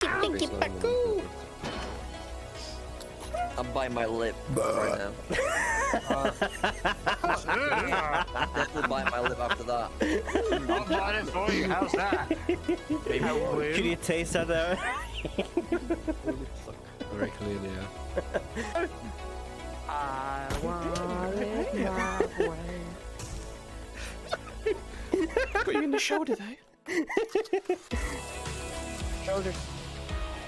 I'm biting my lip right now. Definitely biting my lip after that. I'll find it for you. How's that? Maybe Can you taste that there? Very clearly, yeah. I want it my way. Got you in the shoulder though. Shoulder.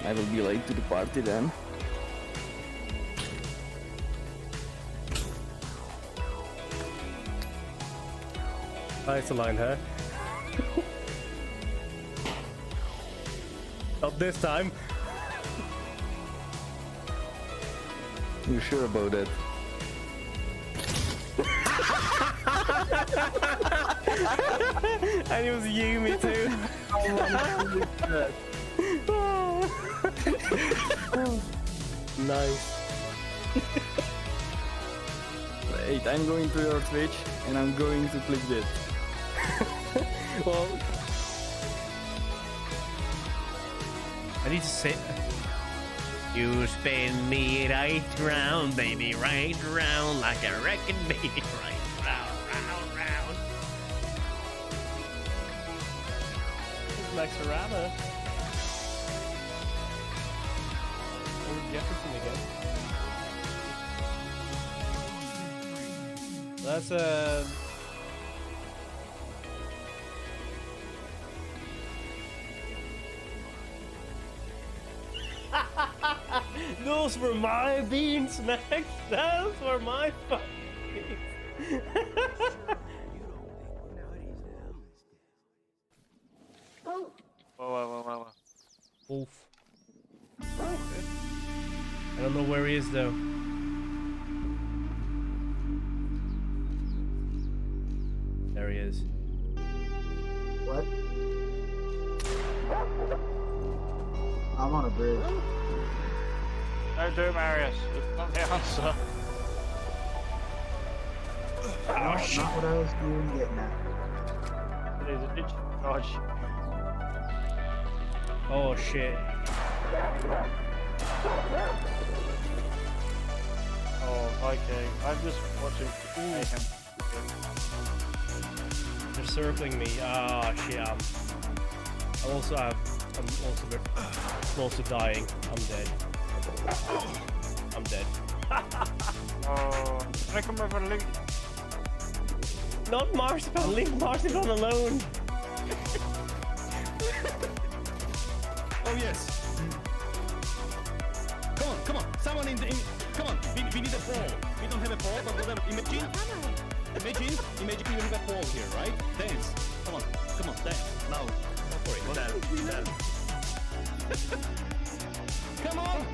I will be late to the party then. Nice line, huh? Not this time. You sure about it? And it was Yumi too. Nice. Wait, I'm going to your Twitch and I'm going to click this. Well, I need to say. You spin me right round, baby, right round, like a wrecking baby, right round, round, round. It's Max Arama. Or Jefferson again. That's a. Those were my beans, Max. Those were my fucking beans. Whoa. Oof. I don't know where he is though. There he is. What? I'm on a bridge. Don't do it, Marius. It's not the answer. Not what I was doing getting at. It is a ditch. Dodge. Oh shit. Oh, okay. I'm just watching. They're circling me. Ah shit. I'm also very close to dying. I'm dead. I'm dead. Oh, can I come over and link? Not Marzipan. Leave Marzipan alone. Oh yes. Come on. Someone in. Come on. We need a ball. We don't have a ball, but whatever. Imagine you have a ball here, right? Dance. Come on, dance. Now. Go for it. Dance. Come on,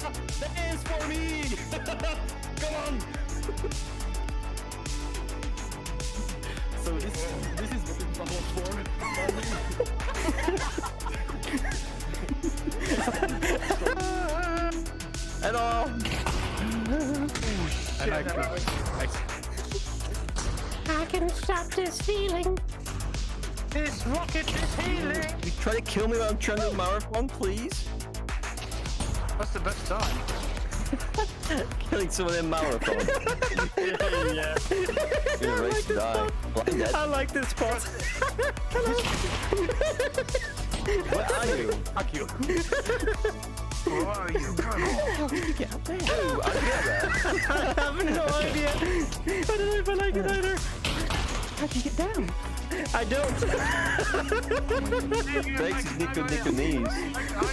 dance for me. Come on. So this is what the bubble for. Hello. I can stop this feeling. This rocket is healing. You try to kill me while I'm trying to marathon, please? That's the best time. Killing someone in marathon. Yeah. You're ready to die. Blinded. I like this spot. Where are you? Fuck you. Where are you? Come on. How did you get up there? Ooh, I get there. I have no idea. I don't know if I like it either. How did you get down? I don't. Breaks his nickel knees. I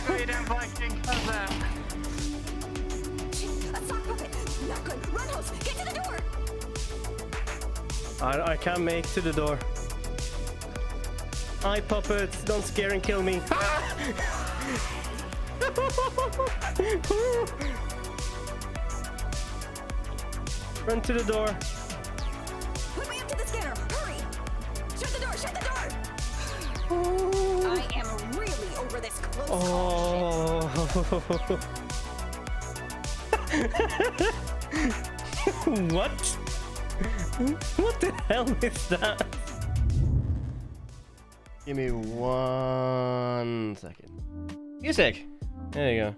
got you down, Viking. How's that? A sock puppet! Not good! Run, host! Get to the door! I can't make to the door. Hi, puppets! Don't scare and kill me. Run to the door. Put me up to the scanner! Hurry! Shut the door! Shut the door! I am really over this close call Oh. What? What the hell is that? Give me 1 second. Music! There you go.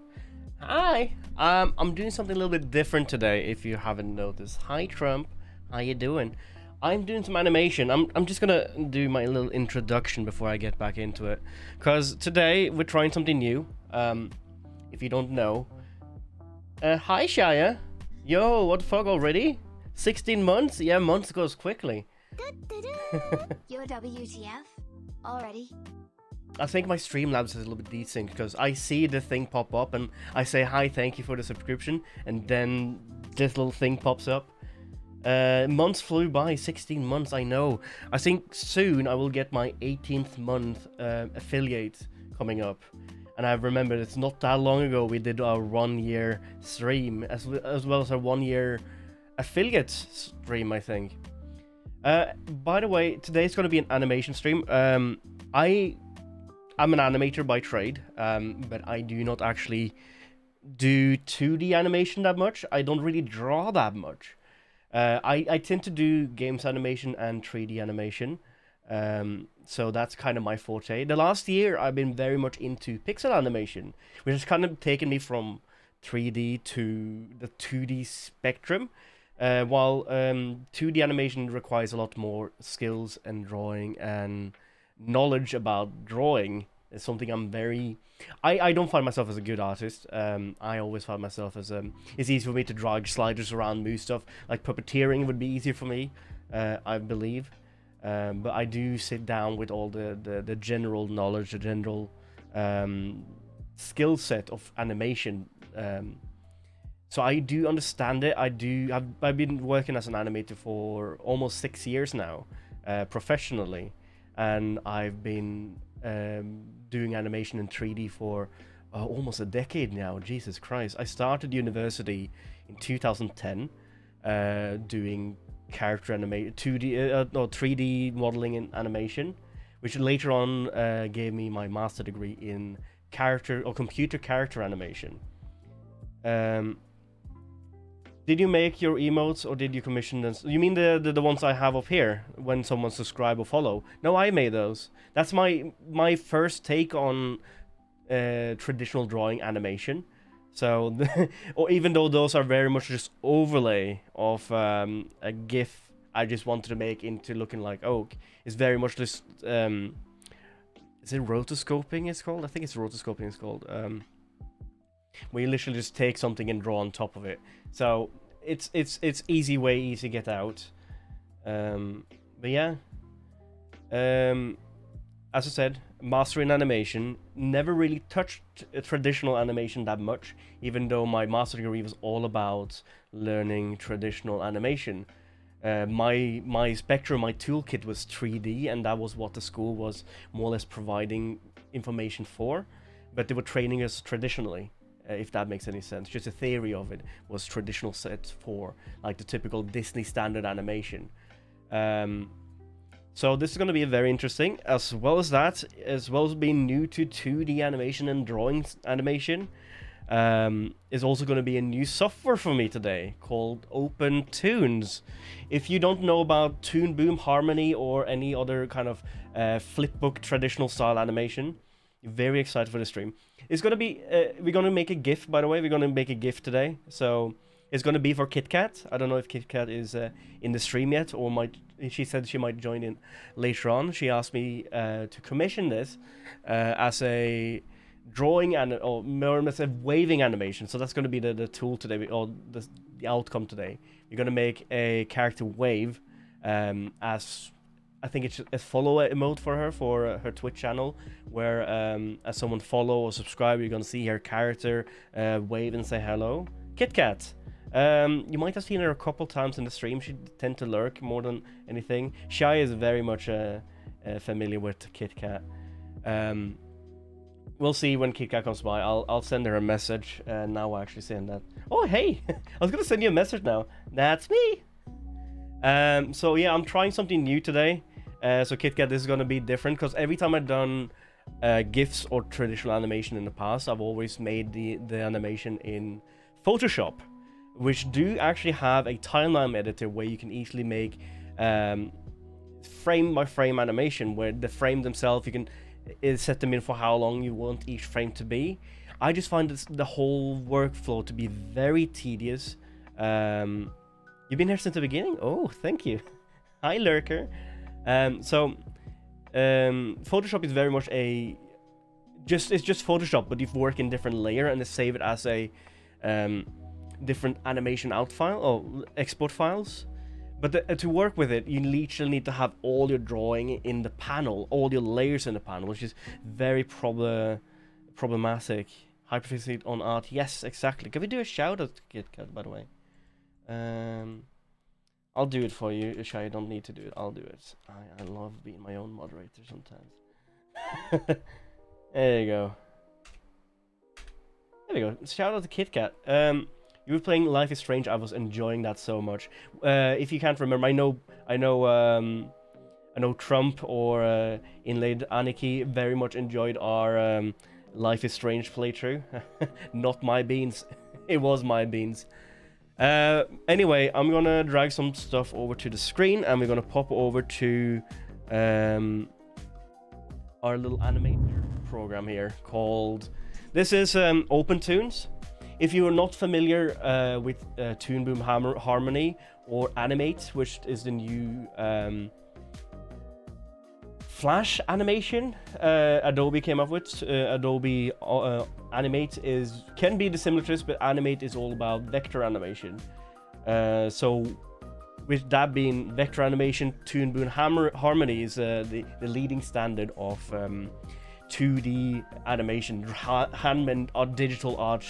Hi. I'm doing something a little bit different today, if you haven't noticed. Hi, Trump. How you doing? I'm doing some animation. I'm just gonna do my little introduction before I get back into it. Because today we're trying something new. If you don't know. Hi, Shia. Yo, what the fuck already? 16 months? Yeah, months goes quickly. Your WTF? Already? I think my Streamlabs is a little bit desynced because I see the thing pop up and I say hi, thank you for the subscription, and then this little thing pops up. Months flew by, 16 months, I know. I think soon I will get my 18th month affiliate coming up. And I remember it's not that long ago we did our 1 year stream as well as our 1 year affiliate stream, I think. By the way, today's going to be an animation stream. I'm an animator by trade, but I do not actually do 2D animation that much. I don't really draw that much. I tend to do games animation and 3D animation, so that's kind of my forte. The last year, I've been very much into pixel animation, which has kind of taken me from 3D to the 2D spectrum. While 2D animation requires a lot more skills and drawing and knowledge about drawing, is something I'm very... I don't find myself as a good artist. I always find myself as... it's easy for me to drag sliders around, move stuff. Like puppeteering would be easier for me, I believe. But I do sit down with all the general knowledge, the general skill set of animation. So I do understand it. I've been working as an animator for almost 6 years now, professionally, and I've been doing animation in 3D for almost a decade now. Jesus Christ! I started university in 2010, doing character animation, 3D modeling and animation, which later on gave me my master degree in computer character animation. Did you make your emotes or did you commission them? You mean the ones I have up here when someone subscribe or follow? No, I made those. That's my first take on traditional drawing animation. So, or even though those are very much just overlay of a GIF I just wanted to make into looking like oak, it's very much just is it rotoscoping it's called? I think it's rotoscoping it's called. Where you literally just take something and draw on top of it. So it's easy to get out. But yeah, as I said, master in animation. Never really touched traditional animation that much, even though my master degree was all about learning traditional animation. My spectrum, my toolkit was 3D, and that was what the school was more or less providing information for. But they were training us traditionally. If that makes any sense. Just a theory of it was traditional sets for like the typical Disney standard animation. So this is going to be very interesting. As well as that, as well as being new to 2D animation and drawing animation, is also going to be a new software for me today called OpenToonz. If you don't know about Toon Boom, Harmony, or any other kind of flipbook traditional style animation, very excited for the stream. It's gonna be we're gonna make a GIF, by the way. We're gonna make a GIF today, so it's gonna be for KitKat. I don't know if KitKat is in the stream yet, or she said she might join in later on. She asked me to commission this as a drawing or more as a waving animation. So that's gonna be the tool today, or the outcome today. You're gonna make a character wave as I think it's a follow emote for her Twitch channel, where as someone follow or subscribe, you're gonna see her character wave and say hello. KitKat. You might have seen her a couple times in the stream. She tend to lurk more than anything. Shai is very much familiar with KitKat. We'll see when KitKat comes by. I'll send her a message. Now I actually saying that. Oh hey, I was gonna send you a message now. That's me. So yeah, I'm trying something new today. So KitKat, this is gonna be different because every time I've done GIFs or traditional animation in the past, I've always made the animation in Photoshop, which do actually have a timeline editor where you can easily make frame by frame animation, where the frame themselves you can set them in for how long you want each frame to be. I just find the whole workflow to be very tedious. You've been here since the beginning? Oh, thank you. Hi, Lurker. Photoshop is very much it's just Photoshop, but you work in different layer and they save it as a different animation out file or export files. But to work with it, you literally need to have all your drawing in the panel, all your layers in the panel, which is very problematic. Hyperfixate on art, yes, exactly. Can we do a shout out to KitKat, by the way? I'll do it for you, Shai. You don't need to do it. I'll do it. I love being my own moderator sometimes. There you go. There we go. Shout out to KitKat. You were playing Life is Strange. I was enjoying that so much. If you can't remember, I know Trump or Inlaid Aniki very much enjoyed our Life is Strange playthrough. Not my beans. It was my beans. Anyway, I'm gonna drag some stuff over to the screen, and we're gonna pop over to our little animator program here called. This is OpenToonz. If you are not familiar with Toon Boom Harmony or Animate, which is the new Flash animation Adobe came up with, Adobe Animate can be the similarities, but Animate is all about vector animation. So with that being vector animation, Toon Boom Harmony is the leading standard of 2D animation, handmade or digital art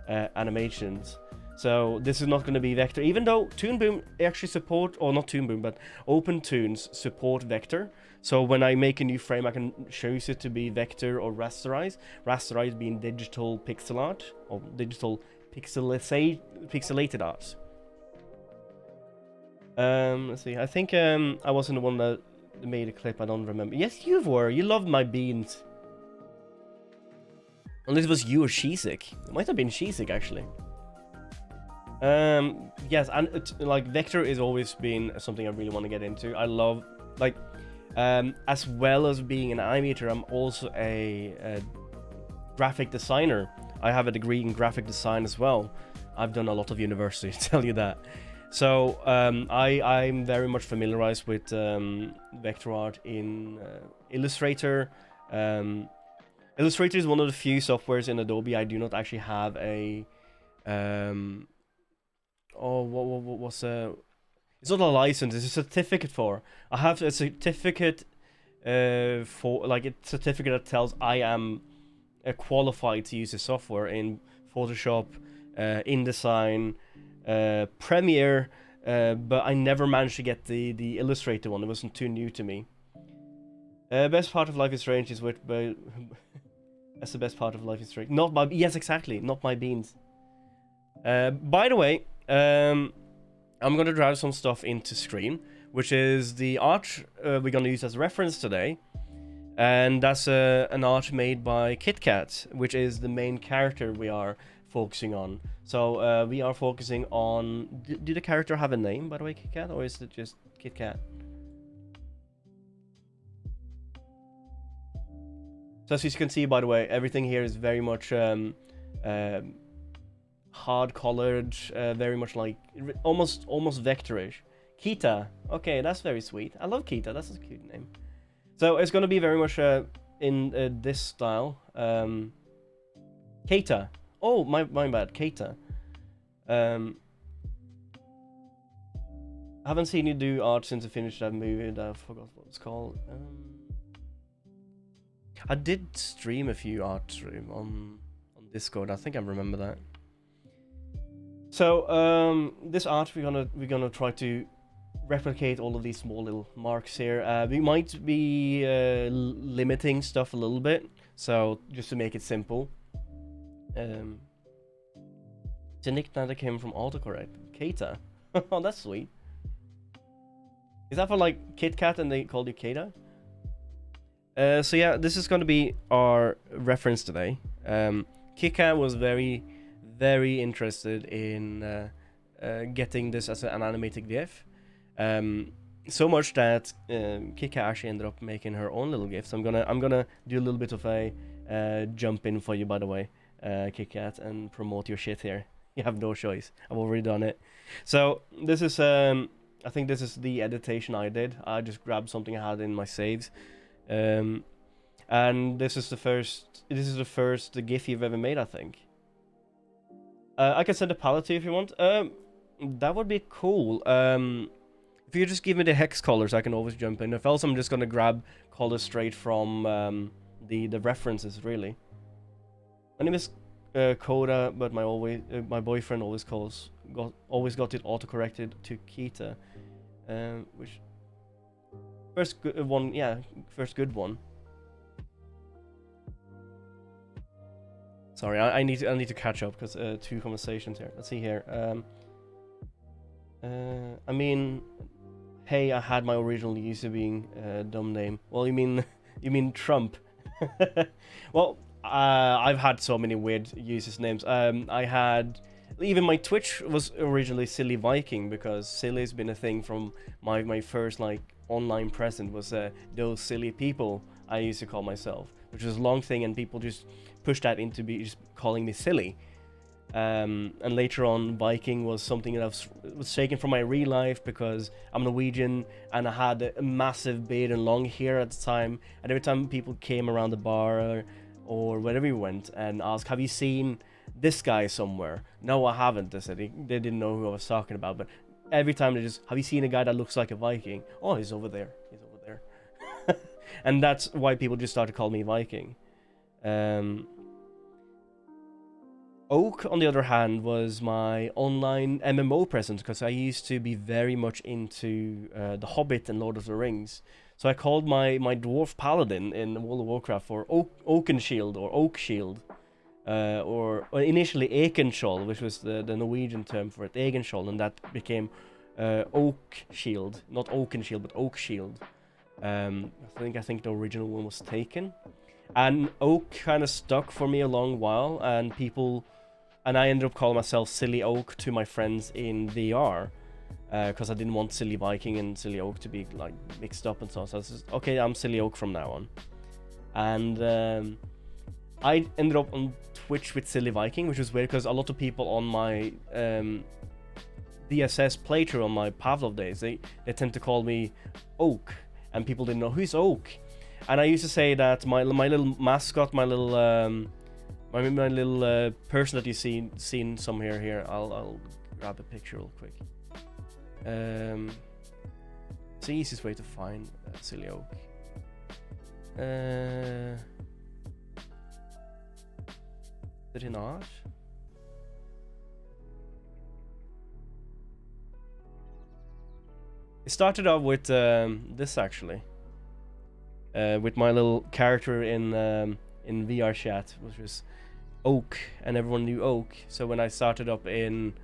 animations. So this is not going to be vector, even though Toon Boom actually support, or not Toon Boom, but OpenToonz support vector. So when I make a new frame, I can choose it to be vector or rasterized. Rasterized being digital pixel art or digital pixelated art. Let's see. I think I wasn't the one that made a clip. I don't remember. Yes, you were. You loved my beans. Unless it was you or Shizek. It might have been Shizek actually. Yes, and like vector is always been something I really want to get into. I love like as well as being an animator, I'm also a graphic designer. I have a degree in graphic design as well. I've done a lot of university, to tell you that. So I'm very much familiarized with vector art in Illustrator. Illustrator is one of the few softwares in Adobe I do not actually have a it's not a license, it's a certificate for. I have a certificate for, like, a certificate that tells I am qualified to use the software in Photoshop, InDesign, Premiere, but I never managed to get the Illustrator one. It wasn't too new to me. Best part of Life is Strange is with that's the best part of Life is Strange. Not my, yes, exactly, not my beans. By the way, I'm gonna drive some stuff into screen, which is the art we're gonna use as a reference today, and that's an art made by KitKat, which is the main character we are focusing on. So we are focusing on. Do the character have a name, by the way, KitKat, or is it just KitKat? So as you can see, by the way, everything here is very much hard-colored, very much like almost vectorish. Kita, okay, that's very sweet. I love Kita. That's a cute name. So it's gonna be very much in this style. Keita. Oh, my bad. Keita. I haven't seen you do art since I finished that movie. I forgot what it's called. I did stream a few art stream on Discord. I think I remember that. So this art we're gonna try to replicate all of these small little marks here. We might be limiting stuff a little bit, so just to make it simple. It's a nickname that came from autocorrect. Keita. Oh, that's sweet. Is that for like KitKat and they called you Keita? So yeah, this is going to be our reference today. KitKat was very interested in getting this as an animated GIF. So much that KitKat actually ended up making her own little GIFs. I'm gonna do a little bit of a jump in for you, by the way. KitKat, and promote your shit here. You have no choice. I've already done it. So this is I think this is the editation I did. I just grabbed something I had in my saves, and this is the first GIF you've ever made, I think. I can send a palette to you if you want. That would be cool. If you just give me the hex colors, I can always jump in. If else, I'm just gonna grab colors straight from the references, really. My name is Coda, but my boyfriend always got it auto-corrected to Kita, which first good one, yeah, first good one. Sorry, I need to catch up because 2 conversations here. Let's see here. I mean, hey, I had my original user being dumb name. Well, you mean Trump? Well, I've had so many weird users names. I had even my Twitch was originally Silly Viking because silly's been a thing from my first like online presence was those silly people I used to call myself, which was a long thing, and people just pushed that into just calling me silly. And later on, Viking was something that was taken from my real life because I'm Norwegian and I had a massive beard and long hair at the time. And every time people came around the bar or wherever we went and asked, "Have you seen this guy somewhere?" "No, I haven't," they said. They didn't know who I was talking about. But every time they just, "Have you seen a guy that looks like a Viking?" "Oh, he's over there. He's over there." And that's why people just started calling me Viking. Oak, on the other hand, was my online MMO presence because I used to be very much into The Hobbit and Lord of the Rings. So I called my dwarf paladin in World of Warcraft for Oakenshield or Oakshield, or initially Ekenskjold, which was the Norwegian term for it, Egenskjold, and that became Oakshield, not Oakenshield but Oakshield. I think the original one was taken, and Oak kind of stuck for me a long while, and I ended up calling myself Silly Oak to my friends in VR, because I didn't want Silly Viking and Silly Oak to be like mixed up and so on. So I was just, okay, I'm Silly Oak from now on. And I ended up on Twitch with Silly Viking, which was weird because a lot of people on my DSS playthrough on my Pavlov days, they tend to call me Oak, and people didn't know who's Oak. And I used to say that my little mascot, my little person that you seen somewhere here. I'll grab a picture real quick. It's the easiest way to find Silly Oak. Did he not? It started off with this actually, with my little character in VR chat, which was Oak, and everyone knew Oak. So when I started up in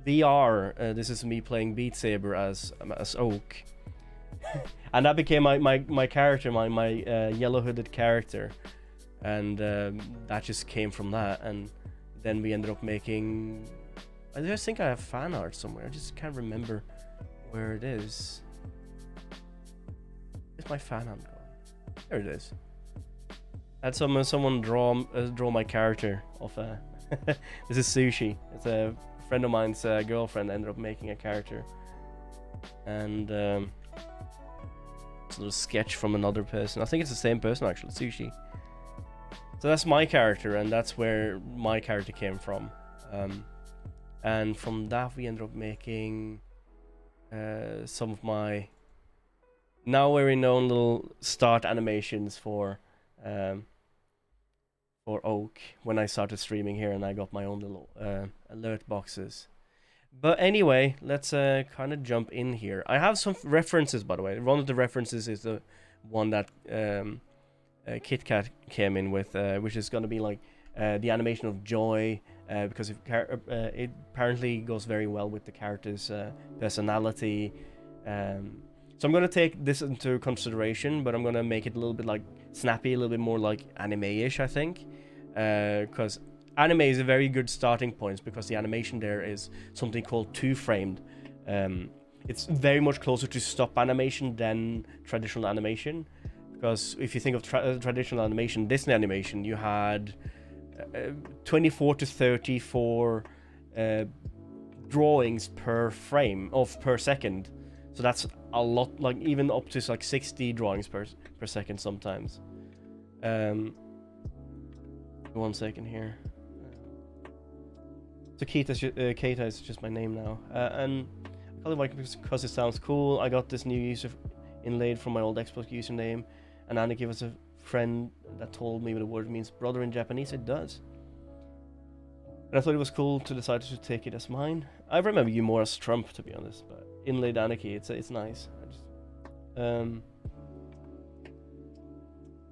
VR, this is me playing Beat Saber as Oak, and that became my character, my yellow hooded character, and that just came from that. And then we ended up making, I just think I have fan art somewhere. I just can't remember where it is. Is my fan art gone? There it is. I had someone draw my character of a. This is Sushi. It's a friend of mine's girlfriend ended up making a character, and it's a little sketch from another person. I think it's the same person actually, Sushi. So that's my character, and that's where my character came from. And from that we ended up making some of my now very known little start animations for Oak when I started streaming here, and I got my own little alert boxes. But anyway, let's kind of jump in here. I have some references, by the way. One of the references is the one that KitKat came in with, which is going to be like the animation of joy, because it apparently goes very well with the character's personality. So I'm going to take this into consideration, but I'm going to make it a little bit like snappy, a little bit more like anime-ish, I think. Because anime is a very good starting point, because the animation there is something called two-framed. It's very much closer to stop animation than traditional animation, Because if you think of traditional animation, Disney animation, you had 24 to 34 drawings per frame per second. So that's a lot, like even up to like 60 drawings per second sometimes. 1 second here. So Keita is just my name now, and I call it like because it sounds cool. I got this new user inlaid from my old Xbox username, and Aniki was a friend that told me the word means brother in Japanese. It does. And I thought it was cool to decide to take it as mine. I remember you more as Trump, to be honest, but inlaid Aniki, it's nice. For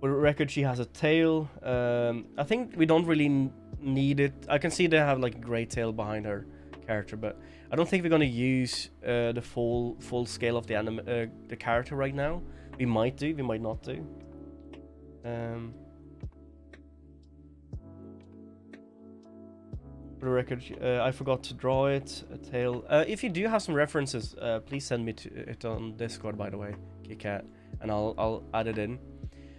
the record, she has a tail. I think we don't really need it. I can see they have like a grey tail behind her character, but I don't think we're gonna use the full scale of the character right now. We might do, we might not do. For the record, I forgot to draw it. A tail. If you do have some references, please send me it on Discord, by the way, KitKat, and I'll add it in.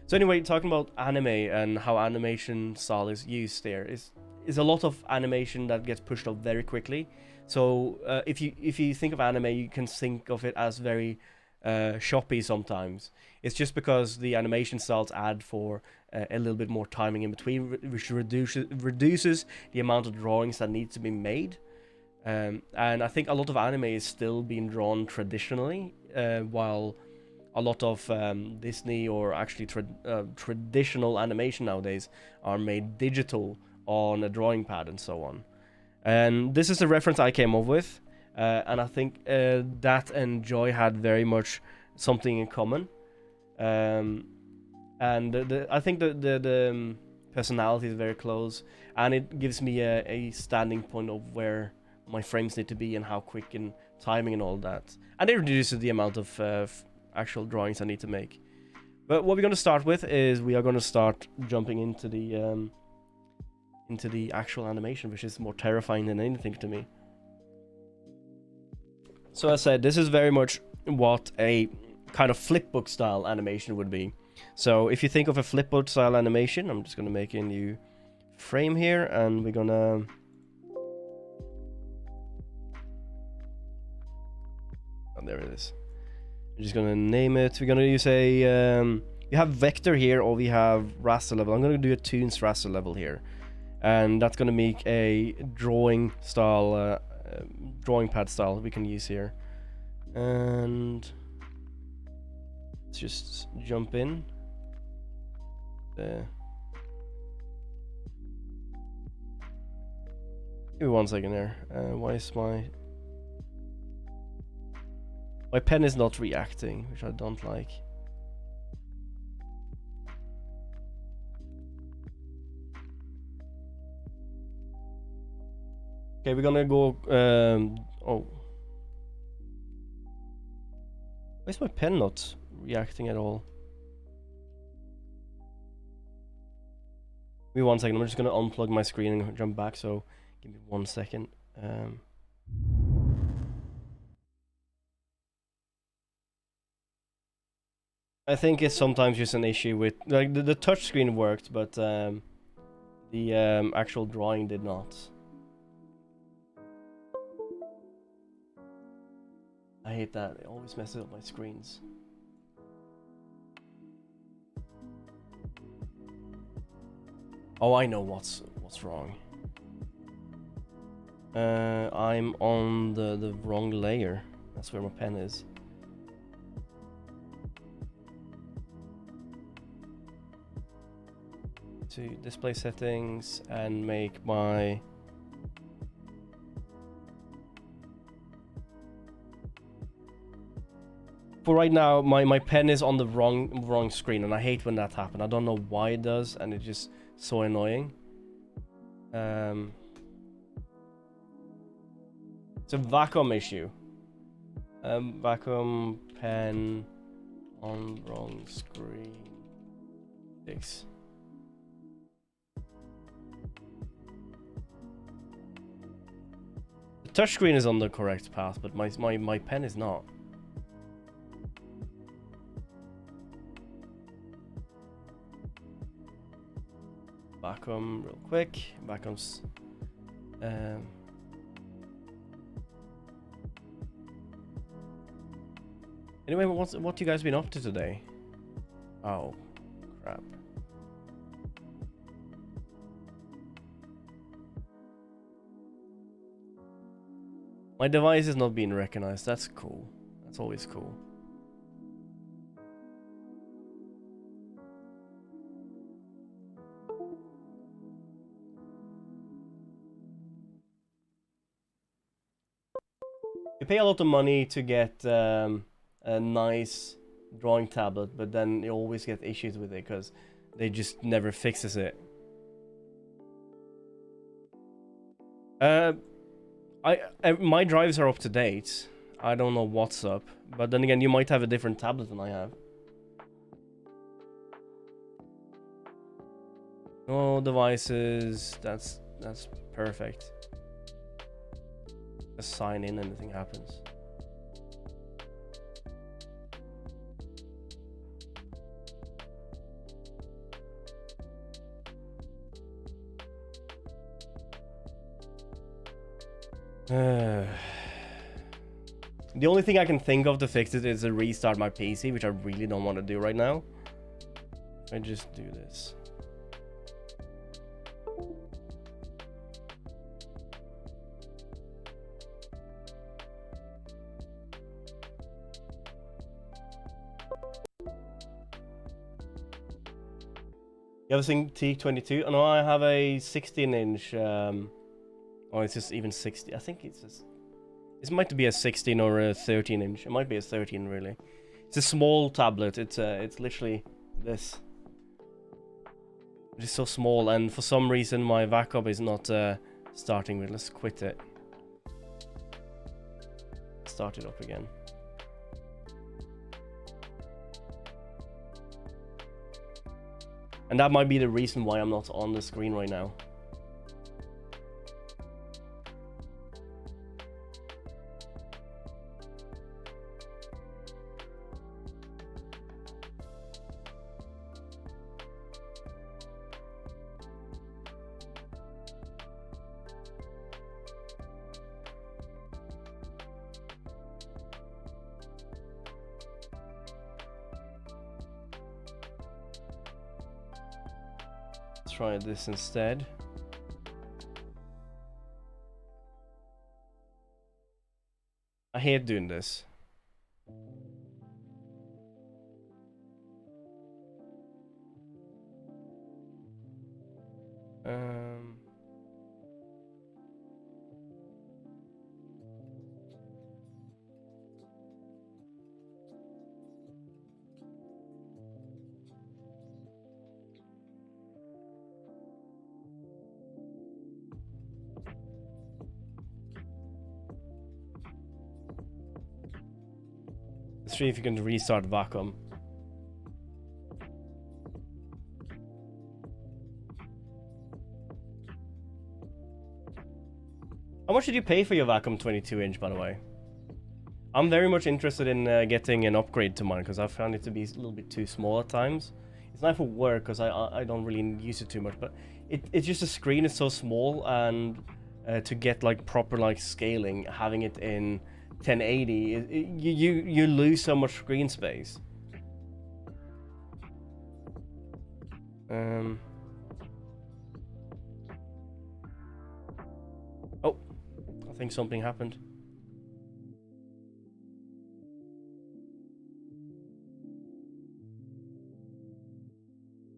So anyway, talking about anime and how animation style is used, there is a lot of animation that gets pushed up very quickly. So if you think of anime, you can think of it as very choppy sometimes. It's just because the animation styles add for a little bit more timing in between, which reduces the amount of drawings that need to be made. And I think a lot of anime is still being drawn traditionally, while a lot of Disney or actually traditional animation nowadays are made digital on a drawing pad and so on. And this is the reference I came up with, and I think that and Joy had very much something in common. And I think the personality is very close, and it gives me a standing point of where my frames need to be and how quick and timing and all that. And it reduces the amount of actual drawings I need to make. But what we're going to start with is we are going to start jumping into the actual animation, which is more terrifying than anything to me. So as I said, this is very much what a kind of flipbook style animation would be. So if you think of a flipbook style animation, I'm just going to make a new frame here, and we're going to there it is. I'm just gonna name it. We're gonna use a we have vector here, or we have raster level. I'm gonna do a Toonz raster level here, and that's gonna make a drawing style, drawing pad style we can use here. And let's just jump in there. Give me 1 second there. Why is my pen is not reacting, which I don't like. Okay, we're gonna go. Oh, why is my pen not reacting at all? Give me 1 second. I'm just gonna unplug my screen and jump back. So give me 1 second. I think it's sometimes just an issue with like the touch screen worked, but the actual drawing did not. I hate that. It always messes up my screens. Oh, I know what's wrong. I'm on the wrong layer. That's where my pen is. To display settings and make my for right now my pen is on the wrong screen, and I hate when that happens. I don't know why it does, and it's just so annoying. It's a vacuum issue. Vacuum pen on wrong screen. Fix. Touchscreen is on the correct path, but my pen is not. Wacom real quick. Wacom's. Anyway, what you guys been up to today? Oh, crap. My device is not being recognized. That's cool. That's always cool. You pay a lot of money to get a nice drawing tablet, but then you always get issues with it because they just never fixes it. My drives are up to date. I don't know what's up, but then again, you might have a different tablet than I have. No devices. That's perfect. Just sign in, anything happens. The only thing I can think of to fix it is to restart my PC, which I really don't want to do right now. I just do this. You have a Cintiq 22? Oh, no, I have a 16-inch. Oh, it's just even 60. I think it's just. This might be a 16 or a 13-inch. It might be a 13, really. It's a small tablet. It's literally this. It is so small, and for some reason my backup is not starting with. Let's quit it. Start it up again. And that might be the reason why I'm not on the screen right now. Try this instead. I hate doing this. Let's see if you can restart Wacom. How much did you pay for your Wacom 22-inch, by the way? I'm very much interested in getting an upgrade to mine because I found it to be a little bit too small at times. It's not for work because I don't really use it too much, but it's just the screen is so small, and to get like proper like scaling, having it in 1080, you lose so much screen space. Oh, I think something happened.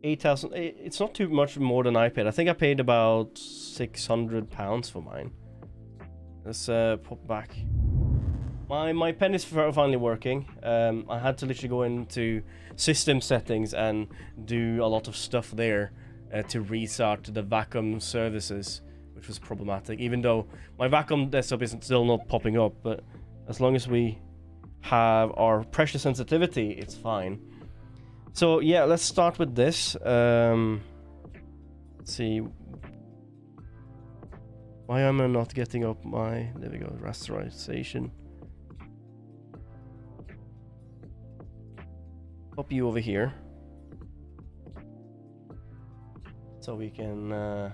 $8,000. It's not too much more than I paid. I think I paid about £600 for mine. Let's pop back. My pen is finally working. I had to literally go into system settings and do a lot of stuff there to restart the Wacom services, which was problematic. Even though my Wacom desktop is still not popping up, but as long as we have our pressure sensitivity, it's fine. So yeah, let's start with this. Let's see. Why am I not getting up my... There we go, rasterization. Pop you over here. So we can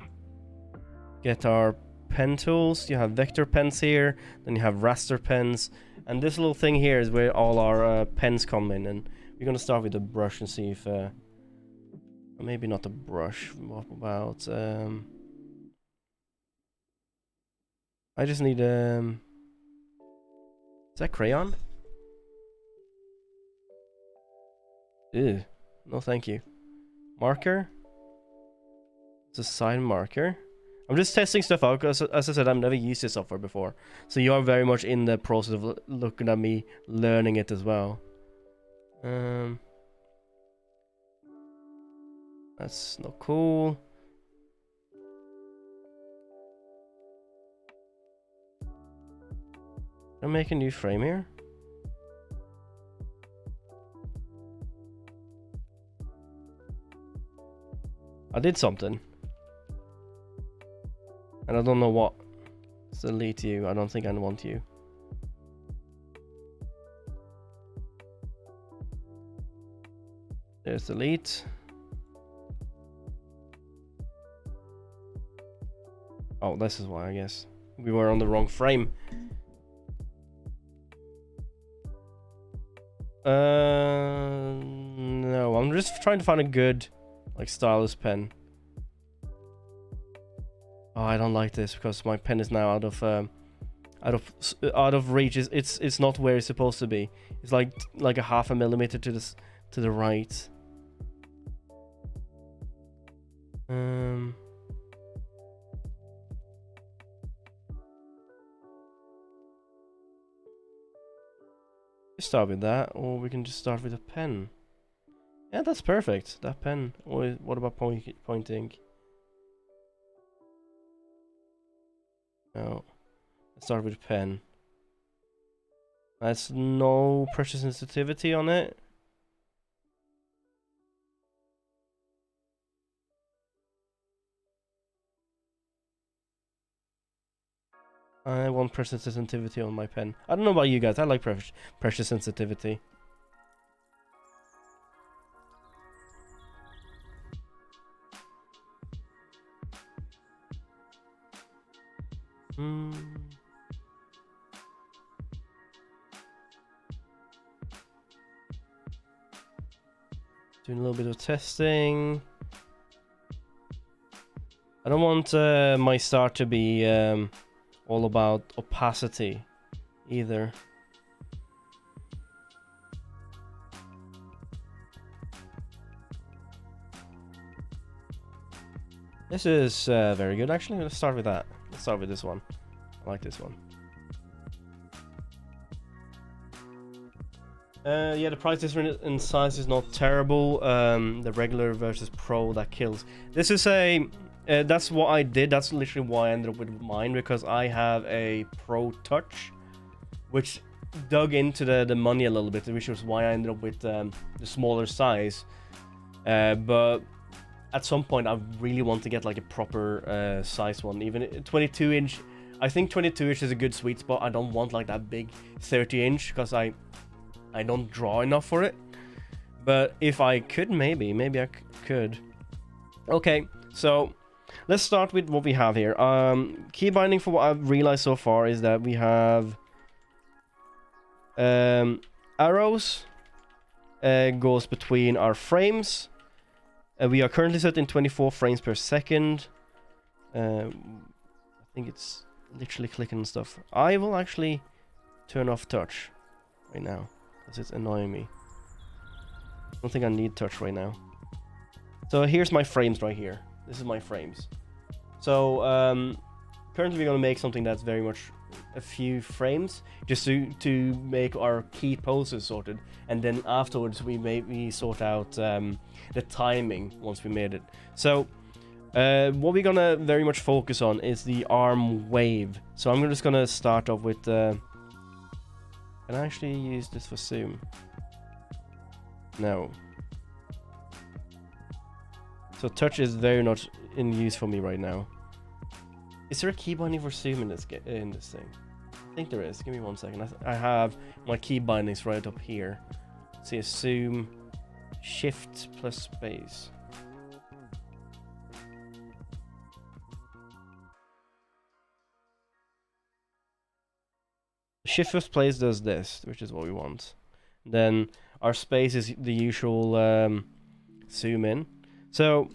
get our pen tools. You have vector pens here, then you have raster pens, and this little thing here is where all our pens come in. And we're gonna start with the brush and see if maybe not the brush. What about I just need is that crayon? Ew, no thank you. Marker? It's a sign marker. I'm just testing stuff out because, as I said, I've never used this software before. So you are very much in the process of looking at me learning it as well. That's not cool. Can I make a new frame here? I did something. And I don't know what. Let's delete you. I don't think I want you. There's delete. Oh, this is why, I guess. We were on the wrong frame. No, I'm just trying to find a good, like, stylus pen. Oh, I don't like this because my pen is now out of reach. It's not where it's supposed to be. It's like a half a millimeter to the right. Start with that, or we can just start with a pen. Yeah, that's perfect. That pen. Or what about pointing? No. Let's start with a pen. There's no pressure sensitivity on it. I want pressure sensitivity on my pen. I don't know about you guys. I like pressure sensitivity. Doing a little bit of testing. I don't want my start to be all about opacity either. This is very good actually. Let's start with that. Let's start with this one. I like this one. Yeah, the price difference in size is not terrible. The regular versus pro, that kills. This is a that's what I did. That's literally why I ended up with mine, because I have a Pro Touch, which dug into the money a little bit, which was why I ended up with the smaller size. But at some point, I really want to get like a proper size one. Even 22-inch, I think 22-inch is a good sweet spot. I don't want like that big 30-inch because I don't draw enough for it. But if I could, maybe I could. Okay, so let's start with what we have here. Key binding, for what I've realized so far, is that we have arrows goes between our frames. We are currently set in 24 frames per second. I think it's literally clicking and stuff. I will actually turn off touch right now because it's annoying me. I don't think I need touch right now. So here's my frames right here. This is my frames. So currently we're going to make something that's very much a few frames just to make our key poses sorted, and then afterwards we sort out the timing once we made it. So what we're gonna very much focus on is the arm wave. So I'm just gonna start off with can I actually use this for zoom? No. So touch is very much in use for me right now. Is there a key binding for zoom in this thing? I think there is. Give me 1 second. I have my key bindings right up here. Let's see, zoom, shift plus space. shift first place does this, which is what we want. Then our space is the usual zoom in. So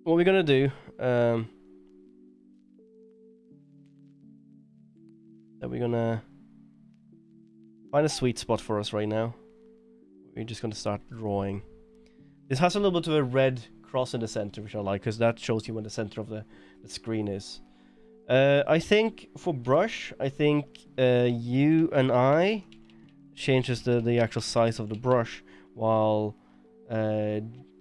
what we're gonna do, that we're gonna find a sweet spot for us right now. We're just gonna start drawing. This has a little bit of a red cross in the center, which I like, because that shows you when the center of the screen is. I think for brush, I think U and I changes the actual size of the brush, while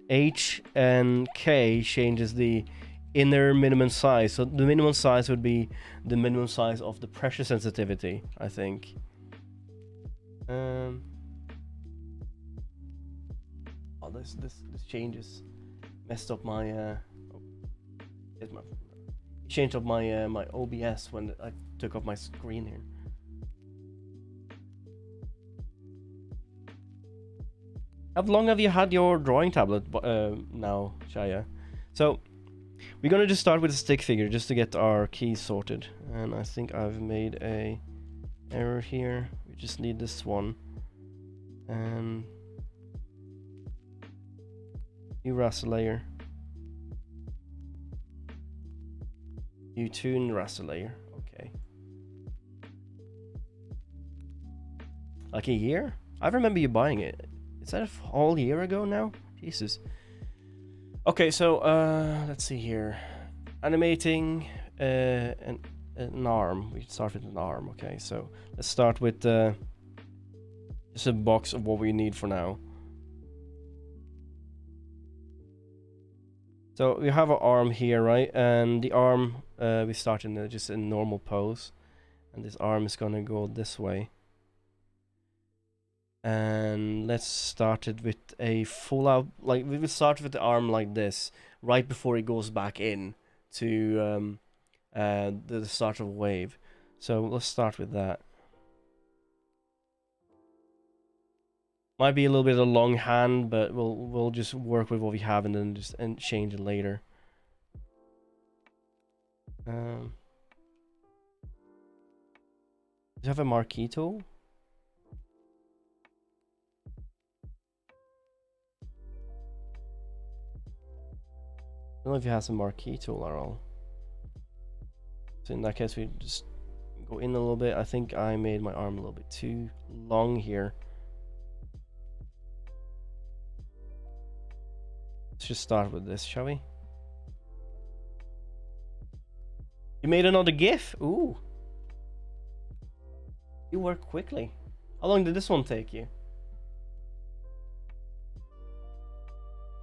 H and K changes the inner minimum size. So the minimum size would be the minimum size of the pressure sensitivity, I think. Oh, this changes messed up my changed up my my OBS when I took off my screen here. How long have you had your drawing tablet now, Shaya? So we're gonna just start with a stick figure just to get our keys sorted, and I think I've made a error here. We just need this one, and new raster layer, new toon raster layer. Okay, like a year? I remember you buying it. Is that a whole year ago now? Jesus. Okay, so let's see here. Animating an arm. We start with an arm. Okay, so let's start with just a box of what we need for now. So we have our arm here, right? And the arm we start in just a normal pose, and this arm is gonna go this way. And let's start it with a full out, like we will start with the arm like this right before it goes back in to the start of a wave. So let's start with that. Might be a little bit of a long hand, but we'll just work with what we have and then just change it later. Do you have a Marquee Tool? I don't know if he has a Marquee Tool at all. So in that case, we just go in a little bit. I think I made my arm a little bit too long here. Let's just start with this, shall we? You made another GIF? Ooh. You work quickly. How long did this one take you?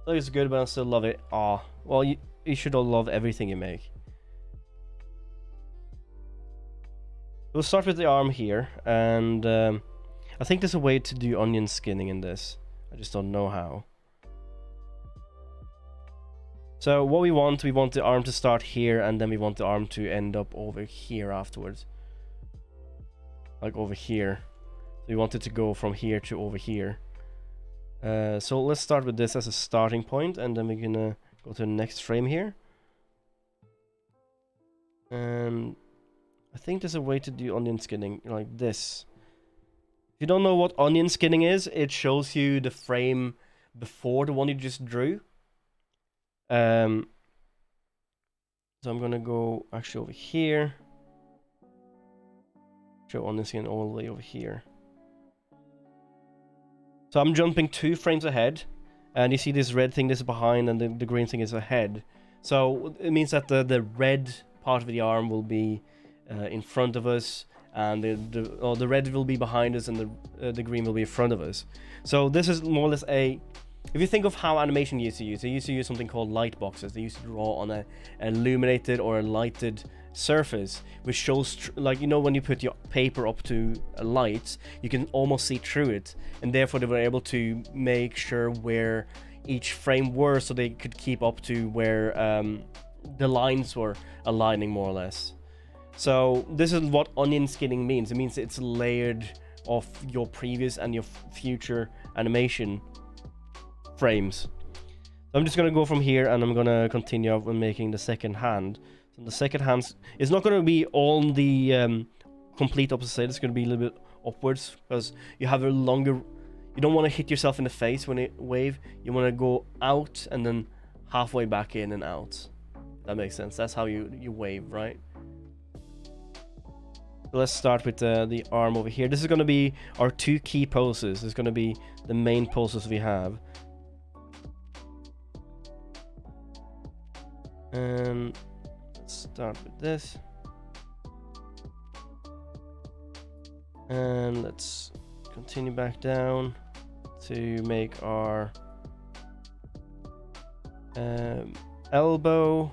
I think it's good, but I still love it. Ah, well, you should all love everything you make. We'll start with the arm here, and I think there's a way to do onion skinning in this. I just don't know how. So what we want the arm to start here, and then we want the arm to end up over here afterwards. Like over here. So we want it to go from here to over here. So let's start with this as a starting point, and then we're gonna go to the next frame here. And I think there's a way to do onion skinning like this. If you don't know what onion skinning is, it shows you the frame before the one you just drew. So I'm gonna go actually over here. Show onion skin all the way over here. So I'm jumping 2 frames ahead, and you see this red thing is behind and the green thing is ahead. So it means that the red part of the arm will be in front of us, and the red will be behind us, and the green will be in front of us. So this is more or less a... If you think of how animation used to use, they used to use something called light boxes. They used to draw on an illuminated or a lighted surface, which shows, like, you know, when you put your paper up to a light, you can almost see through it, and therefore they were able to make sure where each frame were, so they could keep up to where the lines were aligning more or less. So this is what onion skinning means. It means it's layered of your previous and your future animation frames. So I'm just gonna go from here, and I'm gonna continue on making the second hand. So the second hand is not gonna be on the complete opposite side. It's going to be a little bit upwards because you have a longer. You don't want to hit yourself in the face when you wave. You want to go out and then halfway back in and out. That makes sense. That's how you wave, right? So let's start with the arm over here. This is going to be our 2 key poses. It's going to be the main poses we have. And let's start with this. And let's continue back down to make our elbow.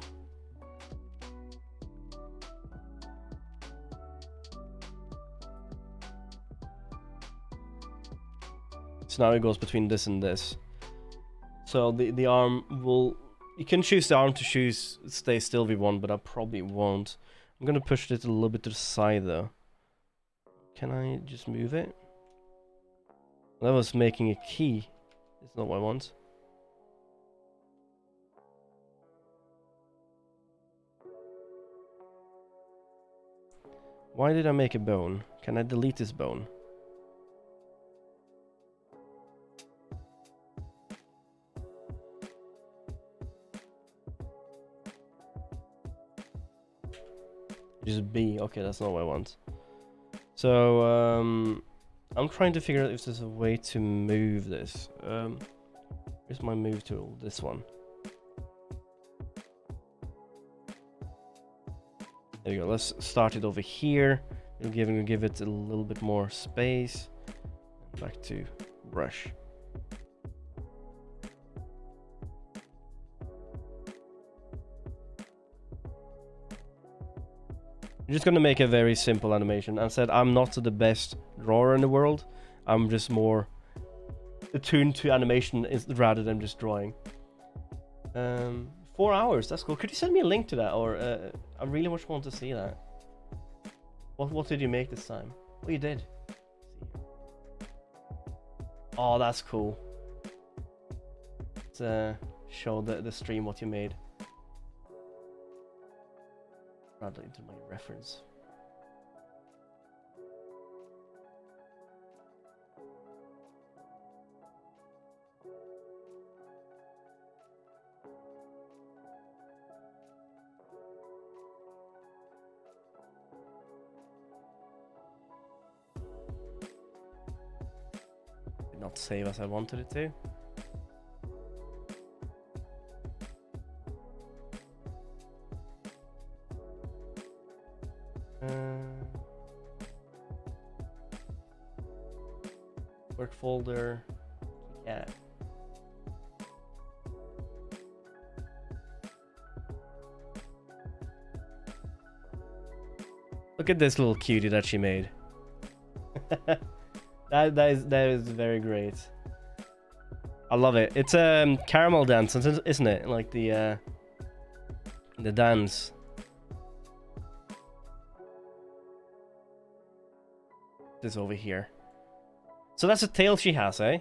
So now it goes between this and this. So the arm will... You can choose the arm to stay still if you want, but I probably won't. I'm gonna push it a little bit to the side though. Can I just move it? That was making a key. It's not what I want. Why did I make a bone? Can I delete this bone? Just B. Okay, that's not what I want. So, I'm trying to figure out if there's a way to move this. Where's my move tool? This one. There you go. Let's start it over here. We'll give it a little bit more space. Back to brush. I'm just gonna make a very simple animation. I said I'm not the best drawer in the world. I'm just more attuned to animation rather than just drawing. 4 hours, that's cool. Could you send me a link to that? Or I really much want to see that. What did you make this time? Oh, you did. Oh, that's cool. Let's show the stream what you made. Rather into my reference. Did not save as I wanted it to. Work folder. Yeah. Look at this little cutie that she made. that is very great. I love it. It's caramel dance, isn't it? Like the dance. This over here. So that's a tail she has, eh?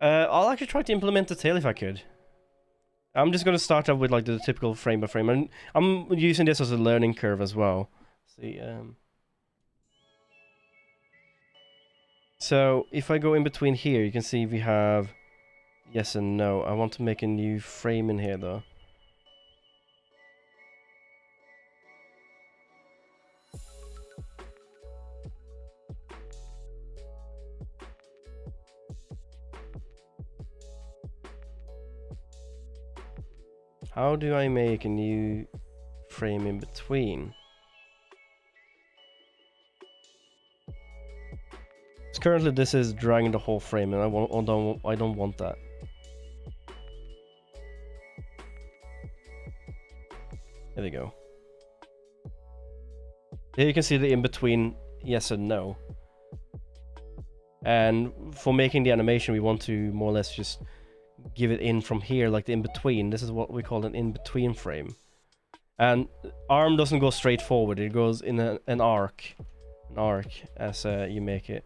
I'll actually try to implement the tail if I could. I'm just gonna start up with like the typical frame by frame, and I'm using this as a learning curve as well. See, so if I go in between here, you can see we have yes and no. I want to make a new frame in here though. How do I make a new frame in between? So currently this is dragging the whole frame, and I don't want that. There we go. Here you can see the in between yes and no. And for making the animation, we want to more or less just give it in from here, like the in-between. This is what we call an in-between frame. And arm doesn't go straight forward, it goes in an arc. An arc as you make it.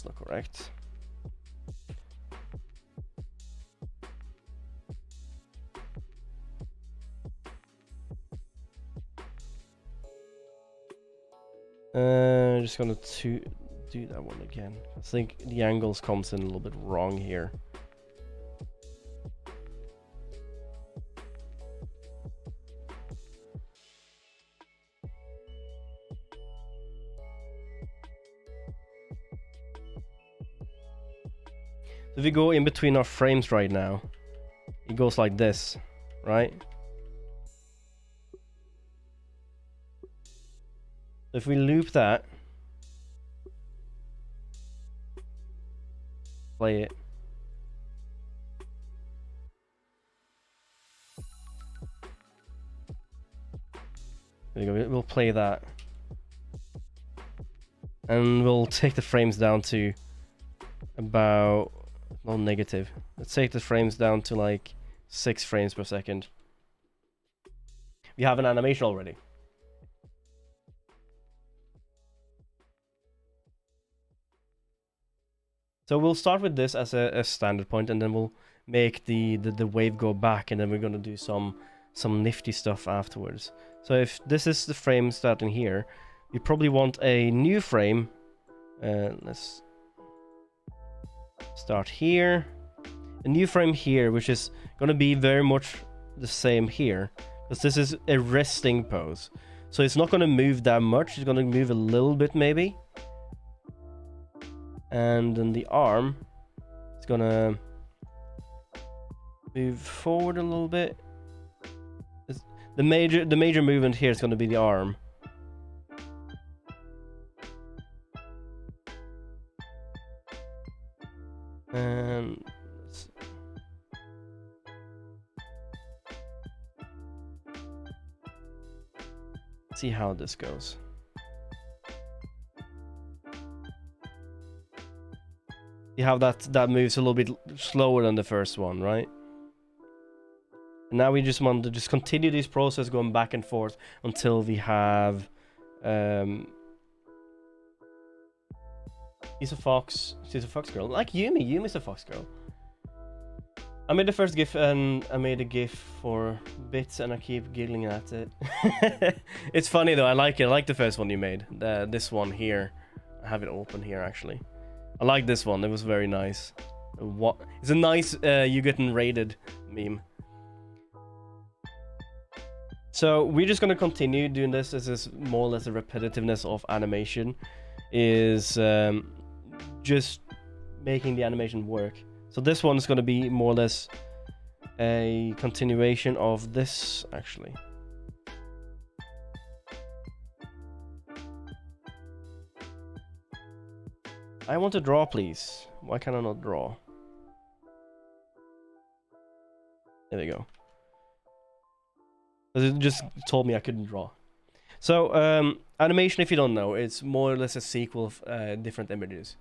That's not correct. Just gonna do that one again. I think the angles comes in a little bit wrong here. If we go in between our frames right now, it goes like this, right? If we loop that, play it. There we go, we'll play that. And we'll take the frames down to about, no, negative. Let's take the frames down to like 6 frames per second. We have an animation already. So we'll start with this as a standard point, and then we'll make the wave go back, and then we're gonna do some nifty stuff afterwards. So if this is the frame starting here, we probably want a new frame. Let's start here. A new frame here, which is gonna be very much the same here, because this is a resting pose. So it's not gonna move that much. It's gonna move a little bit maybe. And then the arm is gonna move forward a little bit. The major movement here is gonna be the arm. And let's see how this goes. You have that moves a little bit slower than the first one, right? And now we just want to just continue this process going back and forth until we have she's a fox girl, like Yumi's a fox girl. I made the first GIF and I made a GIF for bits and I keep giggling at it. It's funny though, I like it. I like the first one you made. This one here. I have it open here actually. I like this one, it was very nice. It's a nice you getting raided meme. So we're just gonna continue doing this. This is more or less a repetitiveness of animation. Is just making the animation work. So this one is gonna be more or less a continuation of this actually. I want to draw, please. Why can I not draw? There we go. It just told me I couldn't draw. So, animation, if you don't know, it's more or less a sequel of different images.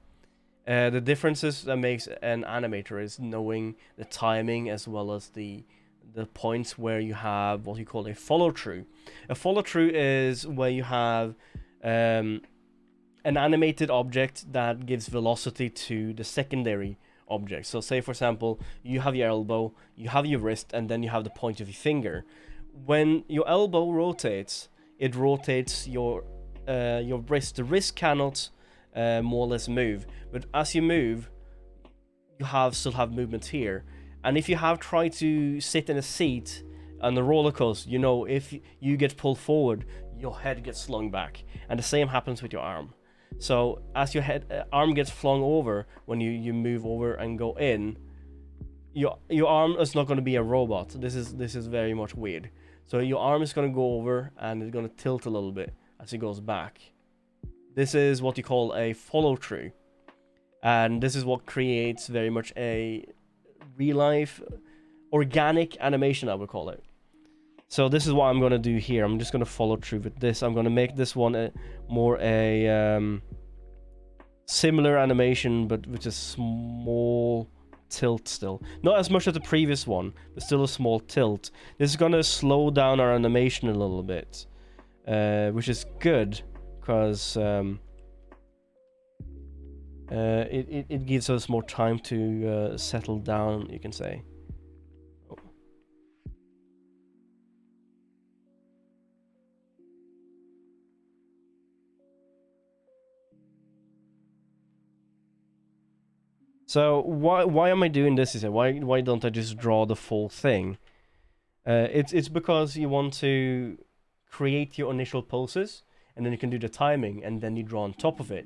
The differences that makes an animator is knowing the timing as well as the points where you have what you call a follow-through. A follow-through is where you have an animated object that gives velocity to the secondary object. So say for example, you have your elbow, you have your wrist, and then you have the point of your finger. When your elbow rotates, it rotates your wrist. The wrist cannot more or less move, but as you move, you still have movement here. And if you have tried to sit in a seat on the roller coaster, you know if you get pulled forward, your head gets slung back, and the same happens with your arm. So as your arm gets flung over when you move over and go in, your arm is not going to be a robot. This is very much weird. So your arm is going to go over and it's going to tilt a little bit as it goes back. This is what you call a follow through, and this is what creates very much a real life organic animation, I would call it. So this is what I'm going to do here. I'm just going to follow through with this. I'm going to make this one a similar animation, but with a small tilt still. Not as much as the previous one, but still a small tilt. This is going to slow down our animation a little bit, which is good, because It gives us more time to settle down, you can say. Oh. So why am I doing this? Is it why don't I just draw the full thing? It's because you want to create your initial poses, and then you can do the timing, and then you draw on top of it.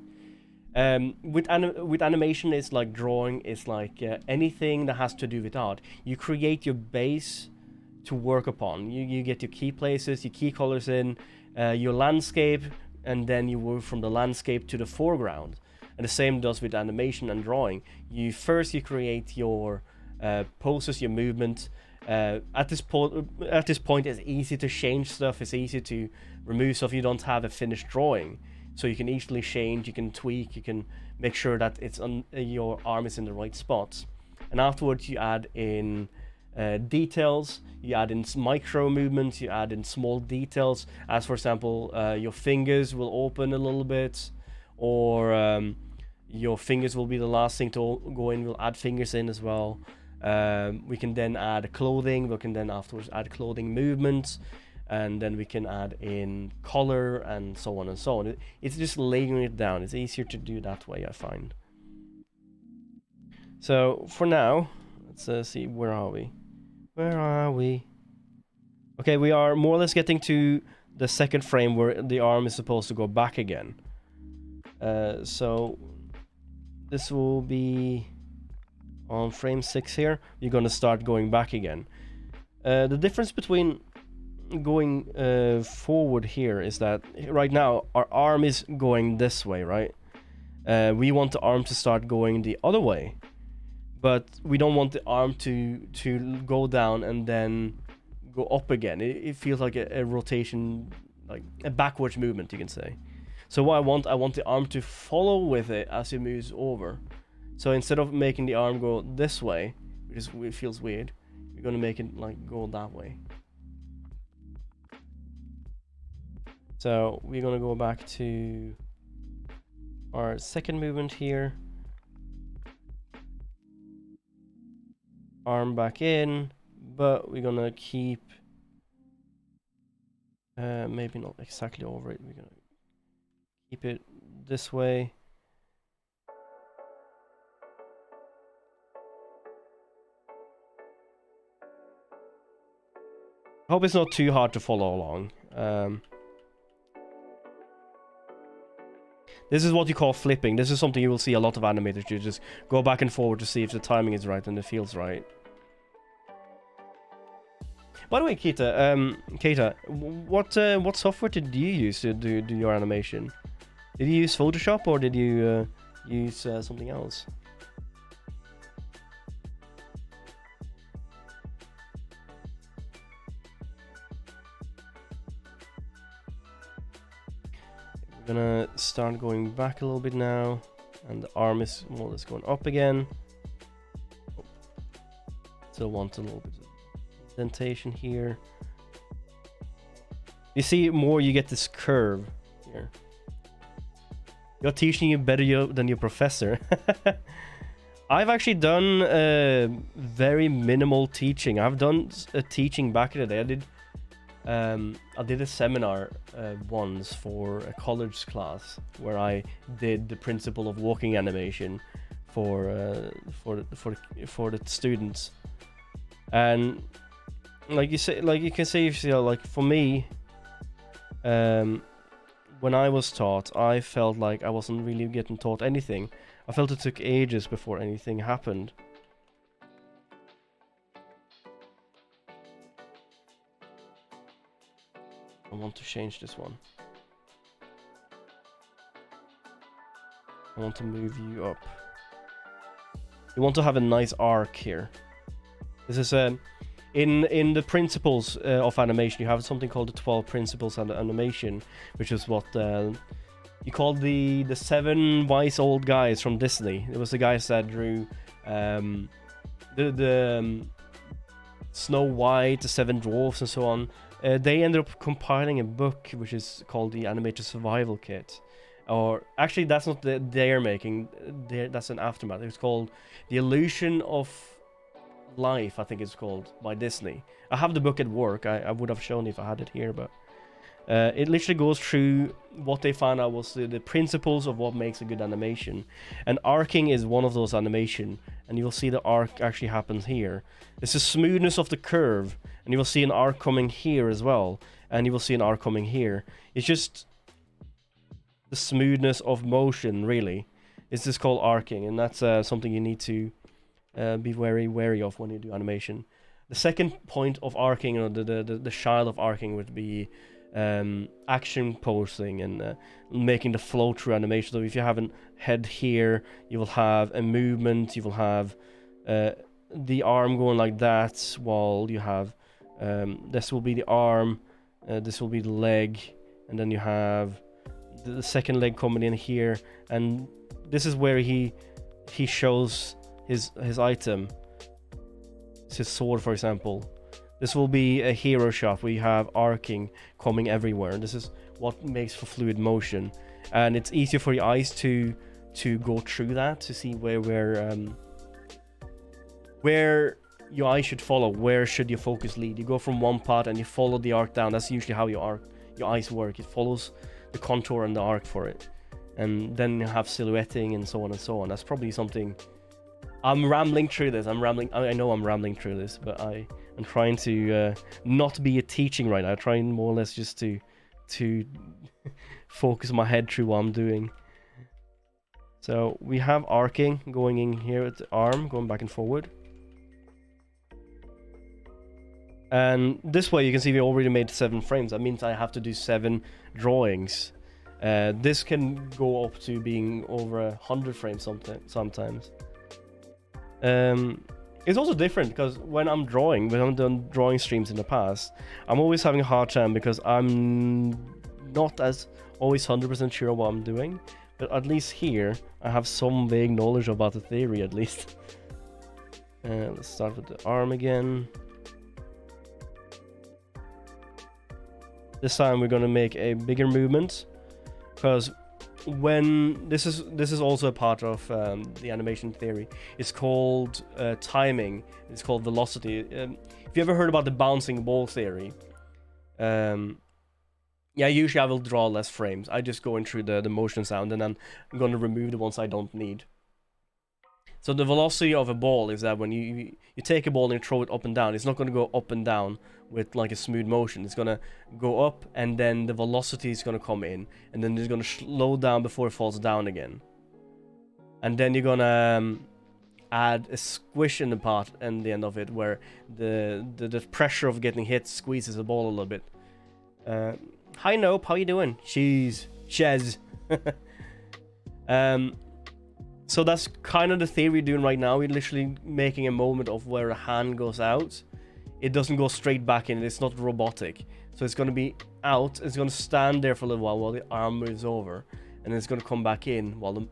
With animation, it's like drawing. It's like anything that has to do with art. You create your base to work upon. You get your key places, your key colors in, your landscape, and then you move from the landscape to the foreground. And the same does with animation and drawing. You create your poses, your movement. At this point, it's easy to change stuff. It's easy to remove stuff. You don't have a finished drawing, so you can easily change. You can tweak. You can make sure that it's on your arm is in the right spots. And afterwards, you add in details. You add in micro movements. You add in small details. As for example, your fingers will open a little bit, or your fingers will be the last thing to go in. We'll add fingers in as well. We can then add clothing. We can then afterwards add clothing movements, and then we can add in color and so on and so on. It's just layering it down. It's easier to do that way, I find. So for now, let's see, where are we? Where are we? Okay, we are more or less getting to the second frame where the arm is supposed to go back again. So this will be on frame 6 here. You're gonna start going back again. The difference between going forward here is that right now our arm is going this way, right? We want the arm to start going the other way, but we don't want the arm to go down and then go up again. It feels like a rotation, like a backwards movement, you can say. So what I want the arm to follow with it as it moves over. So instead of making the arm go this way, it feels weird, we're gonna make it like go that way. So we're gonna go back to our second movement here. Arm back in, but we're gonna keep maybe not exactly over it. We're gonna keep it this way. I hope it's not too hard to follow along. This is what you call flipping. This is something you will see a lot of animators do. Just go back and forward to see if the timing is right and it feels right. By the way, Keita, what software did you use to do your animation? Did you use Photoshop or did you use something else? We're gonna start going back a little bit now, and the arm is more or less going up again. Still want a little bit of indentation here. You see, more you get this curve here. You're teaching you better than your professor. I've actually done very minimal teaching. I've done teaching back in the day. I did a seminar once for a college class where I did the principle of walking animation for the students, and like you say, like you can say, like for me, when I was taught, I felt like I wasn't really getting taught anything. I felt it took ages before anything happened. I want to change this one. I want to move you up. You want to have a nice arc here. This is in the principles of animation, you have something called the 12 principles of animation, which is what you call the 7 wise old guys from Disney. It was the guys that drew the Snow White, the 7 dwarfs, and so on. They ended up compiling a book which is called the Animator Survival Kit, or actually that's not they're making. That's an aftermath. It's called The Illusion of Life, I think it's called, by Disney. I have the book at work. I would have shown if I had it here, but it literally goes through what they found out was the principles of what makes a good animation, and arcing is one of those animation, and you'll see the arc actually happens here. It's the smoothness of the curve, and you will see an arc coming here as well, and you will see an arc coming here. It's just the smoothness of motion, really. It's just called arcing, and that's something you need to be very wary of when you do animation. The second point of arcing, or the child of arcing, would be action posing and making the flow through animation. So if you have a head here, you will have a movement, you will have the arm going like that, while you have this will be the arm, this will be the leg, and then you have the second leg coming in here, and this is where he shows his item. It's his sword, for example. This will be a hero shot where you have arcing coming everywhere, and this is what makes for fluid motion, and it's easier for your eyes to go through that, to see where your eye should follow, where should your focus lead. You go from one part and you follow the arc down. That's usually how your eyes work. It follows the contour and the arc for it, and then you have silhouetting and so on and so on. That's probably something. I'm rambling through this. I know I'm rambling through this, but I'm trying to not be a teaching right now. I'm trying more or less just to focus my head through what I'm doing. So we have arcing going in here at the arm, going back and forward. And this way you can see we already made 7 frames. That means I have to do 7 drawings. This can go up to being over 100 frames sometimes. It's also different because when I'm done drawing streams in the past, I'm always having a hard time because I'm not as always 100% sure what I'm doing. But at least here, I have some vague knowledge about the theory, at least. Let's start with the arm again. This time we're gonna make a bigger movement, because when this is also a part of the animation theory. It's called timing. It's called velocity. If you ever heard about the bouncing ball theory, yeah, usually I will draw less frames. I just go in through the motion sound, and then I'm going to remove the ones I don't need. So the velocity of a ball is that when you take a ball and you throw it up and down, it's not going to go up and down with like a smooth motion. It's going to go up, and then the velocity is going to come in, and then it's going to slow down before it falls down again. And then you're going to add a squish in the part and the end of it, where the pressure of getting hit squeezes the ball a little bit. Hi Nope, how you doing? Shez. So that's kind of the theory we're doing right now. We're literally making a moment of where a hand goes out. It doesn't go straight back in. It's not robotic. So it's going to be out. It's going to stand there for a little while the arm moves over, and then it's going to come back in while the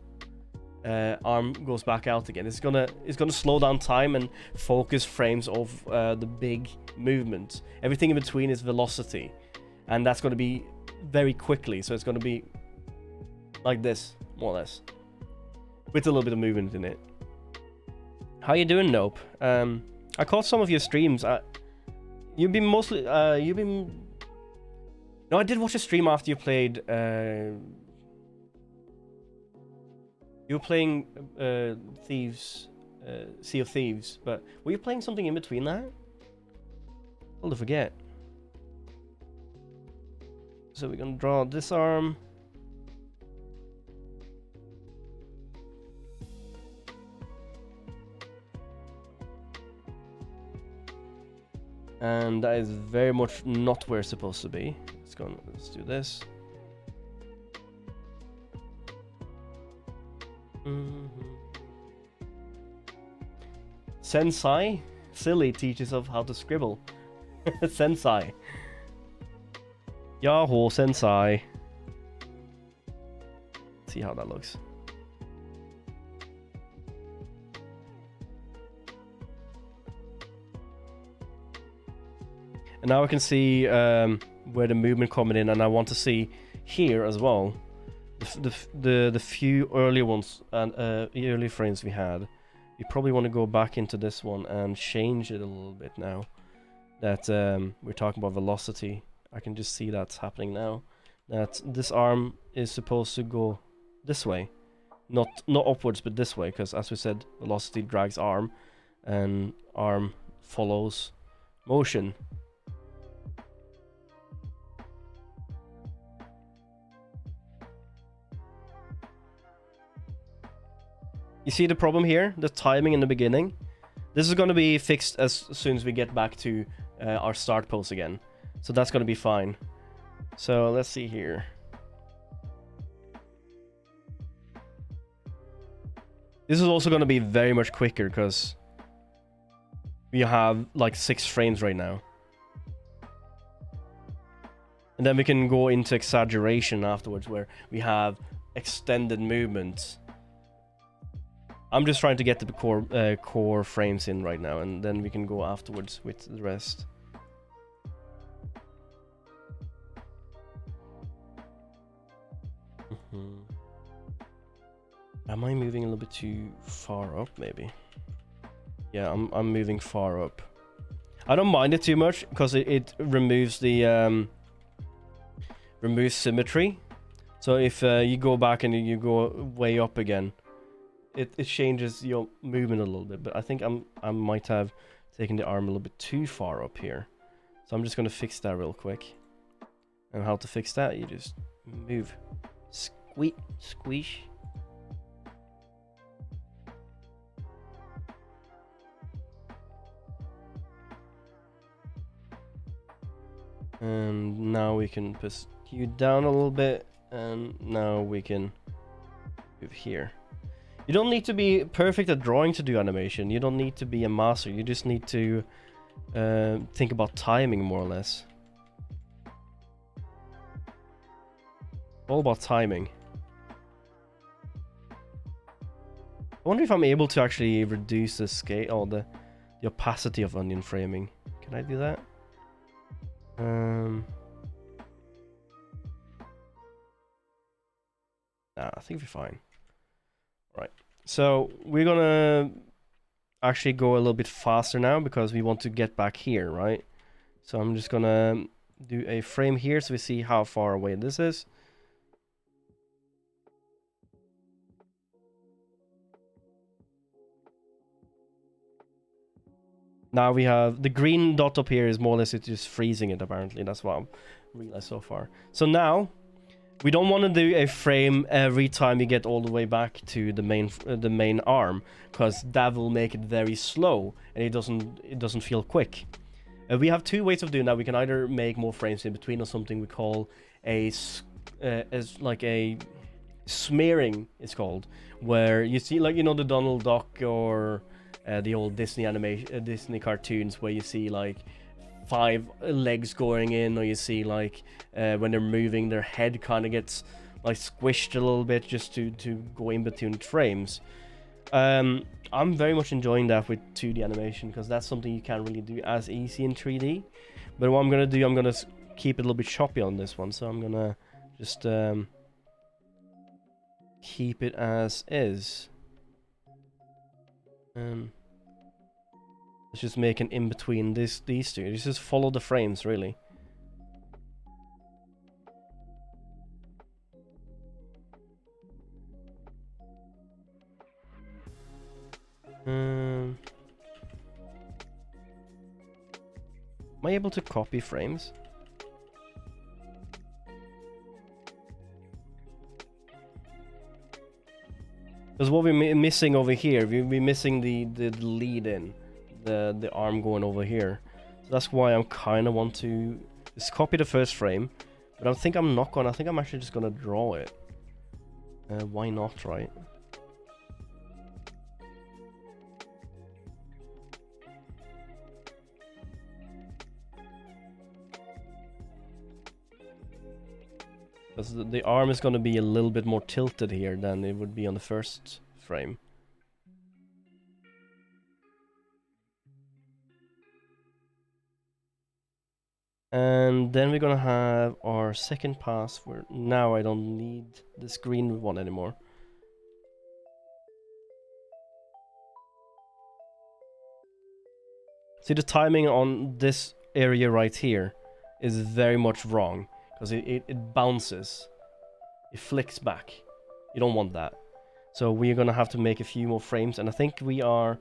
arm goes back out again. It's gonna slow down time and focus frames of the big movement. Everything in between is velocity, and that's going to be very quickly. So it's going to be like this, more or less, with a little bit of movement in it. How you doing, Nope? I caught some of your streams. You've been mostly No, I did watch a stream after you played. You were playing Thieves, Sea of Thieves, but were you playing something in between that? I'll to forget. So we're gonna draw this arm. And that is very much not where it's supposed to be. Let's do this. Sensei? Silly teaches of how to scribble. Sensei. Yahoo, Sensei. See how that looks. And now I can see where the movement coming in, and I want to see here as well the few early ones and early frames we had. We probably want to go back into this one and change it a little bit now that we're talking about velocity. I can just see that's happening now. That this arm is supposed to go this way, not upwards, but this way, because as we said, velocity drags arm, and arm follows motion. You see the problem here? The timing in the beginning. This is going to be fixed as soon as we get back to our start pose again. So that's going to be fine. So let's see here. This is also going to be very much quicker because we have like 6 frames right now. And then we can go into exaggeration afterwards where we have extended movements. I'm just trying to get the core frames in right now, and then we can go afterwards with the rest. Am I moving a little bit too far up, maybe? Yeah, I'm moving far up. I don't mind it too much because it removes the removes symmetry. So if you go back and you go way up again, it changes your movement a little bit. But I think I might have taken the arm a little bit too far up here. So I'm just gonna fix that real quick. And how to fix that? You just move, squeeze. And now we can push you down a little bit, and now we can move here. You don't need to be perfect at drawing to do animation. You don't need to be a master. You just need to think about timing more or less. All about timing. I wonder if I'm able to actually reduce the scale or the opacity of onion framing. Can I do that? Nah, I think we're fine. Right, so we're gonna actually go a little bit faster now because we want to get back here, right? So I'm just gonna do a frame here so we see how far away this is. Now we have the green dot up here is more or less it's just freezing it apparently. That's what I've realized so far. So now we don't want to do a frame every time you get all the way back to the main arm, because that will make it very slow and it doesn't feel quick. We have 2 ways of doing that. We can either make more frames in between or something we call as like a smearing, it's called, where you see, like, you know, the Donald Duck or the old Disney animation, Disney cartoons, where you see like 5 legs going in, or you see like when they're moving, their head kind of gets like squished a little bit just to go in between frames. I'm very much enjoying that with 2D animation because that's something you can't really do as easy in 3D. But what I'm gonna do, I'm gonna keep it a little bit choppy on this one, so I'm gonna just keep it as is. Let's just make an in between these 2. Just follow the frames, really. Am I able to copy frames? Because what we're missing over here, we're missing the lead in, the arm going over here. So that's why I'm kind of want to just copy the first frame, but I think I'm not gonna. I think I'm actually just gonna draw it. Why not, right? Because the arm is going to be a little bit more tilted here than it would be on the first frame. And then we're gonna have our second pass where now I don't need this green one anymore. See, the timing on this area right here is very much wrong because it bounces. It flicks back. You don't want that. So we're gonna have to make a few more frames, and I think we are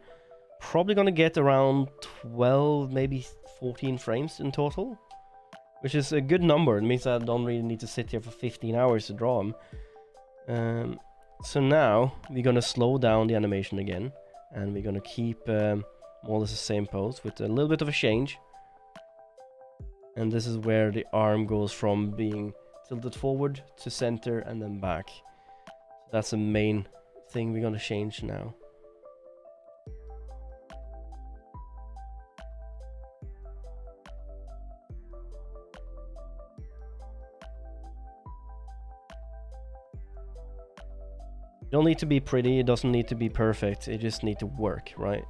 probably gonna get around 12, maybe 14 frames in total, which is a good number. It means I don't really need to sit here for 15 hours to draw them. So now we're gonna slow down the animation again, and we're gonna keep more or less the same pose with a little bit of a change. And this is where the arm goes from being tilted forward to center and then back. That's the main thing we're gonna change now. You don't need to be pretty, it doesn't need to be perfect, it just need to work, right?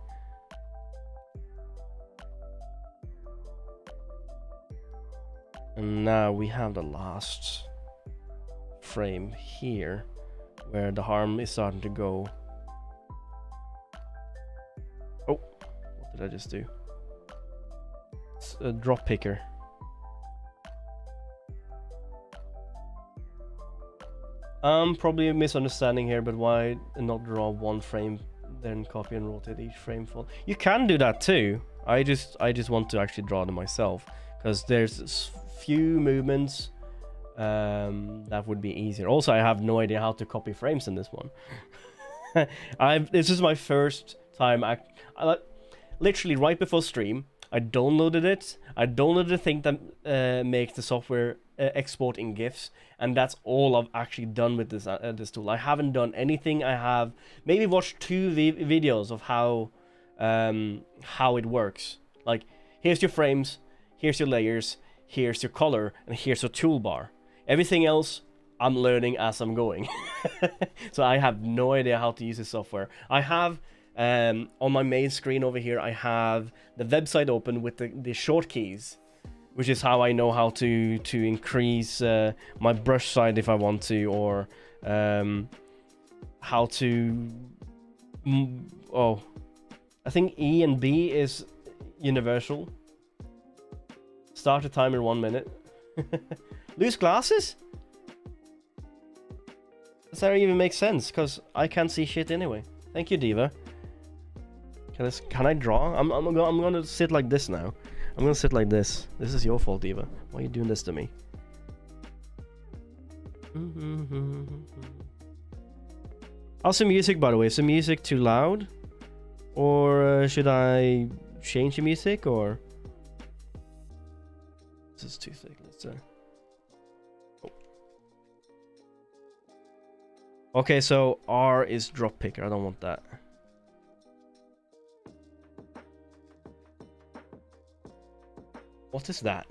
And now we have the last frame here where the arm is starting to go. Oh, what did I just do? It's a drop picker. Probably a misunderstanding here, but why not draw one frame, then copy and rotate each frame full? You can do that too. I just want to actually draw them myself because there's few movements that would be easier. Also, I have no idea how to copy frames in this one. This is my first time. I literally right before stream, I downloaded it. I downloaded the thing that makes the software export in GIFs, and that's all I've actually done with this tool. I haven't done anything. I have maybe watched 2 videos of how it works. Like, here's your frames, here's your layers, here's your color, and here's your toolbar. Everything else, I'm learning as I'm going. So I have no idea how to use this software. I have, on my main screen over here, I have the website open with the short keys, which is how I know how to increase my brush size if I want to, or how to... Oh, I think E and B is universal. Start the timer 1 minute. Lose glasses? Does that even make sense? Because I can't see shit anyway. Thank you, Diva. Can I draw? I'm gonna sit like this now. I'm gonna sit like this. This is your fault, Diva. Why are you doing this to me? How's the music, by the way? Is the music too loud? Or should I change the music, or... This is too thick. Let's oh. Okay, so R is drop picker. I don't want that. What is that?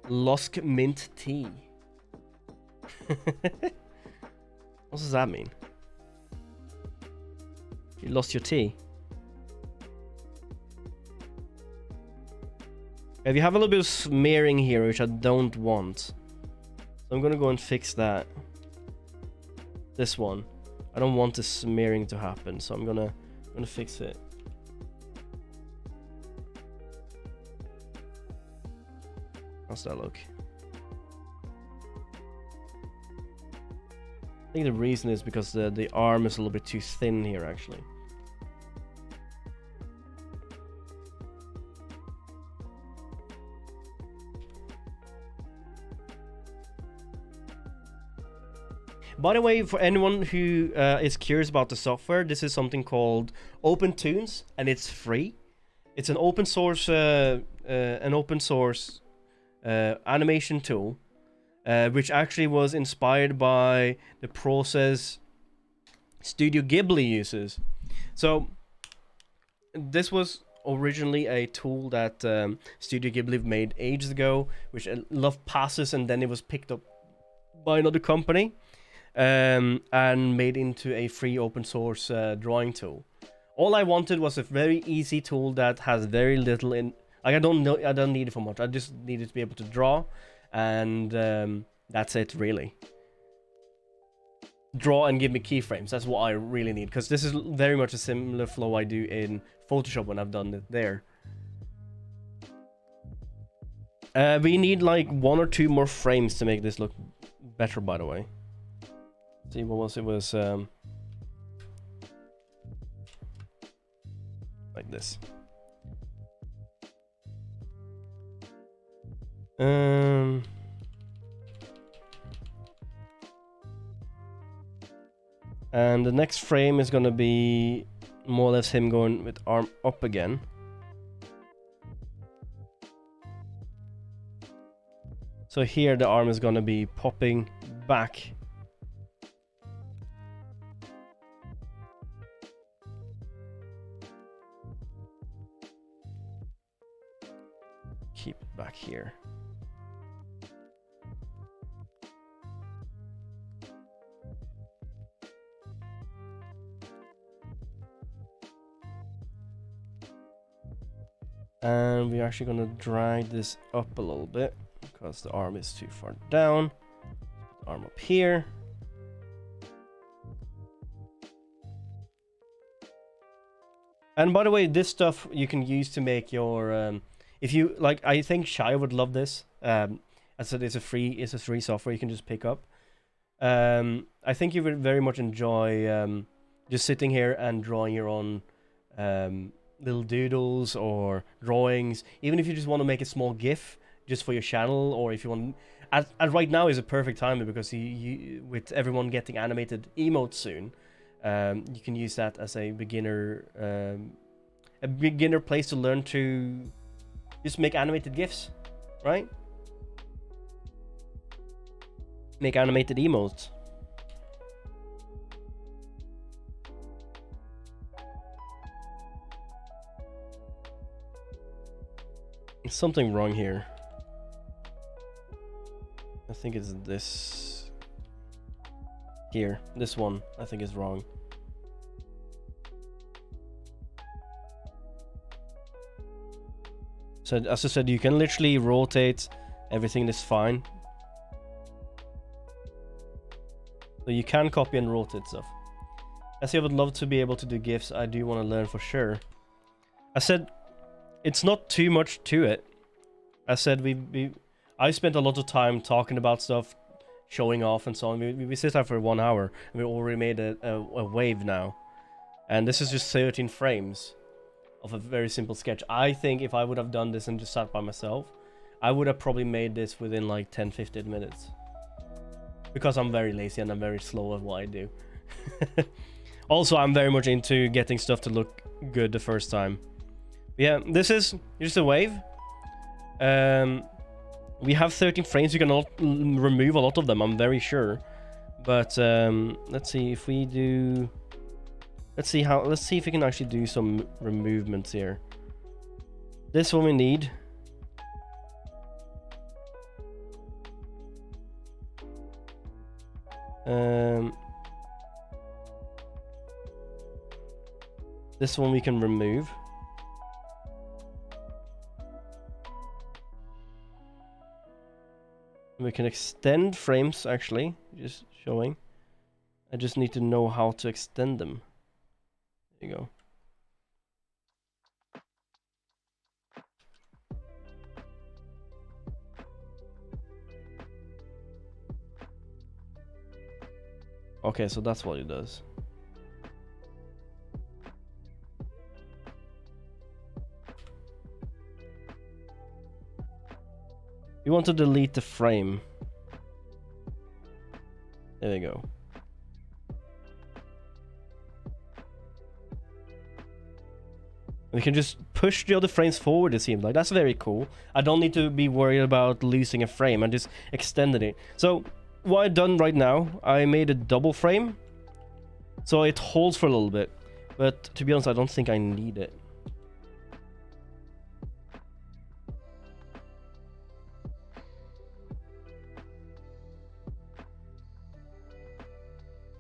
Losk mint tea. What does that mean? You lost your tea. If you have a little bit of smearing here, which I don't want, so I'm gonna go and fix that. This one, I don't want the smearing to happen, so I'm gonna fix it. How's that look? I think the reason is because the arm is a little bit too thin here, actually. By the way, for anyone who is curious about the software, this is something called OpenToonz, and it's free. It's an open source animation tool, which actually was inspired by the process Studio Ghibli uses. So this was originally a tool that Studio Ghibli made ages ago, which loved passes, and then it was picked up by another company. And made into a free open source drawing tool. All I wanted was a very easy tool that has very little Like I don't need it for much. I just need it to be able to draw, and that's it really. Draw and give me keyframes. That's what I really need, because this is very much a similar flow I do in Photoshop when I've done it there. We need like 1 or 2 more frames to make this look better, by the way. Let's see, what was it? Was like this. And the next frame is gonna be more or less him going with arm up again. So here the arm is gonna be popping back. Keep it back here. And we're actually gonna drag this up a little bit because the arm is too far down. Arm up here. And by the way, this stuff you can use to make your if you like, I think Shai would love this. I said it's a free software you can just pick up. I think you would very much enjoy just sitting here and drawing your own little doodles or drawings, even if you just want to make a small GIF just for your channel, or if you want. And right now is a perfect time because you with everyone getting animated emotes soon, you can use that as a beginner place to learn to just make animated GIFs, right? Make animated emotes. There's something wrong here. I think it's this here. This one I think is wrong. So as I said, you can literally rotate everything. Is fine. So you can copy and rotate stuff. I say I would love to be able to do GIFs. I do want to learn for sure. I said it's not too much to it. I said I spent a lot of time talking about stuff, showing off and so on. We sit there for 1 hour and we already made a wave now. And this is just 13 frames of a very simple sketch. I think if I would have done this and just sat by myself, I would have probably made this within like 10-15 minutes. Because I'm very lazy and I'm very slow at what I do. Also, I'm very much into getting stuff to look good the first time. Yeah, this is just a wave. We have 13 frames. You can remove a lot of them, I'm very sure. But let's see if we do. Let's see if we can actually do some removements here. This one we need. This one we can remove. We can extend frames, actually, just showing. I just need to know how to extend them. There you go. Okay, so that's what it does. You want to delete the frame. There we go. We can just push the other frames forward, it seems like. That's very cool. I don't need to be worried about losing a frame. I just extended it. So what I've done right now, I made a double frame. So it holds for a little bit. But to be honest, I don't think I need it.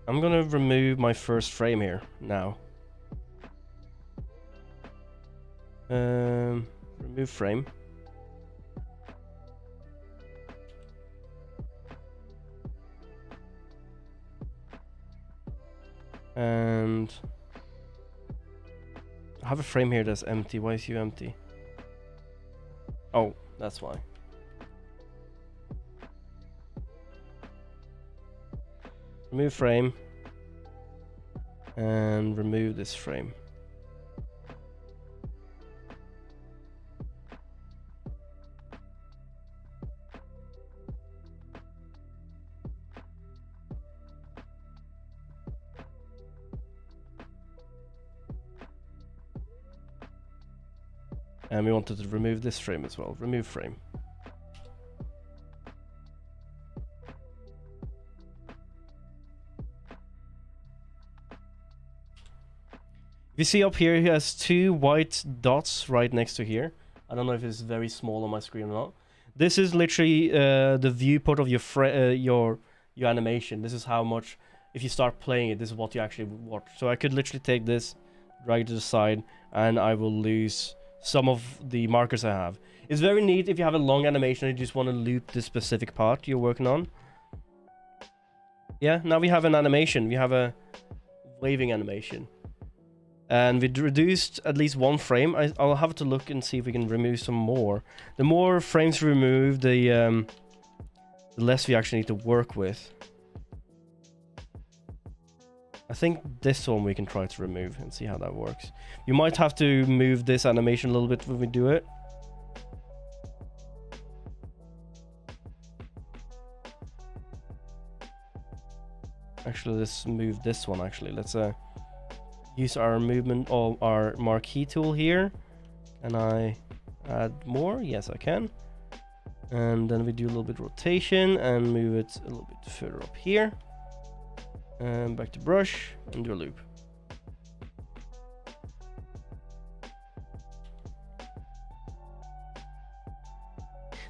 I'm gonna remove my first frame here now. remove frame. And I have a frame here that's empty. Why is you empty? Oh, that's why. Remove frame. And remove this frame. And we wanted to remove this frame as well. Remove frame. If you see up here, he has 2 white dots right next to here. I don't know if it's very small on my screen or not. This is literally the viewport of your animation. This is how much, if you start playing it, this is what you actually watch. So I could literally take this, drag it to the side, and I will lose some of the markers I have. It's very neat if you have a long animation and you just want to loop this specific part you're working on. Yeah, now we have an animation. We have a waving animation. And we reduced at least 1 frame. I'll have to look and see if we can remove some more. The more frames we remove, the less we actually need to work with. I think this one we can try to remove and see how that works. You might have to move this animation a little bit when we do it. Actually, let's move this one actually. Let's use our movement or our marquee tool here. Can I add more? Yes, I can. And then we do a little bit of rotation and move it a little bit further up here. And back to brush and do a loop.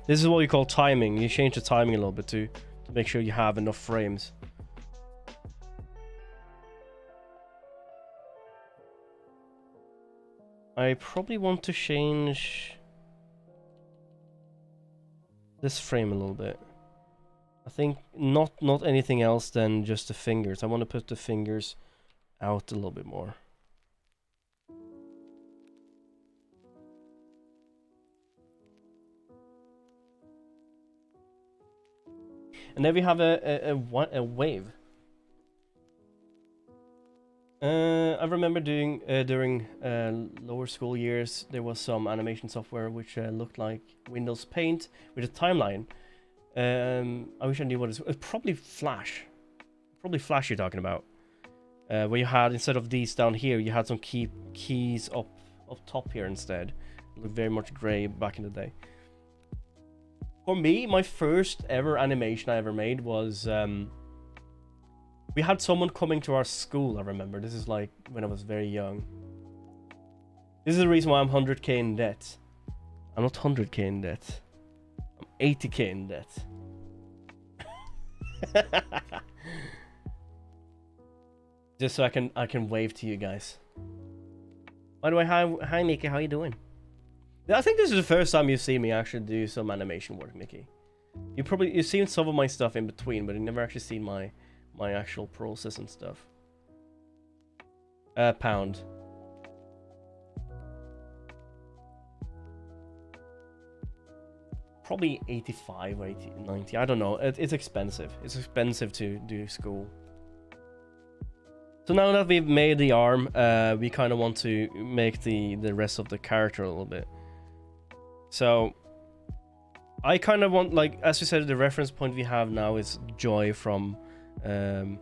This is what you call timing. You change the timing a little bit to make sure you have enough frames. I probably want to change this frame a little bit. I think not anything else than just the fingers. I want to put the fingers out a little bit more. And then we have a wave. I remember doing during lower school years, there was some animation software which looked like Windows Paint with a timeline. I wish I knew what it's probably Flash. Probably Flash you're talking about. Where you had, instead of these down here, you had some keys up top here instead. It looked very much gray back in the day. For me, my first ever animation I ever made was we had someone coming to our school, I remember. This is like when I was very young. This is the reason why I'm 100k in debt. I'm not 100k in debt. I'm 80k in debt. Just so I can wave to you guys. By the way, hi Mickey, how you doing? I think this is the first time you've seen me actually do some animation work, Mickey. You've seen some of my stuff in between, but you've never actually seen my actual process and stuff. Pound. Probably 85 or 80, 90. I don't know. It's expensive. It's expensive to do school. So now that we've made the arm, we kind of want to make the rest of the character a little bit. So I kind of want, like, as you said, the reference point we have now is Joy from the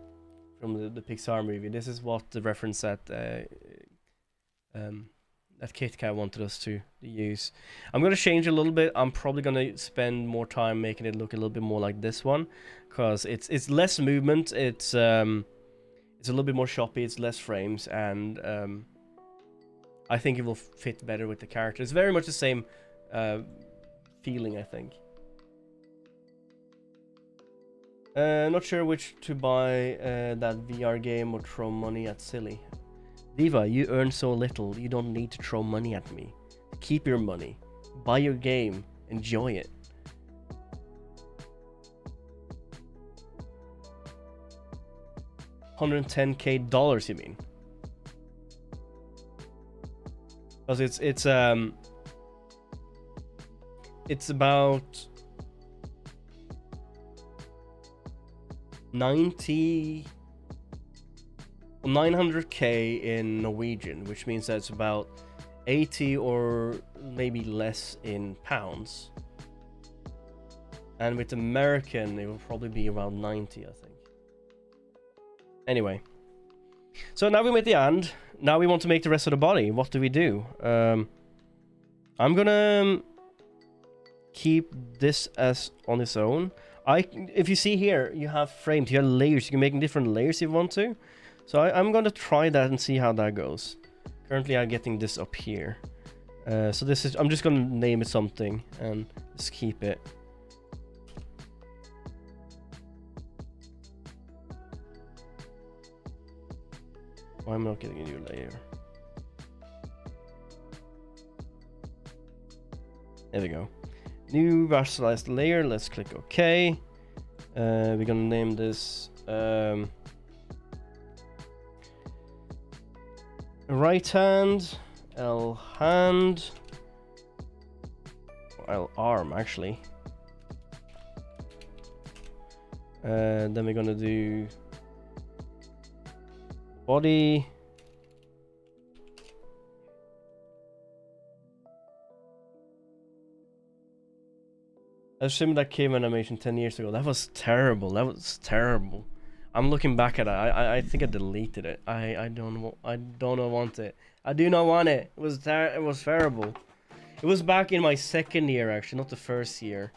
Pixar movie. This is what the reference that KitKat wanted us to use. I'm gonna change a little bit. I'm probably gonna spend more time making it look a little bit more like this one, because it's less movement. It's a little bit more choppy. It's less frames, and I think it will fit better with the character. It's very much the same feeling, I think. Not sure which to buy, that VR game or throw money at silly. Diva, you earn so little, you don't need to throw money at me. Keep your money. Buy your game. Enjoy it. $110K, you mean? Because it's about 900K in Norwegian, which means that it's about 80 or maybe less in pounds. And with American, it will probably be around 90, I think. Anyway. So now we made the hand. Now we want to make the rest of the body. What do we do? I'm gonna keep this as on its own. If you see here, you have frames, you have layers. You can make different layers if you want to. So I'm gonna try that and see how that goes. Currently, I'm getting this up here. So this is. I'm just gonna name it something and just keep it. Why am I not getting a new layer? There we go. New rasterized layer. Let's click OK. We're gonna name this right hand, L hand, L arm actually. Then we're gonna do body. I assume that came animation 10 years ago. That was terrible. That was terrible. I'm looking back at it. I think I deleted it. I don't want it. I do not want it. It was terrible. It was back in my second year actually, not the first year.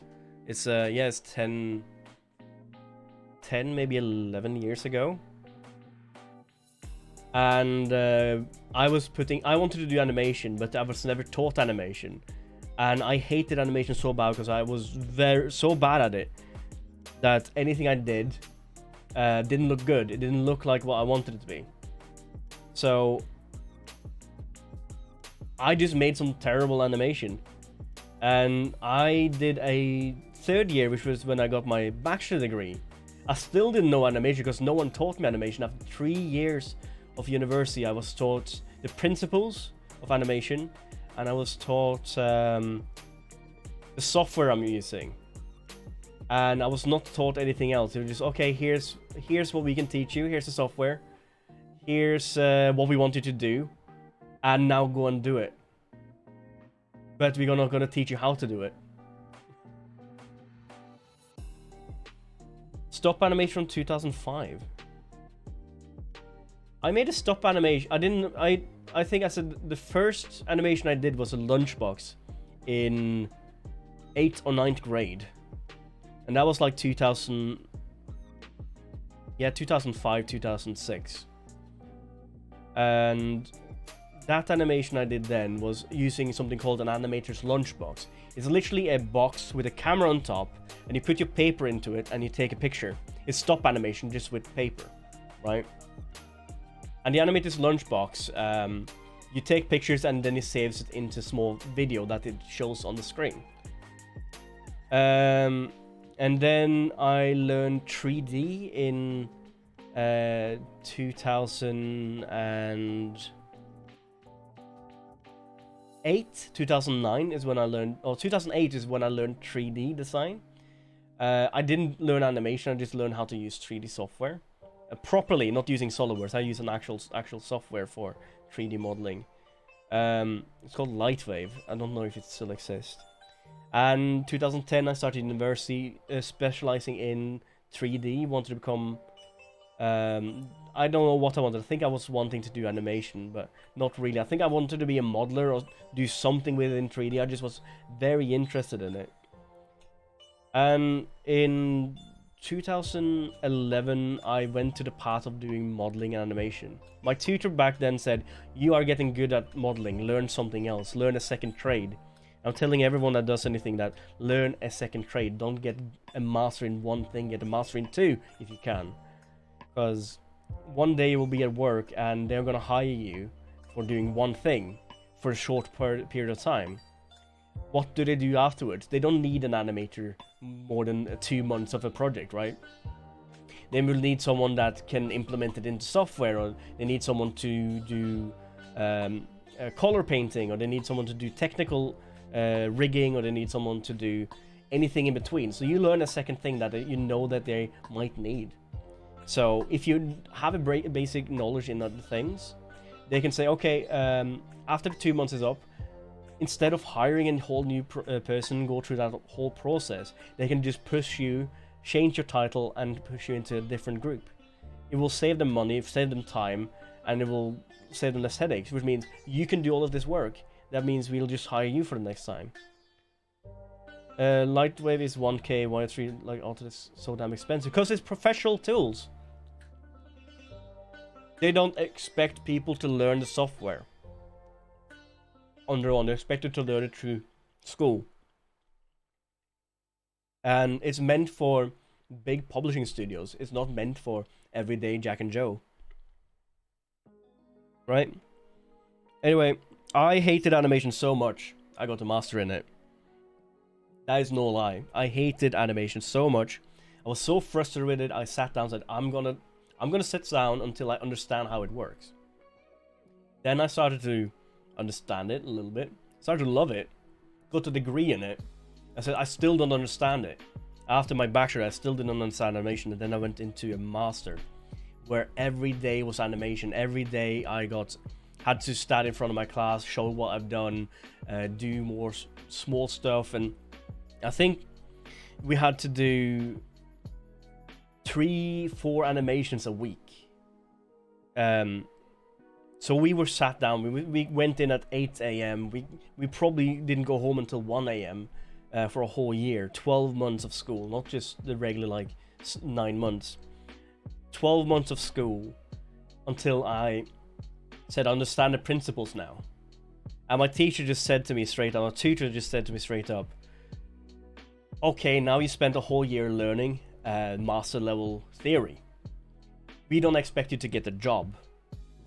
It's yeah, it's 10 maybe 11 years ago. And I wanted to do animation, but I was never taught animation. And I hated animation so bad because I was so bad at it that anything I did didn't look good. It didn't look like what I wanted it to be. So I just made some terrible animation. And I did a third year, which was when I got my bachelor degree. I still didn't know animation because no one taught me animation. After 3 years of university, I was taught the principles of animation, and I was taught the software I'm using, and I was not taught anything else. It was just, okay, here's what we can teach you, here's the software, here's what we want you to do, and now go and do it. But we're not gonna teach you how to do it. Stop animation from 2005. I made a stop animation. I think I said the first animation I did was a lunchbox in 8th or 9th grade. And that was like 2000... Yeah, 2005, 2006. And that animation I did then was using something called an animator's lunchbox. It's literally a box with a camera on top, and you put your paper into it and you take a picture. It's stop animation just with paper, right? And the animator's lunchbox, you take pictures and then it saves it into a small video that it shows on the screen. And then I learned 3D in 2009 is when I learned, or 2008 is when I learned 3D design. I didn't learn animation, I just learned how to use 3D software. Properly, not using SolidWorks. I use an actual software for 3D modeling. It's called Lightwave. I don't know if it still exists. And 2010, I started university, specializing in 3D. Wanted to become... I don't know what I wanted. I think I was wanting to do animation, but not really. I think I wanted to be a modeler or do something within 3D. I just was very interested in it. And in 2011, I went to the path of doing modeling and animation. My tutor back then said, you are getting good at modeling, learn something else, learn a second trade. I'm telling everyone that does anything that learn a second trade. Don't get a master in one thing, get a master in two if you can. Because one day you will be at work and they're going to hire you for doing one thing for a short period of time. what do they do afterwards? They don't need an animator more than 2 months of a project, right? They will need someone that can implement it into software, or they need someone to do color painting, or they need someone to do technical rigging, or they need someone to do anything in between. So you learn a second thing that you know that they might need. So if you have a basic knowledge in other things, they can say, okay, after 2 months is up, instead of hiring a whole new person, go through that whole process, they can just push you, change your title, and push you into a different group. It will save them money, save them time, and it will save them less headaches, which means you can do all of this work. That means we'll just hire you for the next time. Lightwave is 1k, why 3 like Auto is so damn expensive? Because it's professional tools. They don't expect people to learn the software on their own. They're expected to learn it through school. And it's meant for big publishing studios. It's not meant for everyday Jack and Joe. Right? Anyway, I hated animation so much, I got a master in it. That is no lie. I hated animation so much. I was so frustrated with it, I sat down and said, I'm gonna sit down until I understand how it works. Then I started to understand it a little bit. Started to love it. Got a degree in it. I said, I still don't understand it. After my bachelor, I still didn't understand animation, and then I went into a master where every day was animation. Every day I had to stand in front of my class, show what I've done, do more small stuff, and I think we had to do 3-4 animations a week. So we were sat down, we went in at 8 AM, we probably didn't go home until 1 AM for a whole year. 12 months of school, not just the regular like 9 months. 12 months of school until I said, I understand the principles now. And my teacher just said to me straight up, my tutor just said to me straight up, okay, now you spent a whole year learning master level theory. We don't expect you to get a job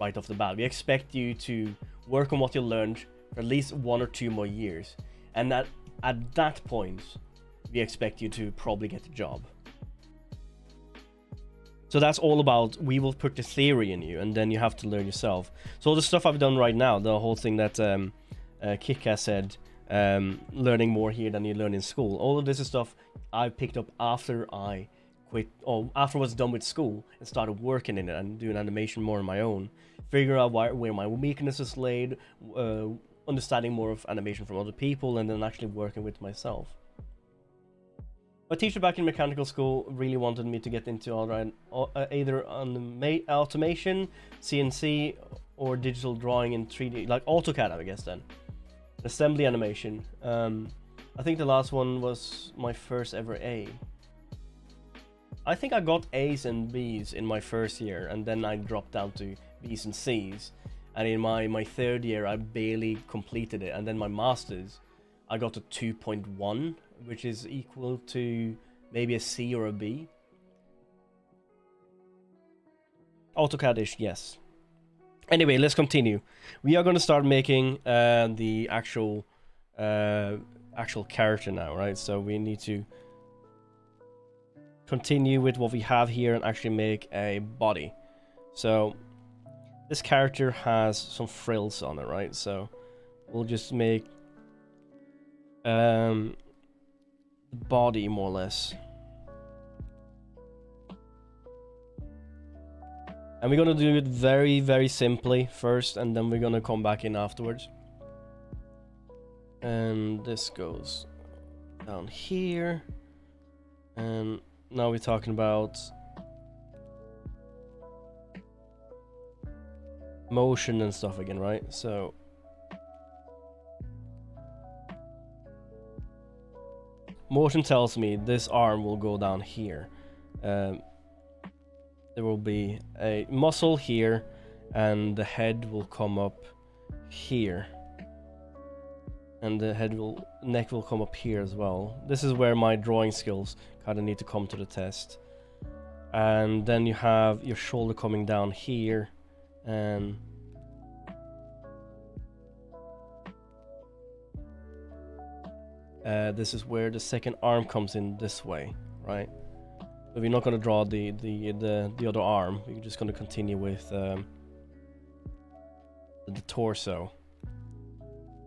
right off the bat. We expect you to work on what you learned for at least 1 or 2 more years. And at that point, we expect you to probably get a job. So that's all about, we will put the theory in you, and then you have to learn yourself. So the stuff I've done right now, the whole thing that Kika said, learning more here than you learn in school. All of this is stuff I picked up after I quit, or after I was done with school and started working in it and doing animation more on my own. Figure out where my weaknesses laid, understanding more of animation from other people, and then actually working with myself. My teacher back in mechanical school really wanted me to get into either automation, CNC, or digital drawing in 3D, like AutoCAD, I guess then. Assembly animation. I think the last one was my first ever A. I think I got A's and B's in my first year, and then I dropped down to B's and C's. And in my third year, I barely completed it. And then my master's, I got a 2.1, which is equal to maybe a C or a B. AutoCAD-ish, yes. Anyway, let's continue. We are going to start making the actual character now, right? So we need to continue with what we have here and actually make a body. So this character has some frills on it, right? So we'll just make the body more or less. And we're gonna do it very, very simply first, and then we're gonna come back in afterwards. And this goes down here. And now we're talking about motion and stuff again, right? So motion tells me this arm will go down here. There will be a muscle here, and the head will come up here, and the neck will come up here as well. This is where my drawing skills kind of need to come to the test. And then you have your shoulder coming down here, and this is where the second arm comes in this way, right? But we're not going to draw the other arm. We're just going to continue with the torso.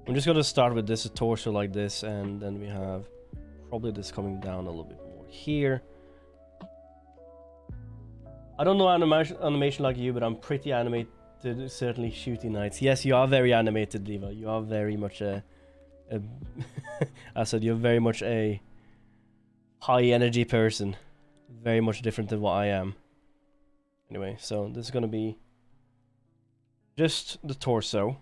I'm just going to start with this torso like this, and then we have probably this coming down a little bit more here. I don't know animation like you, but I'm pretty animated, certainly shooting nights. Yes, you are very animated, Diva. You are very much I said you're very much a high energy person. Very much different than what I am. Anyway, so this is going to be just the torso.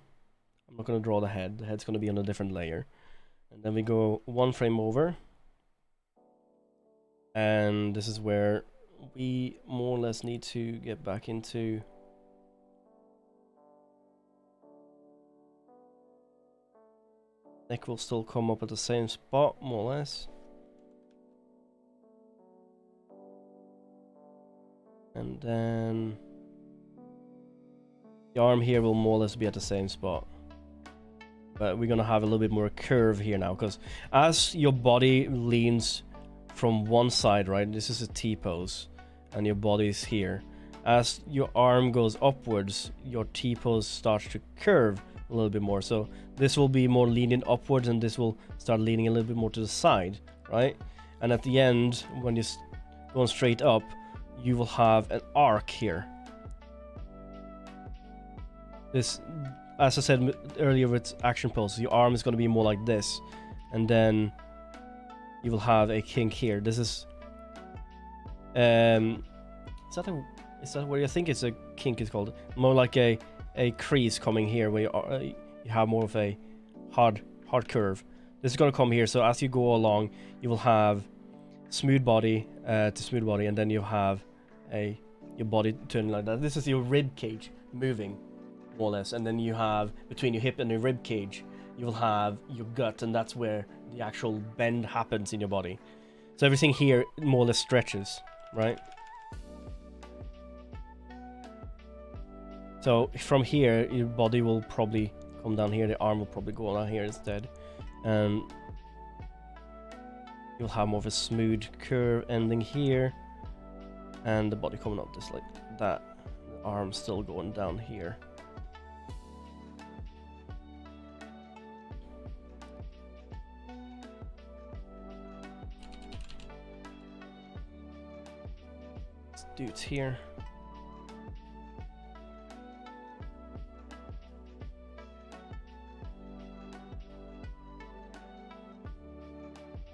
I'm not going to draw the head. The head's going to be on a different layer. And then we go one frame over. And this is where we more or less need to get back into neck will still come up at the same spot, more or less. And then the arm here will more or less be at the same spot. But we're gonna have a little bit more curve here now, because as your body leans from one side, right? This is a T-pose, and your body is here. As your arm goes upwards, your T-pose starts to curve a little bit more. So this will be more leaning upwards, and this will start leaning a little bit more to the side, right? And at the end, when you're going straight up, you will have an arc here. This, as I said earlier with action poses, your arm is going to be more like this, and then you will have a kink here. This is is that where you think it's a kink is called? More like a crease coming here, where you have more of a hard curve. This is going to come here, so as you go along, you will have smooth body to smooth body, and then you have your body turning like that. This is your rib cage moving, more or less, and then you have between your hip and your rib cage, you will have your gut, and that's where the actual bend happens in your body. So everything here more or less stretches, right? So from here, your body will probably come down here, the arm will probably go down here instead, and you'll have more of a smooth curve ending here, and the body coming up just like that, the arm still going down here. Dudes here.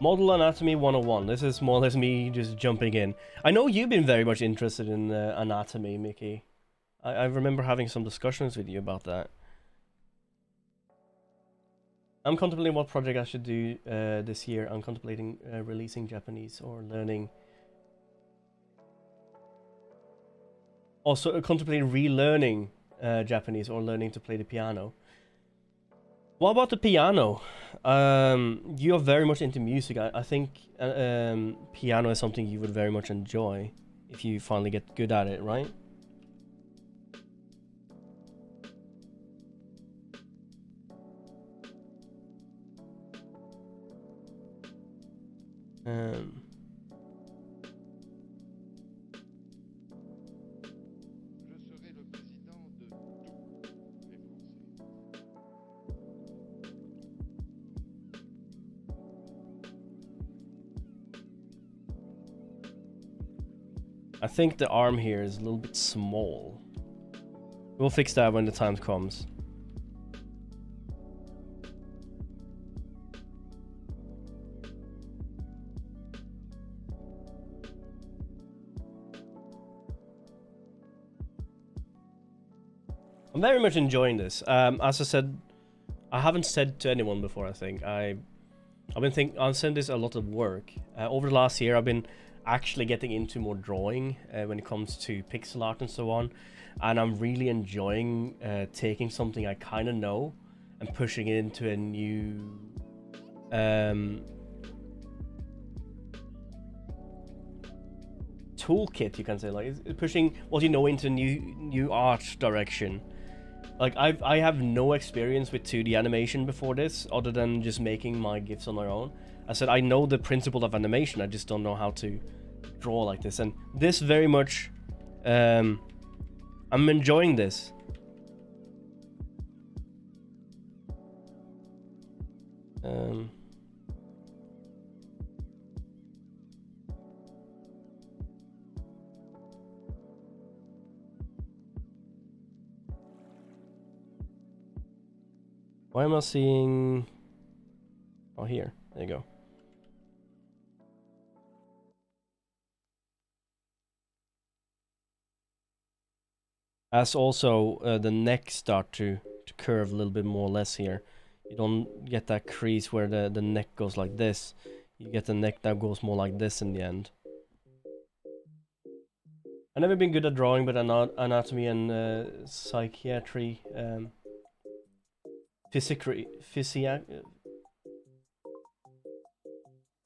Model Anatomy 101. This is more or less me just jumping in. I know you've been very much interested in anatomy, Mickey. I remember having some discussions with you about that. I'm contemplating what project I should do this year. I'm contemplating releasing Japanese or learning. Also contemplating relearning Japanese or learning to play the piano. What about the piano? You are very much into music. I think piano is something you would very much enjoy if you finally get good at it, right? I think the arm here is a little bit small. We'll fix that when the time comes. I'm very much enjoying this. As I said, I haven't said to anyone before, I think. I've sent this a lot of work. Over the last year, I've been actually getting into more drawing when it comes to pixel art and so on, and I'm really enjoying taking something I kind of know and pushing it into a new toolkit, you can say, like it's pushing what you know into new art direction. Like I have no experience with 2D animation before this, other than just making my GIFs on my own. I said I know the principle of animation, I just don't know how to draw like this. And this very much, I'm enjoying this. Why am I seeing... Oh, here. There you go. As also the neck start to curve a little bit more or less here. You don't get that crease where the neck goes like this. You get the neck that goes more like this in the end. I've never been good at drawing, but anatomy and psychiatry,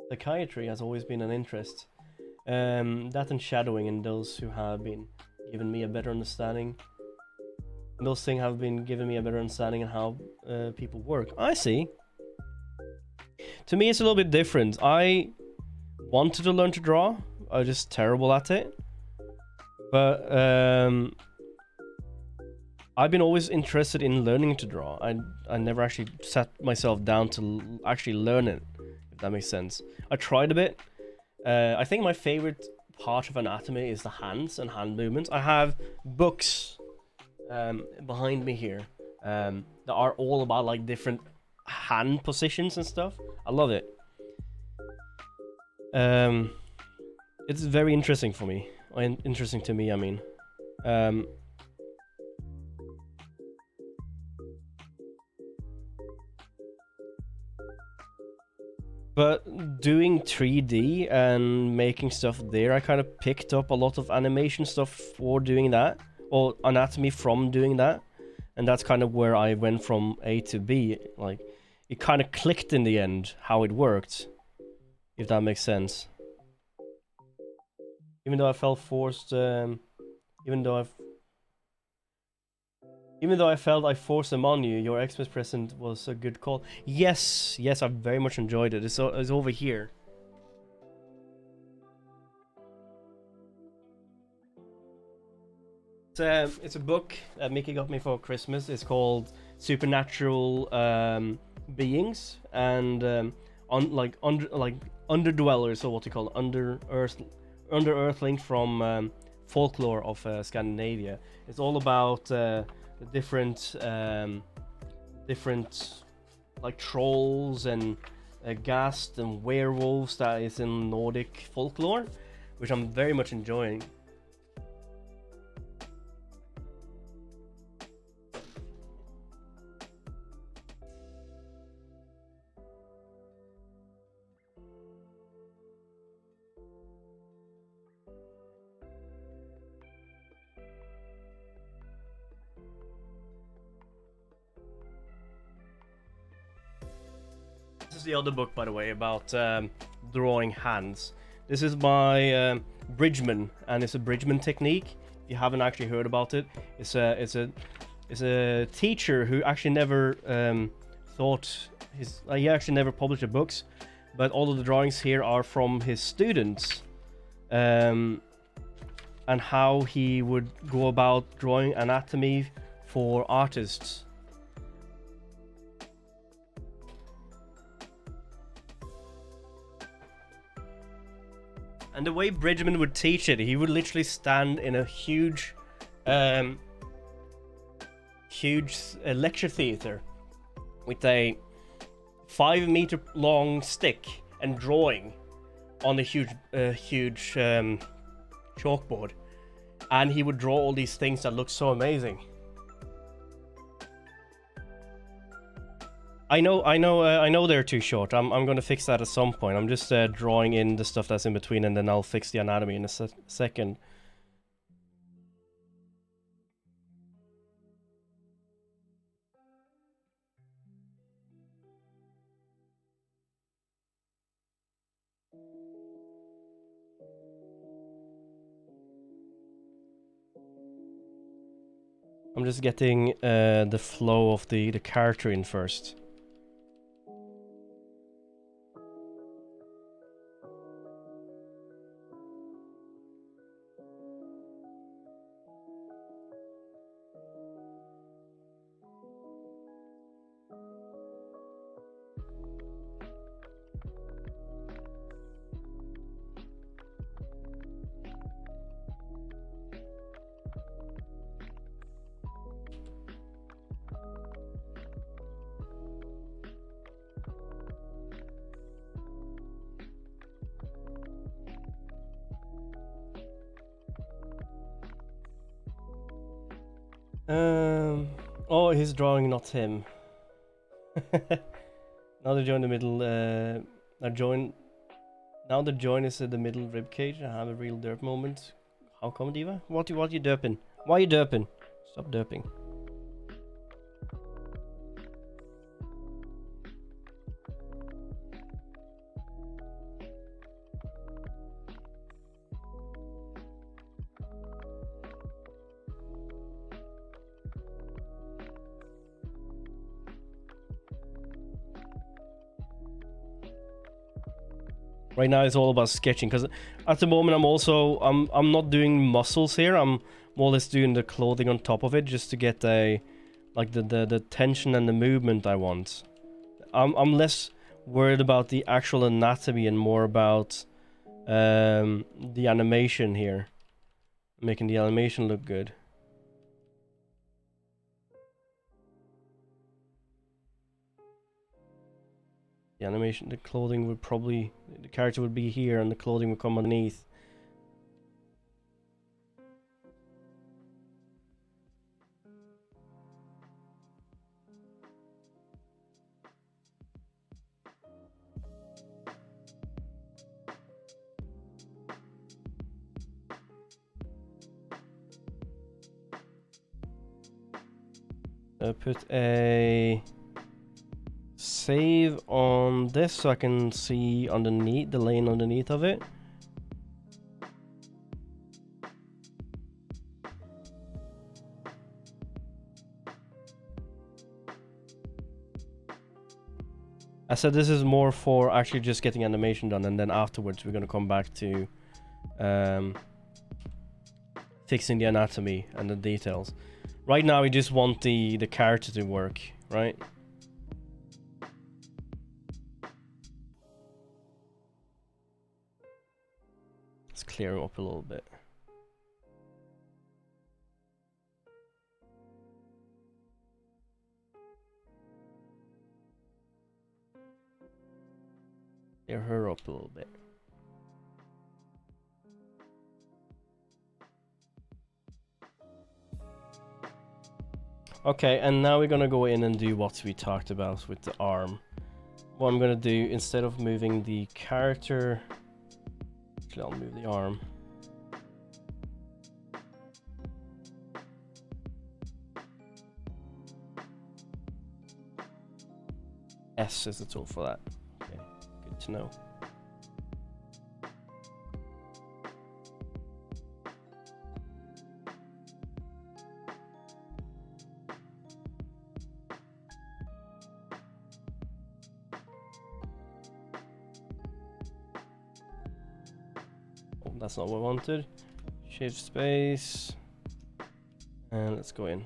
psychiatry has always been an interest. That and shadowing, and those who have been giving me a better understanding. Those things have been giving me a better understanding of how people work. I see. To me, it's a little bit different. I wanted to learn to draw. I was just terrible at it. But I've been always interested in learning to draw. I never actually sat myself down to actually learn it, if that makes sense. I tried a bit. I think my favorite part of anatomy is the hands and hand movements. I have books behind me here that are all about like different hand positions and stuff. I love it. It's very interesting for me. Interesting to me, I mean. But doing 3D and making stuff there, I kind of picked up a lot of animation stuff for doing that, or anatomy from doing that, and that's kind of where I went from A to B. Like, it kind of clicked in the end how it worked, if that makes sense. Even though I felt forced, even though I felt I forced them on you, your Xmas present was a good call. Yes, I very much enjoyed it. It's over here. It's a book that Mickey got me for Christmas. It's called Supernatural Beings and underdwellers, or what you call under-earthlings from folklore of Scandinavia. It's all about the different like trolls and ghast and werewolves that is in Nordic folklore, which I'm very much enjoying. The other book, by the way, about drawing hands. This is by Bridgman, and it's a Bridgman technique. If you haven't actually heard about it, it's a teacher who actually never he actually never published the books, but all of the drawings here are from his students, and how he would go about drawing anatomy for artists. And the way Bridgman would teach it, he would literally stand in a huge lecture theater with a 5-meter long stick and drawing on a huge chalkboard, and he would draw all these things that look so amazing. I know they're too short. I'm gonna fix that at some point. I'm just drawing in the stuff that's in between, and then I'll fix the anatomy in a second. I'm just getting the flow of the character in first. Oh, he's drawing, not him. Now the join the middle. Now the join is in the middle rib cage. I have a real derp moment. How come, Diva? What you derping? Why you derping? Stop derping. Right now it's all about sketching, because at the moment I'm not doing muscles here. I'm more or less doing the clothing on top of it, just to get the tension and the movement I want. I'm less worried about the actual anatomy and more about the animation here, making the animation look good. The animation, the clothing would probably, the character would be here and the clothing would come underneath. Put a save on this so I can see underneath the lane underneath of it. I said this is more for actually just getting animation done, and then afterwards we're gonna come back to fixing the anatomy and the details. Right now we just want the character to work, right? Let's clear him up a little bit. Clear her up a little bit. Okay, and now we're gonna go in and do what we talked about with the arm. What I'm gonna do, instead of moving the character, actually I'll move the arm. S is the tool for that. Okay, good to know. That's not what I wanted. Shift space. And let's go in.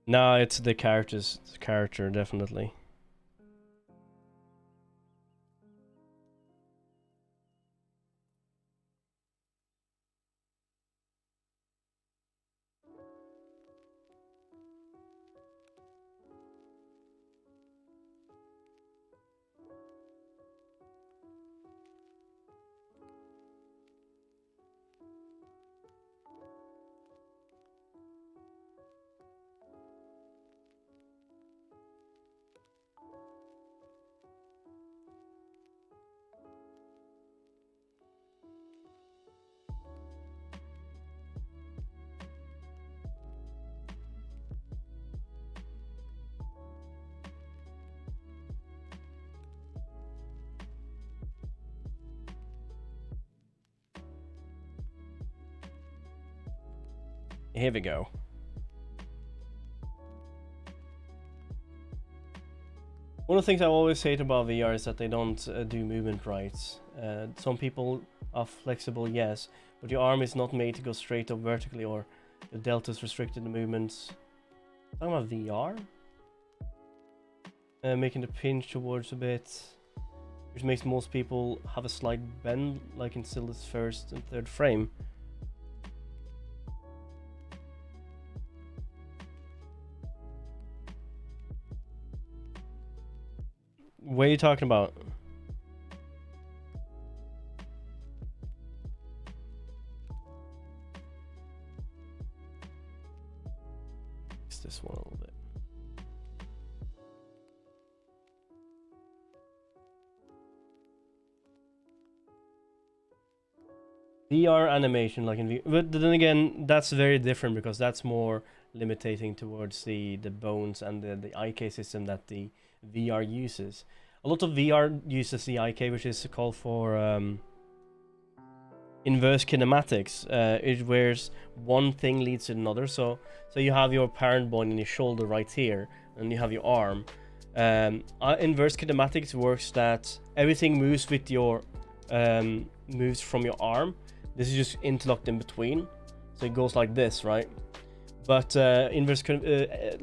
No, it's the character, definitely. Here we go. One of the things I always hate about VR is that they don't do movement rights. Some people are flexible, yes, but your arm is not made to go straight up vertically, or the delta is restricted to movements. Talking about VR? Making the pinch towards a bit, which makes most people have a slight bend, like in still this first and third frame. What are you talking about? Fix this one a little bit. VR animation, like in VR, but then again, that's very different because that's more limiting towards the bones and the IK system that the VR uses. A lot of VR uses the IK, which is called for inverse kinematics, where one thing leads to another. So you have your parent bone in your shoulder right here, and you have your arm. Inverse kinematics works that everything moves with your moves from your arm. This is just interlocked in between, so it goes like this, right? But inverse,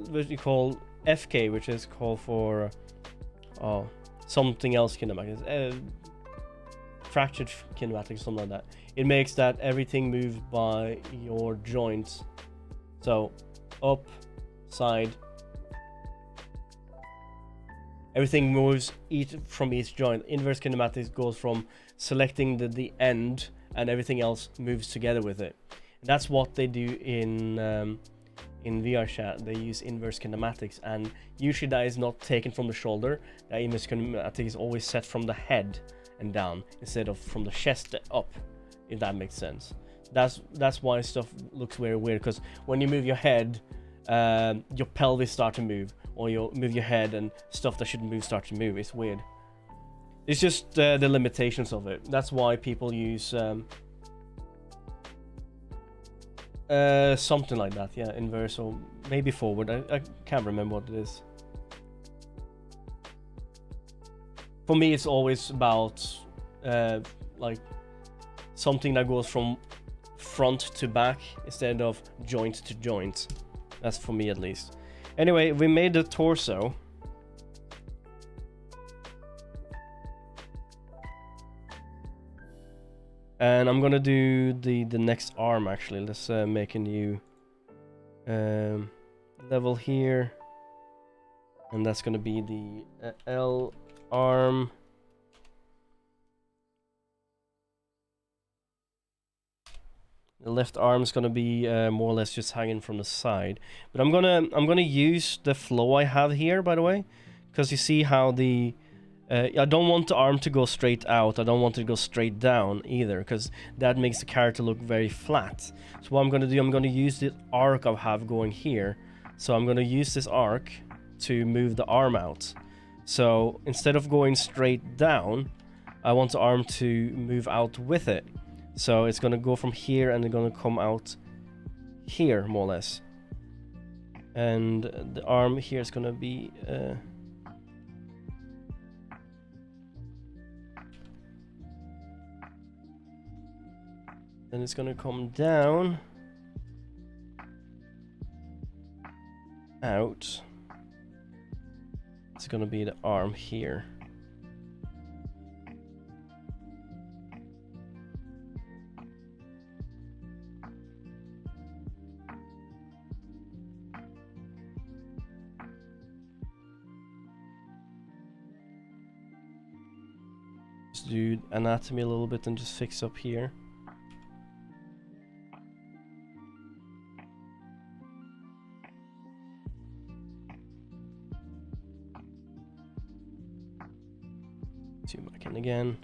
what you call FK, which is called for something else kinematics, fractured kinematics, something like that. It makes that everything moves by your joints. So up, side, everything moves from each joint. Inverse kinematics goes from selecting the end, and everything else moves together with it. And that's what they do in VR chat. They use inverse kinematics, and usually that is not taken from the shoulder. That inverse kinematic is always set from the head and down instead of from the chest up, if that makes sense. That's why stuff looks very weird, because when you move your head, your pelvis start to move, or you move your head and stuff that shouldn't move start to move. It's weird. It's just the limitations of it. That's why people use something like that, yeah, inverse or maybe forward. I can't remember what it is. For me, it's always about like something that goes from front to back instead of joint to joint. That's for me at least. Anyway, we made the torso. And I'm gonna do the next arm actually. Let's make a new level here, and that's gonna be the L arm. The left arm is gonna be more or less just hanging from the side. But I'm gonna use the flow I have here, by the way, because you see how the I don't want the arm to go straight out. I don't want it to go straight down either, because that makes the character look very flat. So what I'm going to do, I'm going to use the arc I have going here. So I'm going to use this arc to move the arm out. So instead of going straight down, I want the arm to move out with it. So it's going to go from here and it's going to come out here, more or less. And the arm here is going to be... then it's gonna come down, out. It's gonna be the arm here. Just do anatomy a little bit and just fix up here. Zoom back in again.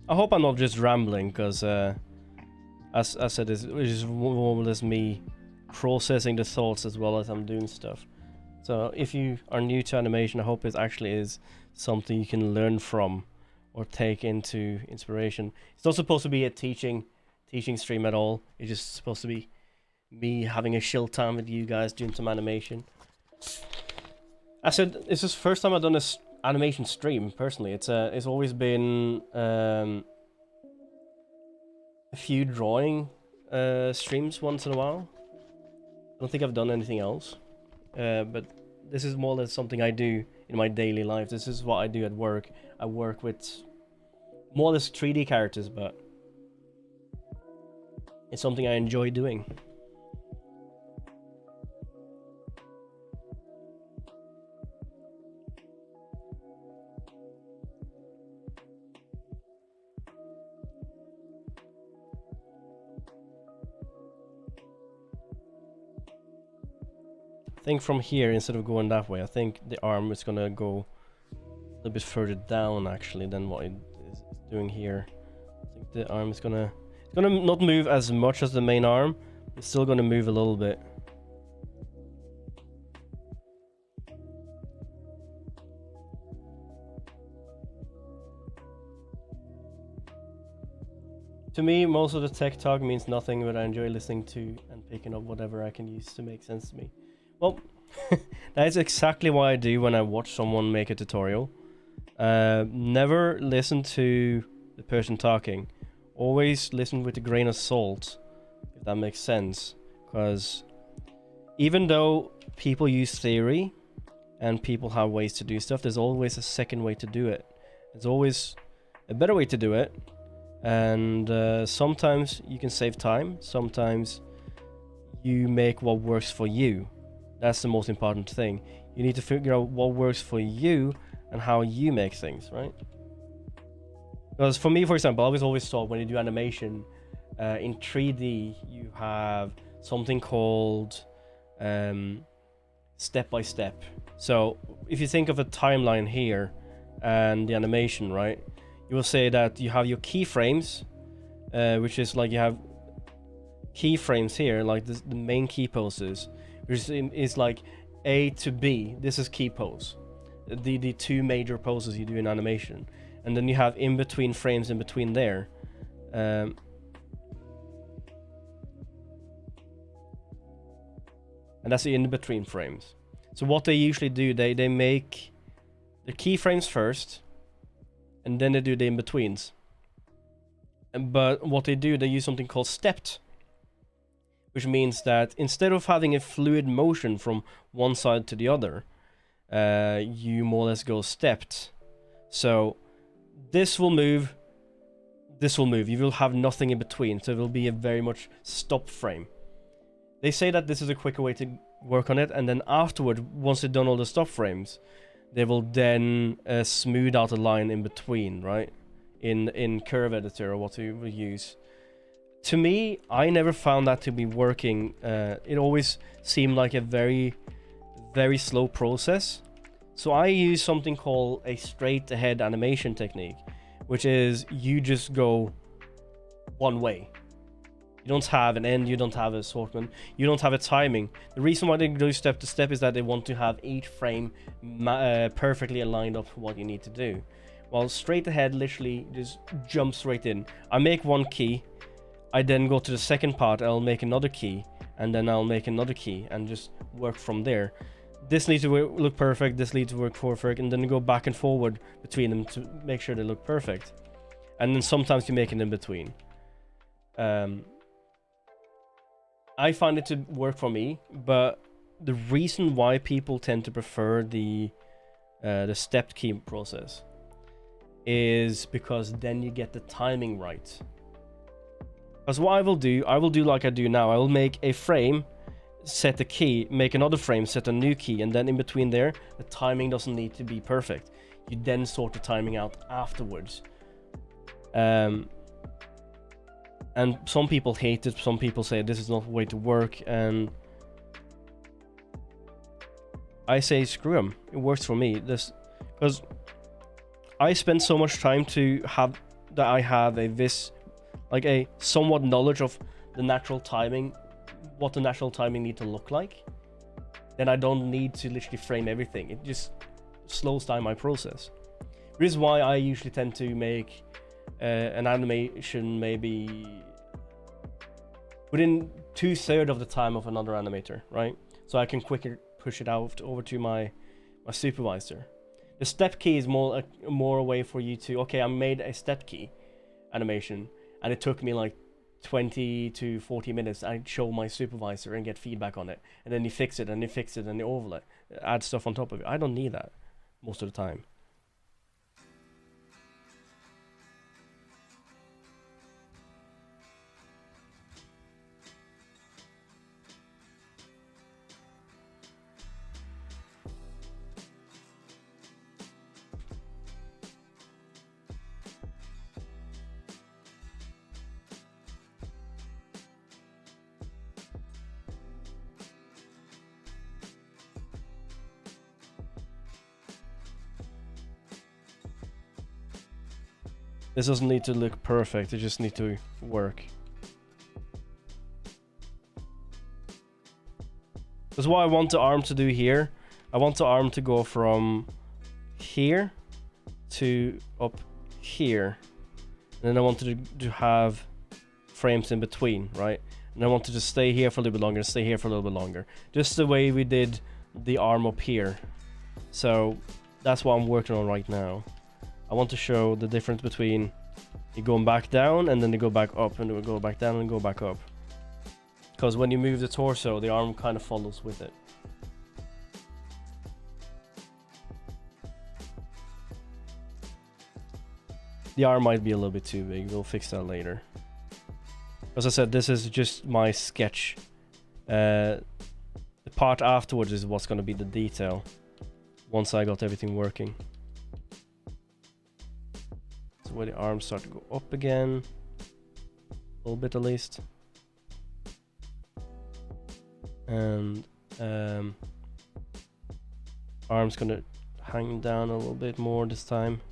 I hope I'm not just rambling, because as I said, it's just more or less me processing the thoughts as well as I'm doing stuff. So if you are new to animation, I hope it actually is something you can learn from or take into inspiration. It's not supposed to be a teaching stream at all. It's just supposed to be me having a chill time with you guys doing some animation. I said it's just the first time I've done this animation stream personally. It's always been a few drawing streams once in a while. I don't think I've done anything else, but this is more or less something I do in my daily life. This is what I do at work. I work with more or less 3D characters, but it's something I enjoy doing. I think from here, instead of going that way, I think the arm is gonna go a little bit further down actually than what it is doing here. I think the arm is gonna not move as much as the main arm. It's still gonna move a little bit. To me, most of the tech talk means nothing, but I enjoy listening to and picking up whatever I can use to make sense to me. Well, that is exactly what I do when I watch someone make a tutorial. Never listen to the person talking. Always listen with a grain of salt, if that makes sense. Because even though people use theory and people have ways to do stuff, there's always a second way to do it. There's always a better way to do it. And sometimes you can save time. Sometimes you make what works for you. That's the most important thing. You need to figure out what works for you and how you make things, right? Because for me, for example, I was always taught when you do animation in 3D, you have something called step by step. So if you think of a timeline here and the animation, right? You will say that you have your keyframes, which is like you have keyframes here, like the main key poses, which is like A to B. This is key pose, the two major poses you do in animation, and then you have in between frames in between there. And that's the in between frames. So what they usually do, they make the keyframes first, and then they do the in-betweens. But what they do, they use something called stepped, which means that instead of having a fluid motion from one side to the other, you more or less go stepped. So this will move, this will move. You will have nothing in between, so it will be a very much stop frame. They say that this is a quicker way to work on it, and then afterward, once they've done all the stop frames, they will then smooth out a line in between, right? In Curve Editor or what you will use. To me, I never found that to be working. It always seemed like a very, very slow process. So I use something called a straight ahead animation technique, which is you just go one way. You don't have an end, you don't have an assortment, you don't have a timing. The reason why they do step to step is that they want to have each frame perfectly aligned up to what you need to do. While straight ahead literally just jumps straight in. I make one key, I then go to the second part, I'll make another key, and then I'll make another key, and just work from there. This needs to look perfect, this needs to work perfect, and then go back and forward between them to make sure they look perfect. And then sometimes you make it in between. I find it to work for me, but the reason why people tend to prefer the stepped key process is because then you get the timing right. Because what I will do like I do now. I will make a frame, set a key, make another frame, set a new key, and then in between there, the timing doesn't need to be perfect. You then sort the timing out afterwards. And some people hate it, some people say this is not the way to work, and I say screw them. It works for me. This, because I spend so much time to have that I have a somewhat knowledge of the natural timing, what the natural timing need to look like. Then I don't need to literally frame everything. It just slows down my process. This is why I usually tend to make an animation maybe within 2/3 of the time of another animator, right? So I can quicker push it out over to my supervisor. The step key is more a way for you to, okay, I made a step key animation, and it took me like 20 to 40 minutes. I'd show my supervisor and get feedback on it, and then he fix it, and he fix it, and he overlay, add stuff on top of it. I don't need that most of the time. This doesn't need to look perfect, it just needs to work. That's what I want the arm to do here. I want the arm to go from here to up here. And then I wanted to have frames in between, right? And I wanted to stay here for a little bit longer, stay here for a little bit longer. Just the way we did the arm up here. So that's what I'm working on right now. I want to show the difference between you going back down and then you go back up, and then we go back down and go back up. Because when you move the torso, the arm kind of follows with it. The arm might be a little bit too big, we'll fix that later. As I said, this is just my sketch. The part afterwards is what's going to be the detail. Once I got everything working. So where the arms start to go up again. A little bit at least. And arm's going to hang down a little bit more this time.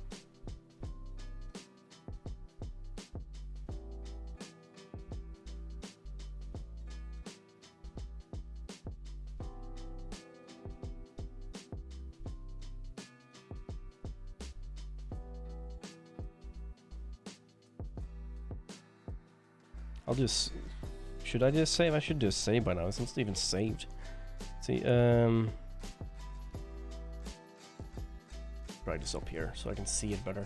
I'll just... Should I just save? I should just save by now. It's not even saved. See, try this up here so I can see it better.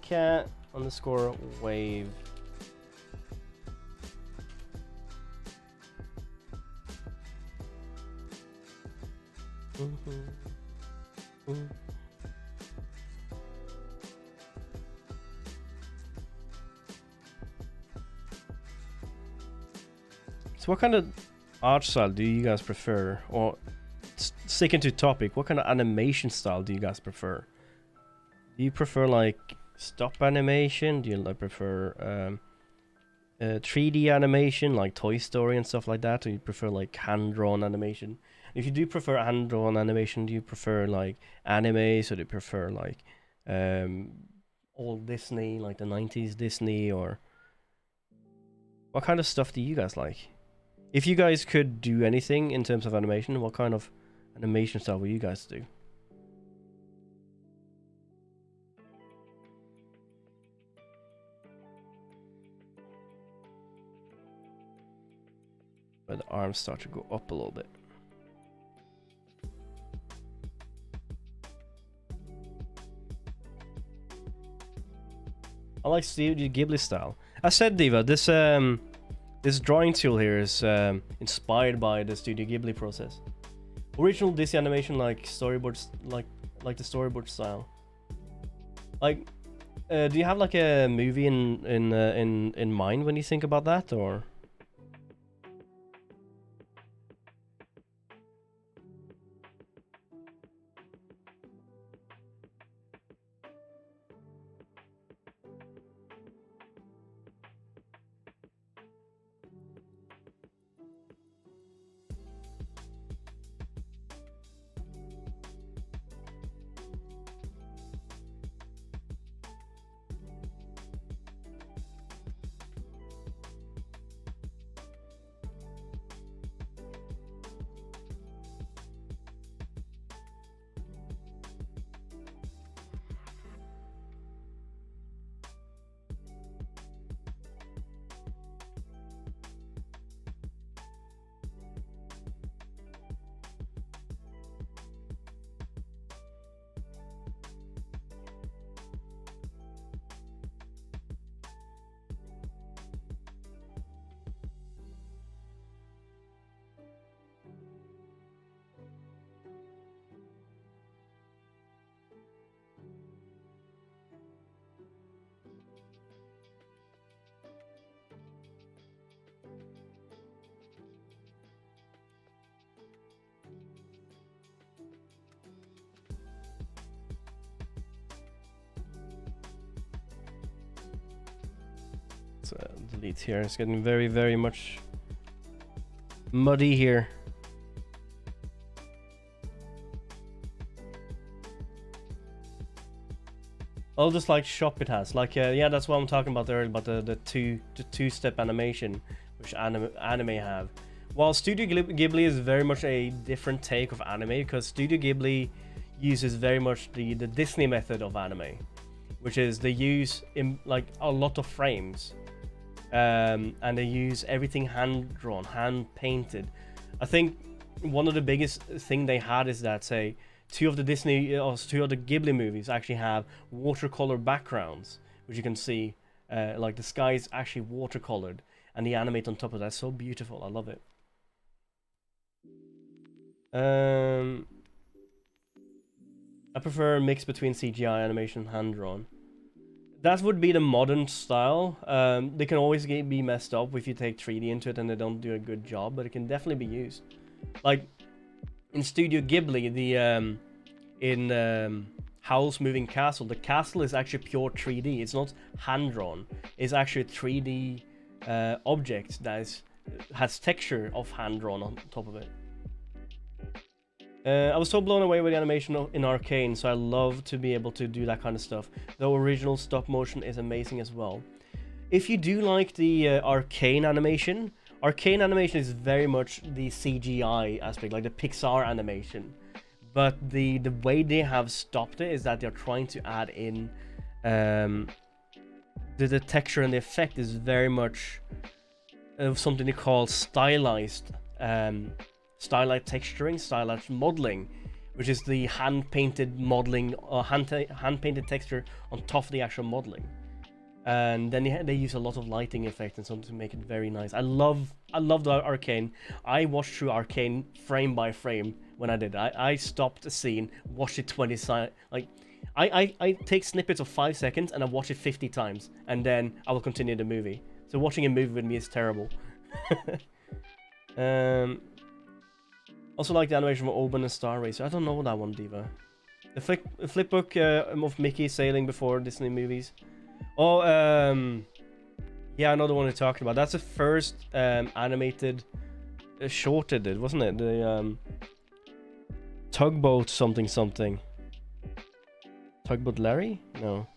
Cat underscore wave. So what kind of art style do you guys prefer? Or sticking to topic, what kind of animation style do you guys prefer? Do you prefer like stop animation? Do you like prefer 3D animation like Toy Story and stuff like that? Or you prefer like hand-drawn animation? If you do prefer hand-drawn animation, do you prefer like anime? So do you prefer like old Disney, like the 90s Disney? Or what kind of stuff do you guys like? If you guys could do anything in terms of animation, what kind of animation style would you guys do? Where the arms start to go up a little bit. I like Studio Ghibli style. I said, Diva, this drawing tool here is inspired by the Studio Ghibli process. Original Disney animation, like storyboards, like the storyboard style. Like, do you have like a movie in mind when you think about that, or? Delete here. It's getting very much Muddy here. Oh, just like shop it has. Like, yeah, that's what I'm talking about there, about the two-step animation, which anime have. While Studio Ghibli is very much a different take of anime, because Studio Ghibli uses very much the Disney method of anime, which is they use like a lot of frames, and they use everything hand-drawn, hand-painted. I think one of the biggest thing they had is that, say, two of the Ghibli movies actually have watercolor backgrounds, which you can see, like the sky is actually watercolored, and the animate on top of that. So beautiful. I love it. I prefer a mix between CGI animation and hand-drawn. That would be the modern style. They can always be messed up if you take 3D into it and they don't do a good job, but it can definitely be used. Like in Studio Ghibli, in Howl's Moving Castle, the castle is actually pure 3D. It's not hand-drawn. It's actually a 3D object that has texture of hand-drawn on top of it. I was so blown away with the animation in Arcane, so I love to be able to do that kind of stuff. The original stop motion is amazing as well. If you do like the Arcane animation is very much the CGI aspect, like the Pixar animation. But the way they have stopped it is that they're trying to add in the texture and the effect is very much something they call stylized texturing, stylized modeling, which is the hand-painted modeling or hand-painted texture on top of the actual modeling. And then they use a lot of lighting effect and something to make it very nice. I love the Arcane. I watched through Arcane frame by frame when I did. I stopped a scene, watched it 20 times. Like I take snippets of 5 seconds and I watch it 50 times, and then I will continue the movie. So watching a movie with me is terrible. Also like the animation of Oben and Star Racer. I don't know that one, Diva. The flipbook of Mickey sailing before Disney movies. Oh, yeah, I know the one you're talking about. That's the first animated short they did, wasn't it? The Tugboat something. Tugboat Larry? No.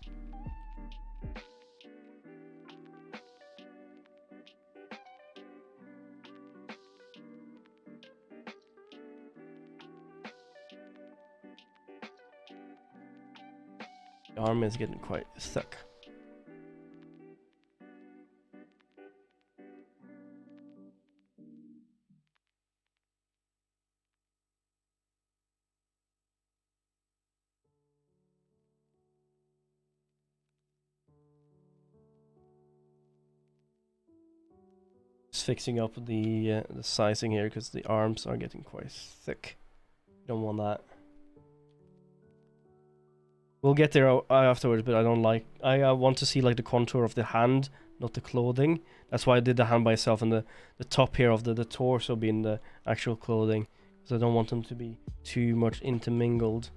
The arm is getting quite thick. Just fixing up the sizing here because the arms are getting quite thick. Don't want that. We'll get there afterwards, but I don't like... I want to see like the contour of the hand, not the clothing. That's why I did the hand by itself, and the top here of the torso being the actual clothing. Because I don't want them to be too much intermingled.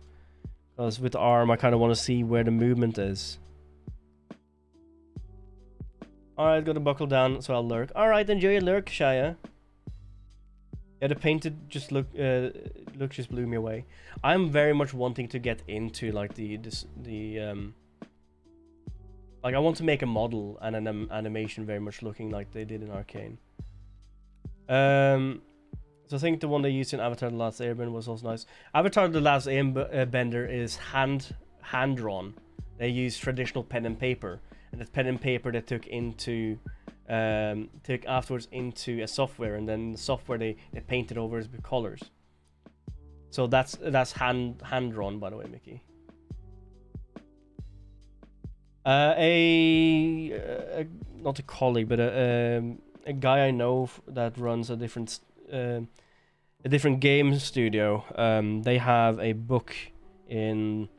Because with the arm, I kind of want to see where the movement is. Alright, gotta buckle down, so I'll lurk. Alright, enjoy your lurk, Shia. Yeah, the painted just look just blew me away. I'm very much wanting to get into like like I want to make a model and an animation very much looking like they did in Arcane. So I think the one they used in Avatar: The Last Airbender was also nice. Avatar: The Last Airbender is hand drawn. They use traditional pen and paper, and it's pen and paper they took afterwards into a software, and then the software they painted over with colors. So that's hand drawn, by the way, Mickey. Not a colleague, but a guy I know that runs a different game studio. They have a book in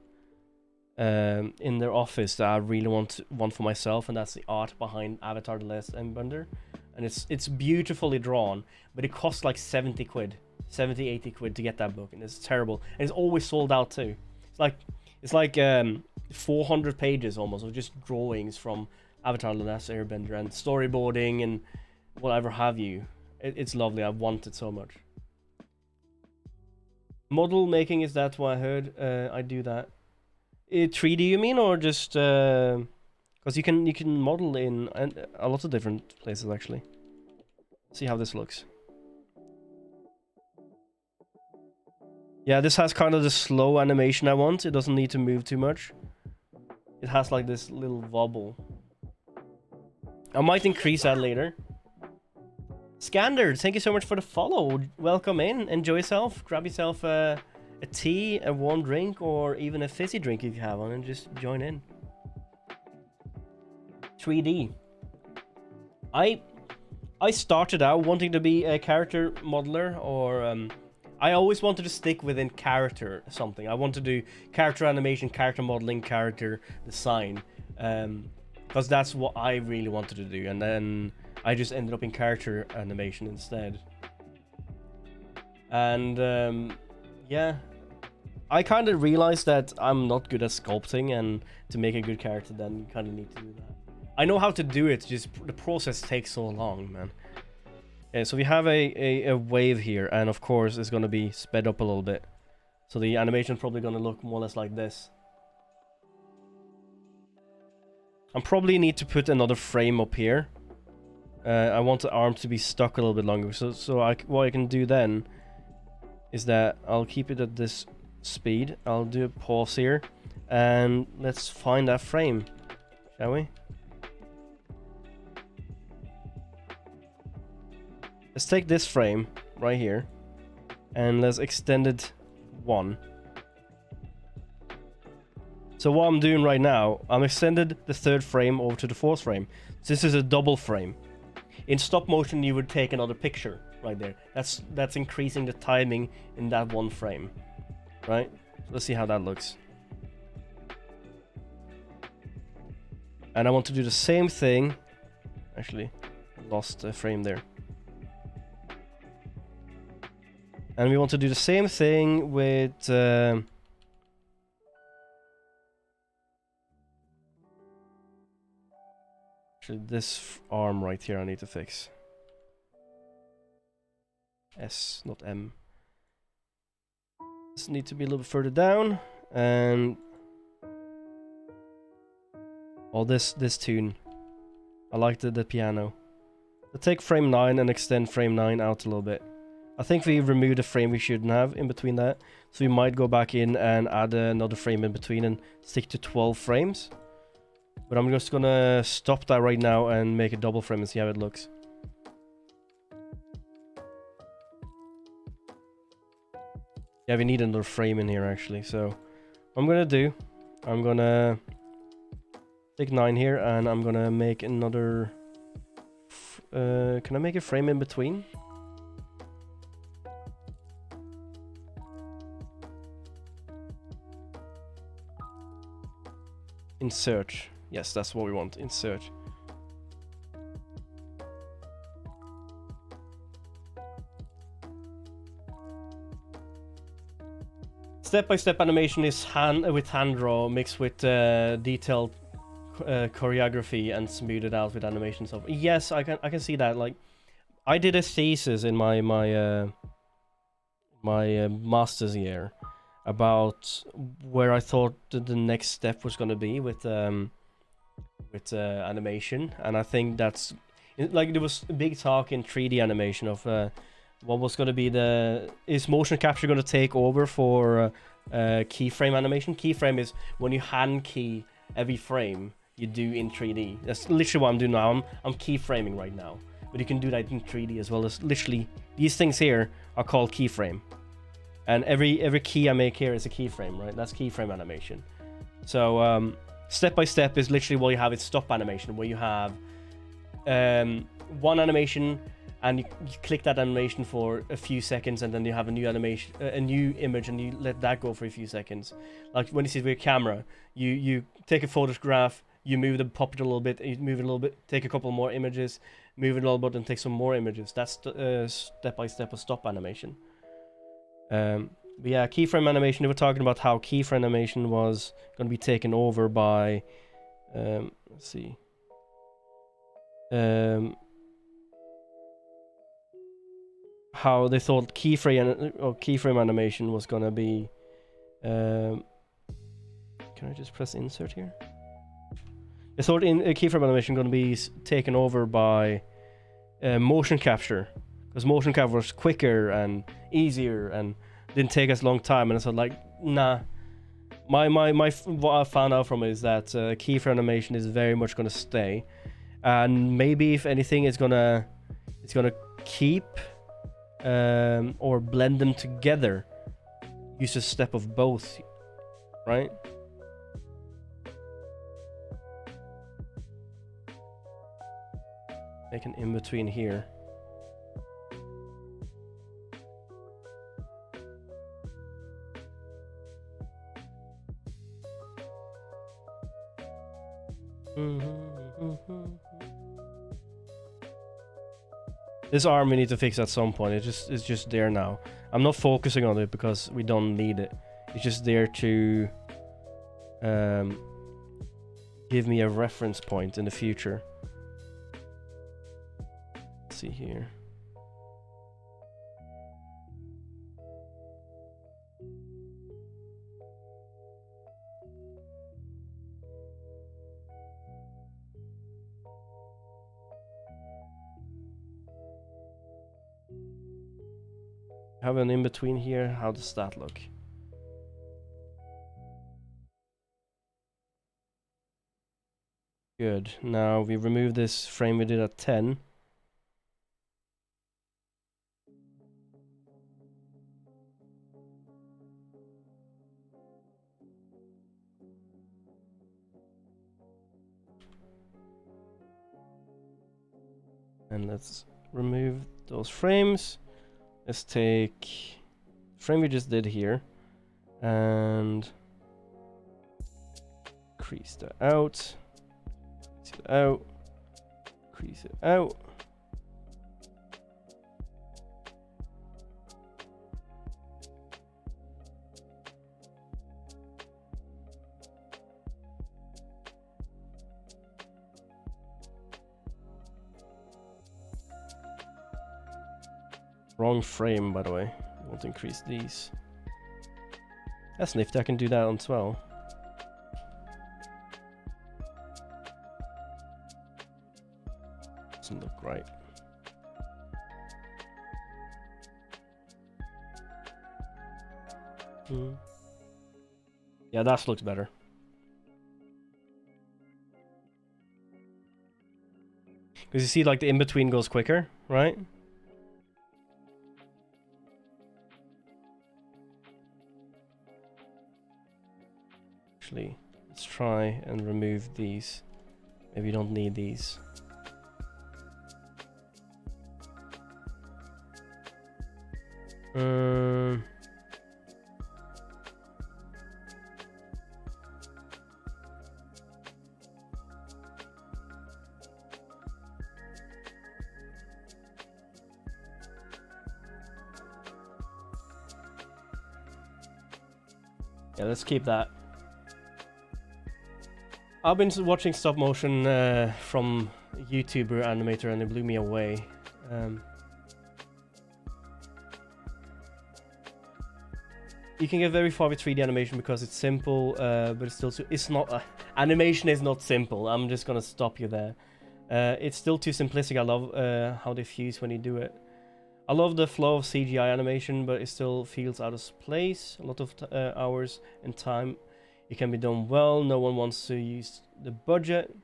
their office that I really want for myself, and that's the art behind Avatar: The Last Airbender, and it's beautifully drawn, but it costs like 70 quid, 80 quid to get that book, and it's terrible, and it's always sold out too. It's like 400 pages almost of just drawings from Avatar: The Last Airbender and storyboarding and whatever have you. It's lovely. I want it so much. Model making, is that what I heard? I do that. 3D you mean, or just because you can model in a lot of different places actually. See how this looks. Yeah, this has kind of the slow animation I want. It doesn't need to move too much. It has like this little wobble. I might increase that later. Skander, thank you so much for the follow. Welcome in. Enjoy yourself. Grab yourself a tea, a warm drink, or even a fizzy drink if you have one, and just join in. 3D. I started out wanting to be a character modeler, or I always wanted to stick within character something. I want to do character animation, character modeling, character design, because that's what I really wanted to do. And then I just ended up in character animation instead. And yeah, I kind of realized that I'm not good at sculpting, and to make a good character, then you kind of need to do that. I know how to do it, just the process takes so long, man. Yeah, so we have a wave here, and of course it's going to be sped up a little bit. So the animation is probably going to look more or less like this. I probably need to put another frame up here. I want the arm to be stuck a little bit longer. So what I can do then is that I'll keep it at this speed. I'll do a pause here, and let's find that frame, shall we? Let's take this frame right here, and let's extend it 1. So what I'm doing right now, I'm extended the 3rd frame over to the 4th frame. So this is a double frame. In stop motion, you would take another picture right there. That's increasing the timing in that 1 frame, right? So let's see how that looks. And I want to do the same thing. Actually, lost a frame there. And we want to do the same thing with actually this arm right here I need to fix. S, not M. This needs to be a little bit further down, and oh, this tune. I like the piano. I'll take frame 9 and extend frame 9 out a little bit. I think we removed a frame we shouldn't have in between that. So we might go back in and add another frame in between and stick to 12 frames. But I'm just gonna stop that right now and make a double frame and see how it looks. Yeah, we need another frame in here actually. So what I'm gonna do, I'm gonna take 9 here, and I'm gonna make another... can I make a frame in between? Insert. Yes, that's what we want. Insert. Step-by-step animation is with hand draw mixed with detailed choreography and smoothed out with animation software. Yes, I can see that. Like, I did a thesis in my master's year about where I thought the next step was going to be with animation, and I think that's like there was a big talk in 3D animation of what was going to be is motion capture going to take over for keyframe animation. Keyframe is when you hand key every frame you do in 3D. That's literally what I'm doing now. I'm keyframing right now, but you can do that in 3D as well. As literally these things here are called keyframe. And every key I make here is a keyframe, right? That's keyframe animation. So step by step is literally what you have is stop animation, where you have one animation and you click that animation for a few seconds, and then you have a new animation, a new image, and you let that go for a few seconds. Like when you see it with your camera, you take a photograph, you move the puppet a little bit, you move it a little bit, take a couple more images, move it a little bit, and take some more images. That's step by step of stop animation. But yeah, keyframe animation, we were talking about how keyframe animation was going to be taken over by let's see, how they thought keyframe animation was gonna be. Can I just press insert here? They thought keyframe animation gonna be taken over by motion capture, because motion capture was quicker and easier and didn't take as long time. And I thought, like, nah. What I found out from it is that keyframe animation is very much gonna stay, and maybe if anything, it's gonna keep or blend them together. Use a step of both, right? Make an in between here. This arm we need to fix at some point. It's just there now. I'm not focusing on it because we don't need it. It's just there to give me a reference point in the future. Let's see here. Have an in between here. How does that look? Good. Now we remove this frame we did at 10. And let's remove those frames. Let's take the frame we just did here and crease that out, crease it out, crease it out. Wrong frame, by the way. I want to increase these. That's nifty, I can do that on 12. Doesn't look right. Yeah, that looks better. Because you see, like, the in-between goes quicker, right? Let's try and remove these. Maybe you don't need these. Yeah, let's keep that. I've been watching stop motion from a YouTuber animator and it blew me away. You can get very far with 3D animation because it's simple, but it's not. Animation is not simple. I'm just gonna stop you there. It's still too simplistic. I love how they fuse when you do it. I love the flow of CGI animation, but it still feels out of place. A lot of hours and time. It can be done well. No one wants to use the budget.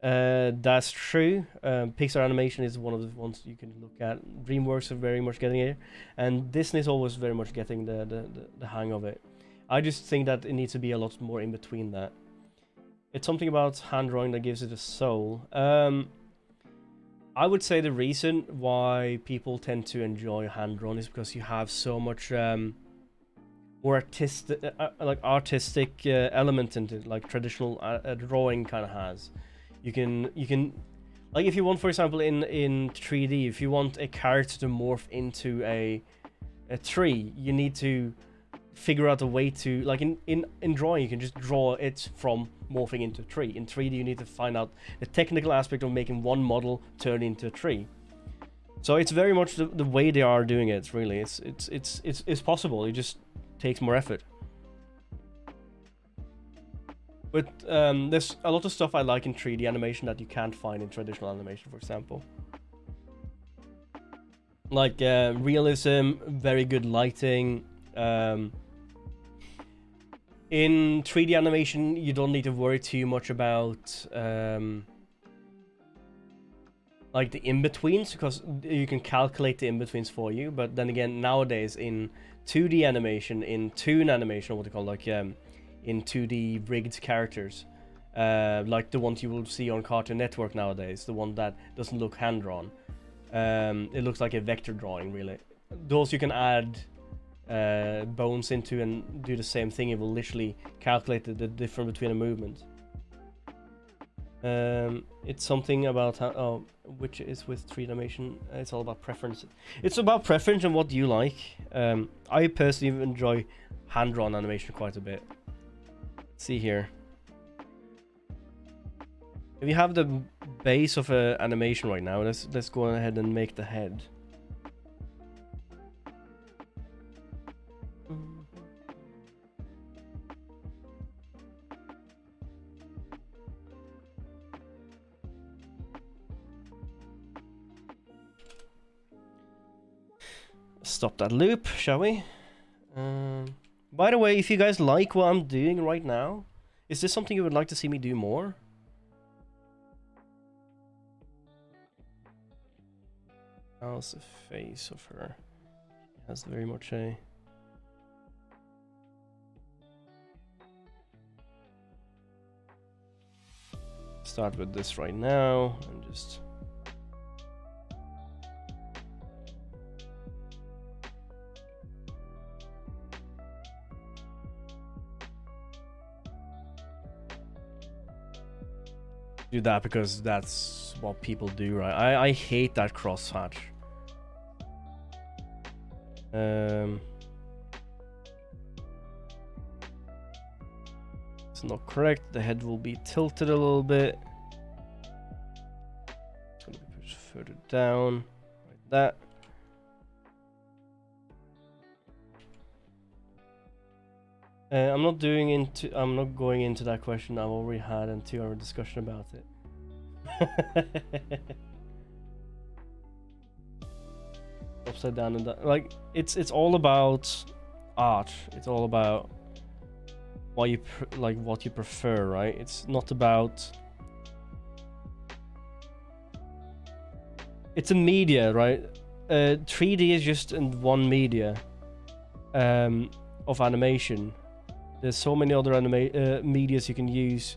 That's true. Pixar animation is one of the ones you can look at. DreamWorks are very much getting it, and Disney is always very much getting the hang of it. I just think that it needs to be a lot more in between that. It's something about hand drawing that gives it a soul. I would say the reason why people tend to enjoy hand drawn is because you have so much more artistic element into it, like traditional drawing kind of has. You can like, if you want, for example, in 3D, if you want a character to morph into a tree, you need to figure out a way to, like, in drawing you can just draw it from morphing into a tree. In 3D you need to find out the technical aspect of making one model turn into a tree. So it's very much the way they are doing it. Really, it's possible. It just takes more effort. But there's a lot of stuff I like in 3D animation that you can't find in traditional animation, for example. Like realism, very good lighting. In 3D animation, you don't need to worry too much about like the in-betweens, because you can calculate the in-betweens for you. But then again, nowadays in 2D animation, in toon animation, what they call like in 2D rigged characters, like the ones you will see on Cartoon Network nowadays, the one that doesn't look hand-drawn. It looks like a vector drawing, really. Those you can add bones into and do the same thing. It will literally calculate the difference between a movement. It's something about how, which is with 3D animation. It's all about preference. It's about preference and what you like. I personally enjoy hand-drawn animation quite a bit. Let's see here. If you have the base of an animation right now, let's go ahead and make the head. Stop that loop, shall we? By the way, if you guys like what I'm doing right now, is this something you would like to see me do more? How's the face of her? It has very much a... Start with this right now and just... do that because that's what people do, right? I hate that crosshatch. It's not correct. The head will be tilted a little bit. It's gonna be pushed further down, like that. I'm not going into that question. I've already had a 2-hour discussion about it. Upside down and that, like it's all about art. It's all about what you what you prefer, right? It's not about. It's a media, right? 3D is just in one media of animation. There's so many other medias you can use.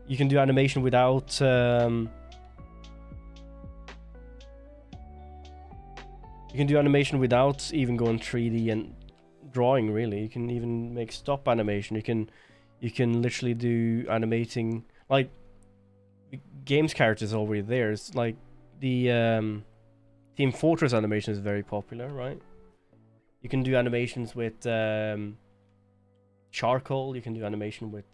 You can do animation without you can do animation without even going 3D and drawing, really. You can even make stop animation. You can literally do animating, like games characters already there. It's like the Team Fortress animation is very popular, right? You can do animations with charcoal. You can do animation with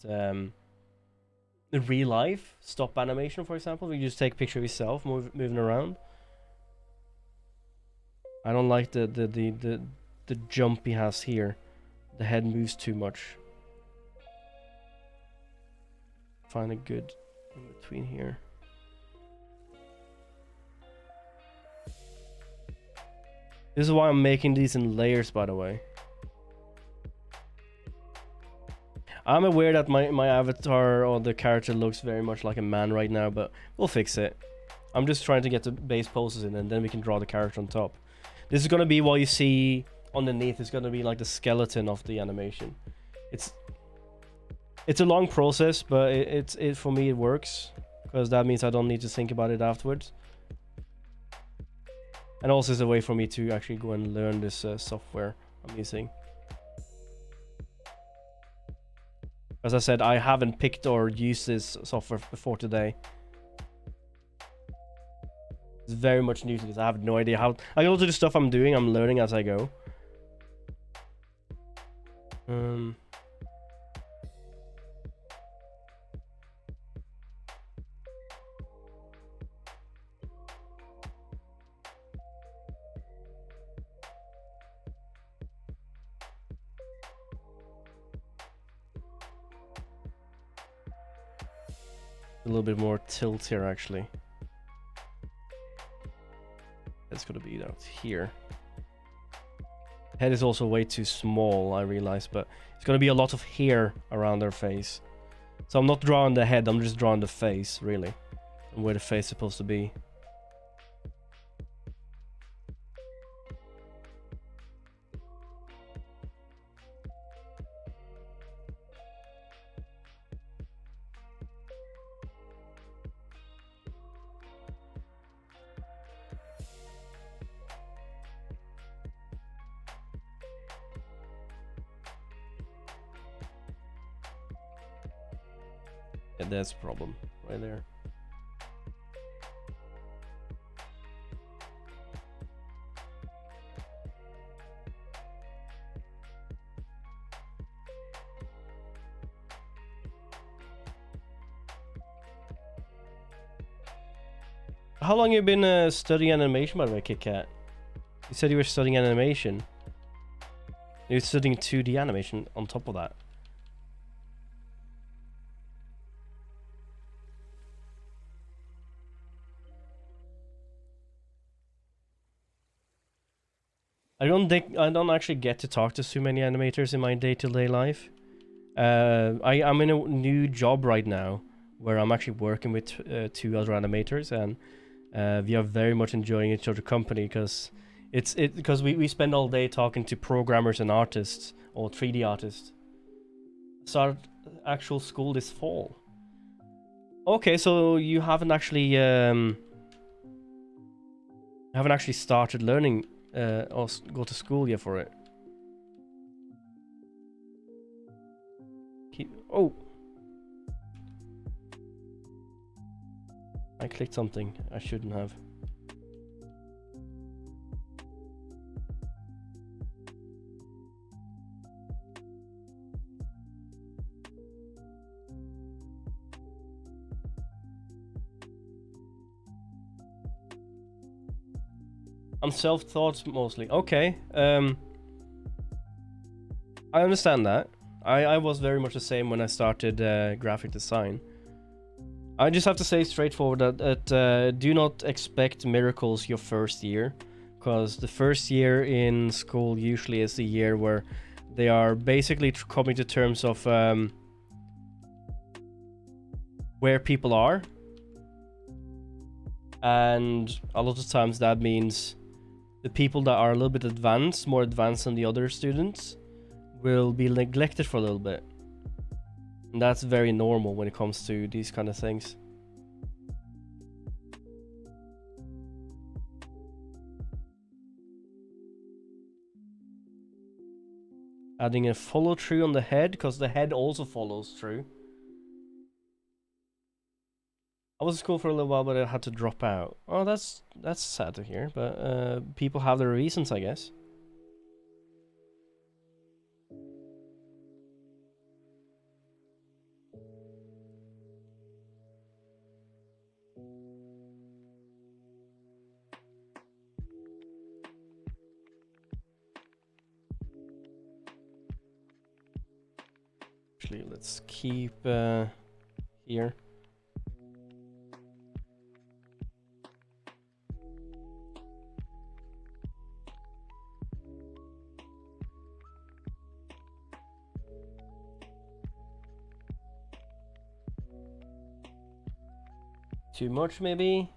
real life stop animation, for example. You just take a picture of yourself moving around. I don't like the jump he has here. The head moves too much. Find a good in between here. This is why I'm making these in layers, by the way. I'm aware that my avatar or the character looks very much like a man right now, but we'll fix it. I'm just trying to get the base poses in, and then we can draw the character on top. This is gonna be what you see underneath. It's gonna be like the skeleton of the animation. It's a long process, but it for me it works, because that means I don't need to think about it afterwards. And also it's a way for me to actually go and learn this software I'm using. As I said, I haven't picked or used this software before today. It's very much new to this. I have no idea how. I also the stuff I'm doing, I'm learning as I go. A little bit more tilt here, actually. It's gonna be out here. Head is also way too small, I realize, but it's gonna be a lot of hair around their face. So I'm not drawing the head, I'm just drawing the face, really. And where the face is supposed to be. Yeah, that's a problem right there. How long you been studying animation, by the way, Kit Kat? You said you were studying animation. You're studying 2D animation on top of that. I don't actually get to talk to so many animators in my day-to-day life. I'm in a new job right now where I'm actually working with 2 other animators, and we are very much enjoying each other's company because we spend all day talking to programmers and artists or 3D artists. Start actual school this fall. Okay, so you haven't actually started learning or go to school yet for it. Oh, I clicked something I shouldn't have. I'm self-taught mostly. Okay. I understand that. I was very much the same when I started graphic design. I just have to say straightforward that do not expect miracles your first year, because the first year in school usually is the year where they are basically coming to terms of where people are, and a lot of times that means the people that are a little bit advanced, more advanced than the other students, will be neglected for a little bit. And that's very normal when it comes to these kind of things. Adding a follow through on the head, because the head also follows through. I was in school for a little while, but I had to drop out. Oh, that's sad to hear, but people have their reasons, I guess. Actually, let's keep here. Too much, maybe?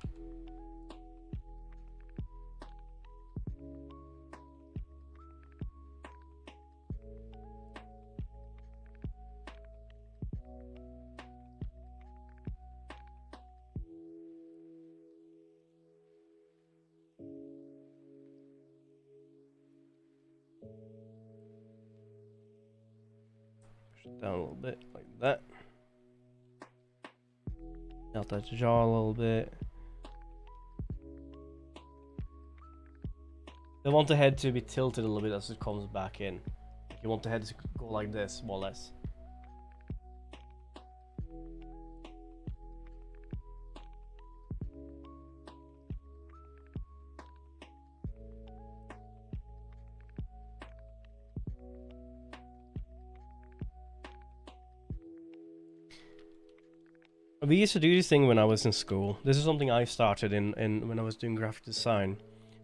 Push it down a little bit, like that. Out that jaw a little bit. I want the head to be tilted a little bit as it comes back in. You want the head to go like this, more or less. We used to do this thing when I was in school. This is something I started in when I was doing graphic design.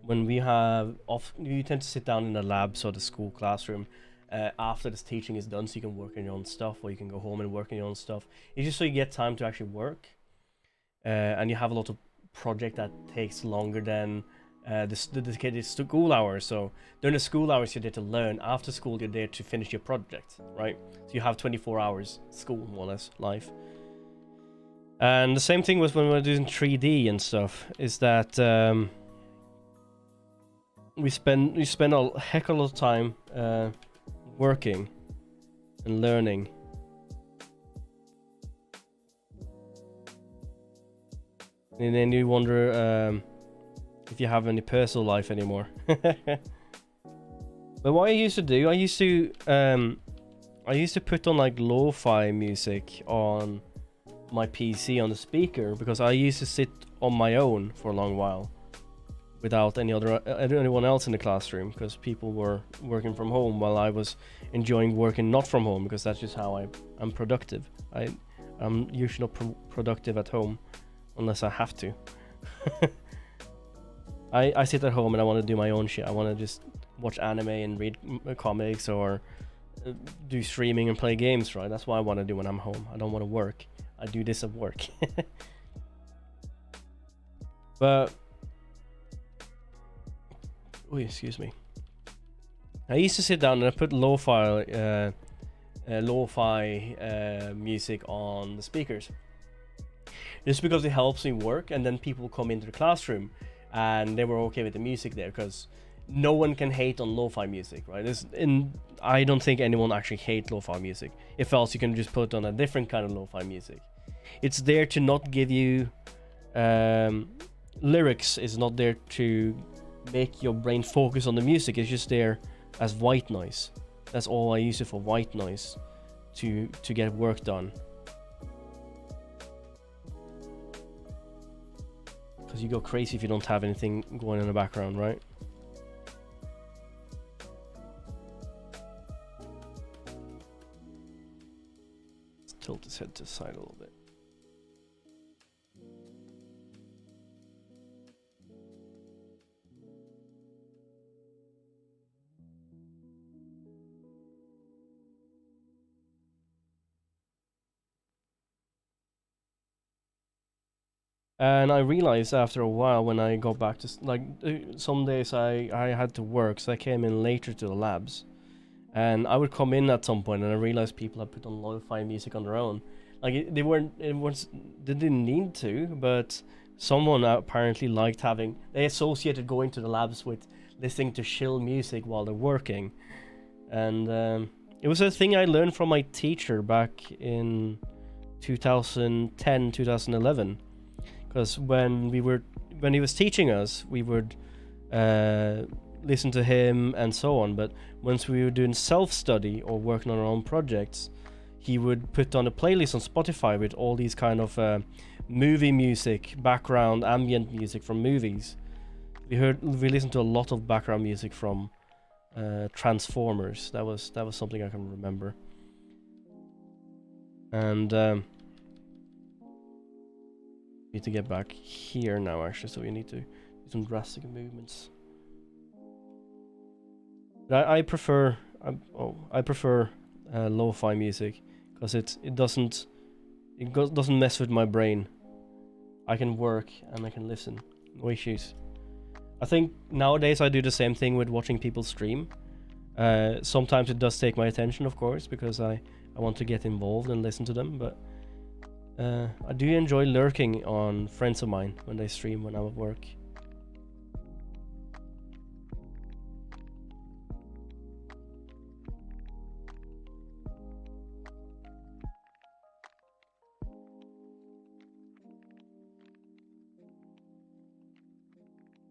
When we tend to sit down in the labs or the school classroom after this teaching is done, so you can work on your own stuff, or you can go home and work on your own stuff. It's just so you get time to actually work, and you have a lot of project that takes longer than the dedicated school hours. So during the school hours, you're there to learn. After school, you're there to finish your project, right? So you have 24 hours school, more or less, life. And the same thing was when we were doing 3D and stuff, is that we spend a heck of a lot of time working and learning. And then you wonder if you have any personal life anymore. But what I used to do, I used to put on like lo-fi music on my PC on the speaker, because I used to sit on my own for a long while without anyone else in the classroom, because people were working from home while I was enjoying working not from home, because that's just how I'm productive. I'm usually not productive at home unless I have to. I sit at home and I want to do my own shit. I want to just watch anime and read comics, or do streaming and play games, right? That's what I want to do when I'm home. I don't want to work. I do this at work. But oh, excuse me. I used to sit down and I put lo-fi music on the speakers, just because it helps me work. And then people come into the classroom and they were okay with the music there, because no one can hate on lo-fi music, right? I don't think anyone actually hates lo-fi music. If else, you can just put on a different kind of lo-fi music. It's there to not give you lyrics. Is not there to make your brain focus on the music. It's just there as white noise. That's all I use it for, white noise, to get work done. Because you go crazy if you don't have anything going in the background, right? Let's tilt his head to the side a little bit. And I realized after a while, when I got back to some days I had to work, so I came in later to the labs, and I would come in at some point and I realized people had put on lo-fi music on their own. Like they didn't need to, but someone apparently liked having. They associated going to the labs with listening to chill music while they're working, and it was a thing I learned from my teacher back in 2010, 2011. Because when he was teaching us, we would listen to him and so on. But once we were doing self-study or working on our own projects, he would put on a playlist on Spotify with all these kind of movie music, background ambient music from movies. We listened to a lot of background music from Transformers. That was something I can remember. And need to get back here now, actually, so we need to do some drastic movements. But I prefer lo-fi music, because it doesn't mess with my brain. I can work and I can listen, no issues. I think nowadays I do the same thing with watching people stream. Sometimes it does take my attention, of course, because I want to get involved and listen to them, but I do enjoy lurking on friends of mine when they stream when I'm at work.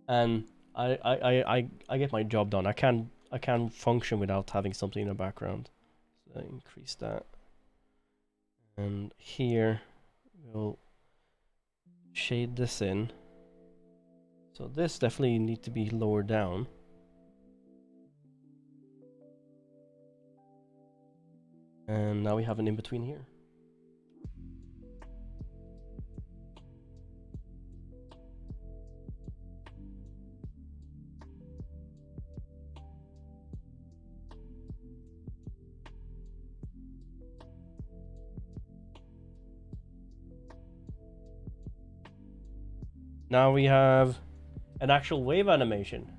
And I get my job done. I can't function without having something in the background. So increase that. And here we'll shade this in. So this definitely need to be lower down. And now we have an in-between here. Now we have an actual wave animation.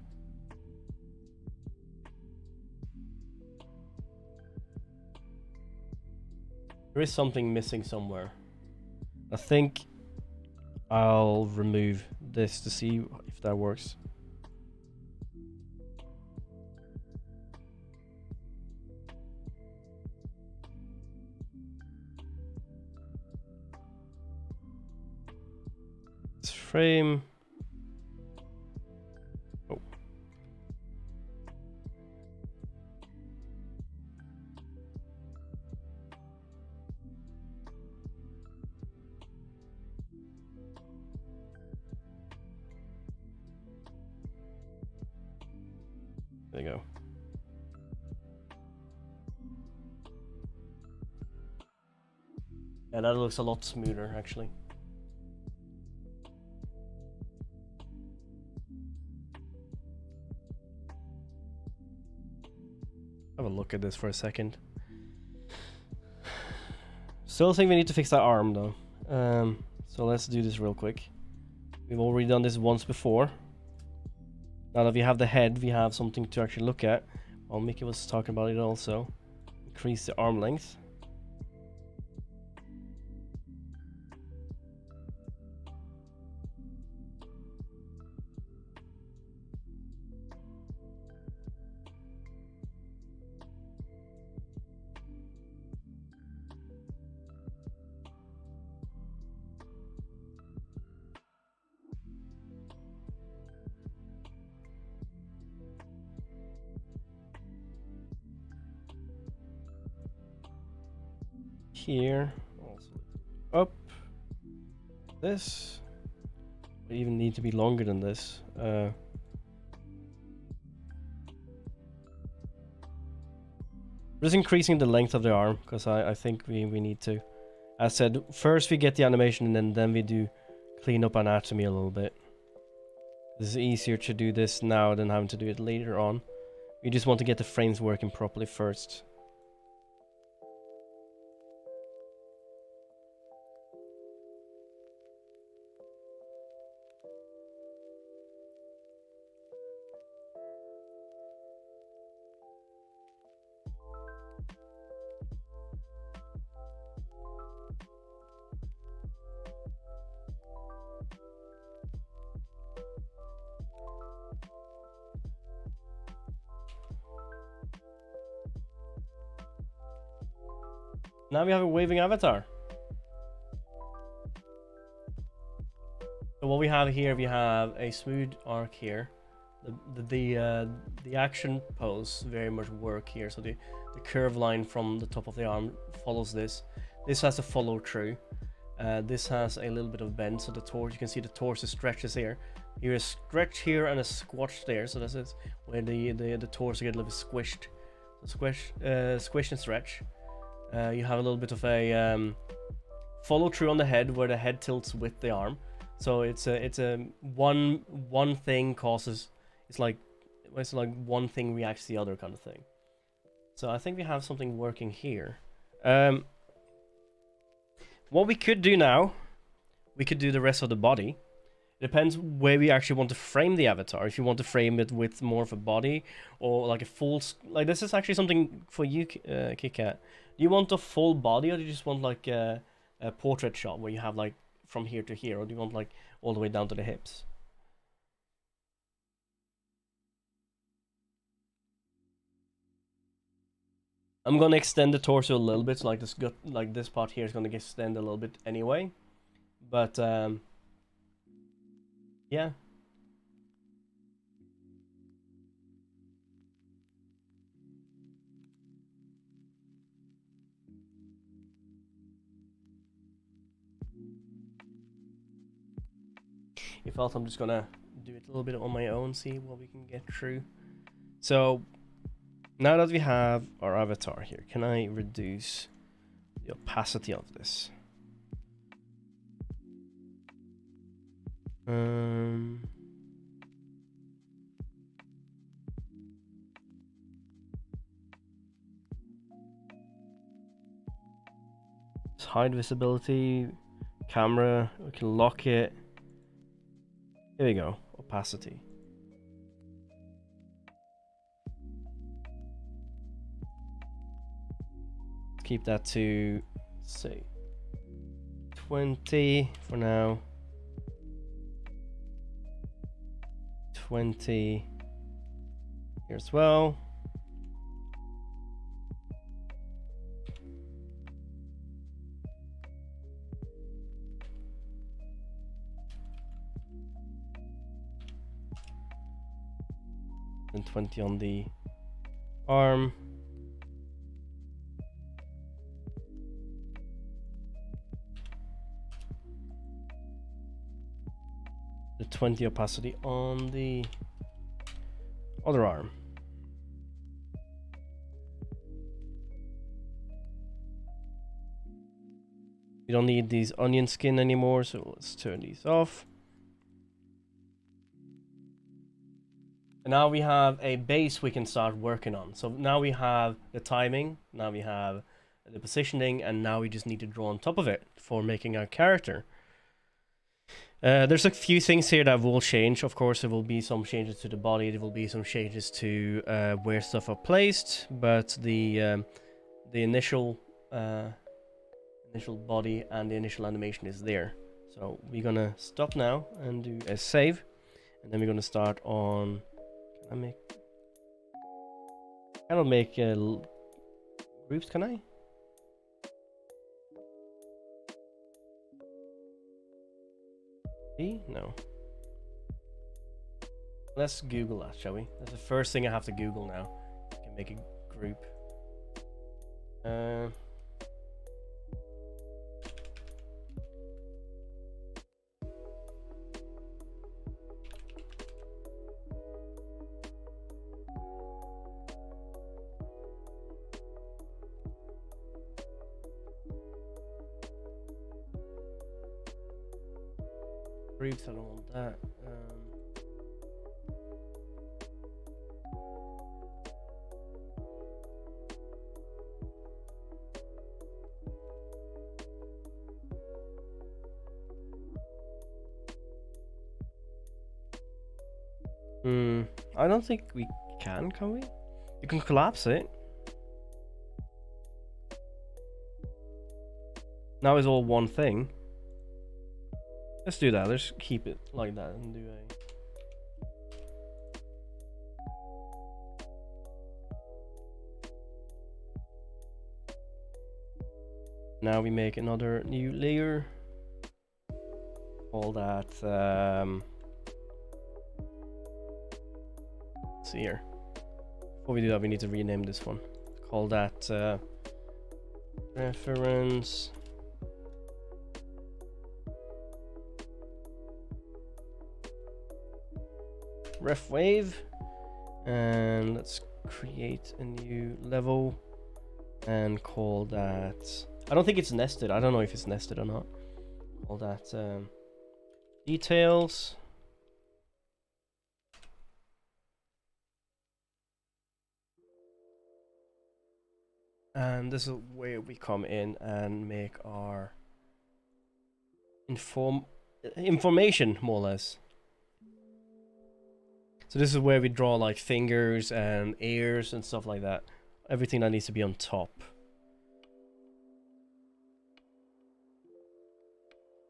There is something missing somewhere. I think I'll remove this to see if that works. This frame. Oh. There you go. Yeah, that looks a lot smoother actually. Have a look at this for a second. Still think we need to fix that arm though. So let's do this real quick. We've already done this once before. Now that we have the head, we have something to actually look at. Well, Mickey was talking about it also. Increase the arm length. Here, also up this. We even need to be longer than this. Just increasing the length of the arm because I think we need to. As said, first we get the animation and then we do clean up anatomy a little bit. This is easier to do this now than having to do it later on. We just want to get the frames working properly first. Now we have a waving avatar. So what we have here, we have a smooth arc here. The action pose very much work here. So the curve line from the top of the arm follows this. This has a follow through. This has a little bit of bend. So the torso, you can see the torso stretches here. Here is stretch here and a squash there. So this is where the torso get a little bit squished. So squish and stretch. You have a little bit of a follow through on the head where the head tilts with the arm. So it's a one thing causes, it's like one thing reacts to the other kind of thing. So I think we have something working here. What we could do now, we could do the rest of the body. It depends where we actually want to frame the avatar. If you want to frame it with more of a body or like a full, like this is actually something for you, KitKat. Do you want a full body or do you just want like a portrait shot where you have like from here to here, or do you want like all the way down to the hips? I'm gonna extend the torso a little bit, so like this gut, like this part here is gonna extend a little bit anyway. But yeah. If else, I'm just gonna do it a little bit on my own, see what we can get through. So now that we have our avatar here, can I reduce the opacity of this? Hide visibility, camera, we can lock it. Here we go, opacity. Keep that to, say, 20 for now. 20 here as well. And 20 on the arm. The 20 opacity on the other arm. We don't need these onion skin anymore, so let's turn these off. And now we have a base we can start working on. So now we have the timing, now we have the positioning, and now we just need to draw on top of it for making our character. There's a few things here that will change. Of course, there will be some changes to the body, there will be some changes to where stuff are placed, but the initial body and the initial animation is there. So we're gonna stop now and do a save, and then we're gonna start on. I cannot make groups, can I? No. Let's Google that, shall we? That's the first thing I have to Google now. I can make a group. Groups, I don't want that. I don't think we can we? You can collapse it. Now it's all one thing. Let's do that. Let's keep it like that and do a. Now we make another new layer. Call that. Let's see here. Before we do that, we need to rename this one. Call that reference. Ref wave, and let's create a new level and call that. I don't think it's nested. I don't know if it's nested or not. Call that details. And this is where we come in and make our information, more or less. So this is where we draw like fingers and ears and stuff like that. Everything that needs to be on top.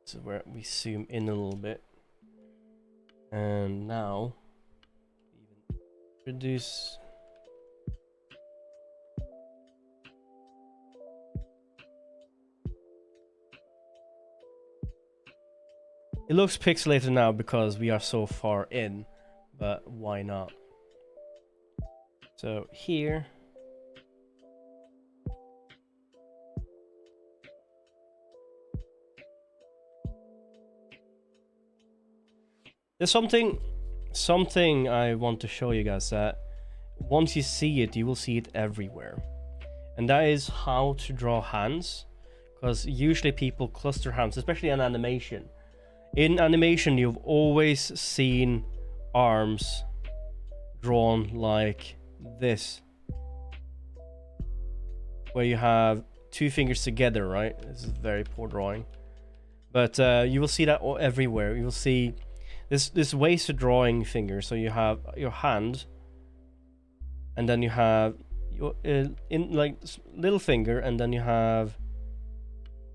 This is where we zoom in a little bit. And now, even reduce. It looks pixelated now because we are so far in. But why not? So here, there's something I want to show you guys, that once you see it, you will see it everywhere, and that is how to draw hands, because usually people cluster hands, especially in animation. In animation, you've always seen arms drawn like this, where you have two fingers together, right? This is a very poor drawing, but you will see that everywhere. You will see This ways to drawing finger. So you have your hand, and then you have your little finger, and then you have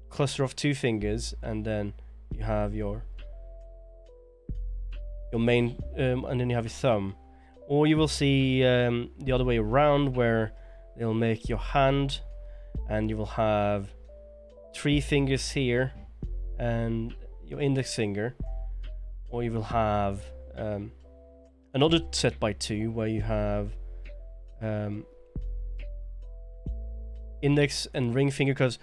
cluster of 2 fingers, and then you have your main, and then you have your thumb. Or you will see the other way around, where they'll make your hand, and you will have 3 fingers here and your index finger. Or you will have another set by 2, where you have index and ring finger, because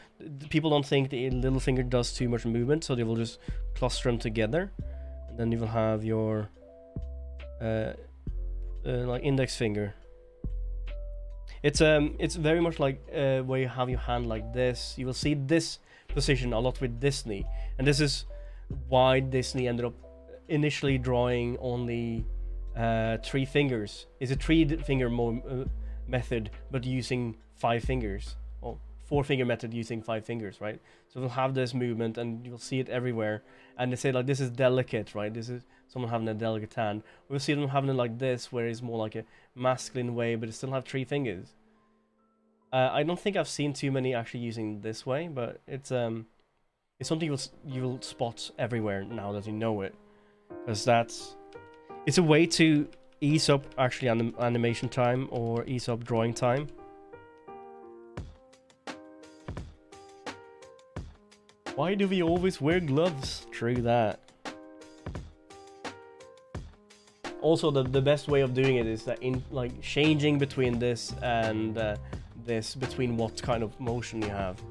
people don't think the little finger does too much movement, so they will just cluster them together. And then you will have your like index finger. It's very much like where you have your hand like this. You will see this position a lot with Disney, and this is why Disney ended up initially drawing only 3 fingers. It's a 3-finger method, but using 5 fingers. Or 4-finger method using 5 fingers, right? So they'll have this movement, and you'll see it everywhere. And they say like, this is delicate, right? This is someone having a delicate hand. We'll see them having it like this, where it's more like a masculine way, but it still have 3 fingers. I don't think I've seen too many actually using this way, but it's something you'll spot everywhere now that you know it, because it's a way to ease up actually animation time, or ease up drawing time. Why do we always wear gloves? True that. Also, the best way of doing it is that like changing between this and this, between what kind of motion you have.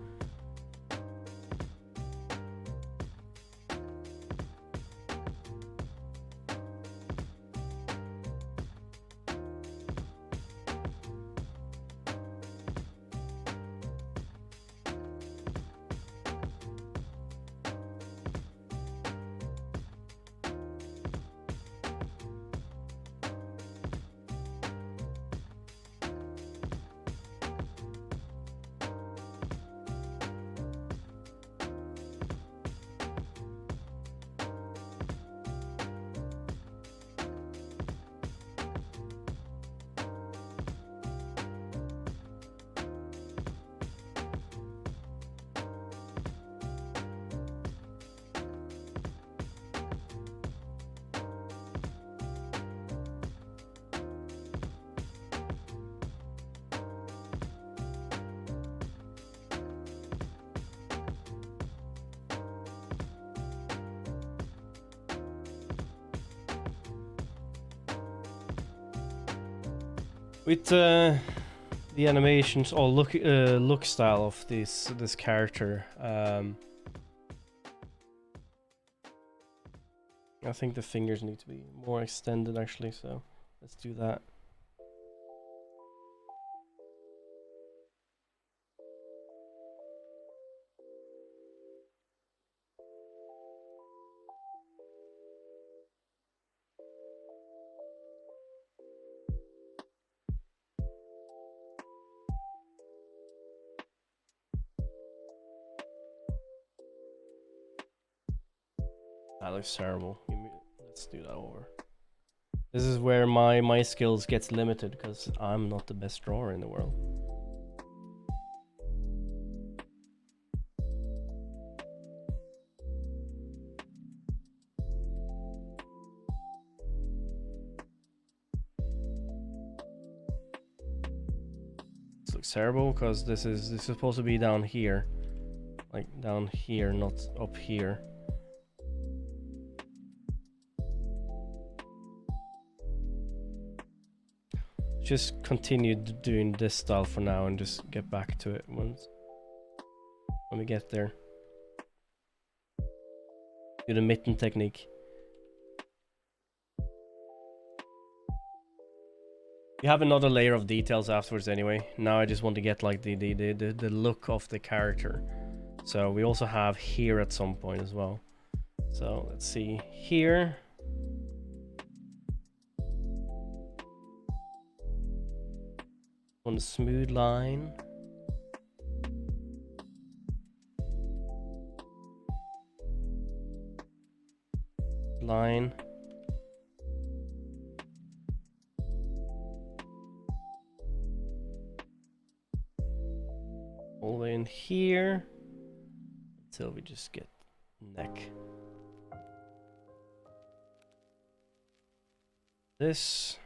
With the animations or look style of this character, I think the fingers need to be more extended actually, so let's do that. That looks terrible. Let's do that over. This is where my skills gets limited, because I'm not the best drawer in the world. This looks terrible because this is supposed to be down here, like down here, not up here. Just continue doing this style for now and just get back to it when we get there. Do the mitten technique. You have another layer of details afterwards anyway. Now I just want to get like the look of the character. So we also have here at some point as well. So let's see here. On a smooth line. Line. in here until we just get neck. This.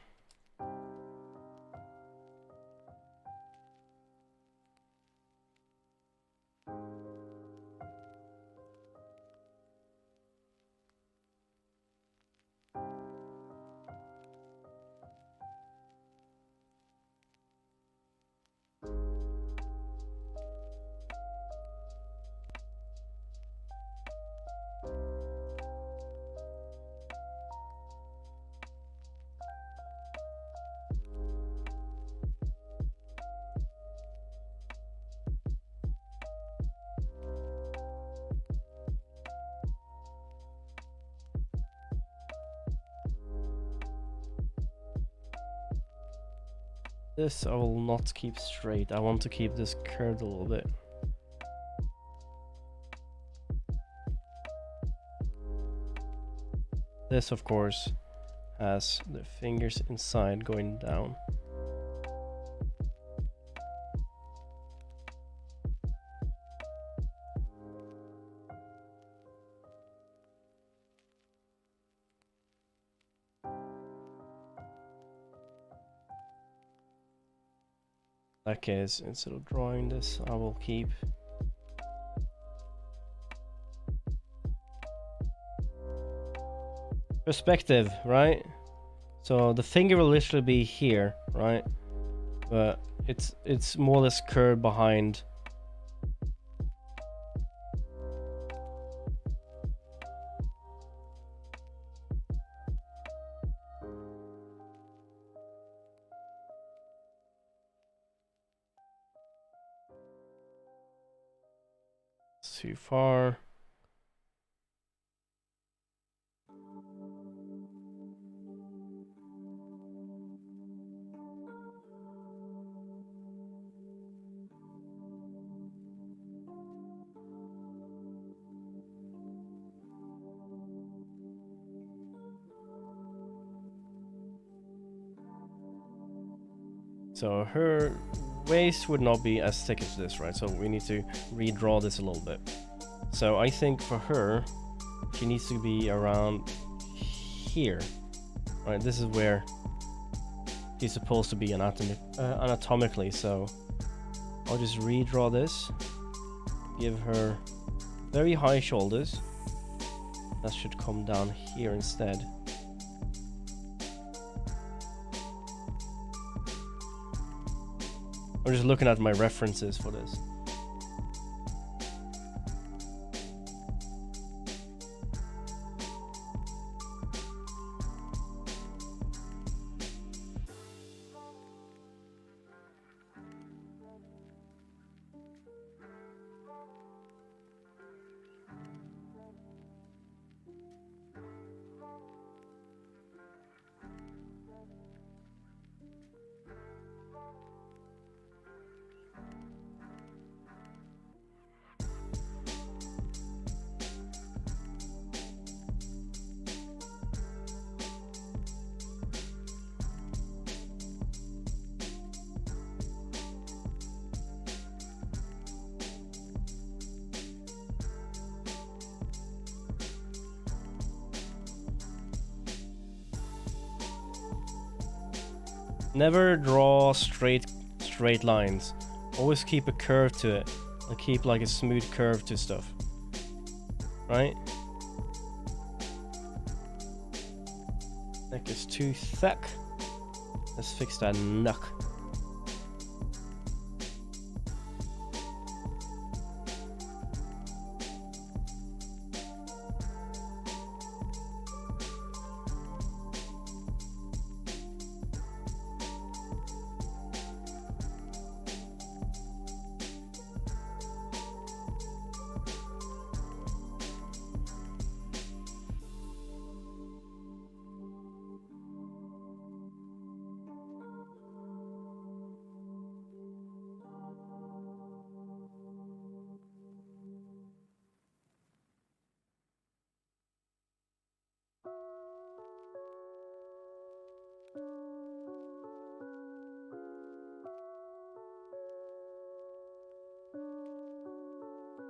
This I will not keep straight. I want to keep this curved a little bit. This, of course, has the fingers inside going down. In that case, instead of drawing this, I will keep perspective, right? So the finger will literally be here, right? But it's more or less curved behind. Too far. So her waist would not be as thick as this, right? So we need to redraw this a little bit. So I think for her, she needs to be around here, right? This is where she's supposed to be anatomically. So I'll just redraw this, give her very high shoulders. That should come down here instead. I'm just looking at my references for this. Never draw straight lines. Always keep a curve to it. Like keep like a smooth curve to stuff. Right? Neck is too thick. Let's fix that neck.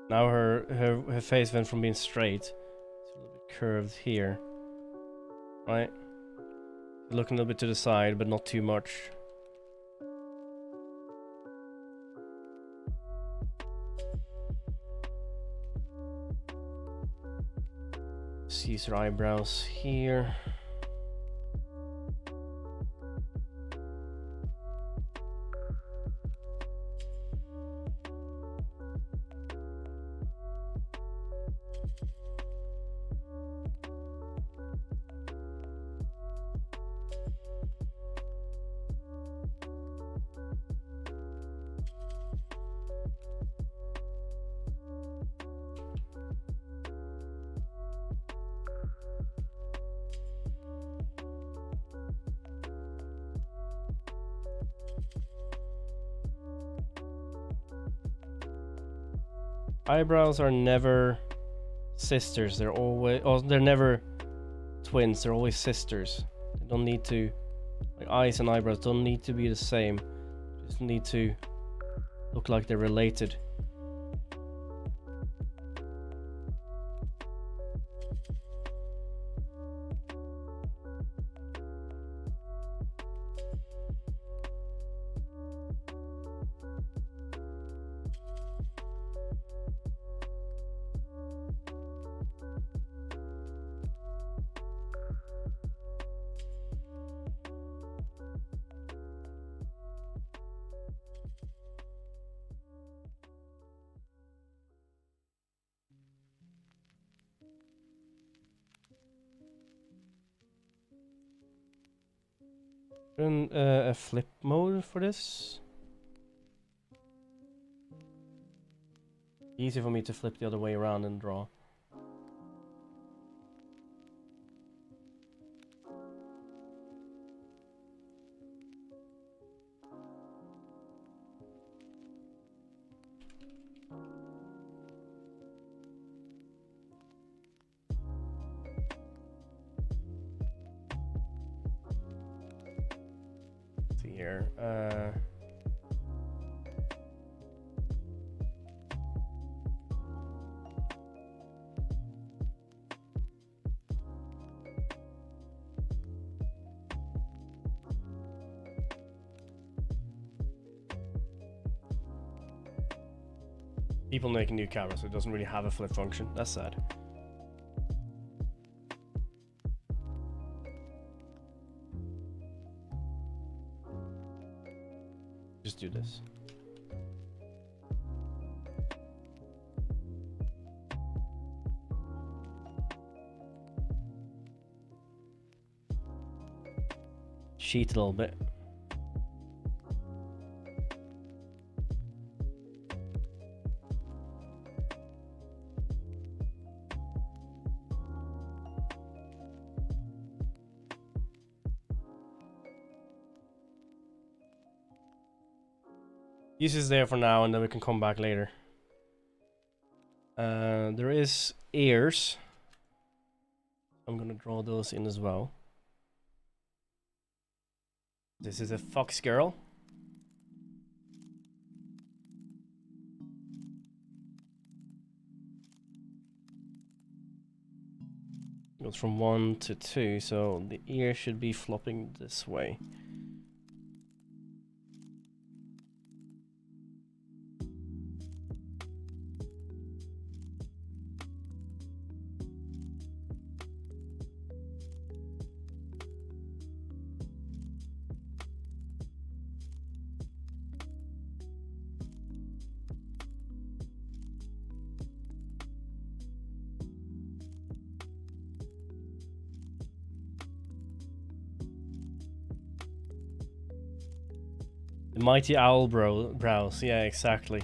Now her face went from being straight to a little bit curved here. Right? Looking a little bit to the side, but not too much. Just use her eyebrows here. Eyebrows are never sisters. They're always, oh, they're never twins. They're always sisters. They don't need to, like eyes and eyebrows don't need to be the same. Just need to look like they're related. And a flip mode for this. Easy for me to flip the other way around and draw. Here. People making new cameras, so it doesn't really have a flip function. That's sad. Just do this. Cheat a little bit. Use this there for now, and then we can come back later. There is ears. I'm gonna draw those in as well. This is a fox girl. Goes from 1 to 2, so the ear should be flopping this way. The mighty owl brows, yeah, exactly.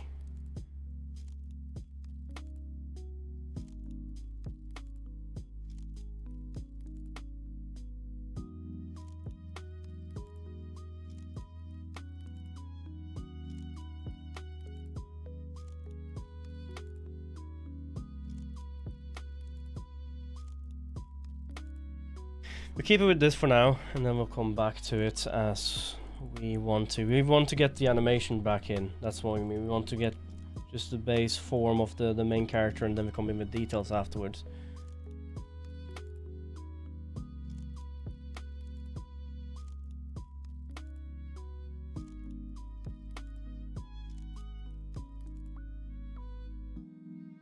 We'll keep it with this for now, and then we'll come back to it as we want to. We want to get the animation back in. That's what we mean. We want to get just the base form of the main character, and then we come in with details afterwards.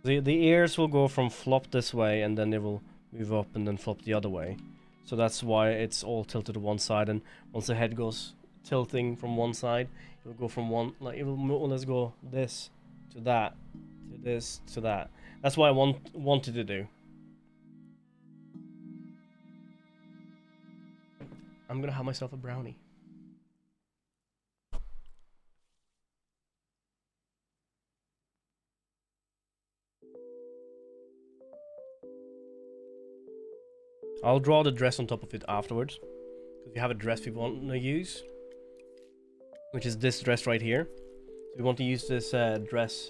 The ears will go from flop this way, and then they will move up and then flop the other way. So that's why it's all tilted to one side, and once the head goes tilting from one side, it will go from one, like it will more or less go this to that, to this, to that. That's what I wanted to do. I'm gonna have myself a brownie. I'll draw the dress on top of it afterwards, because we have a dress we want to use, which is this dress right here. So we want to use this dress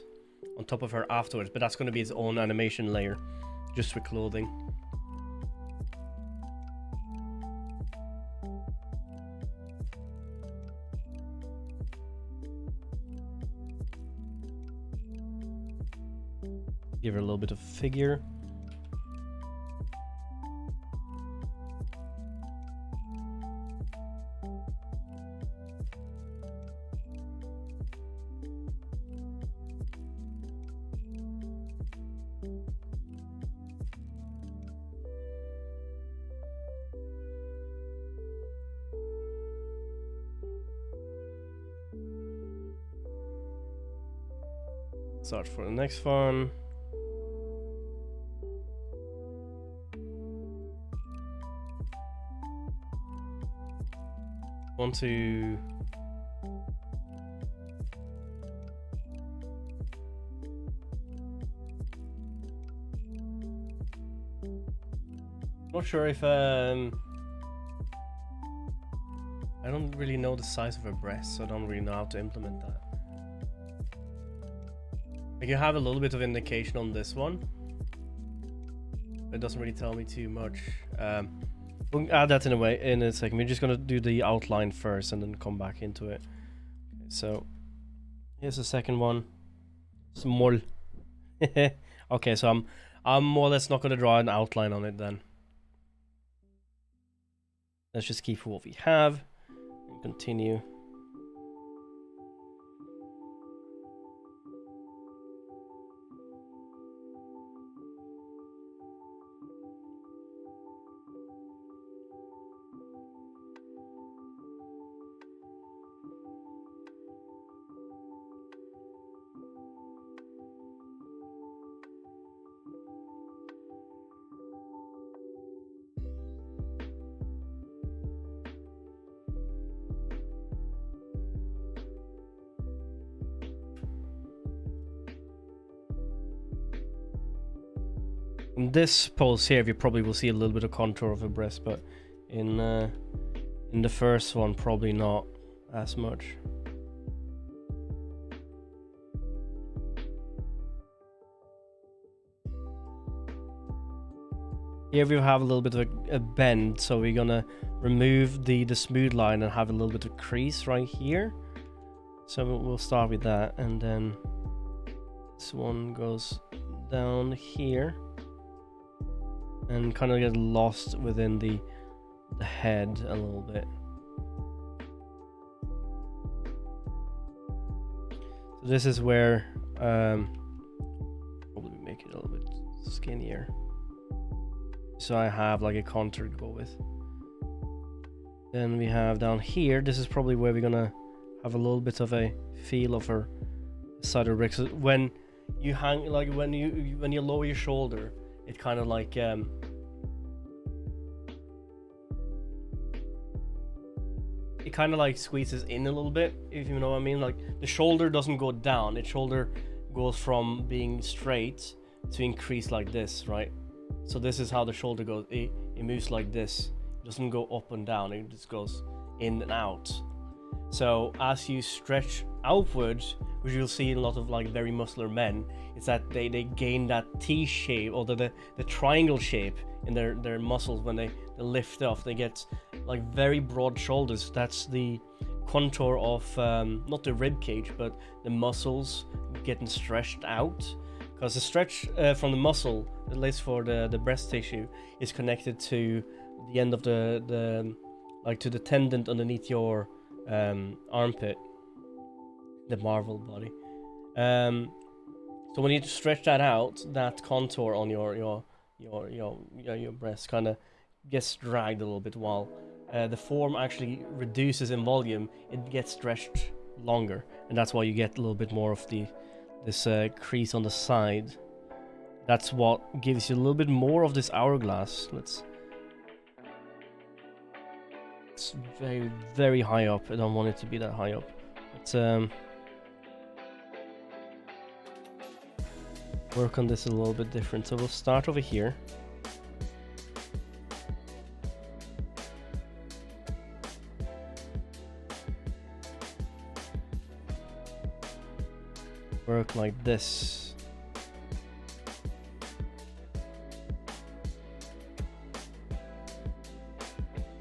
on top of her afterwards, but that's going to be its own animation layer, just with clothing. Give her a little bit of figure. Start for the next one. Want to not sure if I don't really know the size of her breast, so I don't really know how to implement that. I can have a little bit of indication on this one. It doesn't really tell me too much. We'll add that in a second. We're just gonna do the outline first and then come back into it. Okay, so here's the second one. Small. Okay, so I'm more or less not gonna draw an outline on it then. Let's just keep what we have and continue. In this pose here, you probably will see a little bit of contour of her breast, but in the first one, probably not as much. Here we have a little bit of a bend, so we're gonna remove the smooth line and have a little bit of crease right here. So we'll start with that, and then this one goes down here and kind of get lost within the head a little bit. So this is where probably make it a little bit skinnier, so I have like a contour to go with. Then we have down here, this is probably where we're gonna have a little bit of a feel of her side of bricks. So when you hang, like when you lower your shoulder, it kind of like it kind of like squeezes in a little bit, if you know what I mean. Like the shoulder doesn't go down, its shoulder goes from being straight to increase like this, right? So this is how the shoulder goes. It moves like this. It doesn't go up and down, it just goes in and out. So as you stretch outwards, which you'll see in a lot of like very muscular men, it's that they gain that T shape, or the triangle shape in their muscles. When they lift off, they get like very broad shoulders. That's the contour of not the rib cage, but the muscles getting stretched out, because the stretch from the muscle, at least for the breast tissue, is connected to the end of the like to the tendon underneath your armpit, the marvel body. So when you stretch that out, that contour on your breast kind of gets dragged a little bit, while the form actually reduces in volume. It gets stretched longer, and that's why you get a little bit more of this crease on the side. That's what gives you a little bit more of this hourglass. It's very, very high up. I don't want it to be that high up. Let's work on this a little bit different. So we'll start over here. Work like this.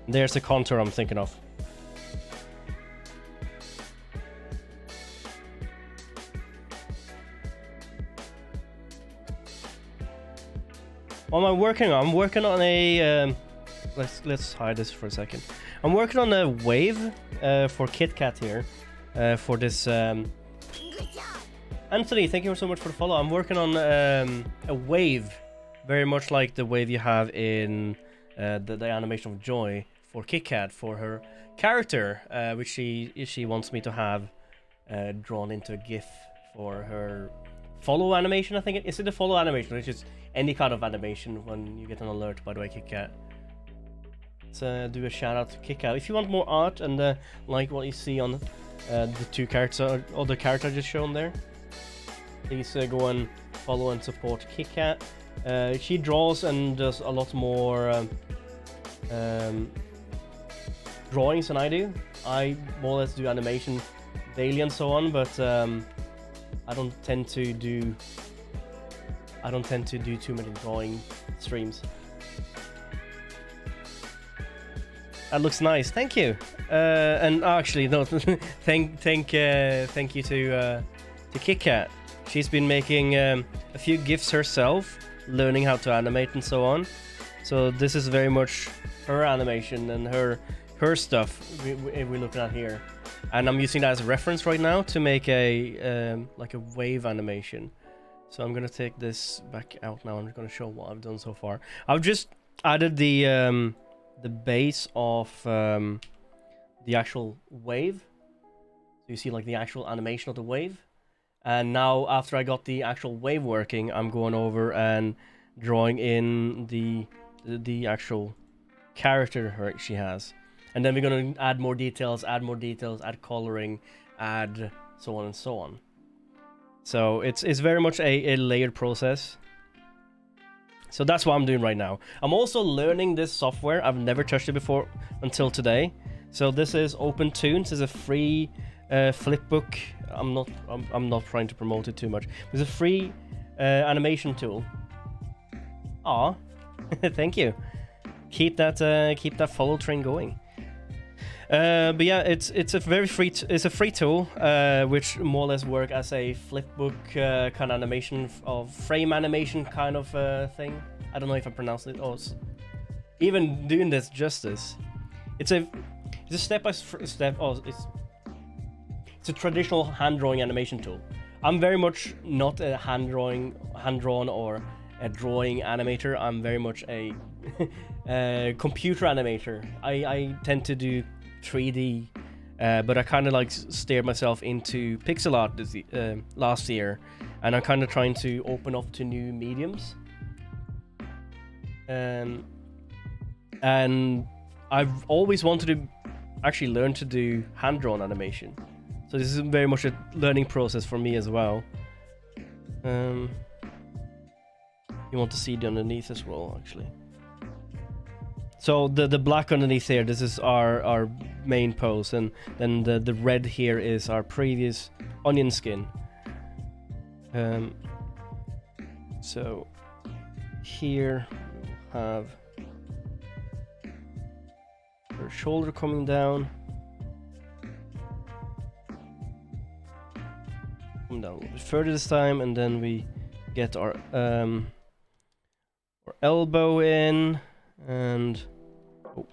There's the contour I'm thinking of. What am I working on? I'm working on a let's hide this for a second. I'm working on a wave for Kit Kat here for this Anthony, thank you so much for the follow. I'm working on a wave, very much like the wave you have in the animation of Joy for Kit Kat, for her character, which she wants me to have drawn into a GIF for her follow animation. I think is it the follow animation, which is any kind of animation when you get an alert. By the way, Kit Kat. Let's do a shout out to Kit Kat. If you want more art and like what you see on the two characters or the character I just shown there, please go and follow and support Kit Kat. She draws and does a lot more drawings than I do. I more or less do animation daily and so on, but I don't tend to do too many drawing streams. That looks nice. Thank you. And actually, no, thank you to Kit Kat. She's been making a few GIFs herself, learning how to animate and so on. So this is very much her animation and her stuff we're looking at here. And I'm using that as a reference right now to make a like a wave animation. So I'm gonna take this back out now. I'm gonna show what I've done so far. I've just added the base of the actual wave. So you see like the actual animation of the wave. And now after I got the actual wave working, I'm going over and drawing in the actual character she has. And then we're going to add more details, add coloring, add so on and so on. So it's very much a layered process. So that's what I'm doing right now. I'm also learning this software. I've never touched it before until today. So this is OpenToonz. It's a free flipbook. I'm not trying to promote it too much. It's a free animation tool. Aw, thank you. Keep that follow train going. But yeah, it's a very free free tool, which more or less work as a flipbook kind of animation of frame animation kind of thing. I don't know if I pronounced it. Oh, even doing this justice. It's a step by step. Oh, it's a traditional hand drawing animation tool. I'm very much not a hand drawn or a drawing animator. I'm very much a computer animator. I tend to do 3D, but I kind of like steered myself into pixel art last year, and I'm kind of trying to open up to new mediums. And I've always wanted to actually learn to do hand-drawn animation. So this is very much a learning process for me as well. You want to see the underneath as well, actually. So the black underneath here, this is our main pose, and then the red here is our previous onion skin. So here we'll have her shoulder coming down. Come down a little bit further this time, and then we get our elbow in, and oh.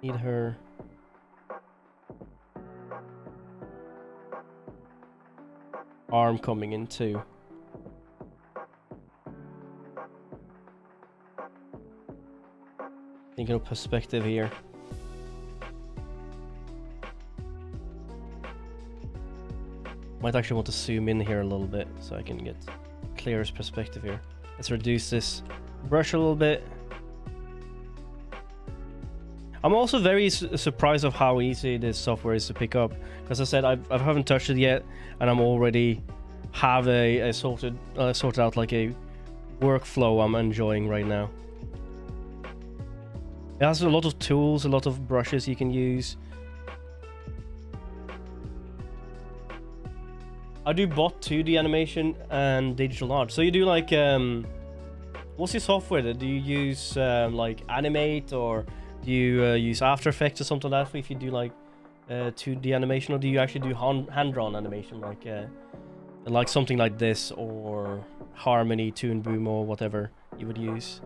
Need her. Arm coming in too. Thinking of perspective here. Might actually want to zoom in here a little bit so I can get clearest perspective here. Let's reduce this brush a little bit. I'm also very surprised of how easy this software is to pick up. Because I said I haven't touched it yet, and I'm already have a sorted out like a workflow I'm enjoying right now. It has a lot of tools, a lot of brushes you can use. I do both 2D animation and digital art. So you do like what's your software? Do you use like Animate, or do you use After Effects or something like that if you do like 2D animation, or do you actually do hand-drawn animation like something like this, or Harmony, Toon Boom, or whatever you would use?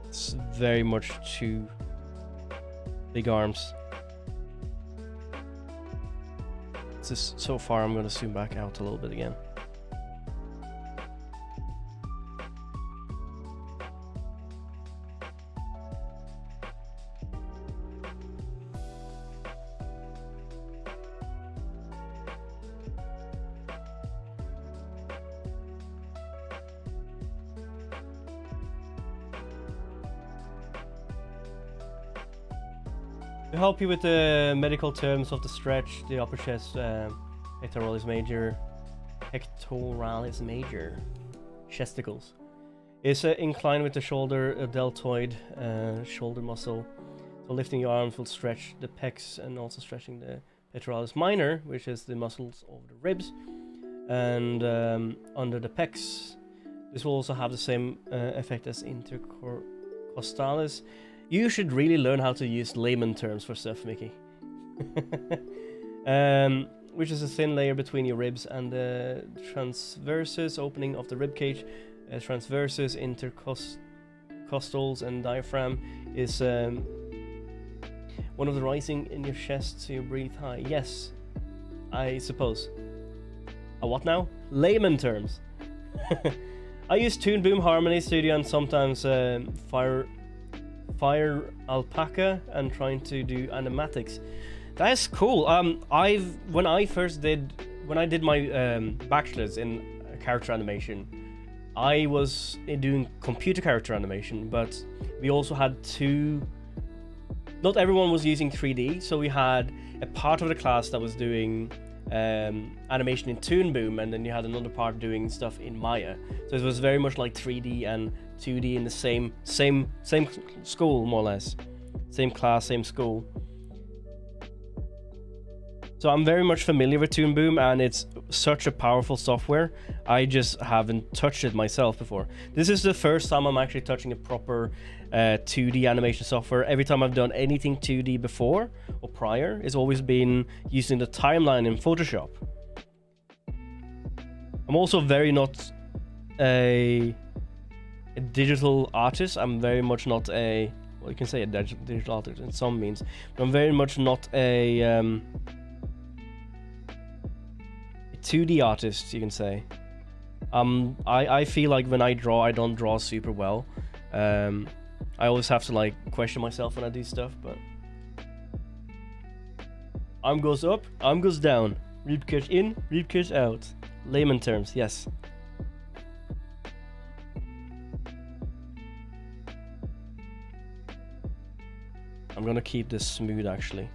It's very much too big arms. So far, I'm going to zoom back out a little bit again. To help you with the medical terms of the stretch, the upper chest pectoralis major, chesticles, is inclined with the shoulder deltoid shoulder muscle. So lifting your arms will stretch the pecs and also stretching the pectoralis minor, which is the muscles over the ribs and under the pecs. This will also have the same effect as intercostalis. You should really learn how to use layman terms for stuff, Mickey. Which is a thin layer between your ribs and the transversus opening of the rib cage. Transversus, intercostals, and diaphragm is one of the rising in your chest so you breathe high. Yes, I suppose. What now? Layman terms. I use Toon Boom, Harmony Studio, and sometimes Fire Alpaca, and trying to do animatics. That's cool. When I did my bachelor's in character animation, I was doing computer character animation, but we also had not everyone was using 3D, so we had a part of the class that was doing animation in Toon Boom, and then you had another part doing stuff in Maya. So it was very much like 3D and 2D in the same school, more or less. Same class, same school. So I'm very much familiar with Toon Boom, and it's such a powerful software. I just haven't touched it myself before. This is the first time I'm actually touching a proper 2D animation software. Every time I've done anything 2D before or prior, it's always been using the timeline in Photoshop. I'm also very not a digital artist. I'm very much not a, well, you can say a digital artist in some means, but I'm very much not a 2D artist, you can say. I feel like when I draw, I don't draw super well. I always have to like question myself when I do stuff, but arm goes up, arm goes down, ribcage in, ribcage out. Layman terms, yes. I'm gonna keep this smooth actually.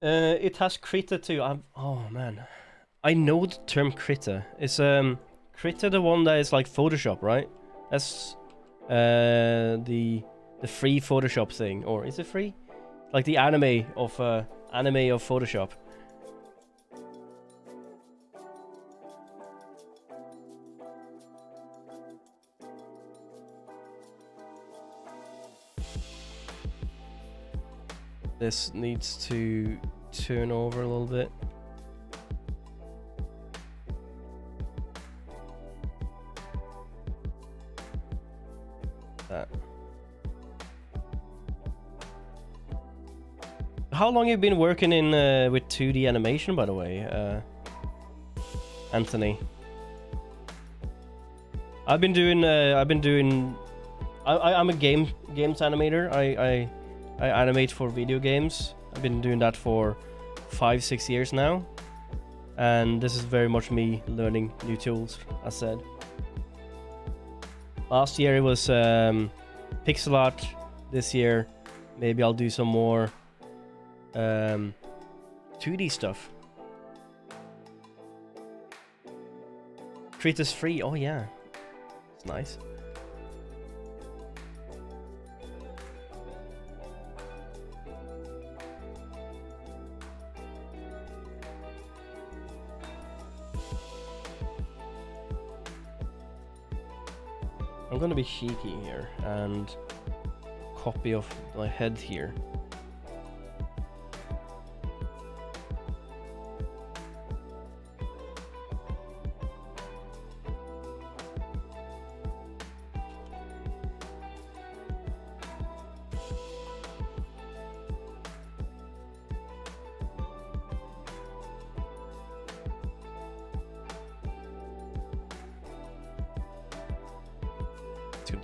It has krita too. Oh man, I know the term krita. It's Critter the one that is like Photoshop, right? That's the free Photoshop thing, or is it free? Like the anime of Photoshop. This needs to turn over a little bit. That. How long have you been working in with 2D animation, by the way, Anthony? I'm a games animator. I animate for video games. I've been doing that for 5-6 years now, and this is very much me learning new tools, as said. Last year it was pixel art. This year maybe I'll do some more 2D stuff. Treat is free. Oh yeah, it's nice. I'm gonna be cheeky here and copy of my head here.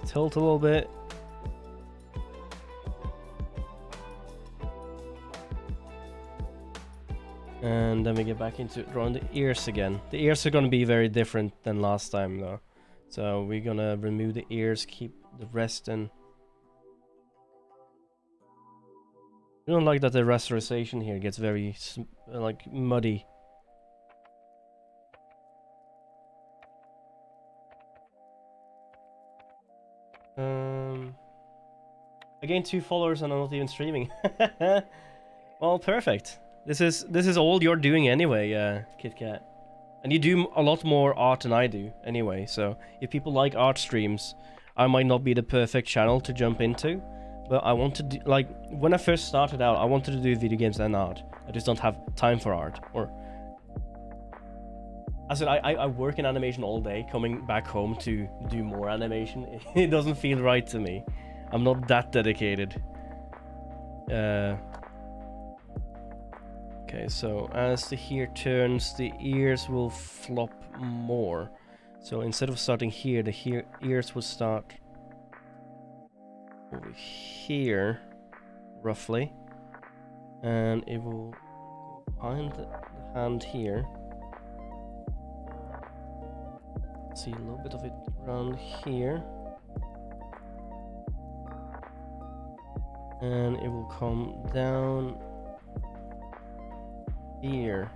Tilt a little bit. And then we get back into drawing the ears again. The ears are going to be very different than last time though. So we're going to remove the ears, keep the rest, and I don't like that the rasterization here gets very like muddy. I gained 2 followers and I'm not even streaming. Well, perfect. This is all you're doing anyway, KitKat. And you do a lot more art than I do anyway, so if people like art streams, I might not be the perfect channel to jump into, but I want to do, like, when I first started out, I wanted to do video games and art. I just don't have time for art. Or I said I work in animation all day, coming back home to do more animation. It doesn't feel right to me. I'm not that dedicated. Okay, so as the hair turns, the ears will flop more. So instead of starting here, the ears will start over here, roughly. And it will go behind the hand here. See a little bit of it around here. And it will come down here.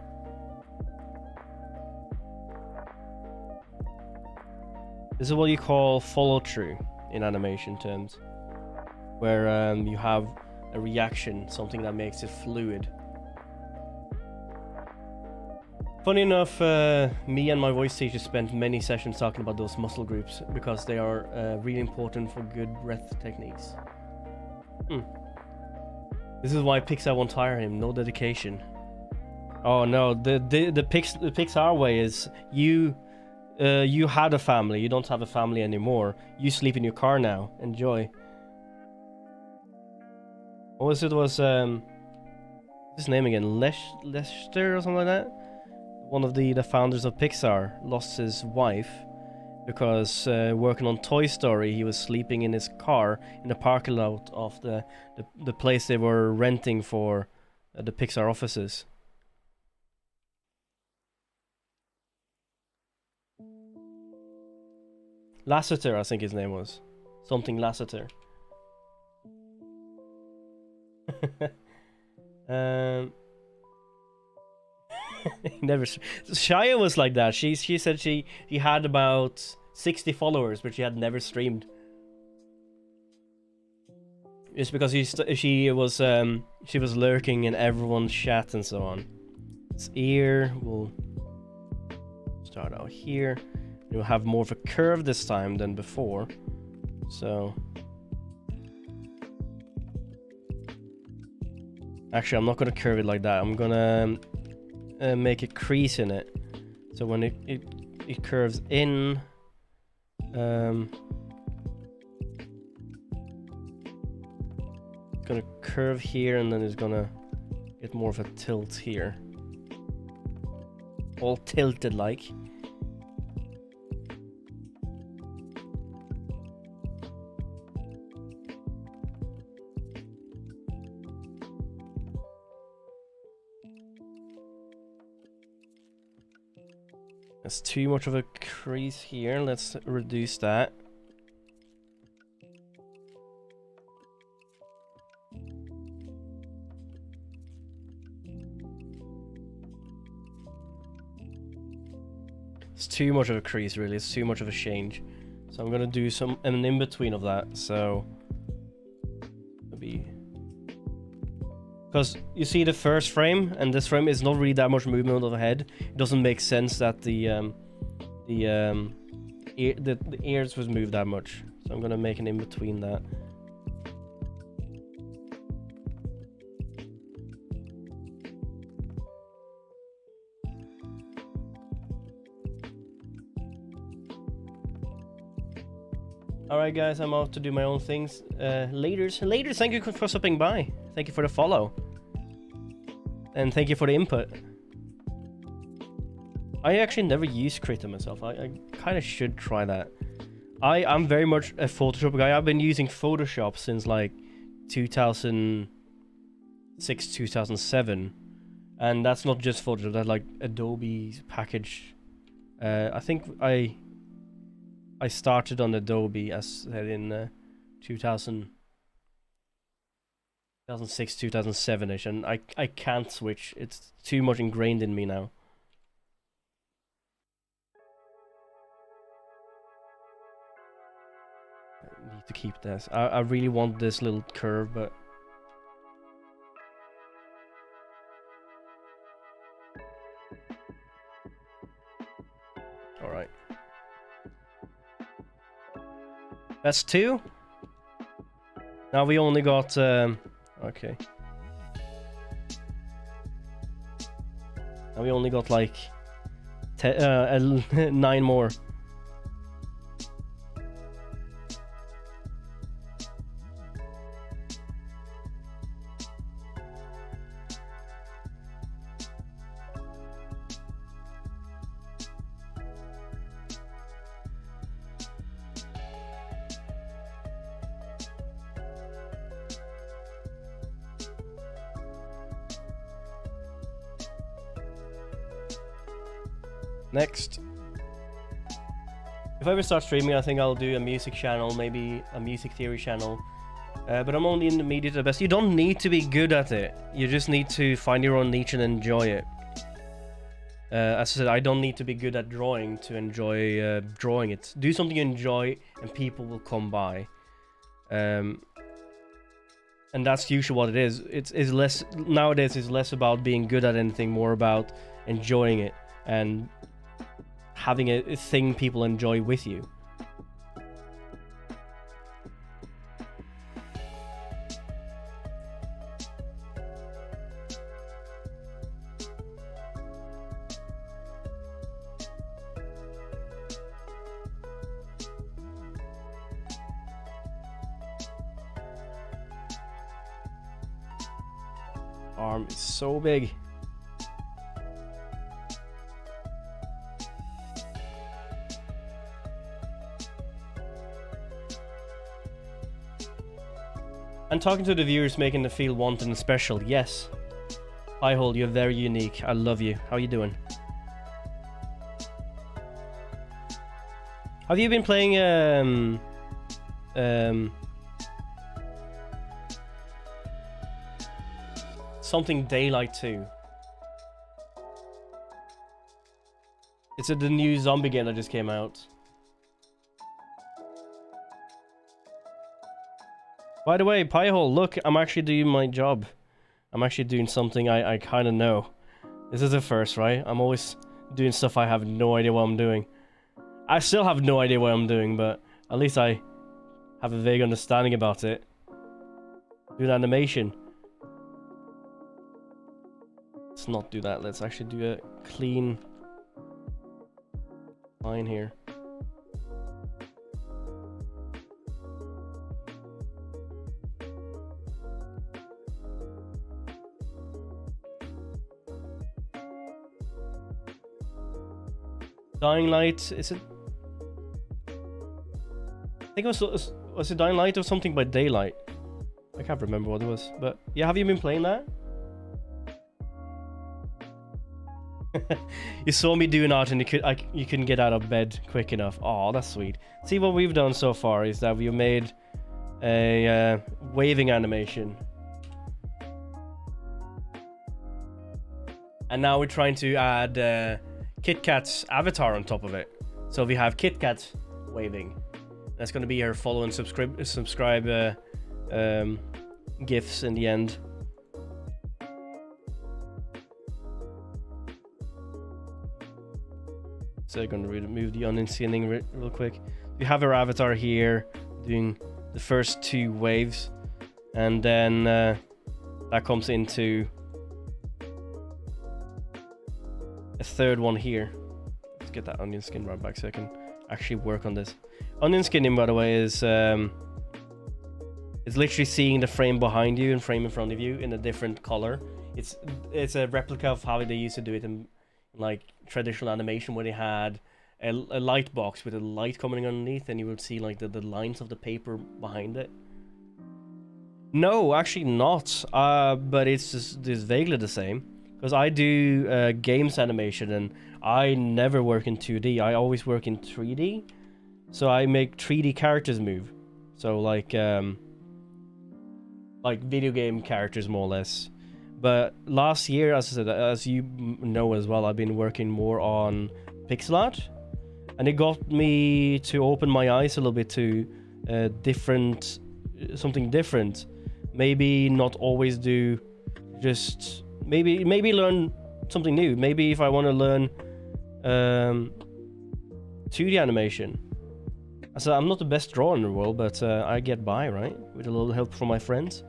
This is what you call follow through in animation terms, where you have a reaction, something that makes it fluid. Funny enough, me and my voice teacher spent many sessions talking about those muscle groups because they are really important for good breath techniques. This is why Pixar won't hire him. No dedication. Oh no, the Pixar way is you had a family. You don't have a family anymore. You sleep in your car now. Enjoy. What was it? Was his name again? Lester or something like that? One of the founders of Pixar lost his wife because working on Toy Story, he was sleeping in his car in the parking lot of the place they were renting for the Pixar offices. Lasseter, I think his name was. Something Lasseter. Never. Shia was like that. She said she had about 60 followers, but she had never streamed. It's because she was lurking in everyone's chat and so on. It's ear. We'll start out here. You'll have more of a curve this time than before. So actually, I'm not gonna curve it like that. I'm gonna make a crease in it. So when it curves in, it's gonna curve here, and then it's gonna get more of a tilt here. All tilted like. There's too much of a crease here. Let's reduce that. It's too much of a crease, really. It's too much of a change. So I'm gonna do an in-between of that. So maybe, because you see the first frame and this frame is not really that much movement of the head. It doesn't make sense that the ears was moved that much. So I'm gonna make an in-between that. Alright guys, I'm out to do my own things. Later, thank you for stopping by. Thank you for the follow. And thank you for the input. I actually never used Krita myself. I kind of should try that. I'm very much a Photoshop guy. I've been using Photoshop since like 2006, 2007. And that's not just Photoshop, that's like Adobe's package. I think I started on Adobe as said in 2006, 2007ish, and I can't switch. It's too much ingrained in me now. I need to keep this. I really want this little curve, but all right. That's 2. Now we only got okay. Now we only got like 9 more. Next. If I ever start streaming, I think I'll do a music channel, maybe a music theory channel. But I'm only intermediate at best. You don't need to be good at it. You just need to find your own niche and enjoy it. As I said, I don't need to be good at drawing to enjoy drawing it. Do something you enjoy and people will come by. And that's usually what it is. It's less, nowadays it's less about being good at anything, more about enjoying it and having a thing people enjoy with you. Arm is so big. And talking to the viewers, making them feel wanted and special. Yes. Hi, Hole, you're very unique. I love you. How you doing? Have you been playing something Daylight 2? It's the new zombie game that just came out. By the way, Piehole, look, I'm actually doing my job. I'm actually doing something I kind of know. This is the first, right? I'm always doing stuff I have no idea what I'm doing. I still have no idea what I'm doing, but at least I have a vague understanding about it. Do an animation. Let's not do that. Let's actually do a clean line here. Dying Light, is it? I think it was it Dying Light or something by Daylight? I can't remember what it was, but yeah, have you been playing that? You saw me doing art and you couldn't get out of bed quick enough. Oh, that's sweet. See, what we've done so far is that we've made a waving animation. And now we're trying to add Kit Kat's avatar on top of it. So we have Kit Kat waving. That's going to be her follow and subscribe gifs in the end. So I'm going to remove the onion skinning real quick. We have her avatar here doing the first 2 waves, and then that comes into a 3rd one here. Let's get that onion skin right back so I can actually work on this. Onion skinning, by the way, is it's literally seeing the frame behind you and frame in front of you in a different color. It's a replica of how they used to do it in like traditional animation, where they had a light box with a light coming underneath, and you would see like the lines of the paper behind it. No, actually not. But it's just vaguely the same. Because I do games animation, and I never work in 2D. I always work in 3D. So I make 3D characters move. So like video game characters, more or less. But last year, as I said, as you know as well, I've been working more on pixel art. And it got me to open my eyes a little bit to something different. Maybe not always do just... Maybe learn something new. Maybe if I want to learn 2D animation. So I'm not the best drawer in the world, but I get by, right? With a little help from my friends.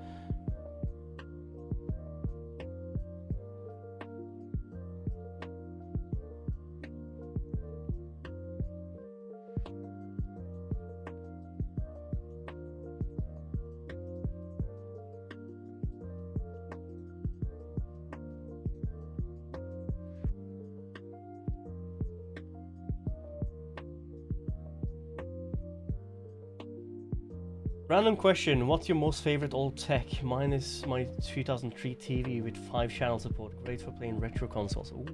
Random question, what's your most favorite old tech? Mine is my 2003 TV with 5 channel support, great for playing retro consoles. Ooh.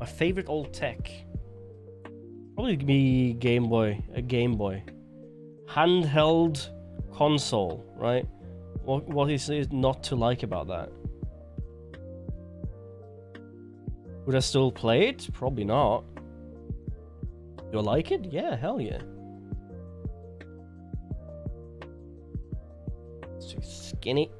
My favorite old tech? Probably be Game Boy, a Game Boy. Handheld console, right? What is it not to like about that? Would I still play it? Probably not. Do I like it? Yeah, hell yeah. Too skinny.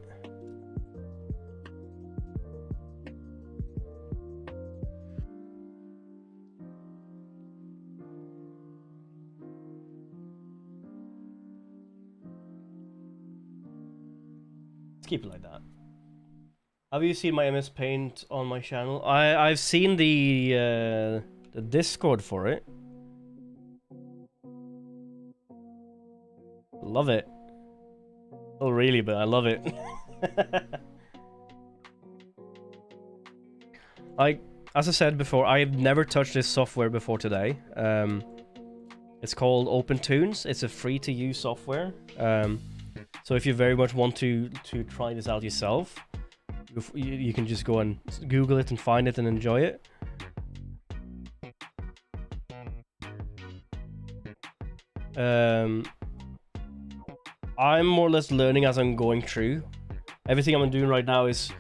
Let's keep it like that. Have you seen my MS Paint on my channel? I've seen the Discord for it. Love it. Oh really, but I love it. As I said before, I've never touched this software before today. It's called OpenToonz. It's a free to use software. So if you very much want to try this out yourself, you can just go and Google it and find it and enjoy it. I'm more or less learning as I'm going through. Everything I'm doing right now is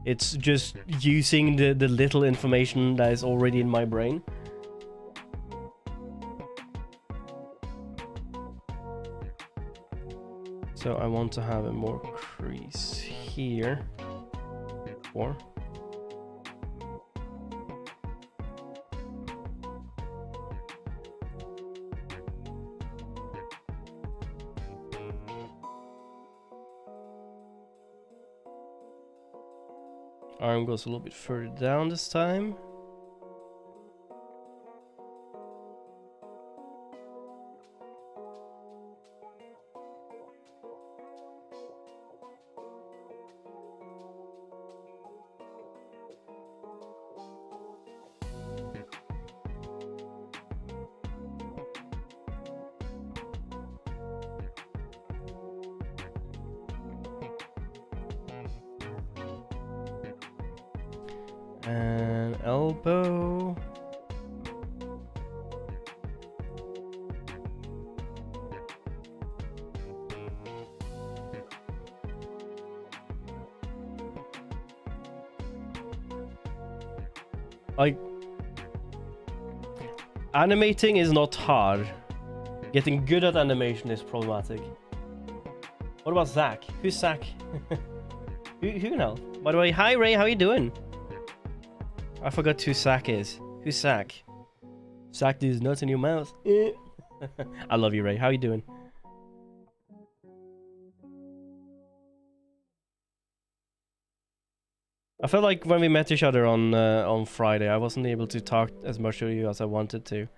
it's just using the little information that is already in my brain. So I want to have a more crease here. 4. Arm goes a little bit further down this time. And elbow. Like, animating is not hard. Getting good at animation is problematic. What about Zach? Who's Zach? who can help? By the way, hi Ray, how you doing? I forgot who Zach is. Who's Zach? Zach, these nuts in your mouth. I love you, Ray. How you doing? I felt like when we met each other on Friday, I wasn't able to talk as much to you as I wanted to.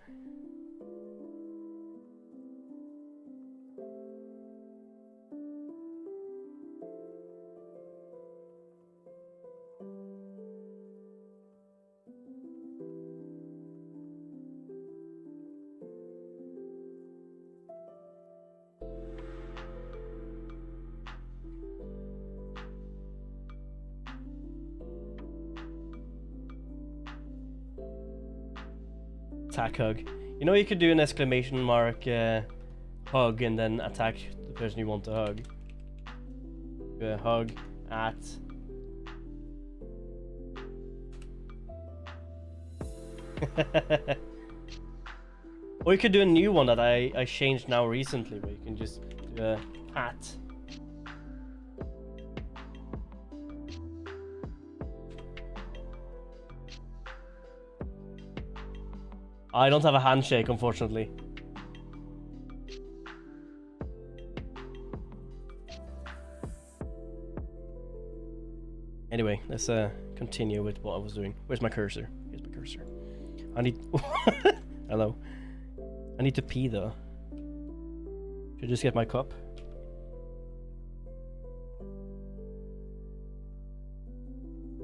Attack hug. You know you could do an exclamation mark hug and then attack the person you want to hug. Hug at. Or you could do a new one that I changed now recently, where you can just do a at. I don't have a handshake, unfortunately. Anyway, let's continue with what I was doing. Where's my cursor? Here's my cursor. I need... Hello. I need to pee, though. Should I just get my cup?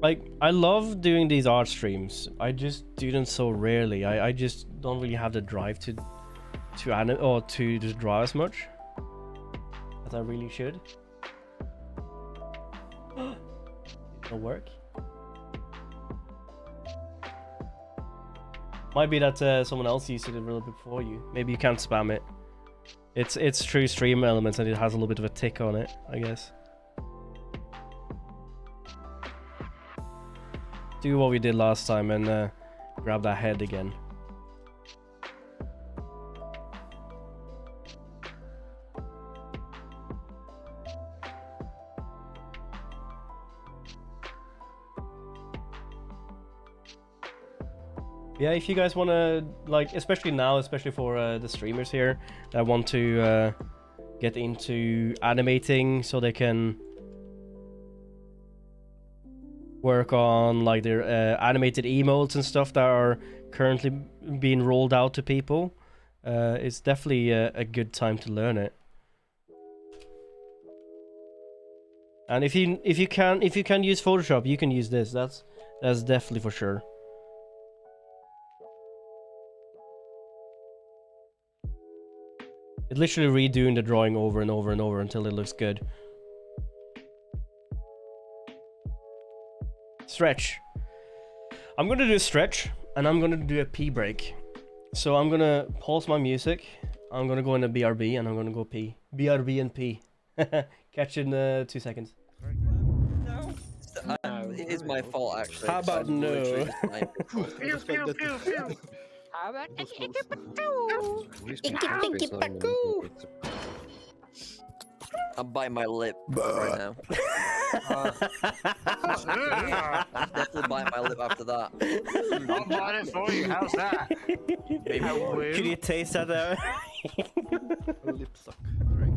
Like, I love doing these art streams. I just do them so rarely. I just don't really have the drive to just draw as much as I really should. It'll work. Might be that someone else used it a little bit before you. Maybe you can't spam it. It's true stream elements and it has a little bit of a tick on it, I guess. Do what we did last time and grab that head again. Yeah, if you guys want to, like, especially now, especially for the streamers here that want to get into animating so they can work on like their animated emotes and stuff that are currently being rolled out to people, it's definitely a good time to learn it. And if you can use Photoshop, you can use this. That's definitely for sure. It's literally redoing the drawing over and over and over until it looks good. Stretch. I'm gonna do a stretch and I'm gonna do a pee break. So I'm gonna pause my music. I'm gonna go in a BRB and I'm gonna go pee. BRB and pee. Catch you in 2 seconds. No. It is my fault, actually. How about no? How about I'm biting my lip right now. I'm definitely biting my lip after that. I'll bite it for you. How's that? Maybe Could you taste that there? Lip suck. Alright.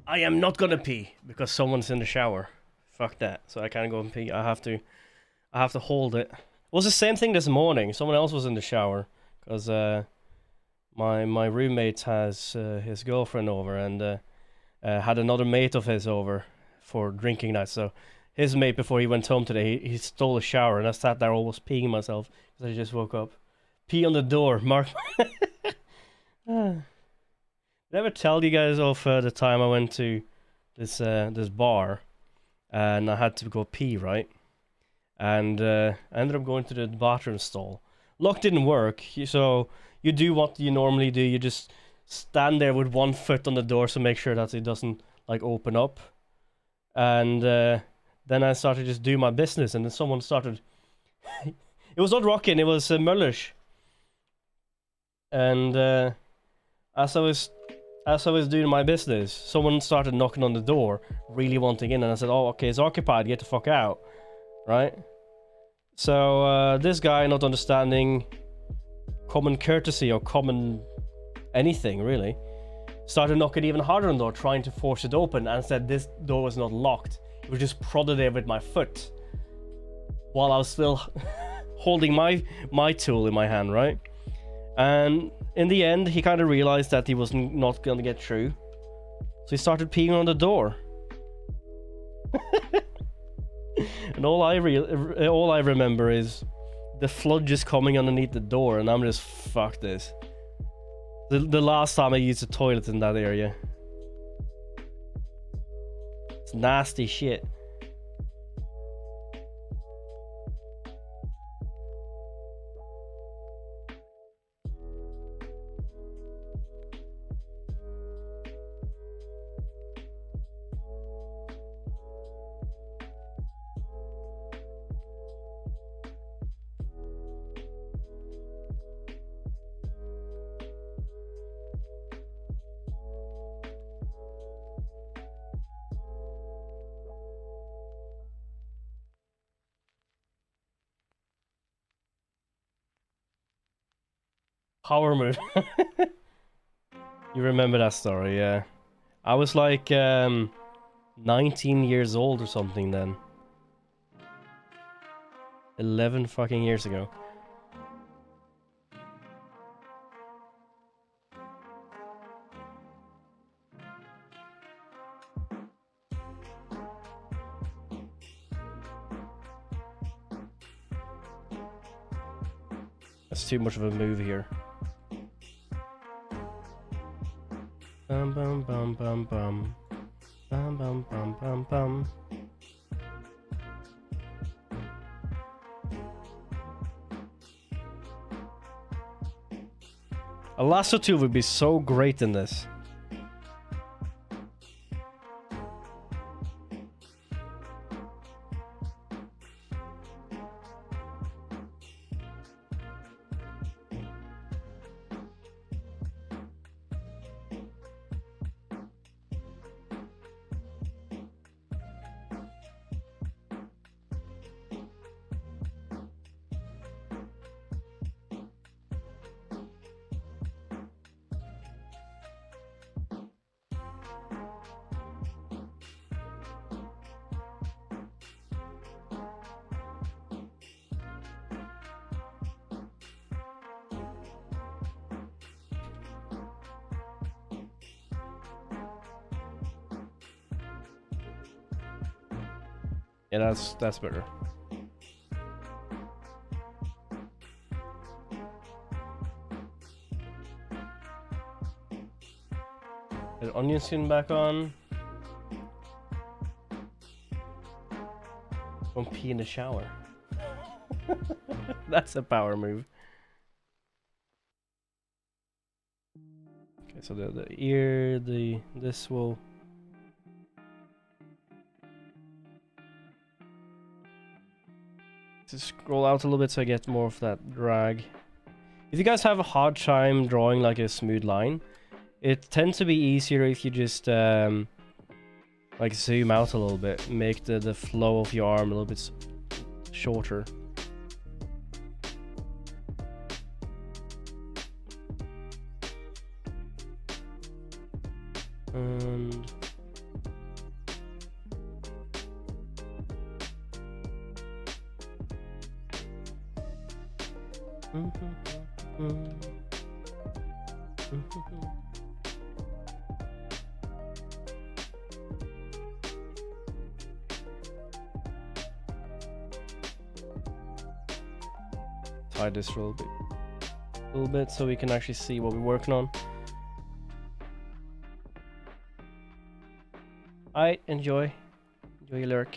I am not gonna pee because someone's in the shower. Fuck that. So I can't go and pee. I have to hold it. It was the same thing this morning. Someone else was in the shower because my roommate has his girlfriend over and had another mate of his over for drinking night. So his mate, before he went home today, he stole a shower, and I sat there almost peeing myself because I just woke up. Pee on the door, Mark. Did I ever tell you guys of the time I went to this bar and I had to go pee, right? And I ended up going to the bathroom stall. Lock didn't work, so you do what you normally do. You just stand there with one foot on the door to make sure that it doesn't like open up. And then I started just doing my business, and then someone started. It was not rocking. It was Mullers. And as I was doing my business, someone started knocking on the door, really wanting in, and I said, "Oh, okay, it's occupied. Get the fuck out." Right? So this guy, not understanding common courtesy or common anything really, started knocking even harder on the door, trying to force it open, and said this door was not locked. It was just prodded there with my foot while I was still holding my tool in my hand, right? And in the end, he kind of realized that he was not going to get through, so he started peeing on the door. And all I remember is the flood just coming underneath the door, and I'm just, fuck this. The last time I used the toilet in that area. It's nasty shit. Power move. You remember that story, yeah. I was like 19 years old or something then. 11 fucking years ago. That's too much of a move here. Bum bum bum bum bum. Bum bum bum bum bum. A lasso tool would be so great in this. Yeah, that's better. Put onion skin back on. Don't pee in the shower. That's a power move. Okay, so the ear, this will. To scroll out a little bit so I get more of that drag. If you guys have a hard time drawing like a smooth line, it tends to be easier if you just like zoom out a little bit, make the flow of your arm a little bit shorter. And tie this a little bit so we can actually see what we're working on. Alright, enjoy your lurk.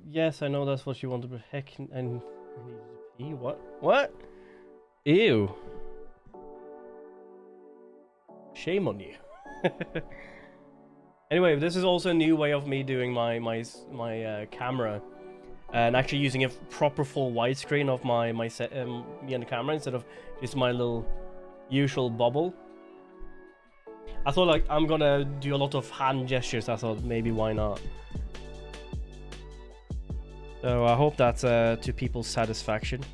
Yes, I know that's what you want to be. Heck, and what? What? Ew. Shame on you. Anyway, this is also a new way of me doing my camera, and actually using a proper full widescreen of my set, me and the camera instead of just my little usual bubble. I thought like I'm gonna do a lot of hand gestures. I thought maybe why not. So I hope that's to people's satisfaction,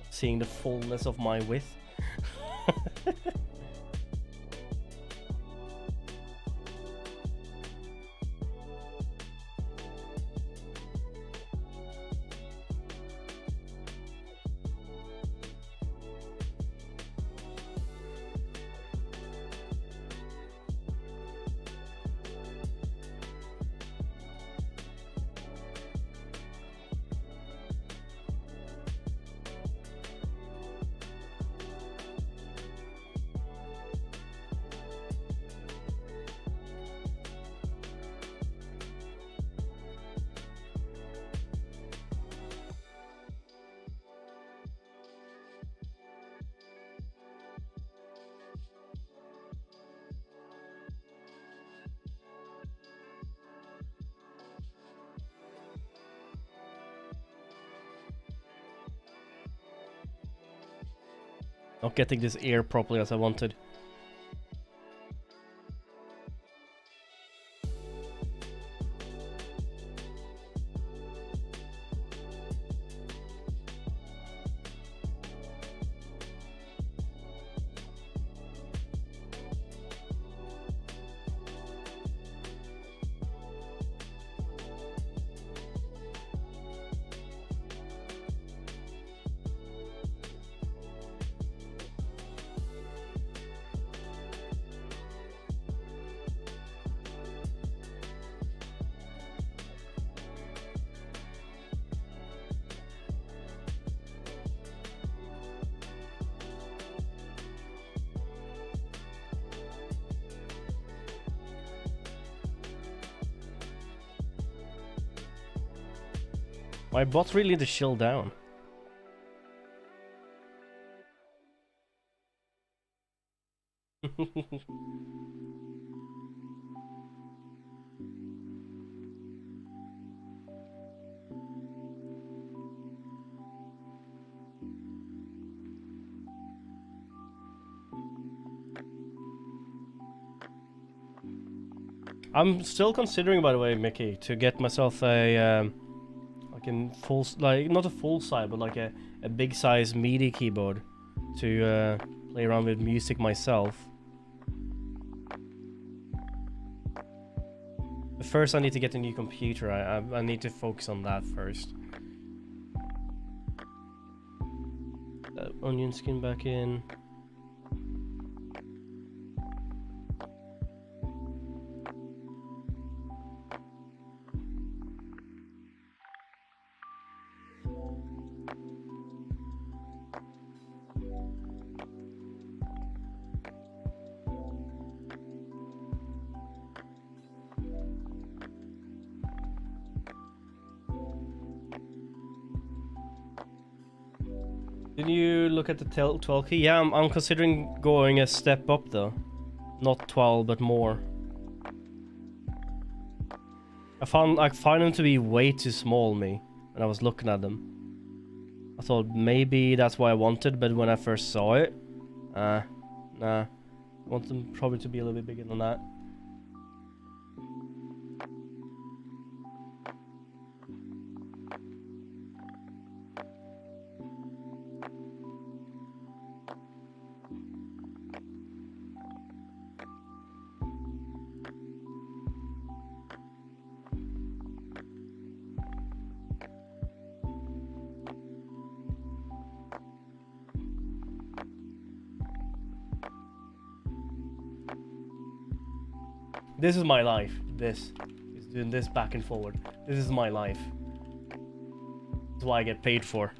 seeing the fullness of my width. Not getting this ear properly as I wanted. My bot really need to chill down. I'm still considering, by the way, Mickey, to get myself a like in full, like not a full size, but like a big size MIDI keyboard, to play around with music myself. But first I need to get a new computer. I need to focus on that first. Onion skin back in. Did you look at the 12 key? Yeah, I'm considering going a step up though. Not 12, but more. I find them to be way too small, me, when I was looking at them. I thought maybe that's what I wanted, but when I first saw it, nah. I want them probably to be a little bit bigger than that. This is my life. This is doing this back and forward. This is my life. That's what I get paid for.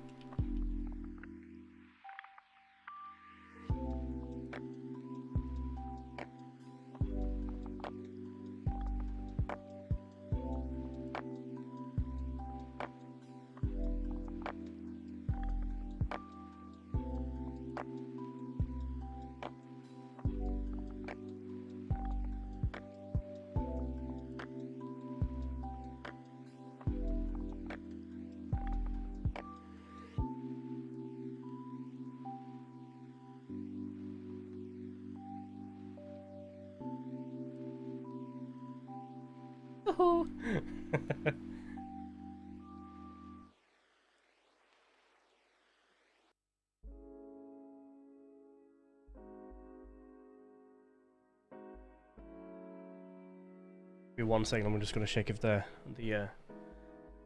Give me 1 second, I'm just gonna check if the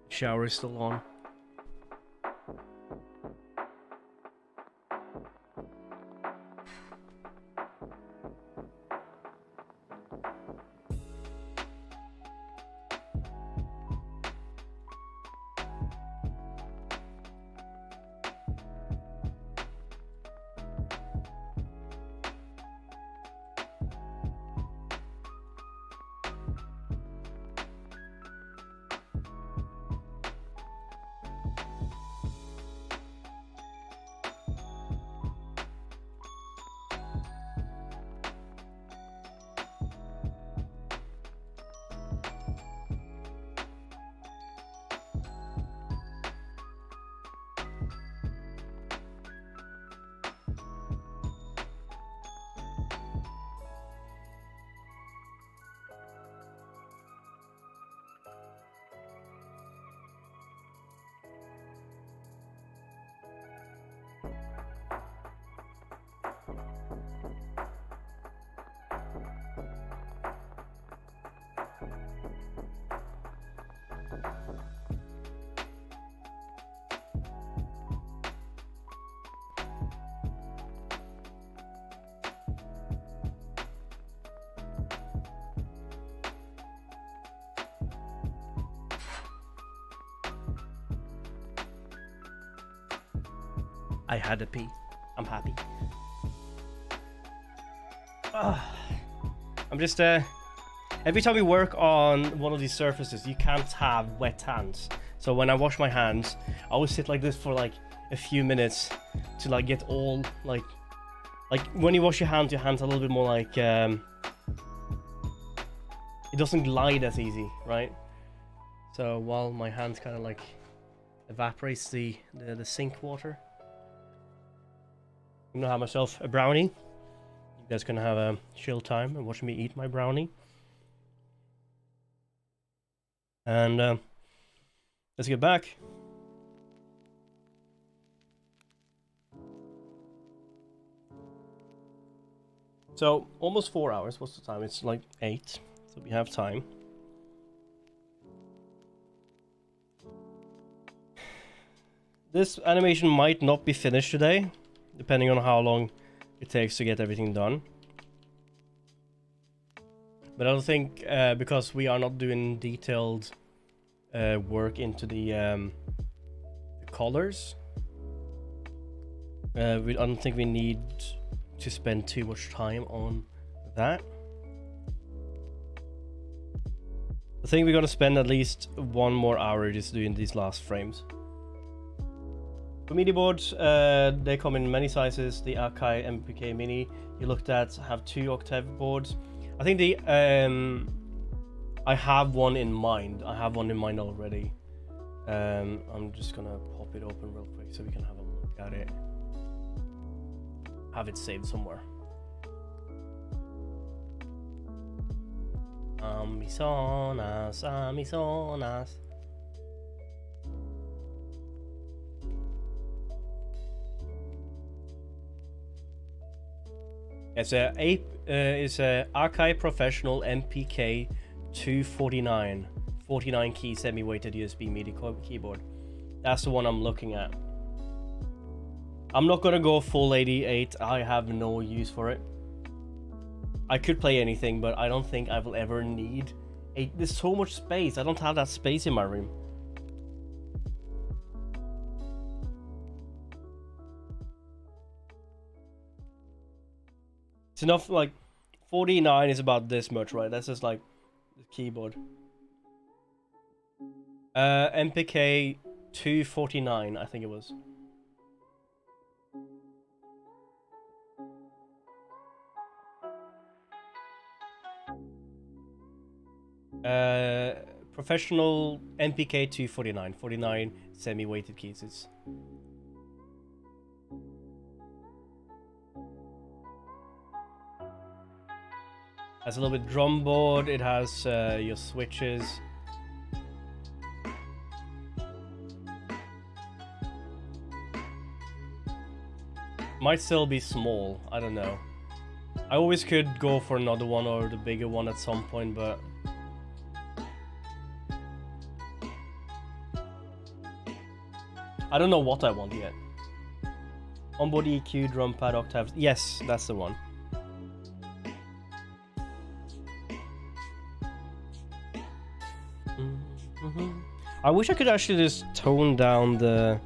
shower is still on. I had to pee. I'm happy. I'm just every time you work on one of these surfaces, you can't have wet hands. So when I wash my hands, I always sit like this for like a few minutes to like get all like when you wash your hands are a little bit more like it doesn't glide as easy, right? So while my hands kind of like evaporates the sink water, I'm gonna have myself a brownie. You guys can have a chill time and watch me eat my brownie. And let's get back. So almost 4 hours. What's the time? It's like 8, so we have time. This animation might not be finished today, depending on how long it takes to get everything done. But I don't think, because we are not doing detailed work into the colors, I don't think we need to spend too much time on that. I think we're gonna spend at least 1 more hour just doing these last frames. For MIDI boards, they come in many sizes. The Akai MPK Mini you looked at have 2 octave boards. I think the I have one in mind. I have one in mind already. I'm just gonna pop it open real quick so we can have a look at it. Have it saved somewhere. Amisonas, Amisonas. It's a Akai Professional MPK 249, 49 key semi-weighted USB MIDI keyboard. That's the one I'm looking at. I'm not gonna go full 88. I have no use for it. I could play anything, but I don't think I will ever need there's so much space. I don't have that space in my room. It's enough, like 49 is about this much, right? That's just like the keyboard. MPK 249, I think it was. Professional MPK 249, 49 semi-weighted keys. It's has a little bit drum board. It has your switches. Might still be small. I don't know. I always could go for another one or the bigger one at some point, but I don't know what I want yet. Onboard EQ, drum pad, octaves. Yes, that's the one. I wish I could actually just tone down the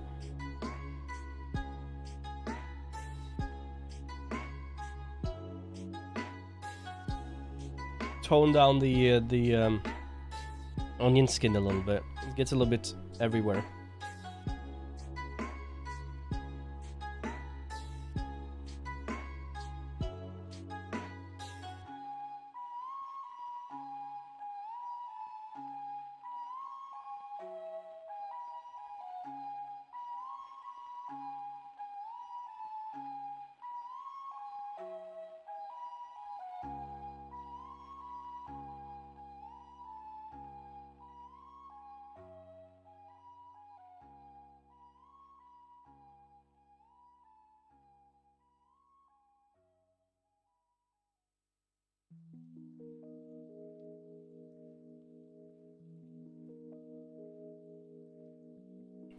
onion skin a little bit. It gets a little bit everywhere.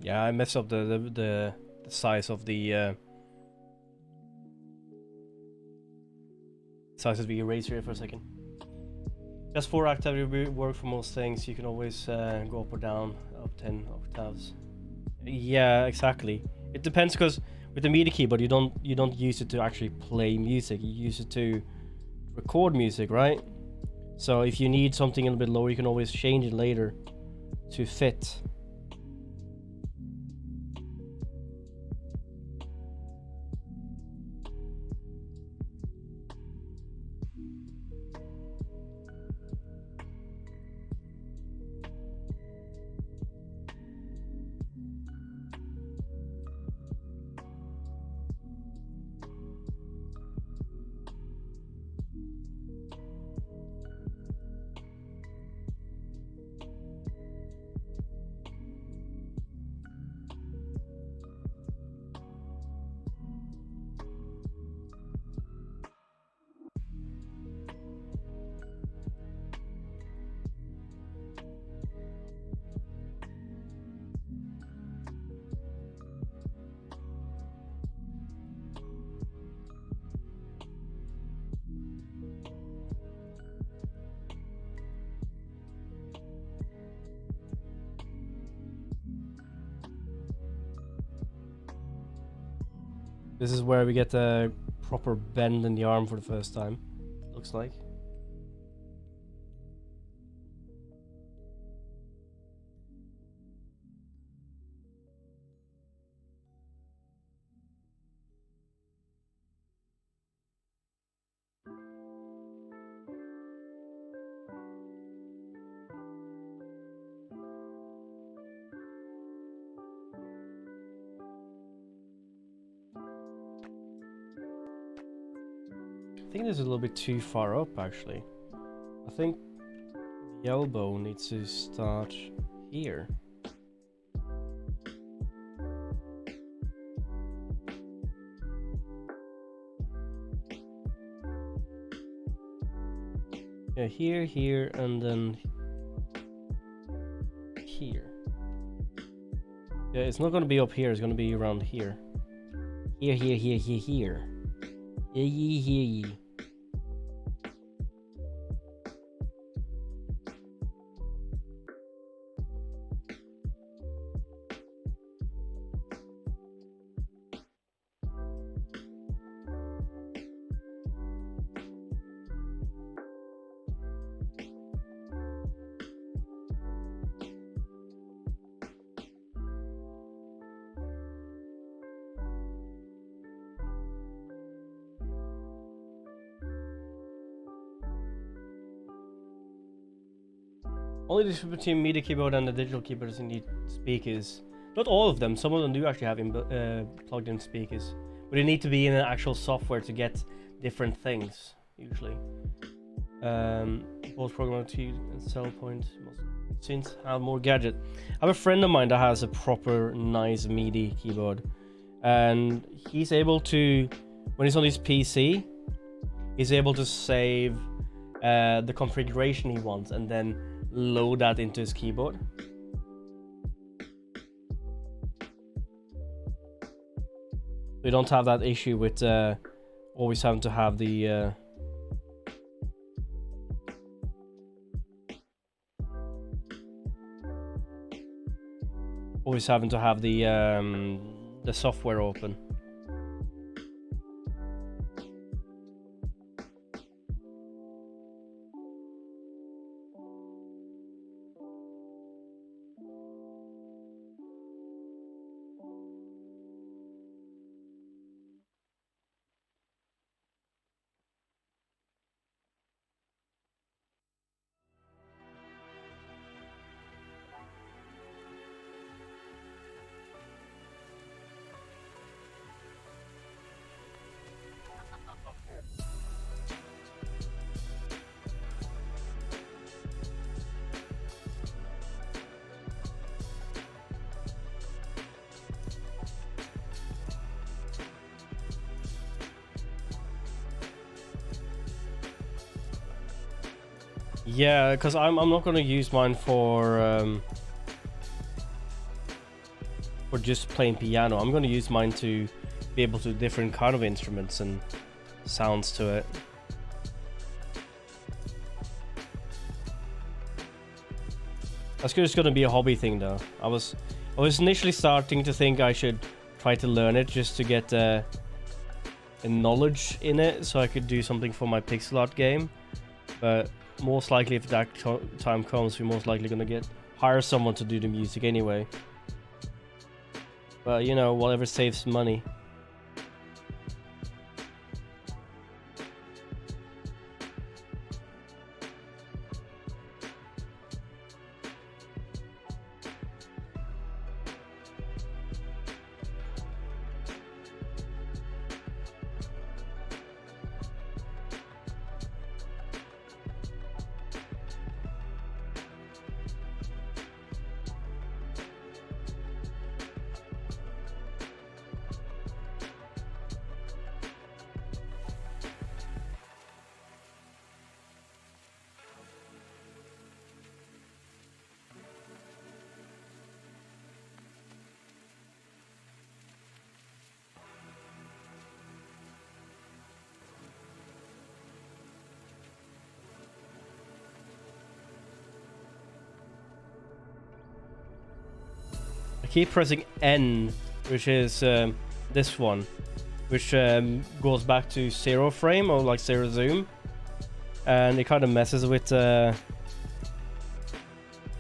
Yeah, I messed up the size of the size of the eraser here for a second. Just 4 octave work for most things. You can always go up or down up 10 octaves. Yeah, exactly. It depends, because with the MIDI keyboard you don't use it to actually play music. You use it to record music, right? So if you need something a little bit lower, you can always change it later to fit. This is where we get the proper bend in the arm for the first time, looks like. I think this is a little bit too far up, actually. I think the elbow needs to start here. Yeah, here, here, and then here. Yeah, it's not gonna be up here, it's gonna be around here. Here, here, here, here, here. Yeah, ye, hear ye. Only the difference between MIDI keyboard and the digital keyboard is you need speakers. Not all of them, some of them do actually have plugged in speakers. But you need to be in an actual software to get different things, usually. Both programmability and sell point since have more gadget. I have a friend of mine that has a proper nice MIDI keyboard. And he's able to, when he's on his PC, he's able to save the configuration he wants and then load that into his keyboard. We don't have that issue with always having to have the software open. Yeah, because I'm not gonna use mine for just playing piano. I'm gonna use mine to be able to do different kind of instruments and sounds to it. That's just gonna be a hobby thing, though. I was initially starting to think I should try to learn it just to get a knowledge in it, so I could do something for my pixel art game. But most likely, if that time comes, we're most likely gonna hire someone to do the music anyway. But you know, whatever saves money. Keep pressing N, which is this one, which goes back to 0 frame or like 0 zoom, and it kind of messes with because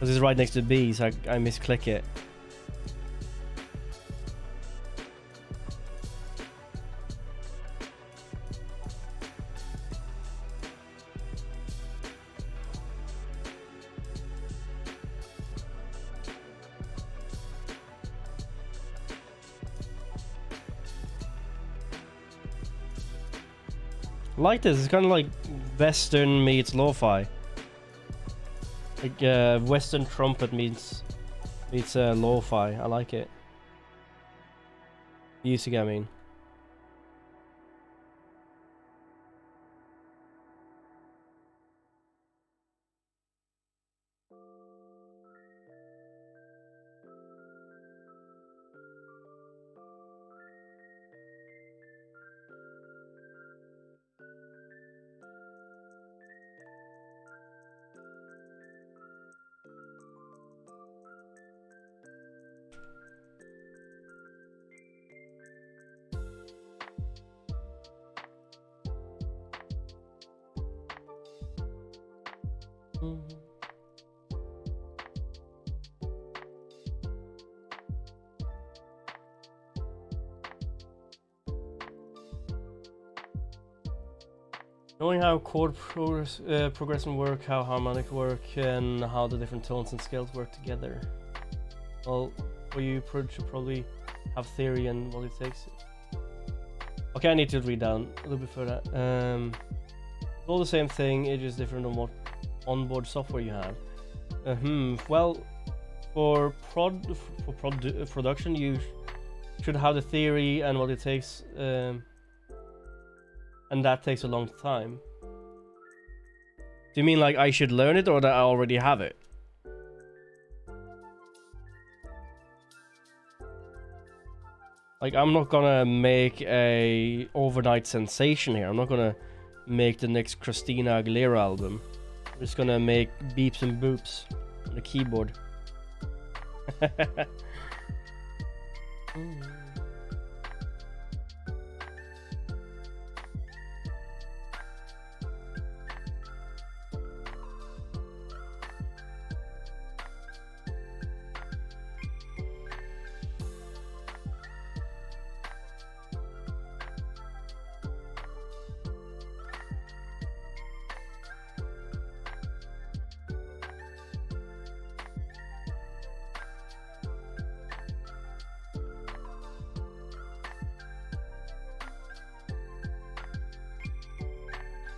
it's right next to B, so I misclick it. Like this, it's kind of like Western meets lo-fi. Like Western trumpet meets lo-fi. I like it. Music, I mean. Knowing how chord progression work, how harmonic work, and how the different tones and scales work together. Well, for you should probably have theory and what it takes. Okay, I need to read down a little bit further. It's all the same thing, it's just different on what onboard software you have. Well, for production, you should have the theory and what it takes, and that takes a long time. Do you mean like I should learn it, or that I already have it? Like, I'm not gonna make a overnight sensation here. I'm not gonna make the next Christina Aguilera album. I'm just gonna make beeps and boops on the keyboard.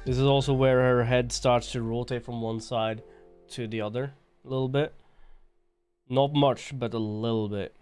This is also where her head starts to rotate from one side to the other a little bit. Not much, but a little bit.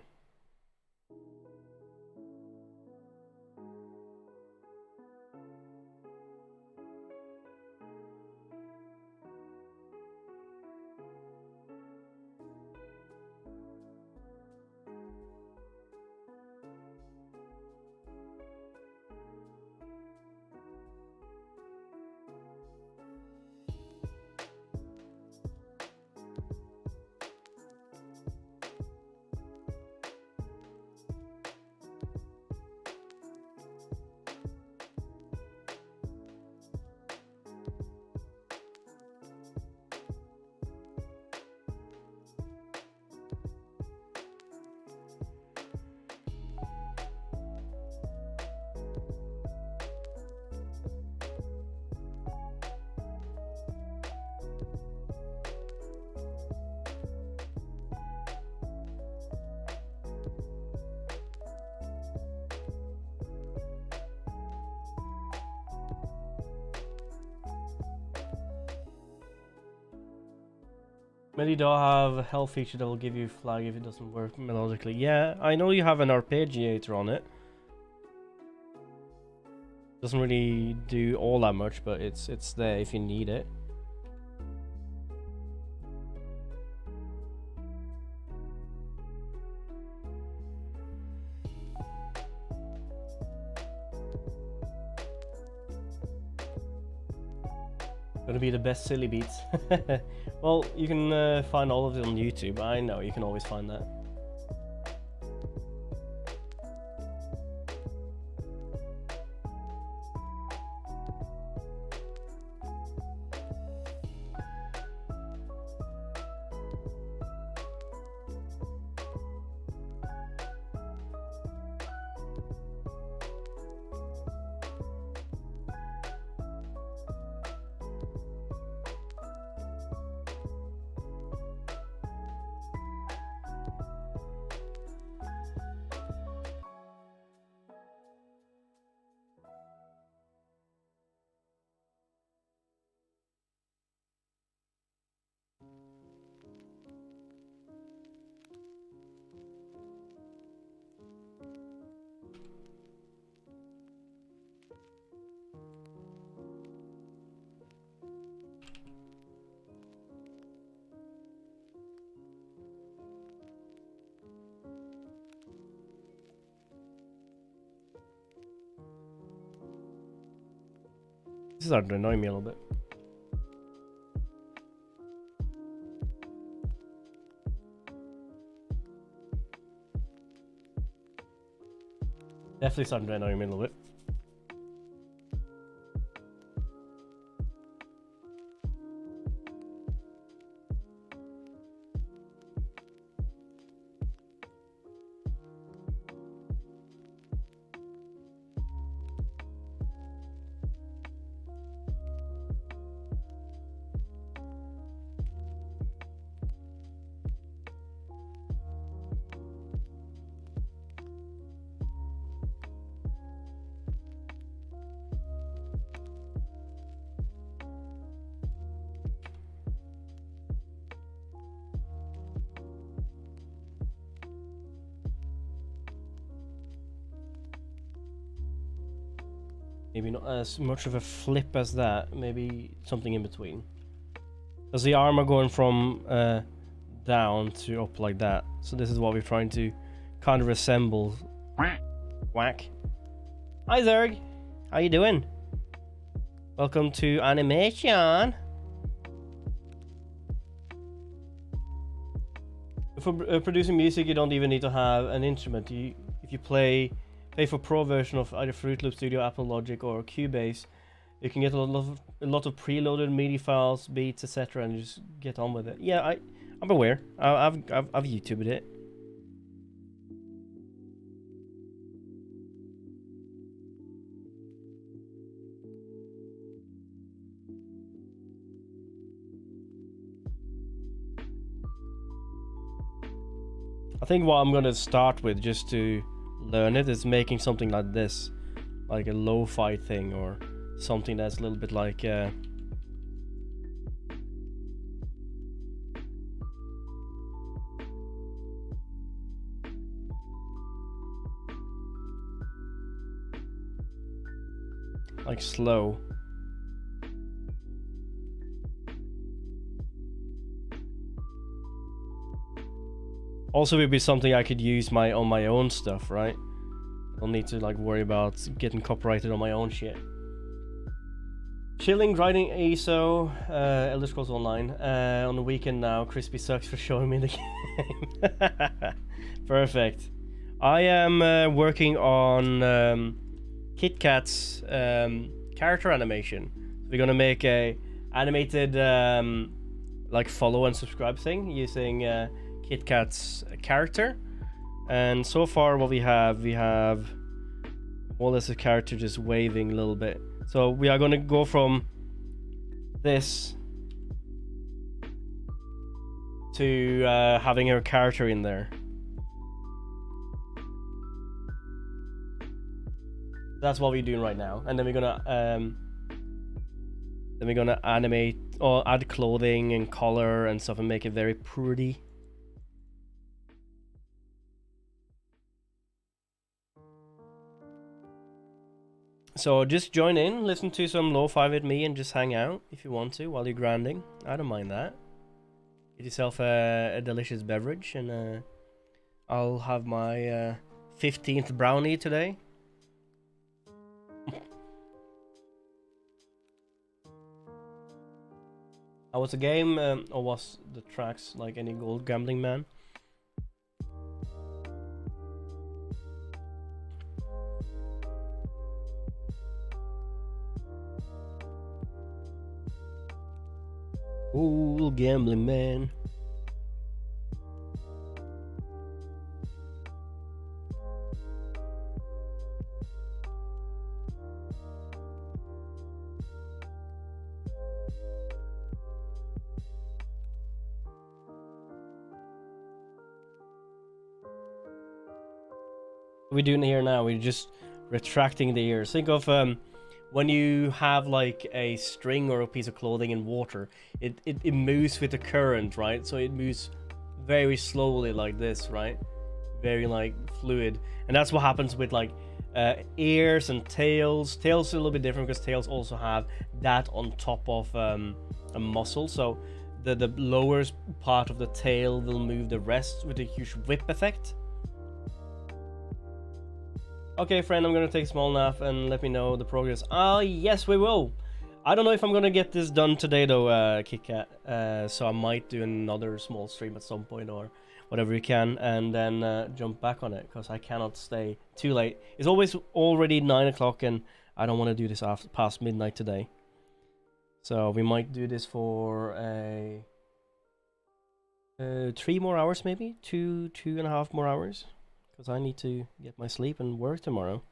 Many do have a health feature that will give you a flag if it doesn't work melodically. Yeah, I know you have an arpeggiator on it. Doesn't really do all that much, but it's there if you need it. Gonna be the best silly beats. Well, you can find all of it on YouTube. I know, you can always find that. This is starting to annoy me a little bit. Definitely starting to annoy me a little bit. Maybe not as much of a flip as that, maybe something in between. Does the armor going from down to up like that? So this is what we're trying to kind of resemble. Whack. Hi Zerg, how you doing? Welcome to animation. For producing music, you don't even need to have an instrument. If you pay for pro version of either Fruit Loop Studio, Apple Logic, or Cubase, you can get a lot of preloaded MIDI files, beats, etc., and just get on with it. Yeah, I'm aware. I've YouTubed it. I think what I'm gonna start with, just to learn it, is making something like this, like a lo-fi thing, or something that's a little bit like slow. Also, it would be something I could use on my own stuff, right? I don't need to like worry about getting copyrighted on my own shit. Chilling, grinding ASO, Elder Scrolls Online on the weekend now. Crispy sucks for showing me the game. Perfect. I am working on Kit Kat's character animation. We're gonna make a animated like follow and subscribe thing using Kit Kat's character. And so far what we have more or less a character just waving a little bit. So we are going to go from this to having her character in there. That's what we're doing right now. And then we're gonna animate or add clothing and color and stuff and make it very pretty. So just join in, listen to some lo-fi with me, and just hang out if you want to while you're grinding. I don't mind that. Get yourself a delicious beverage, and I'll have my 15th brownie today. How was the game, or was the tracks like any gold gambling man? Ooh, gambling man. What are we doing here now? We're just retracting the ears. Think of when you have like a string or a piece of clothing in water, it moves with the current, right? So it moves very slowly like this, right? Very like fluid. And that's what happens with like ears and tails. Tails are a little bit different because tails also have that on top of a muscle. So the lower part of the tail will move the rest with a huge whip effect. Okay, friend, I'm gonna take a small nap and let me know the progress. Ah, yes, we will. I don't know if I'm gonna get this done today though, KitKat. So I might do another small stream at some point or whatever we can, and then jump back on it because I cannot stay too late. It's always already 9 o'clock, and I don't want to do this after past midnight today. So we might do this for a 3 more hours, maybe 2.5 more hours, because I need to get my sleep and work tomorrow.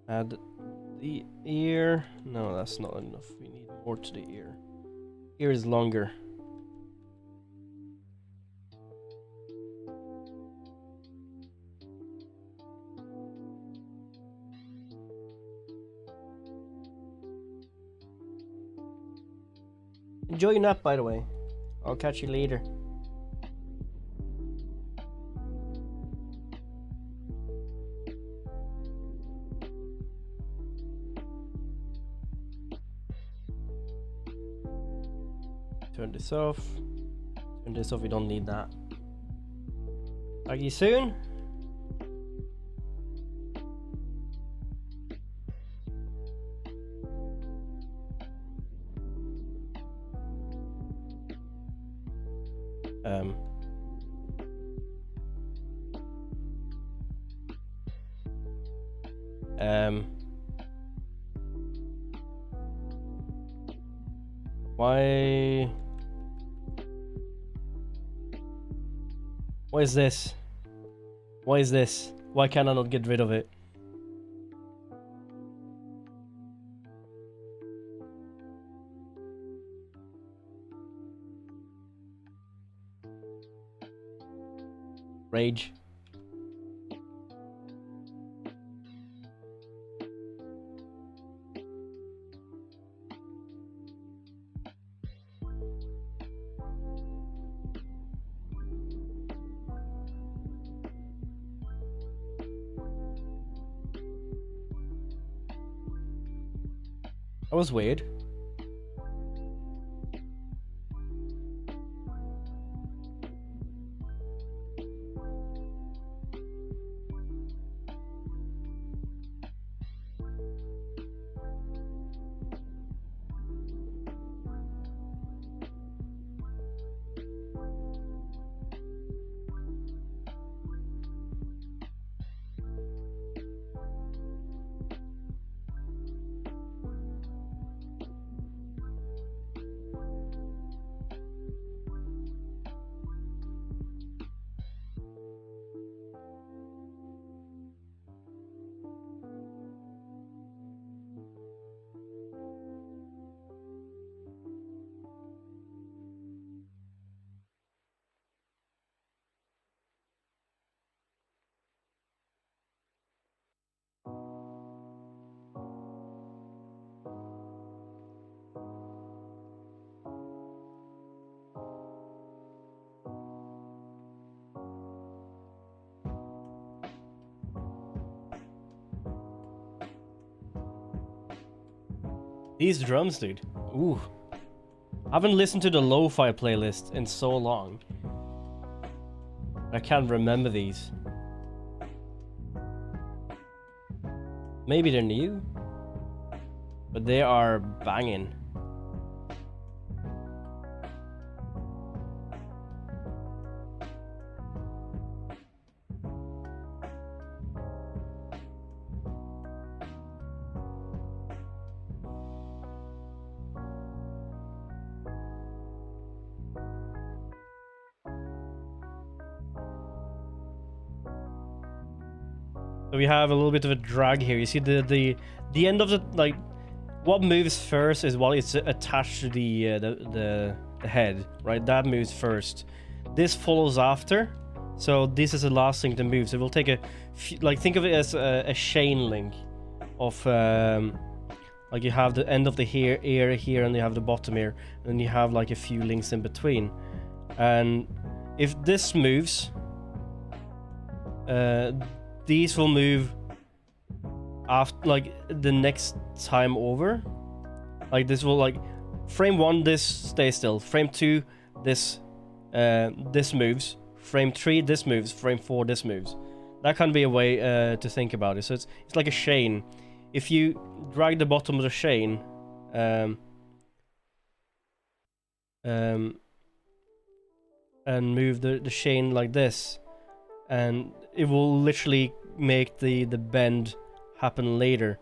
Add the ear. No, that's not enough. We need more to the ear. Ear is longer. Enjoy your nap, by the way. I'll catch you later. Turn this off. Turn this off, we don't need that. Talk to you soon. Why is this? Why is this? Why can I not get rid of it? Rage. That was weird. These drums, dude. Ooh. I haven't listened to the lo-fi playlist in so long. I can't remember these. Maybe they're new, but they are banging. So we have a little bit of a drag here. You see the end of the, like, what moves first is while it's attached to the head, right? That moves first. This follows after. So this is the last thing to move. So we'll take a few, like, think of it as a chain link of like you have the end of the ear here, and you have the bottom ear, and then you have like a few links in between. And if this moves, these will move after, like, the next time over. Like this will, like, frame 1 this stays still, frame 2 this moves, frame 3 this moves, frame 4 this moves. That can be a way to think about it. So it's like a chain. If you drag the bottom of the chain, and move the chain like this, and it will literally make the bend happen later,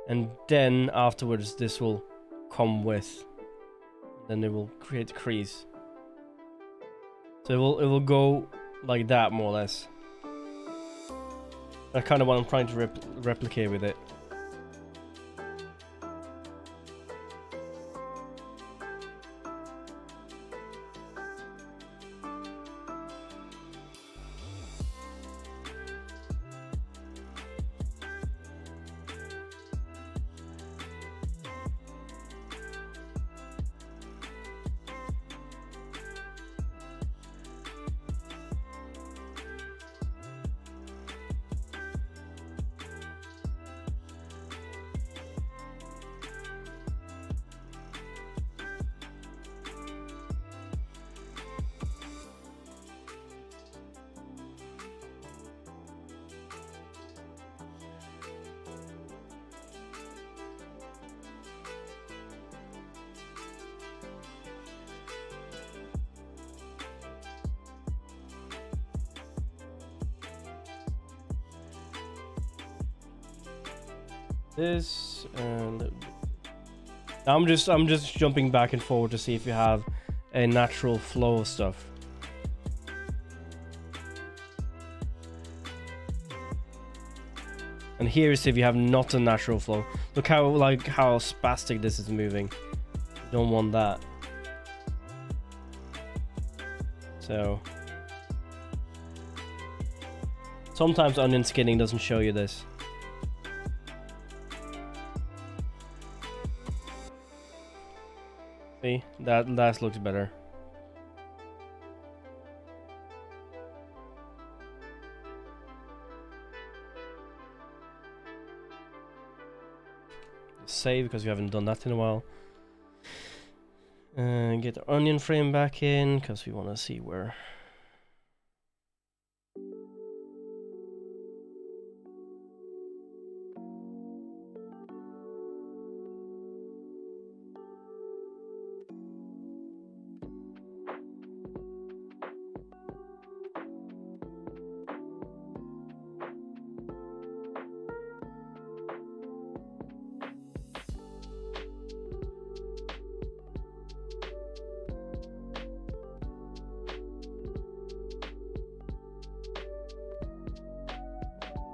and then afterwards this will come with, then it will create a crease. So it will go like that, more or less. That's kind of what I'm trying to replicate with it. This and I'm just jumping back and forward to see if you have a natural flow of stuff. And here is if you have not a natural flow. Look how how spastic this is moving. You don't want that. So sometimes onion skinning doesn't show you this. See, that looks better. Save because we haven't done that in a while. And get the onion frame back in because we want to see where.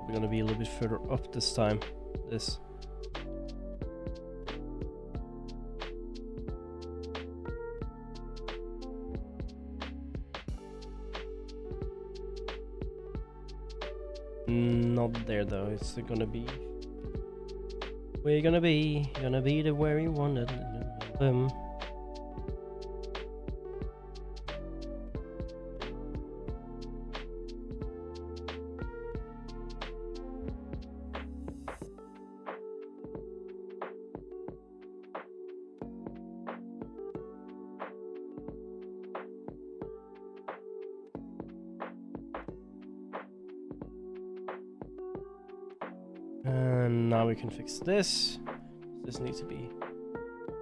We're gonna be a little bit further up this time. This. Not there though. It's gonna be. We're gonna be the where we wanted them. And now we can fix this. This needs to be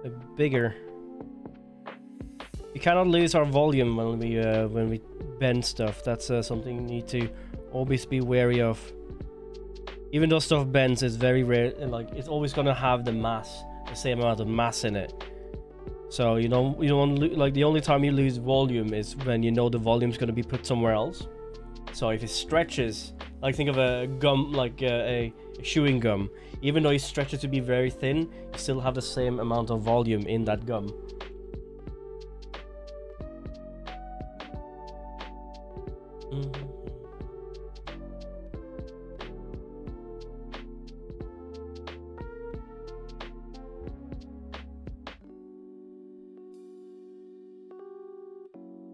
a bigger. We cannot lose our volume when we bend stuff. That's something you need to always be wary of. Even though stuff bends, it's very rare. Like it's always gonna have the mass, the same amount of mass in it. So you don't like the only time you lose volume is when you know the volume's gonna be put somewhere else. So if it stretches, like think of a gum, like a chewing gum. Even though you stretch it to be very thin, you still have the same amount of volume in that gum.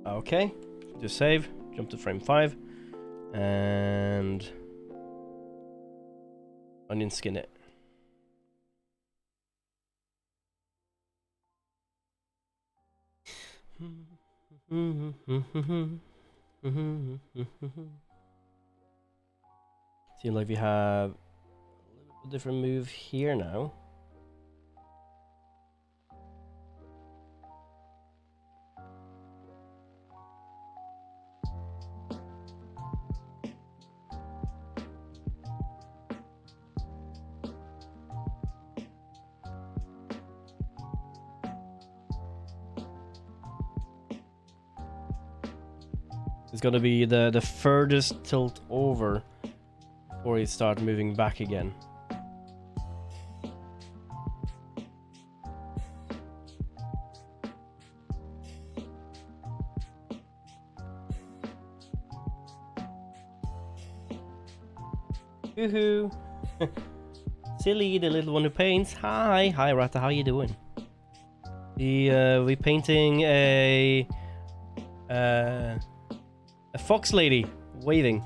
Okay, just save, jump to frame 5, and onion skin it. Seems like we have a little different move here now. It's gonna be the furthest tilt over before you start moving back again. Woohoo! Silly, the little one who paints. Hi, Rata. How you doing? We painting a fox lady waving.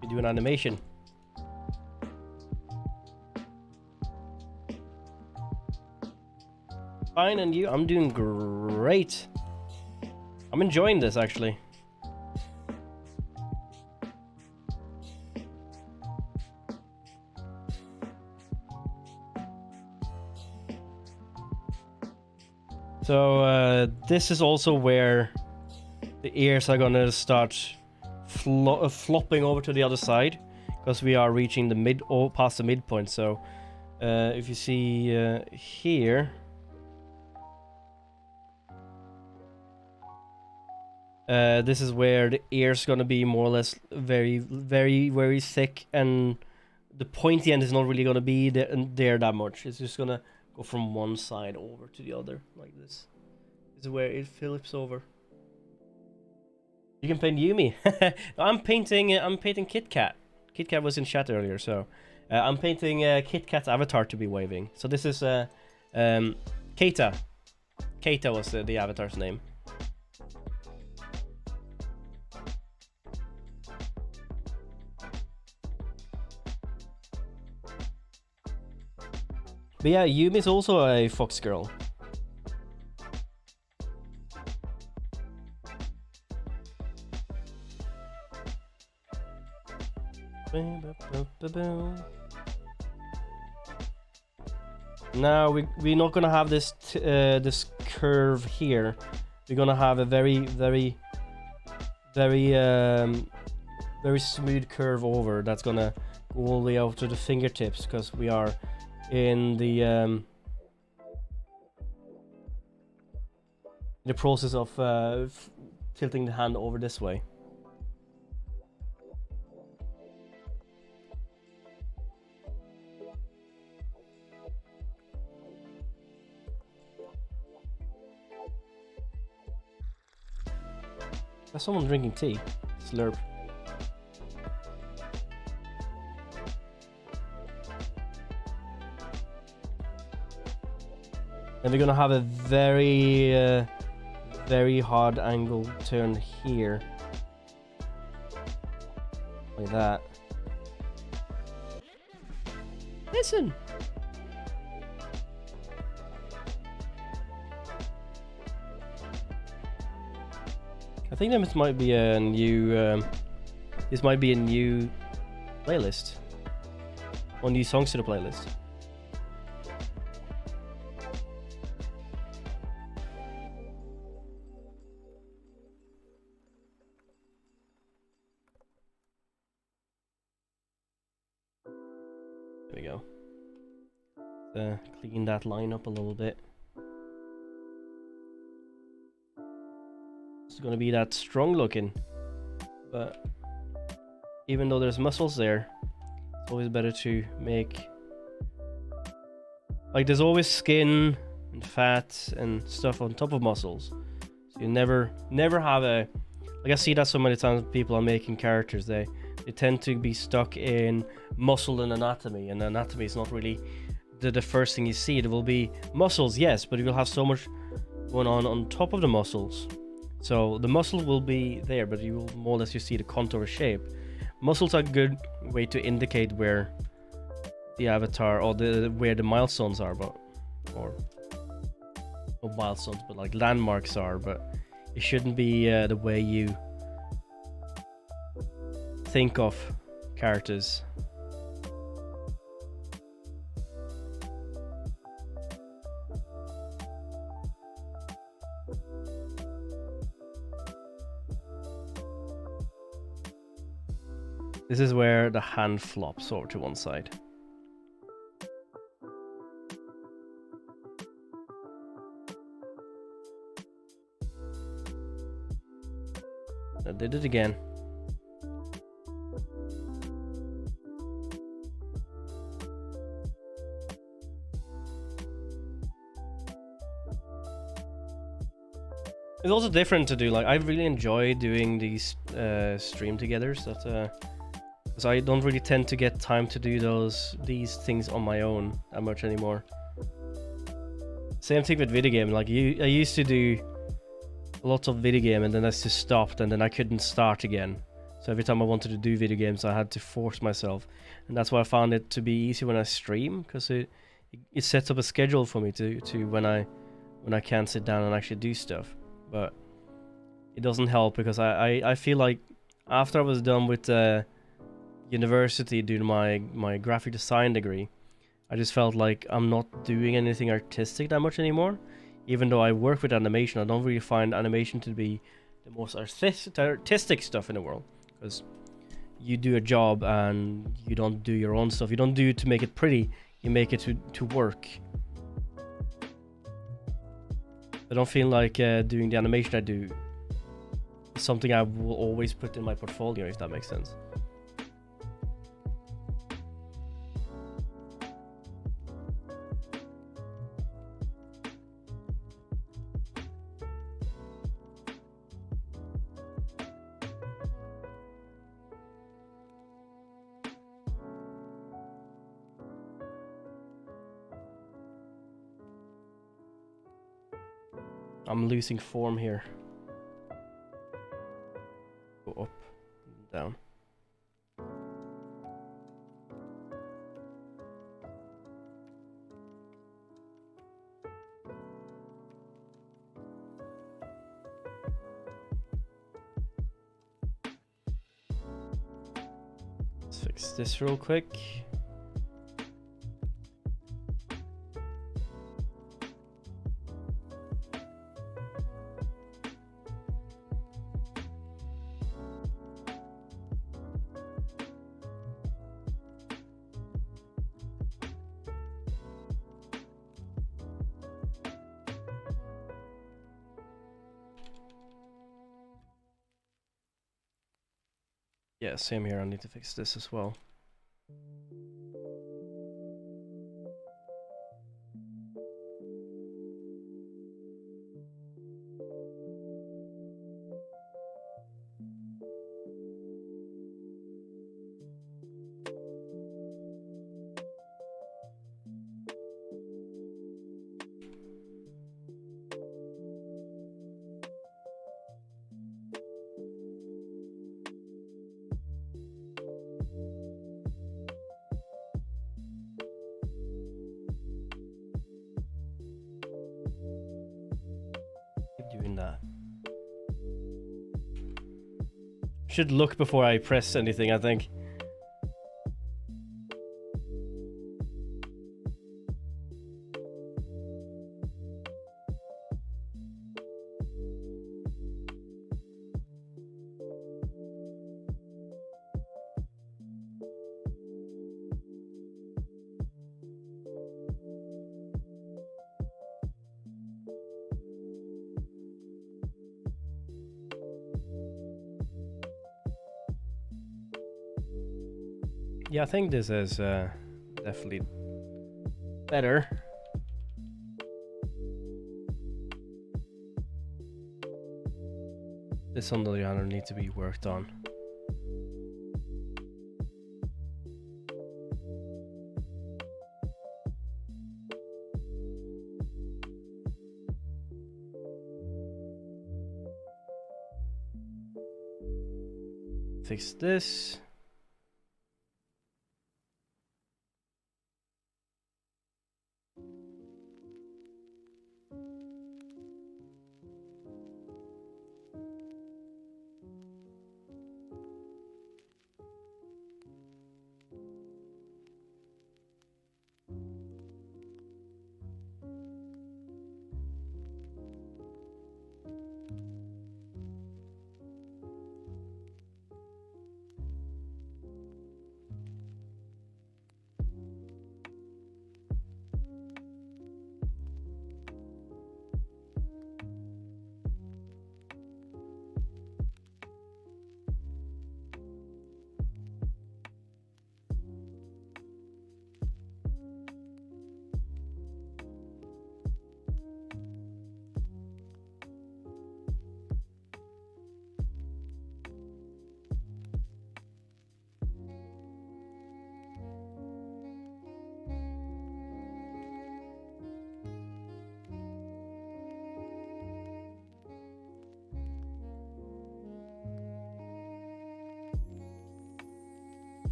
We do an animation. Fine, and you? I'm doing great. I'm enjoying this actually. So this is also where the ears are gonna start flopping over to the other side, because we are reaching the past the midpoint. So if you see here, this is where the ears gonna be more or less very thick, and the pointy end is not really gonna be there that much. It's just gonna go from one side over to the other like this. This is where it flips over. You can paint Yumi. I'm painting Kit Kat. Kit Kat was in chat earlier, so I'm painting Kit Kat's avatar to be waving. So this is Keita. Keita was the avatar's name. But yeah, Yumi's also a fox girl. Now we're not gonna have this this curve here. We're gonna have a very smooth curve over that's gonna go all the way out to the fingertips, because we are in the process of tilting the hand over this way. There's someone drinking tea. Slurp. And we're gonna have a very hard angle turn here, like that. Listen. I think this might be a new. This might be a new playlist, or new songs to the playlist. There we go. Clean that line up a little bit. It's gonna be that strong looking, but even though there's muscles there, it's always better to make, like, there's always skin and fat and stuff on top of muscles, so you never have a, like, I see that so many times people are making characters, they tend to be stuck in muscle and anatomy, and anatomy is not really the first thing you see. There will be muscles, yes, but you will have so much going on top of the muscles. So the muscle will be there, but you will more or less just see the contour shape. Muscles are a good way to indicate where the avatar or where the milestones are, but or not milestones, but like landmarks are. But it shouldn't be the way you think of characters. This is where the hand flops over to one side. I did it again. It's also different to do, like, I really enjoy doing these stream togethers. That's because I don't really tend to get time to do these things on my own that much anymore. Same thing with video game. Like, I used to do lots of video game, and then I just stopped, and then I couldn't start again. So every time I wanted to do video games, I had to force myself, and that's why I found it to be easy when I stream, because it sets up a schedule for me to when I can sit down and actually do stuff. But it doesn't help, because I feel like after I was done with university doing my graphic design degree, I just felt like I'm not doing anything artistic that much anymore. Even though I work with animation, I don't really find animation to be the most artistic stuff in the world, because you do a job and you don't do your own stuff. You don't do it to make it pretty, you make it to work. I don't feel like doing the animation I do is something I will always put in my portfolio, if that makes sense. I'm losing form here. Go up, down. Let's fix this real quick. Yeah, same here. I need to fix this as well. Doing that. Should look before I press anything, I think. Yeah, I think this is definitely better. This on the other hand needs to be worked on. Fix this.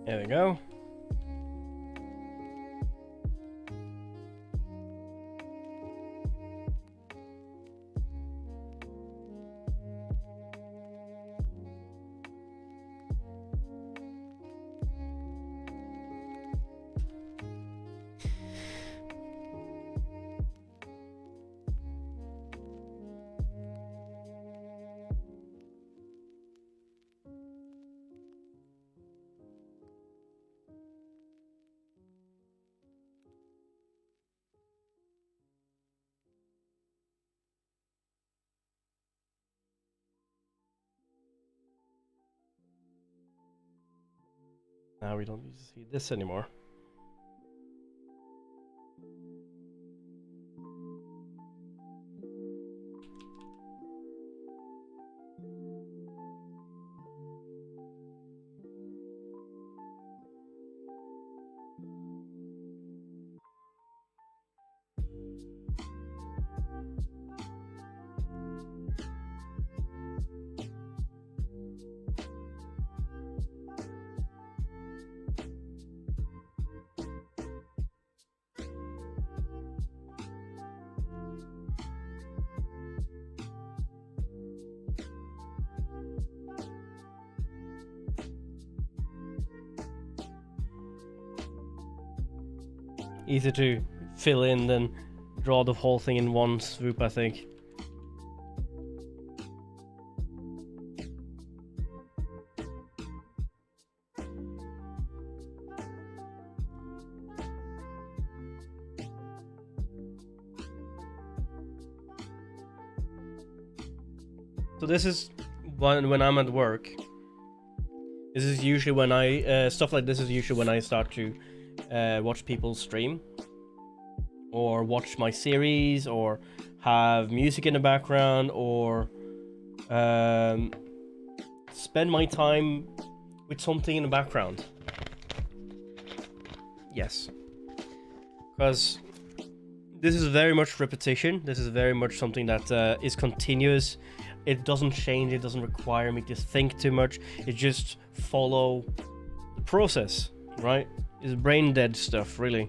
There we go. Now we don't need to see this anymore. Easier to fill in than draw the whole thing in one swoop, I think. So this is when I'm at work. This is usually when I stuff like this is usually when I start to watch people stream, or watch my series, or have music in the background, or spend my time with something in the background. Yes, because this is very much repetition. This is very much something that is continuous. It doesn't change. It doesn't require me to think too much. It just follow the process, right? It's brain dead stuff, really.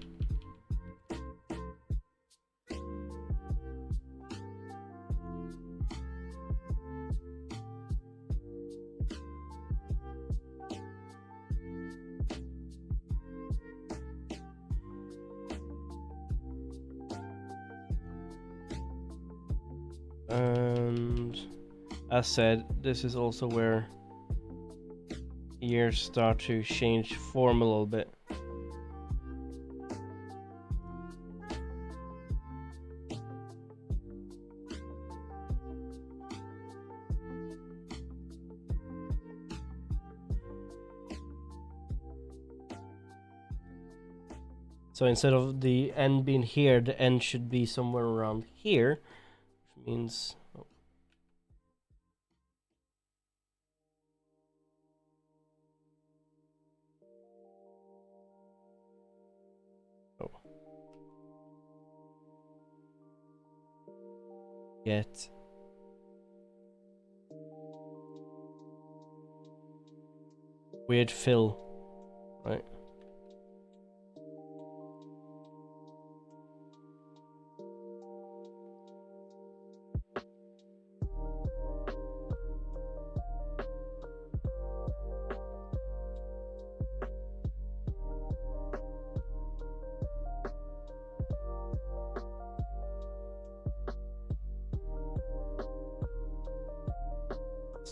And as said, this is also where ears start to change form a little bit. So instead of the end being here, the end should be somewhere around here, which means... Oh. Oh. Get... weird fill, right?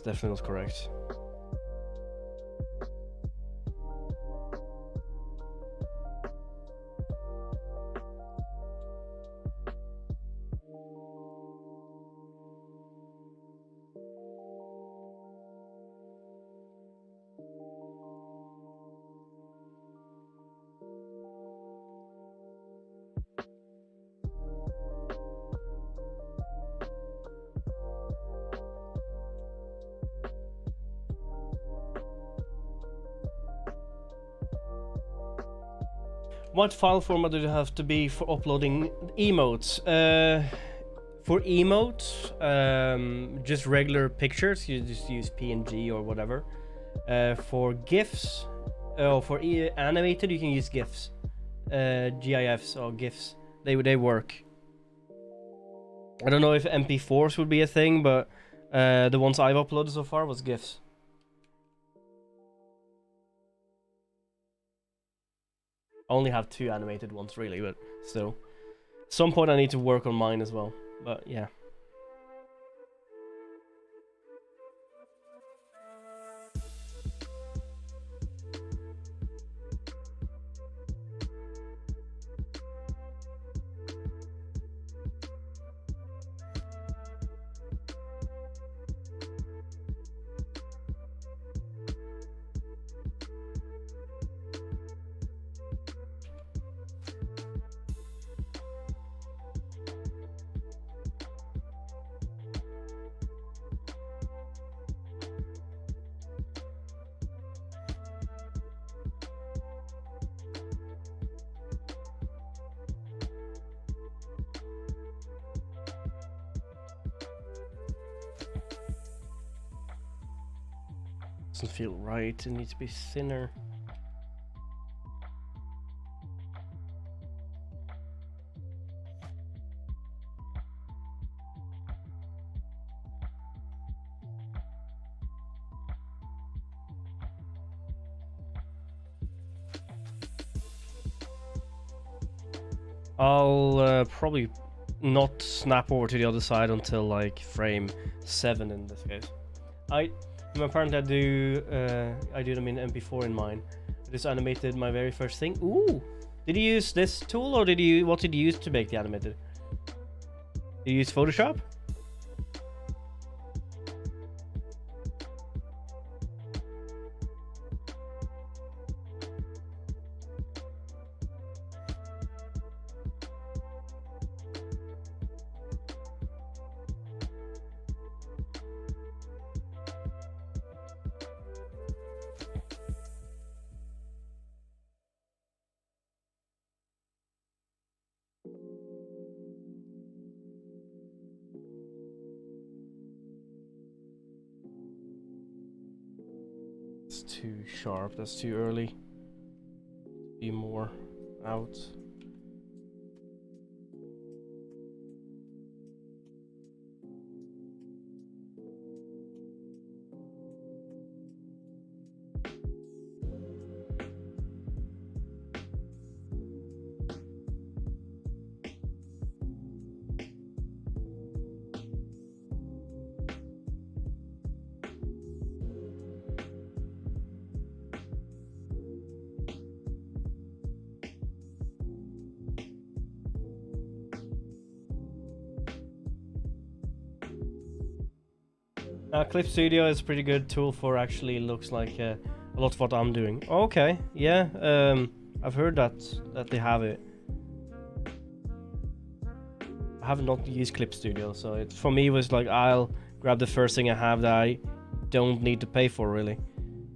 Definitely not correct. What file format do you have to be for uploading emotes? For emotes, just regular pictures, you just use PNG or whatever. For GIFs, Oh, for animated, you can use GIFs, GIFs or GIFs. They work. I don't know if MP4s would be a thing, but the ones I've uploaded so far was GIFs. I only have 2 animated ones really, but still. At some point I need to work on mine as well, but yeah. Doesn't feel right, it needs to be thinner. I'll probably not snap over to the other side until like frame 7 in this case. Apparently I do them in MP4 in mine. I just animated my very first thing. Ooh! Did you use this tool or what did you use to make the animated? Did you use Photoshop? It's too sharp, that's too early. Be more out. Clip Studio is a pretty good tool for actually looks like a lot of what I'm doing. Okay, yeah, I've heard that they have it. I have not used Clip Studio, so it for me was like I'll grab the first thing I have that I don't need to pay for really,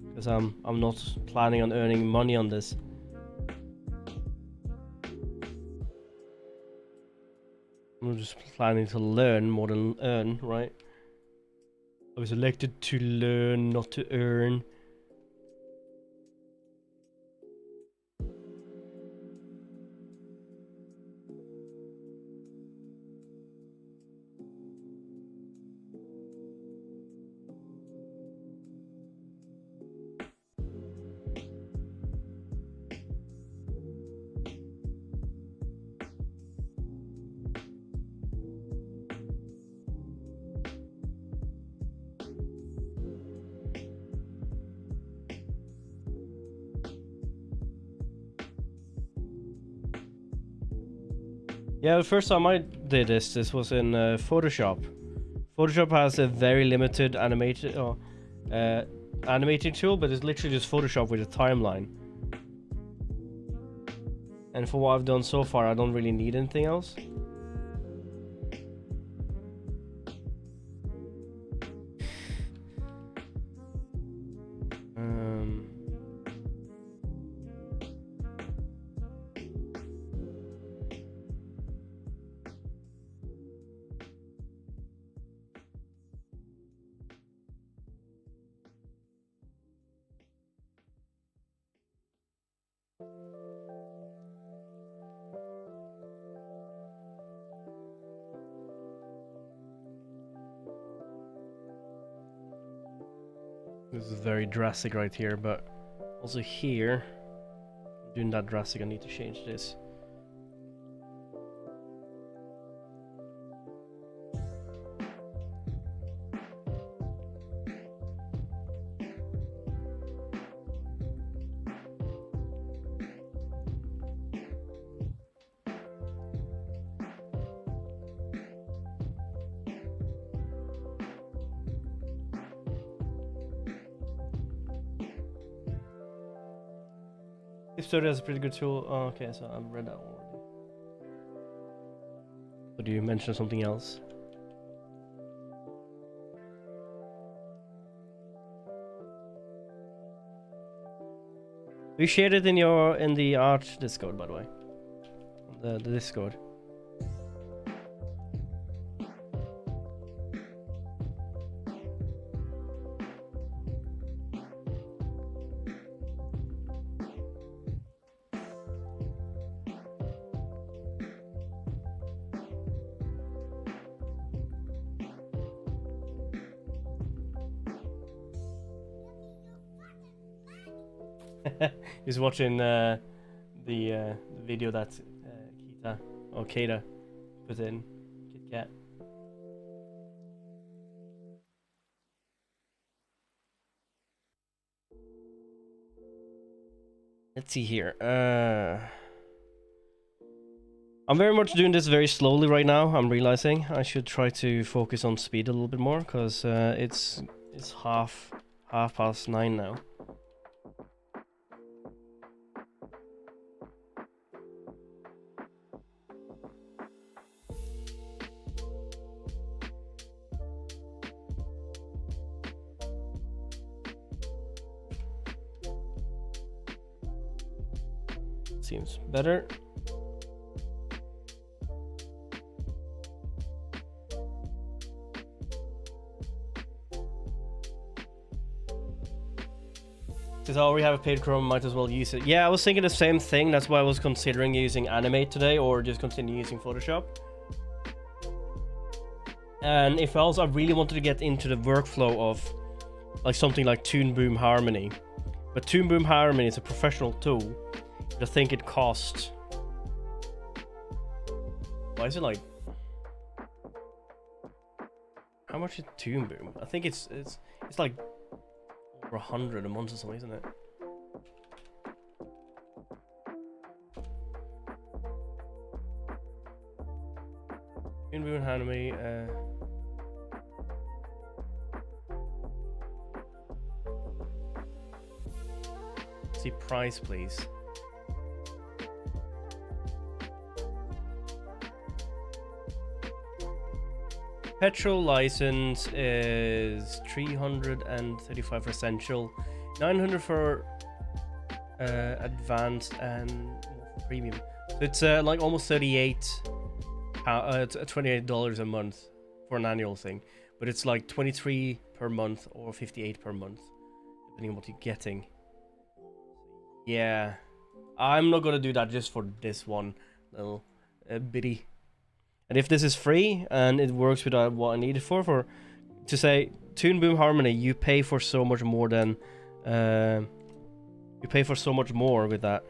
because I'm not planning on earning money on this. I'm just planning to learn more than earn, right? I was elected to learn, not to earn. Yeah, the first time I did this was in Photoshop. Photoshop has a very limited animating tool, but it's literally just Photoshop with a timeline. And for what I've done so far, I don't really need anything else. This is very drastic right here, but also here, doing that drastic, I need to change this. If Studio has a pretty good tool. Oh, okay, so I've read that already. So do you mention something else? We shared it in the art Discord, by the way. The Discord. He's watching the video that Keita put in Kit Kat. Let's see here. I'm very much doing this very slowly right now. I'm realizing I should try to focus on speed a little bit more because it's half past 9 now. Seems better. Since I already have a paid Chrome, might as well use it. Yeah, I was thinking the same thing. That's why I was considering using Animate today, or just continue using Photoshop. And if else, I really wanted to get into the workflow of like something like Toon Boom Harmony. But Toon Boom Harmony is a professional tool. I think it costs. Why is it like? How much is Toon Boom? I think it's like over 100 a month or something, isn't it? Toon Boom Harmony. See price, please. Petrol license is 335 for essential, 900 for advanced, and premium. So it's like almost $38 $28 a month for an annual thing, but it's like 23 per month or 58 per month, depending on what you're getting. Yeah, I'm not gonna do that just for this one little bitty. And if this is free and it works with what I need it for to say Toon Boom Harmony, you pay for so much more than you pay for so much more with that.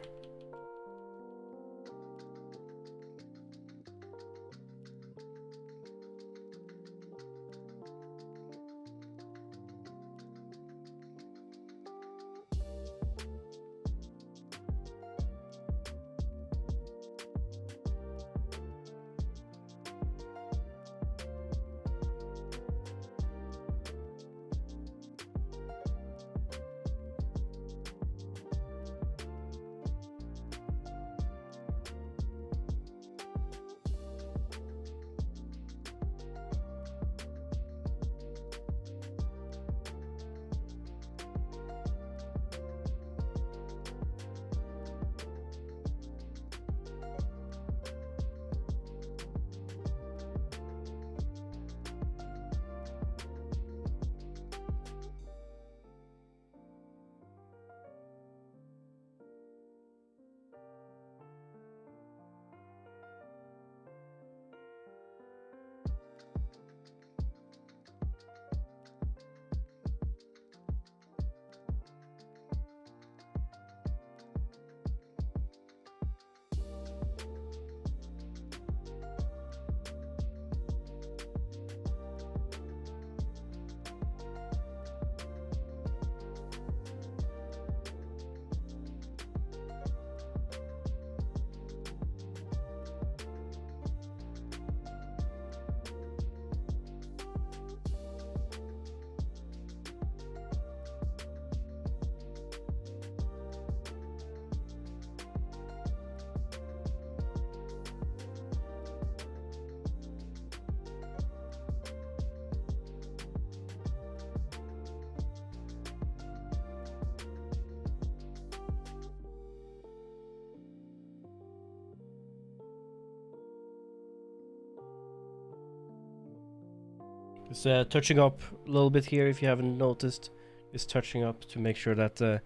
Just touching up a little bit here if you haven't noticed. Just touching up to make sure that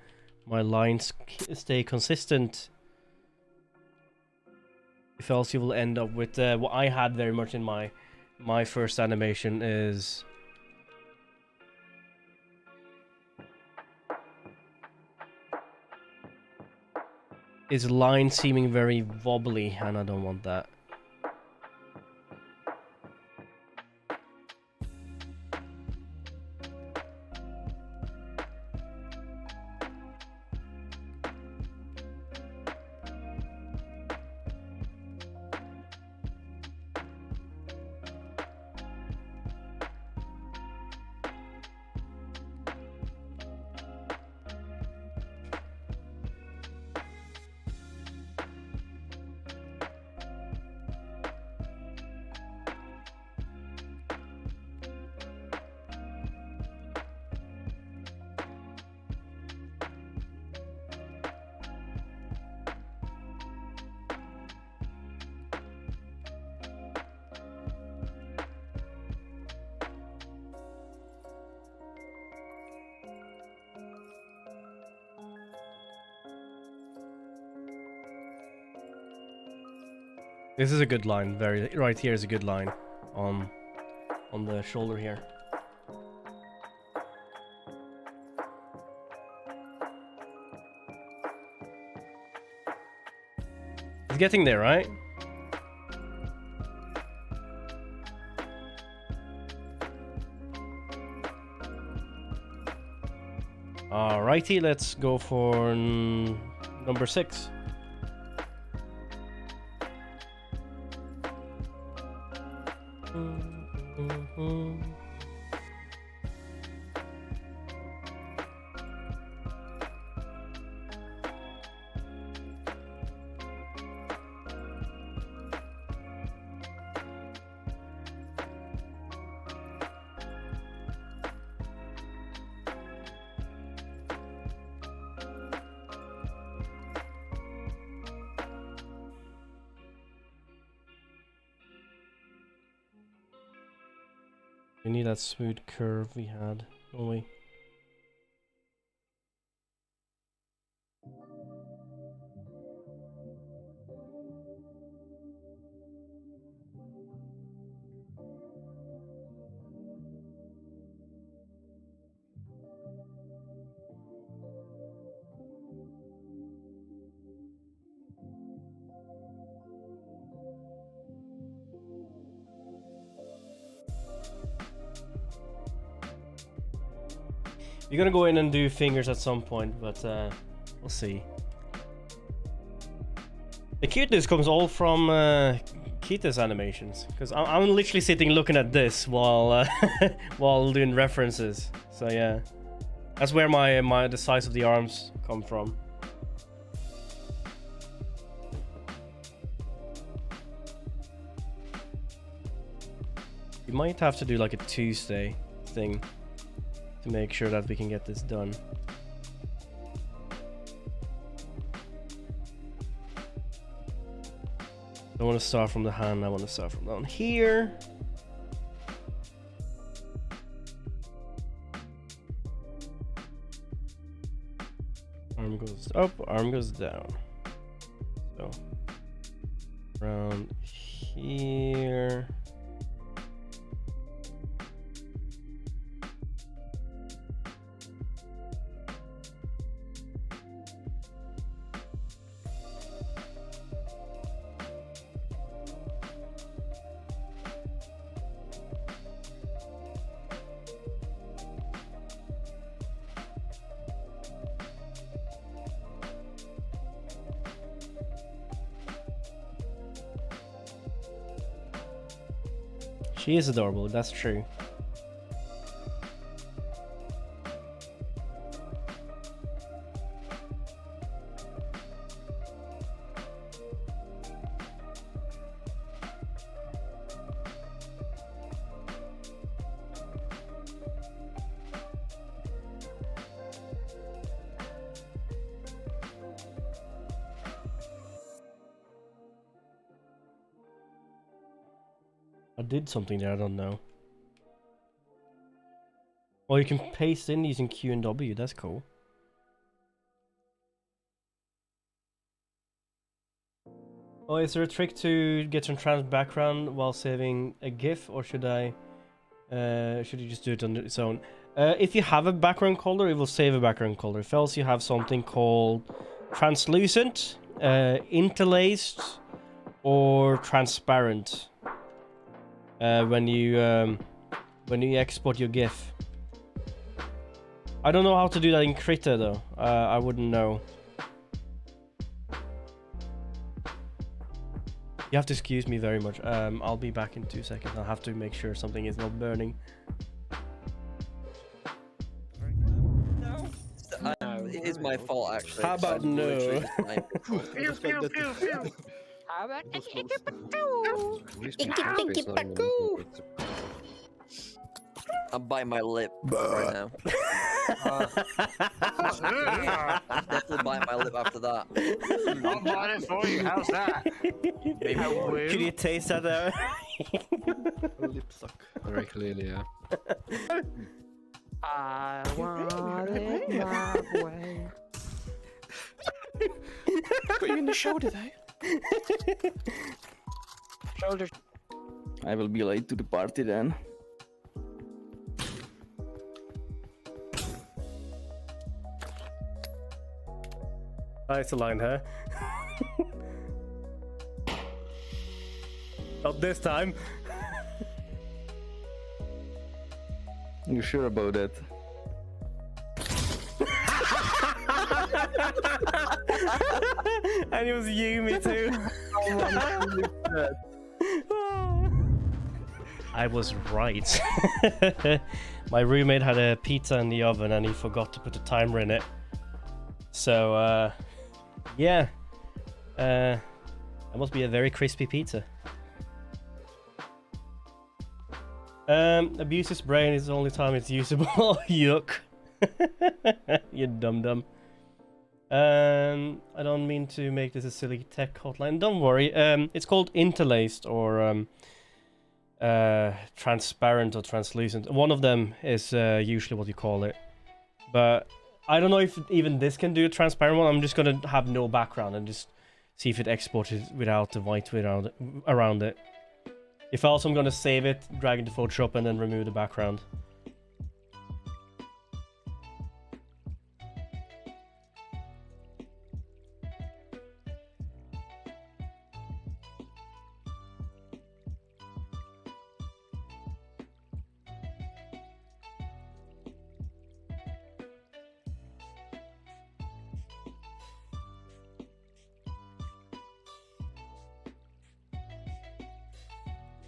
my lines stay consistent. If else you will end up with what I had very much in my first animation is lines seeming very wobbly, and I don't want that. This is a good line. Right here is a good line on the shoulder here. It's getting there, right? Alrighty, let's go for number 6. We need that smooth curve we had, don't we? You're gonna go in and do fingers at some point, but we'll see. The cuteness comes all from Kita's animations, because I'm literally sitting looking at this while while doing references. So yeah, that's where the size of the arms come from. You might have to do like a Tuesday thing to make sure that we can get this done. I don't want to start from the hand, I want to start from down here. Arm goes up, arm goes down. So, around here. She is adorable, that's true. I did something there, I don't know. Or you can paste in using Q and W. That's cool. Oh, is there a trick to get some trans background while saving a GIF, or should I? Should you just do it on its own? If you have a background color, it will save a background color. If else, you have something called translucent, interlaced, or transparent. When you export your GIF. I don't know how to do that in Krita though. I wouldn't know. You have to excuse me very much. I'll be back in 2 seconds. I'll have to make sure something is not burning. No. It is my fault, actually. How about no? How about I'm biting my lip right now. Definitely biting my lip after that. I'll bite it for you. How's that? Maybe I will. Could you taste that there? Lip suck. Very clearly, yeah. I want it my way. Got you in the shoulder though. Shoulder. I will be late to the party then. Nice line, huh? Not this time. You sure about that? And it was Yumi too. I was right. My roommate had a pizza in the oven and he forgot to put a timer in it. So, yeah. That must be a very crispy pizza. Abuse his brain is the only time it's usable. Yuck. You dum-dum. I don't mean to make this a silly tech hotline. Don't worry. It's called interlaced or transparent or translucent. One of them is usually what you call it. But I don't know if even this can do a transparent one. I'm just gonna have no background and just see if it exports it without the white around it. If else, I'm gonna save it, drag it to Photoshop, and then remove the background.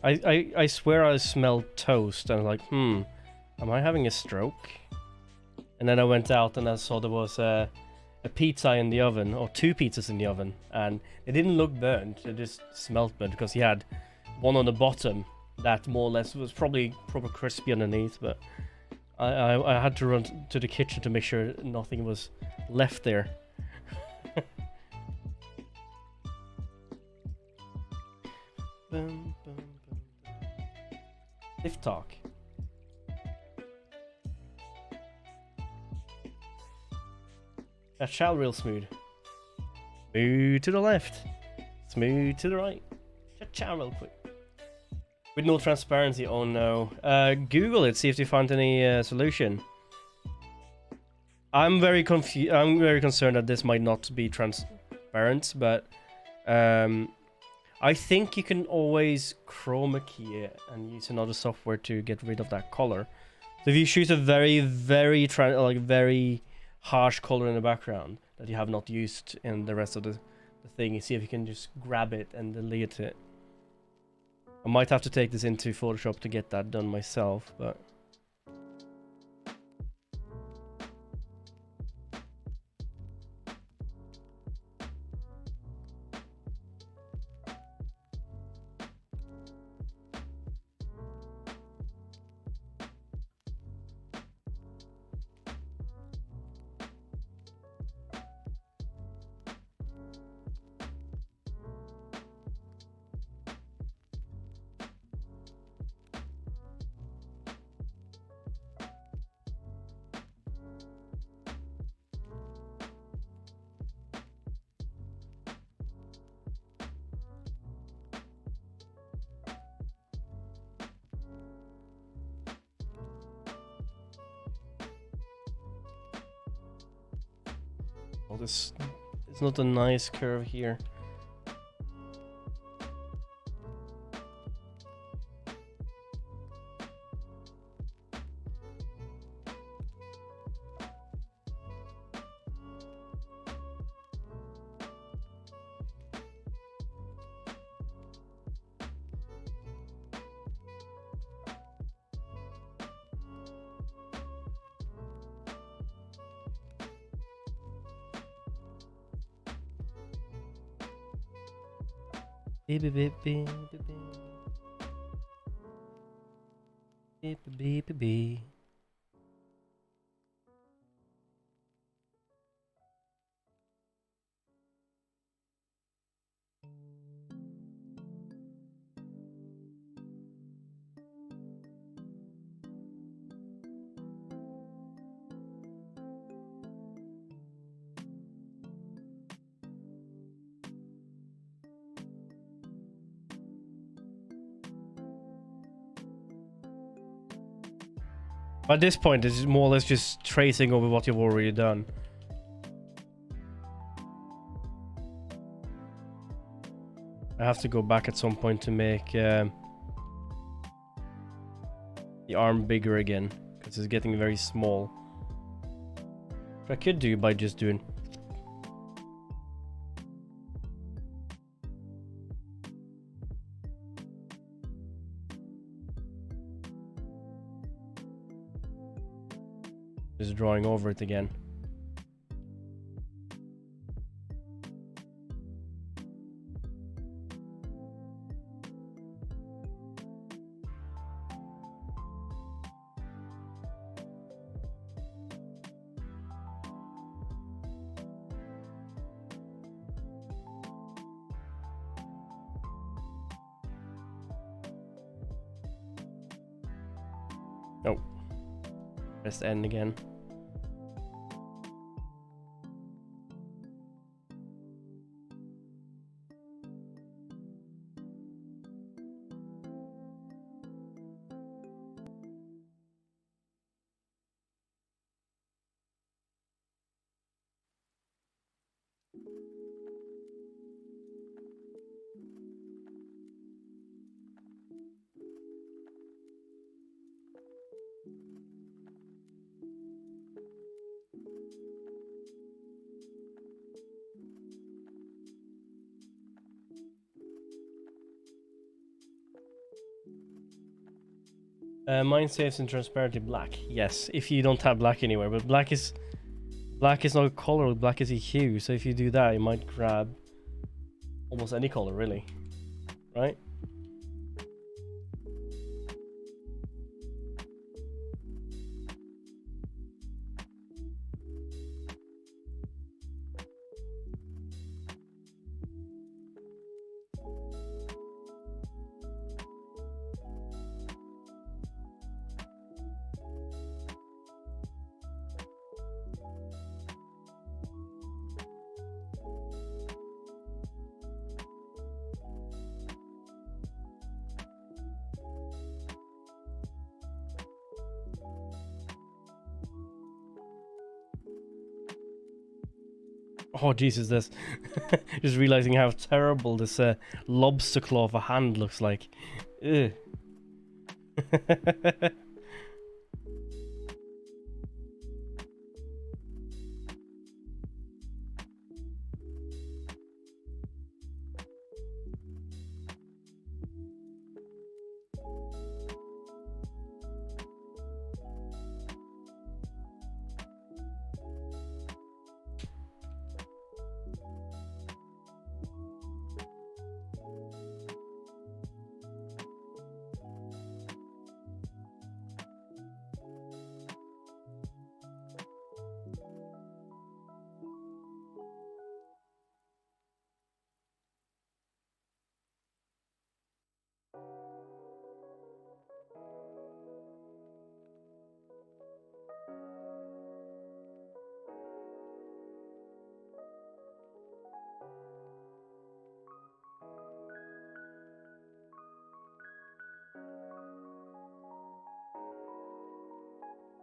I swear I smelled toast and I was like, am I having a stroke? And then I went out and I saw there was a pizza in the oven, or 2 pizzas in the oven, and it didn't look burnt, it just smelled burnt because he had one on the bottom that more or less was probably proper crispy underneath, but I had to run to the kitchen to make sure nothing was left there. Lift talk. That shall real smooth. Smooth to the left. Smooth to the right. Cha-cha real quick. With no transparency, oh no. Google it, see if you find any solution. I'm very confused. I'm very concerned that this might not be transparent, but I think you can always chroma key it and use another software to get rid of that color. So if you choose a very, very harsh color in the background that you have not used in the rest of the thing, you see if you can just grab it and delete it. I might have to take this into Photoshop to get that done myself, but... Oh, this it's not a nice curve here. Beep beep beep beep beep beep beep beep beep. At this point, it's more or less just tracing over what you've already done. I have to go back at some point to make the arm bigger again, because it's getting very small. Which I could do by just doing... just drawing over it again. Nope. Press N again. Mine saves in transparency black. Yes, if you don't have black anywhere, but black is not a color, black is a hue. So if you do that, you might grab almost any color, really, right? Oh Jesus, this just realizing how terrible this lobster claw of a hand looks like. Ugh.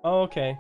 Oh, okay.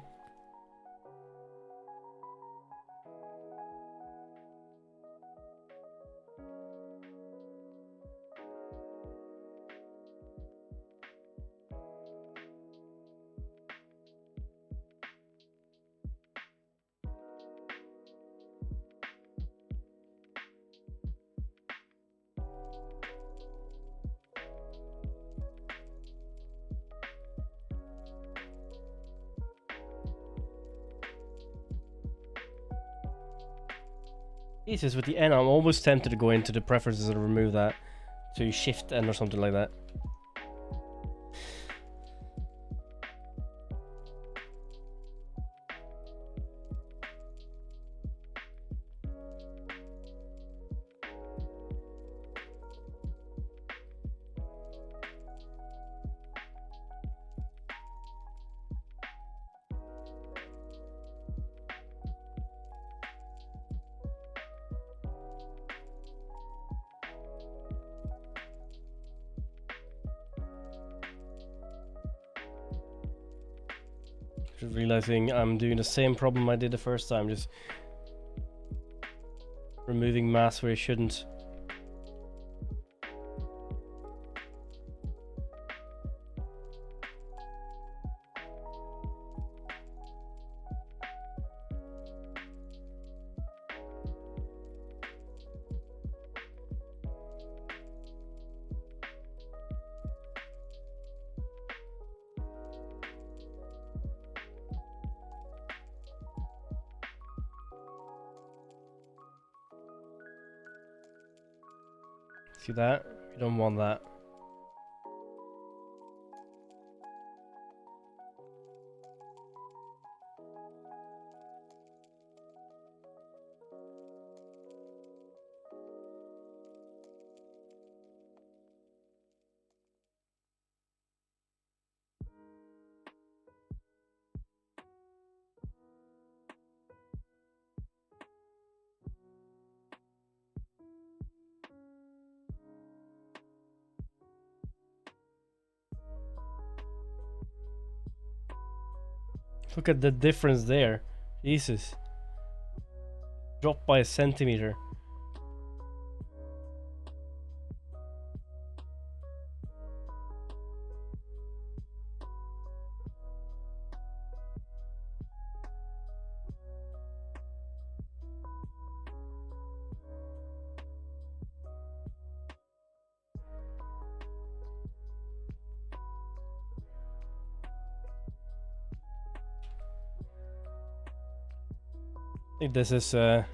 Jesus, with the N, I'm almost tempted to go into the preferences and remove that to Shift N or something like that. Just realizing I'm doing the same problem I did the first time, just removing mass where it shouldn't. See that? You don't want that. Look at the difference there. Jesus. Dropped by a centimeter. I think this is yeah,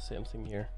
same thing here.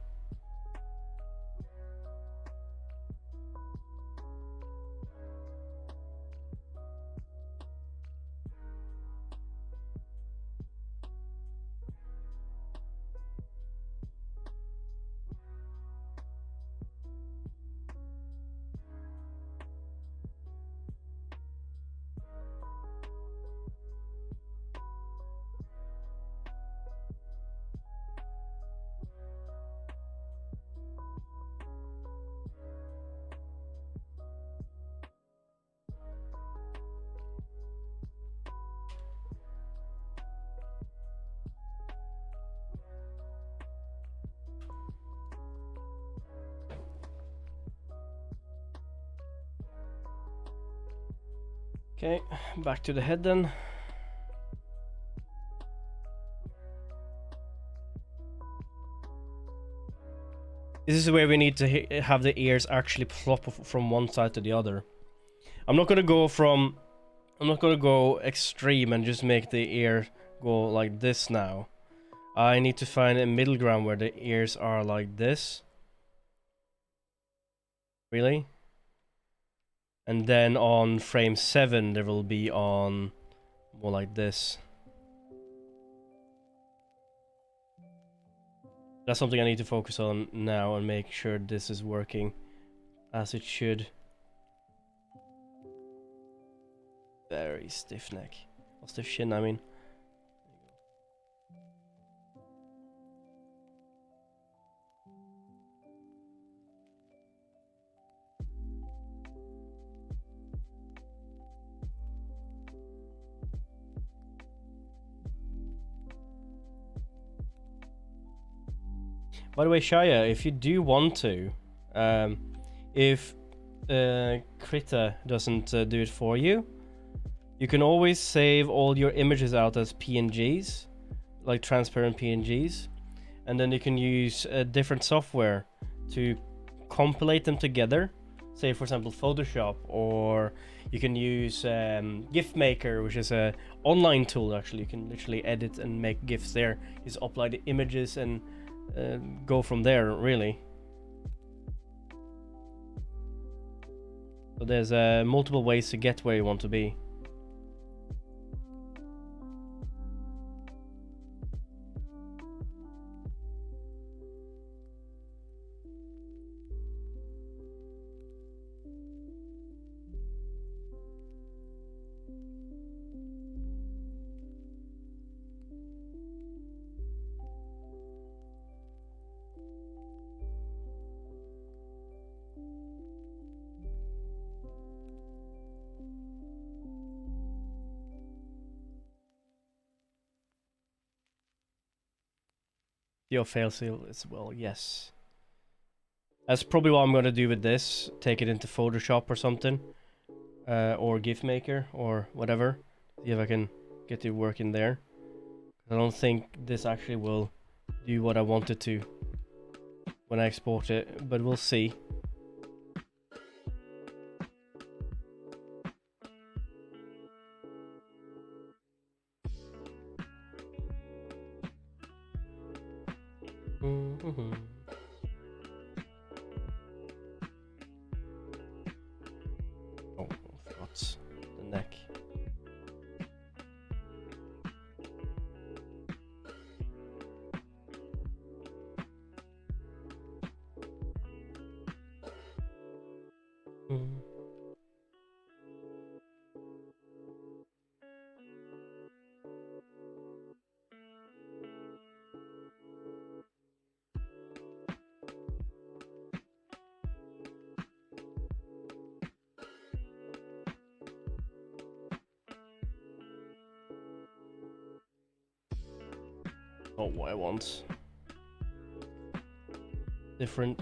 Okay, back to the head then. This is where we need to have the ears actually plop from one side to the other. I'm not gonna go extreme and just make the ear go like this now. I need to find a middle ground where the ears are like this. Really? And then on frame 7 there will be on more like this. That's something I need to focus on now and make sure this is working as it should. Very stiff neck. Or stiff shin, I mean. By the way, Shaya, if you do want to, if Krita doesn't do it for you, you can always save all your images out as PNGs, like transparent PNGs, and then you can use different software to compilate them together say for example Photoshop, or you can use GIF Maker, which is a online tool. Actually, you can literally edit and make GIFs there. Just upload the images and go from there, really. So there's multiple ways to get where you want to be. Your fail seal as well, yes. That's probably what I'm gonna do with this. Take it into Photoshop or something. Or GIF Maker or whatever. See if I can get it working there. I don't think this actually will do what I want it to when I export it, but we'll see. Oh, I forgot the neck. Not what I want. Different.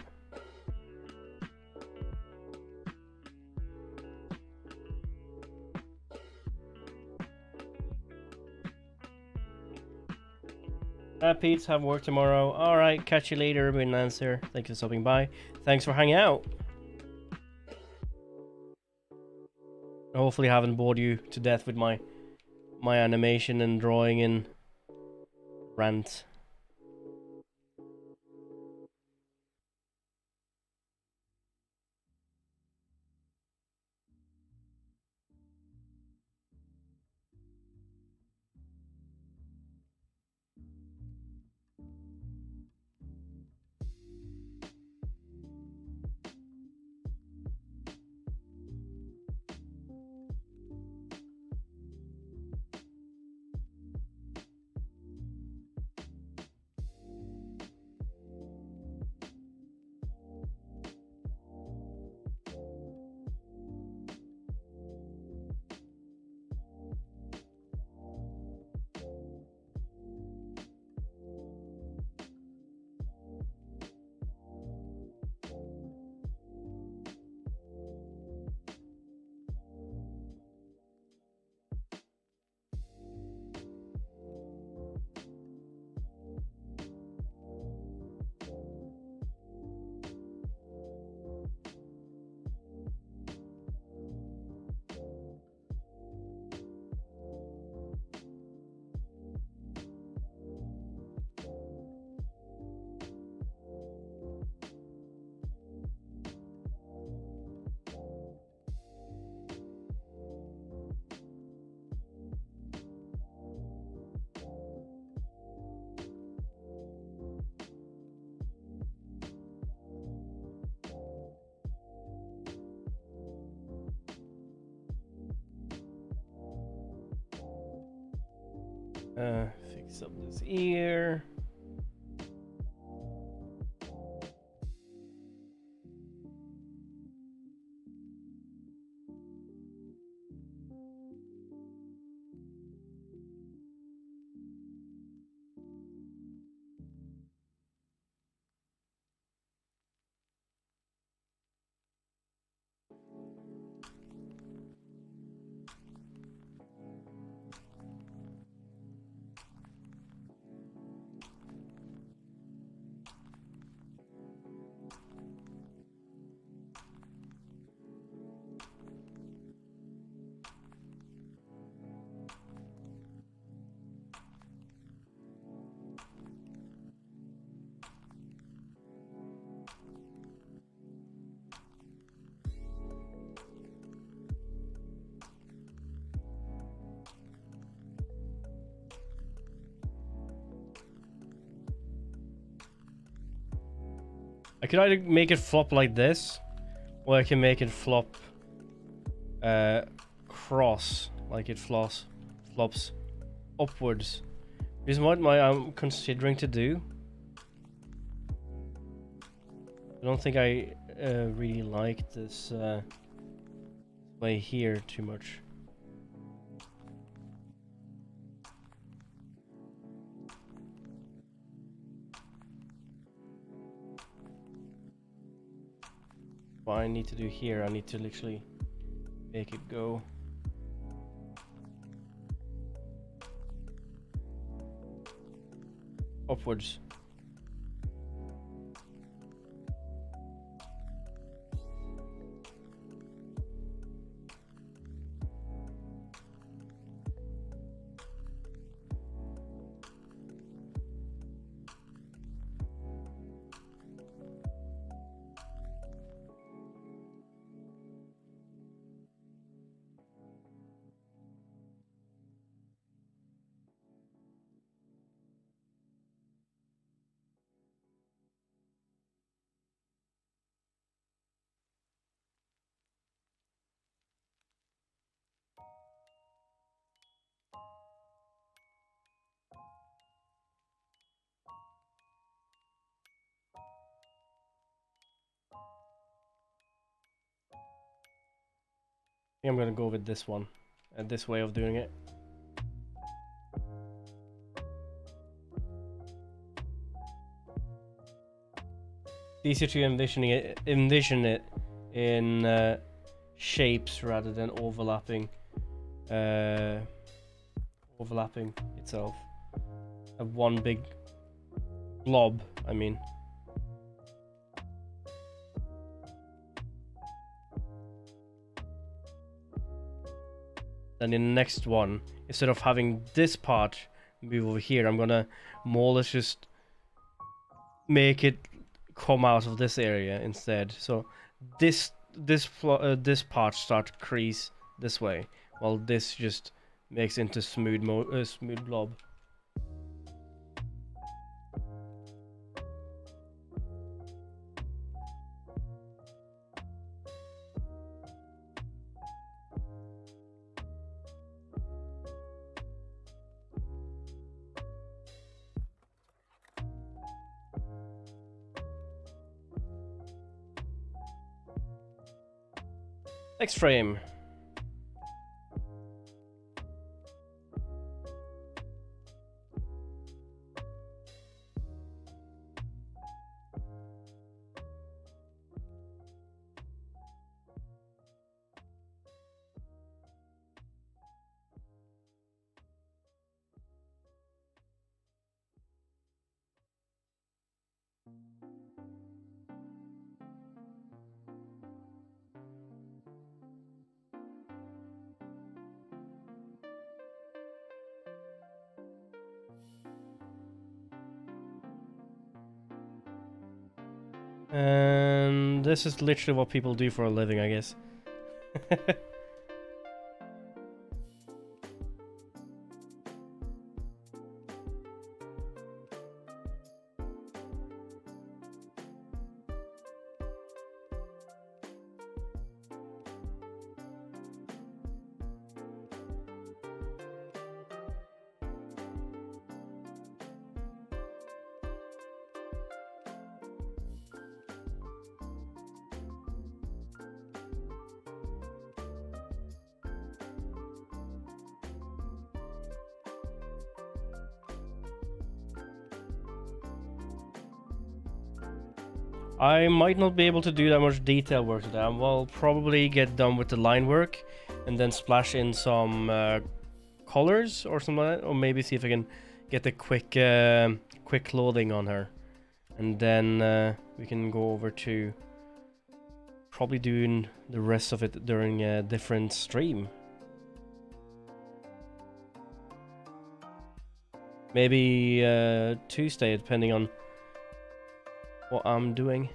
Pete's have work tomorrow. Alright, catch you later, Answer. Thanks for stopping by. Thanks for hanging out. Hopefully I haven't bored you to death with my animation and drawing and rant. Fix up this ear. I could either make it flop like this, or I can make it flop cross, like it flops upwards. This is what I'm considering to do. I don't think I really like this way here too much. What I need to do here, I need to literally make it go upwards. I think I'm gonna go with this one, and this way of doing it. It's easier to envision it in shapes rather than overlapping itself. One big blob, I mean. Then in the next one, instead of having this part move over here, I'm gonna more or less just make it come out of this area instead. So this part start to crease this way, while this just makes into smooth blob. Next frame. And this is literally what people do for a living, I guess. I might not be able to do that much detail work today. I will probably get done with the line work and then splash in some colors or something like that, or maybe see if I can get the quick clothing on her, and then we can go over to probably doing the rest of it during a different stream. Maybe Tuesday, depending on what I'm doing.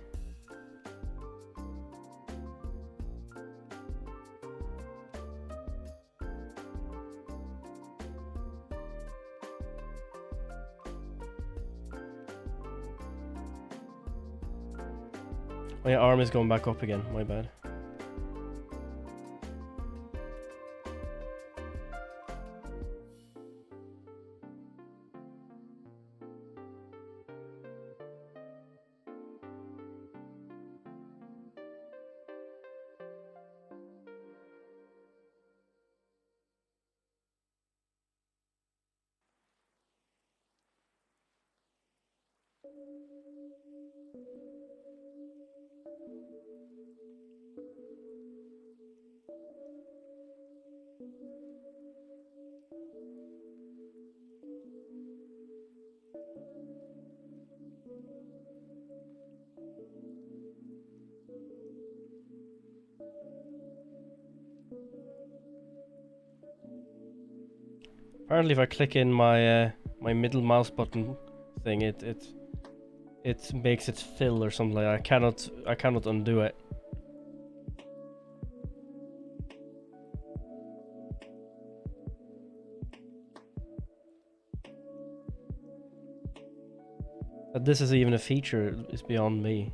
My arm is going back up again, my bad. Apparently, if I click in my my middle mouse button thing, it makes it fill or something like that. I cannot undo it. That this is even a feature is beyond me.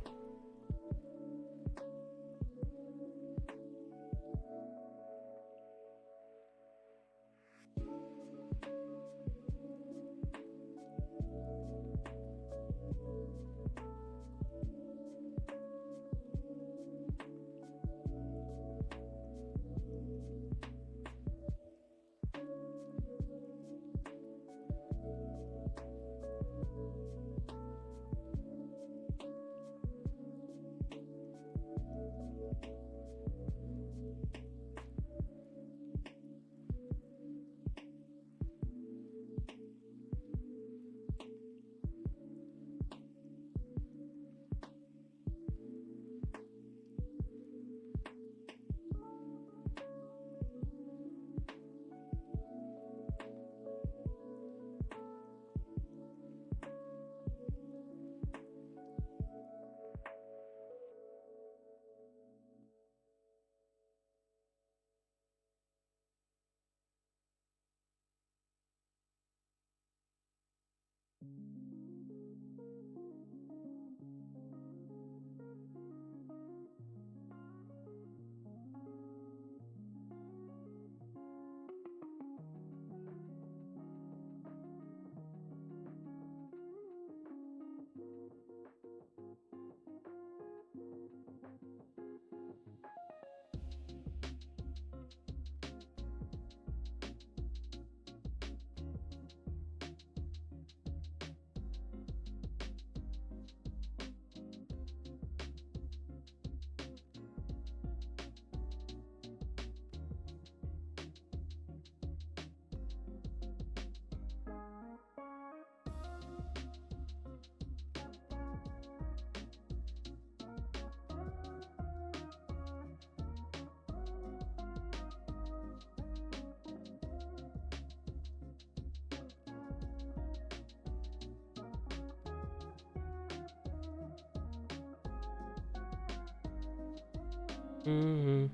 I'm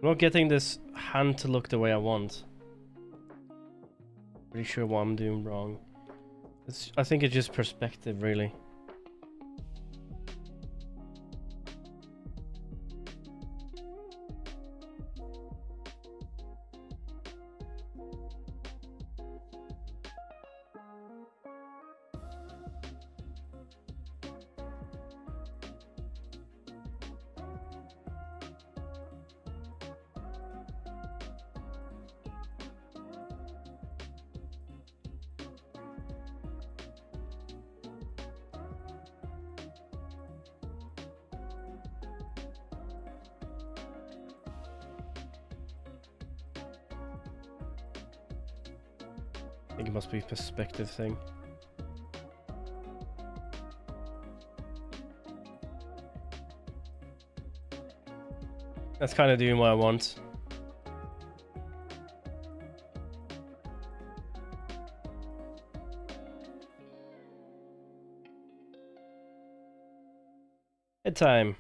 not getting this hand to look the way I want. Pretty sure what I'm doing wrong. I think it's just perspective, really. I think it must be a perspective thing. That's kind of doing what I want. Bedtime.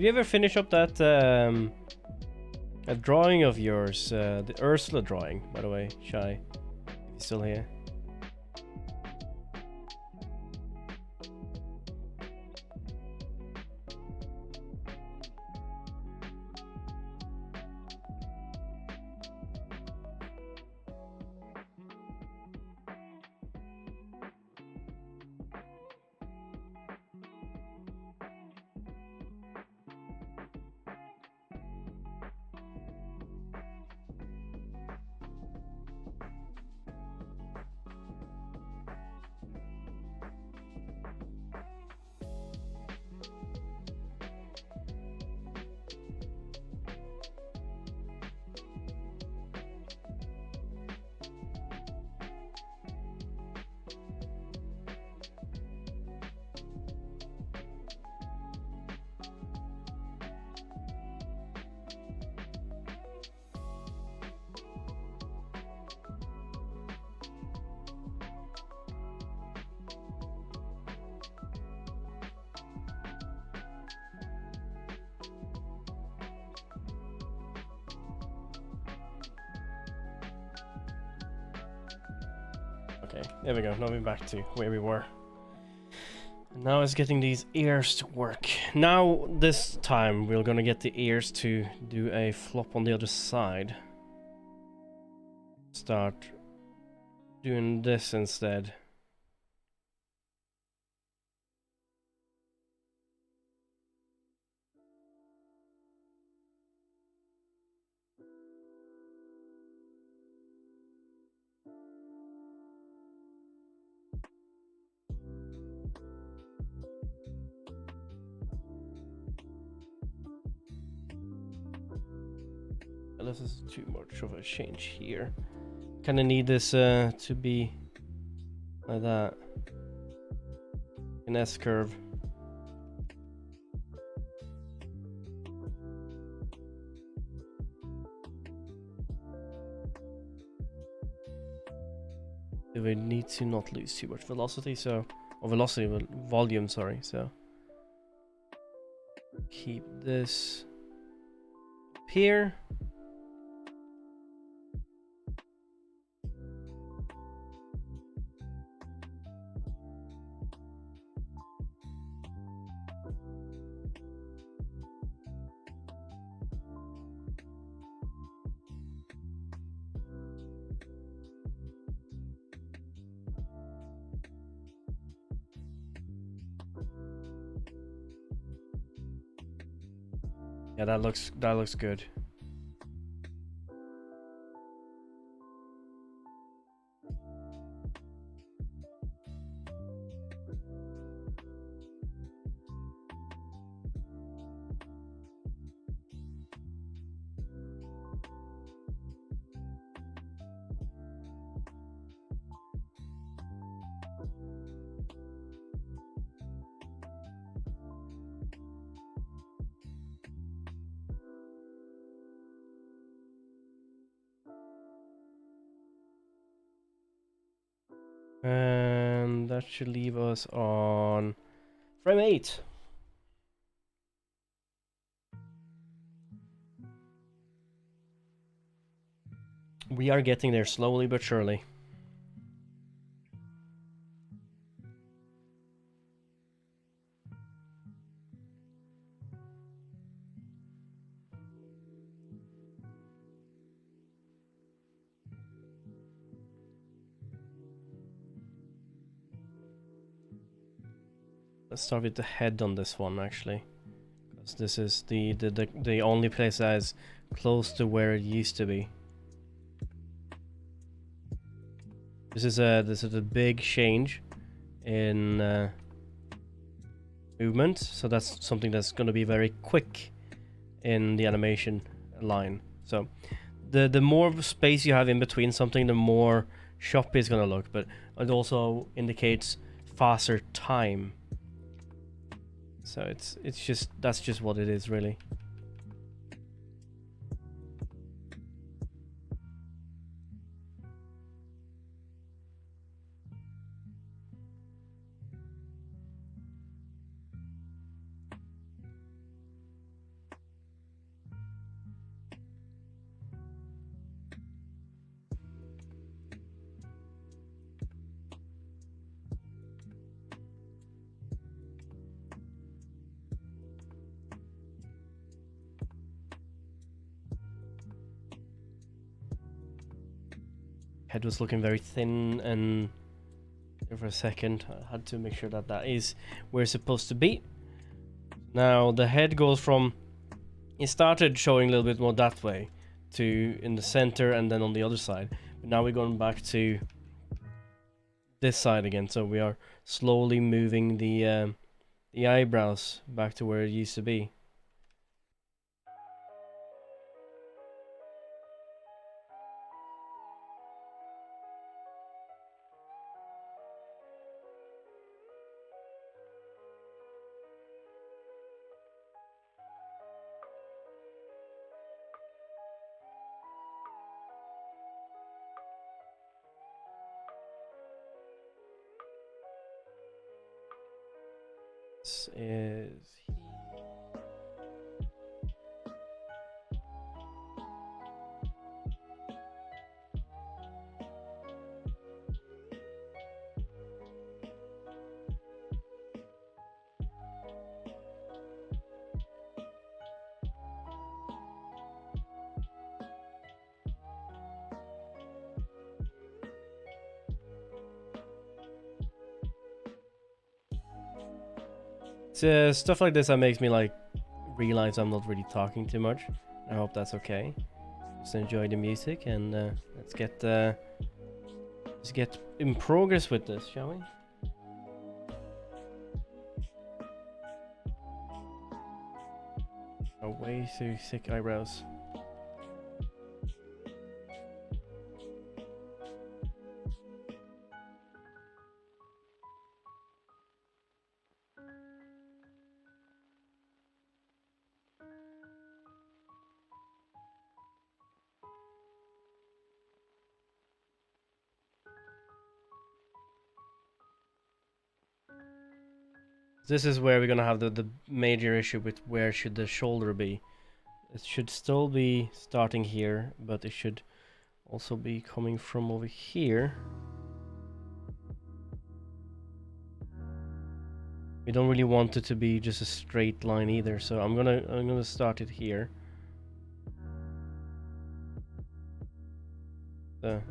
you ever finish up that a drawing of yours, the Ursula drawing, by the way, Shy? If you're still here. Okay, there we go. Now we're back to where we were. And now it's getting these ears to work. Now, this time, we're gonna get the ears to do a flop on the other side. Start doing this instead. This is too much of a change here. Kind of need this to be like that. An S curve. We need to not lose too much velocity, so volume, sorry. So keep this up here. Yeah, that looks good. And that should leave us on frame 8. We are getting there slowly but surely. Let's start with the head on this one, actually, because this is the only place that is close to where it used to be. This is a big change in movement, so that's something that's going to be very quick in the animation line. So the more space you have in between something, the more choppy it's going to look, but it also indicates faster time. So that's just what it is, really. Head was looking very thin, and for a second I had to make sure that that is where it's supposed to be. Now the head goes from, it started showing a little bit more that way to in the center and then on the other side, but now we're going back to this side again, so we are slowly moving the eyebrows back to where it used to be. This is stuff like this that makes me like realize I'm not really talking too much. I hope that's okay. Just enjoy the music and let's get in progress with this, shall we? Way too thick eyebrows. This is where we're gonna have the major issue with where should the shoulder be. It should still be starting here, but it should also be coming from over here. We don't really want it to be just a straight line either, so I'm gonna start it here. That.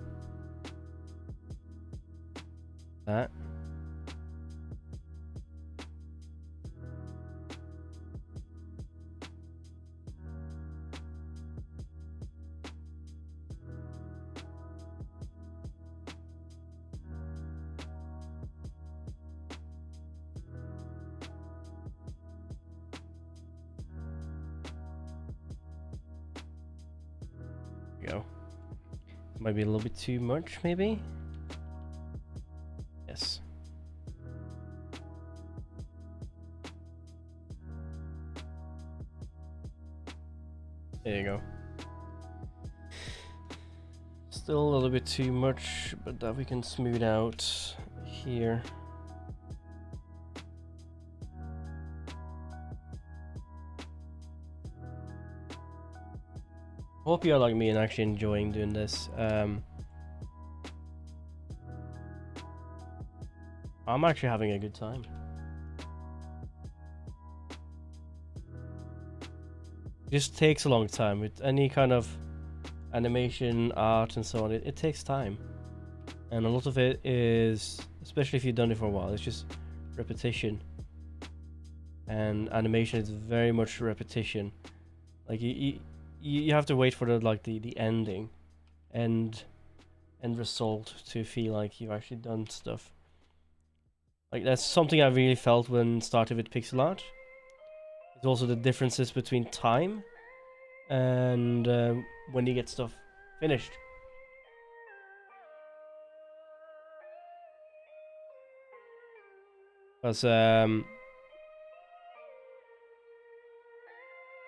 Go. Might be a little bit too much, maybe? Yes. There you go. Still a little bit too much, but that we can smooth out here. Hope you are like me and actually enjoying doing this. I'm actually having a good time. It just takes a long time with any kind of animation, art and so on. It takes time, and a lot of it is, especially if you've done it for a while, it's just repetition. And animation is very much repetition. Like you have to wait for the ending and end result to feel like you've actually done stuff. Like that's something I really felt when started with pixel art. It's also the differences between time and when you get stuff finished. Because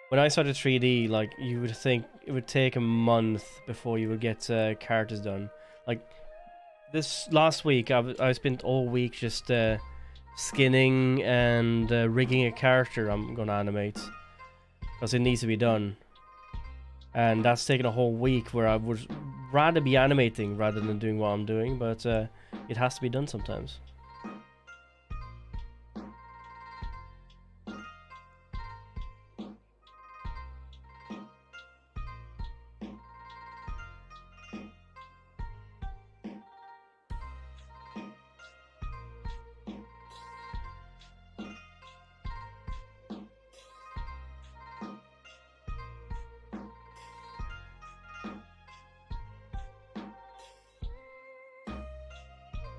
when I started 3D, like, you would think it would take a month before you would get characters done. Like, this last week, I spent all week just skinning and rigging a character I'm gonna animate. Because it needs to be done. And that's taken a whole week where I would rather be animating rather than doing what I'm doing, but it has to be done sometimes.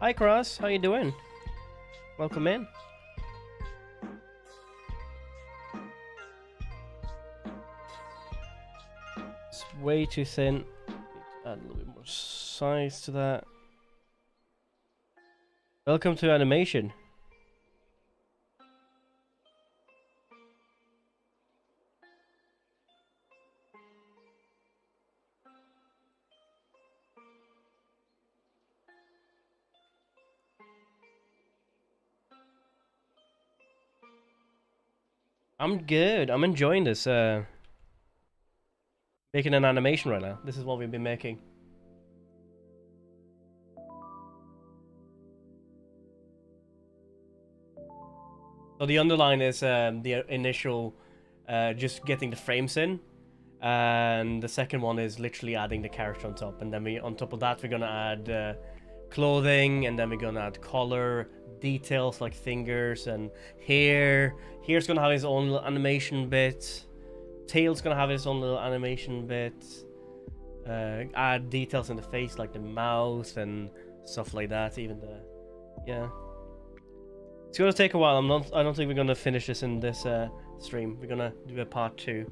Hi, Cross. How you doing? Welcome in. It's way too thin. Add a little bit more size to that. Welcome to animation. I'm good. I'm enjoying this. Making an animation right now. This is what we've been making. So the underline is the initial, just getting the frames in, and the second one is literally adding the character on top. And then on top of that, we're gonna add clothing, and then we're gonna add color, details like fingers and hair. Hair's gonna have his own little animation bit. Tail's gonna have his own little animation bit. Add details in the face like the mouth and stuff like that. Even yeah. It's gonna take a while. I don't think we're gonna finish this in this stream. We're gonna do a part 2.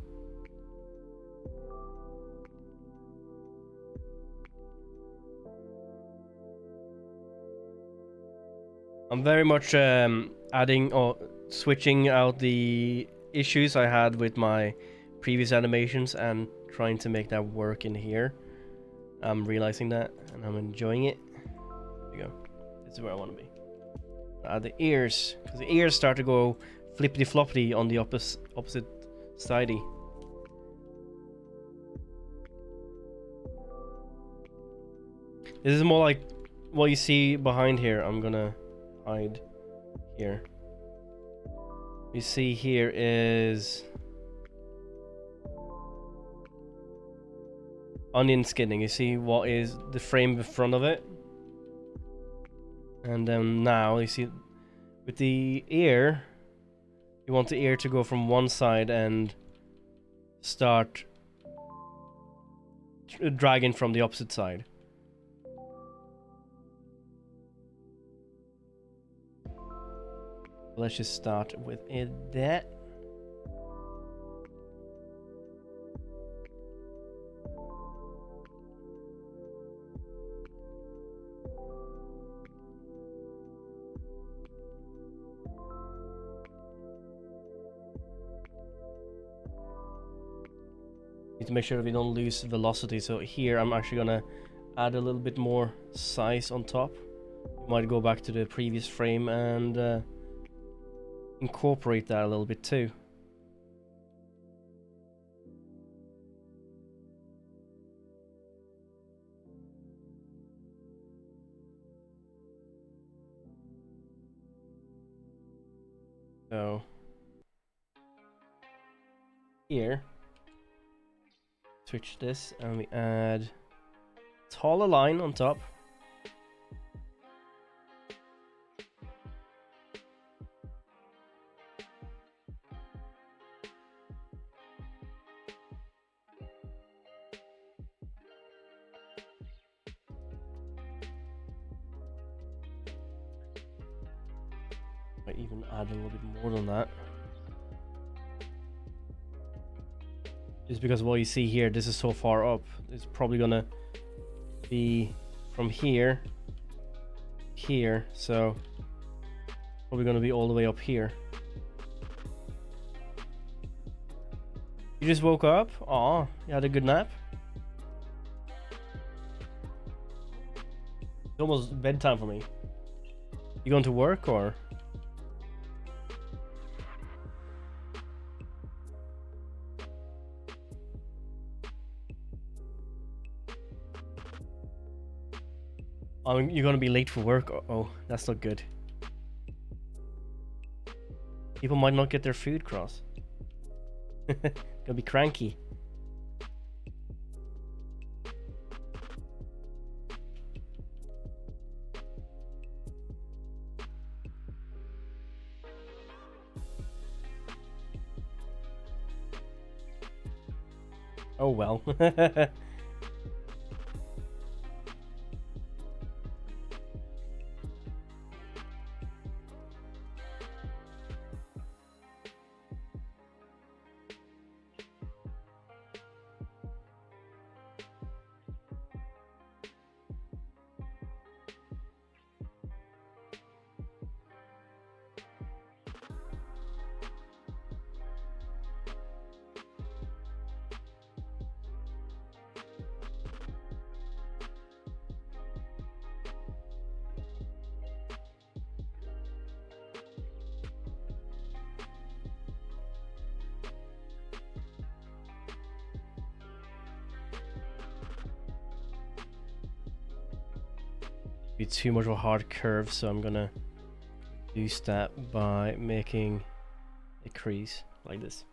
I'm very much adding or switching out the issues I had with my previous animations and trying to make that work in here. I'm realizing that and I'm enjoying it. There you go. This is where I want to be. Add the ears, because the ears start to go flippity floppity on the opposite sidey. This is more like what you see behind here. I'm gonna hide here. You see here is onion skinning. You see what is the frame in front of it, and then now you see with the ear, you want the ear to go from one side and start dragging from the opposite side. Let's just start with that. Need to make sure we don't lose velocity. So here I'm actually gonna add a little bit more size on top. Might go back to the previous frame and incorporate that a little bit too. So here, switch this and we add taller line on top. Might even add a little bit more than that. Just because what you see here, this is so far up. It's probably gonna be from here, here, so probably gonna be all the way up here. You just woke up? Aw, you had a good nap? It's almost bedtime for me. You going to work or? Oh, you're gonna be late for work. Oh, that's not good. People might not get their food, Cross. Gonna be cranky. Oh well. be too much of a hard curve, so I'm gonna reduce that by making a crease like this.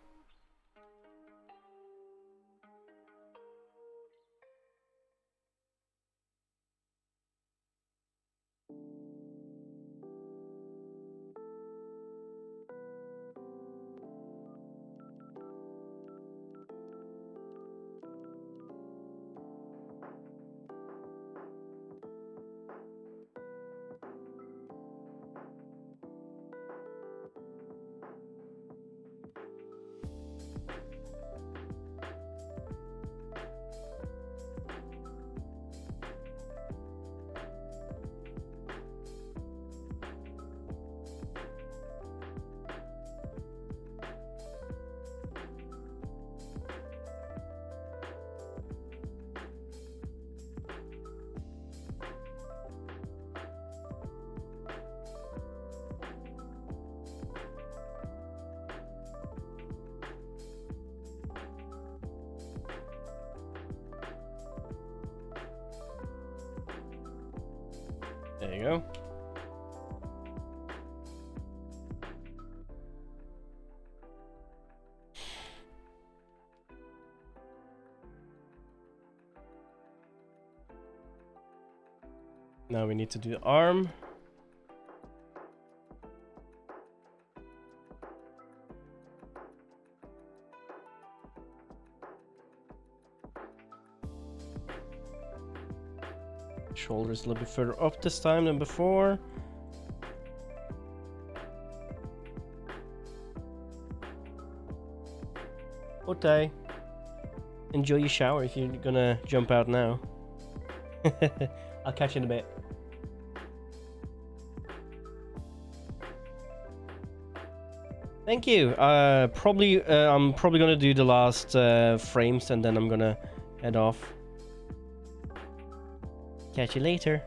There you go. Now we need to do the arm. Shoulders a little bit further up this time than before. Okay. Enjoy your shower if you're gonna jump out now. I'll catch you in a bit. Thank you. I'm probably gonna do the last frames and then I'm gonna head off. Catch you later.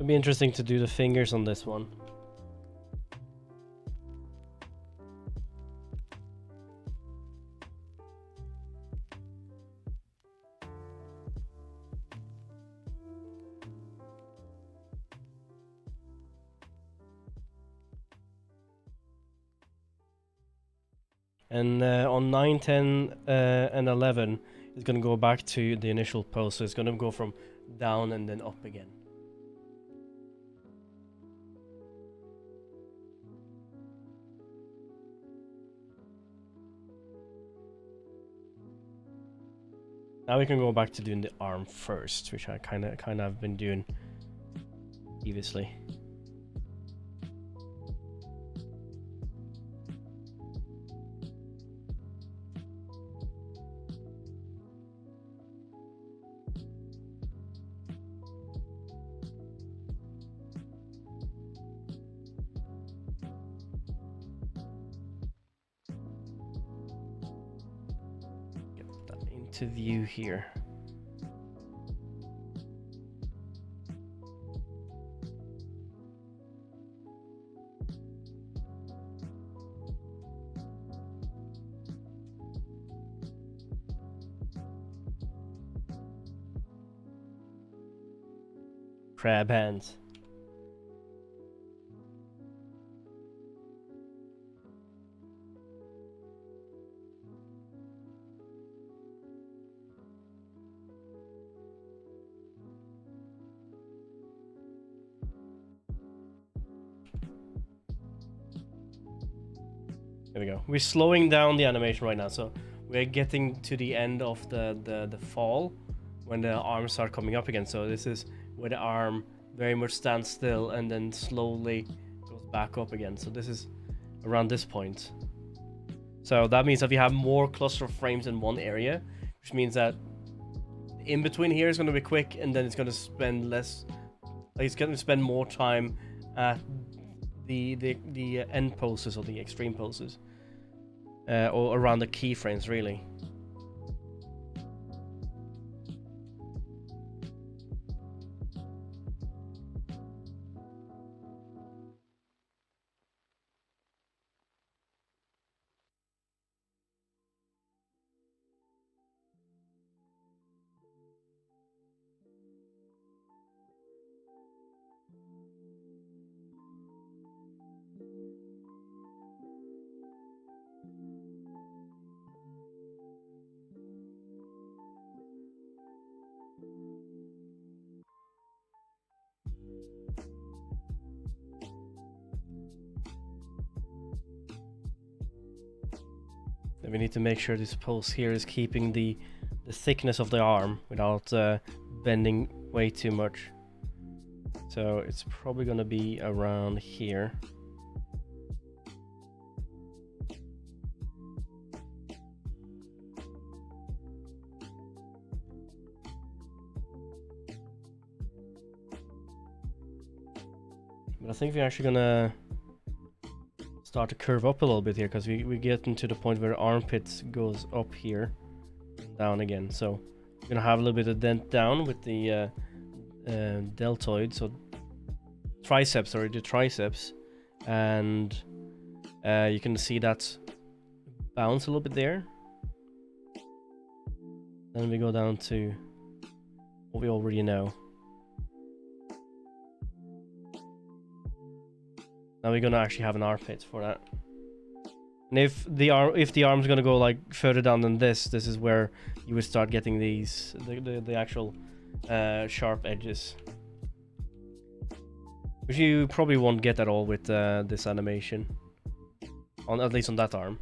It'd be interesting to do the fingers on this one. And on 9, 10, and 11, it's going to go back to the initial pose. So it's going to go from down and then up again. Now we can go back to doing the arm first, which I kind of have been doing previously. to view here. Crab hands. There we go. We're slowing down the animation right now, so we're getting to the end of the fall when the arms start coming up again. So this is where the arm very much stands still and then slowly goes back up again. So this is around this point. So that means that we have more cluster of frames in one area, which means that in between here is going to be quick, and then it's going to spend less. Like it's going to spend more time at the end poses or the extreme poses, or around the keyframes really. Then we need to make sure this pose here is keeping the thickness of the arm without bending way too much. So it's probably gonna be around here. But I think we're actually gonna start to curve up a little bit here, because we get into the point where armpits goes up here and down again. So we're gonna have a little bit of dent down with the deltoid, so triceps, sorry, the triceps, and you can see that bounce a little bit there. Then we go down to what we already know. Now we're gonna actually have an armpit for that. And if the arm's gonna go like further down than this is where you would start getting these the actual sharp edges, which you probably won't get at all with this animation, at least on that arm.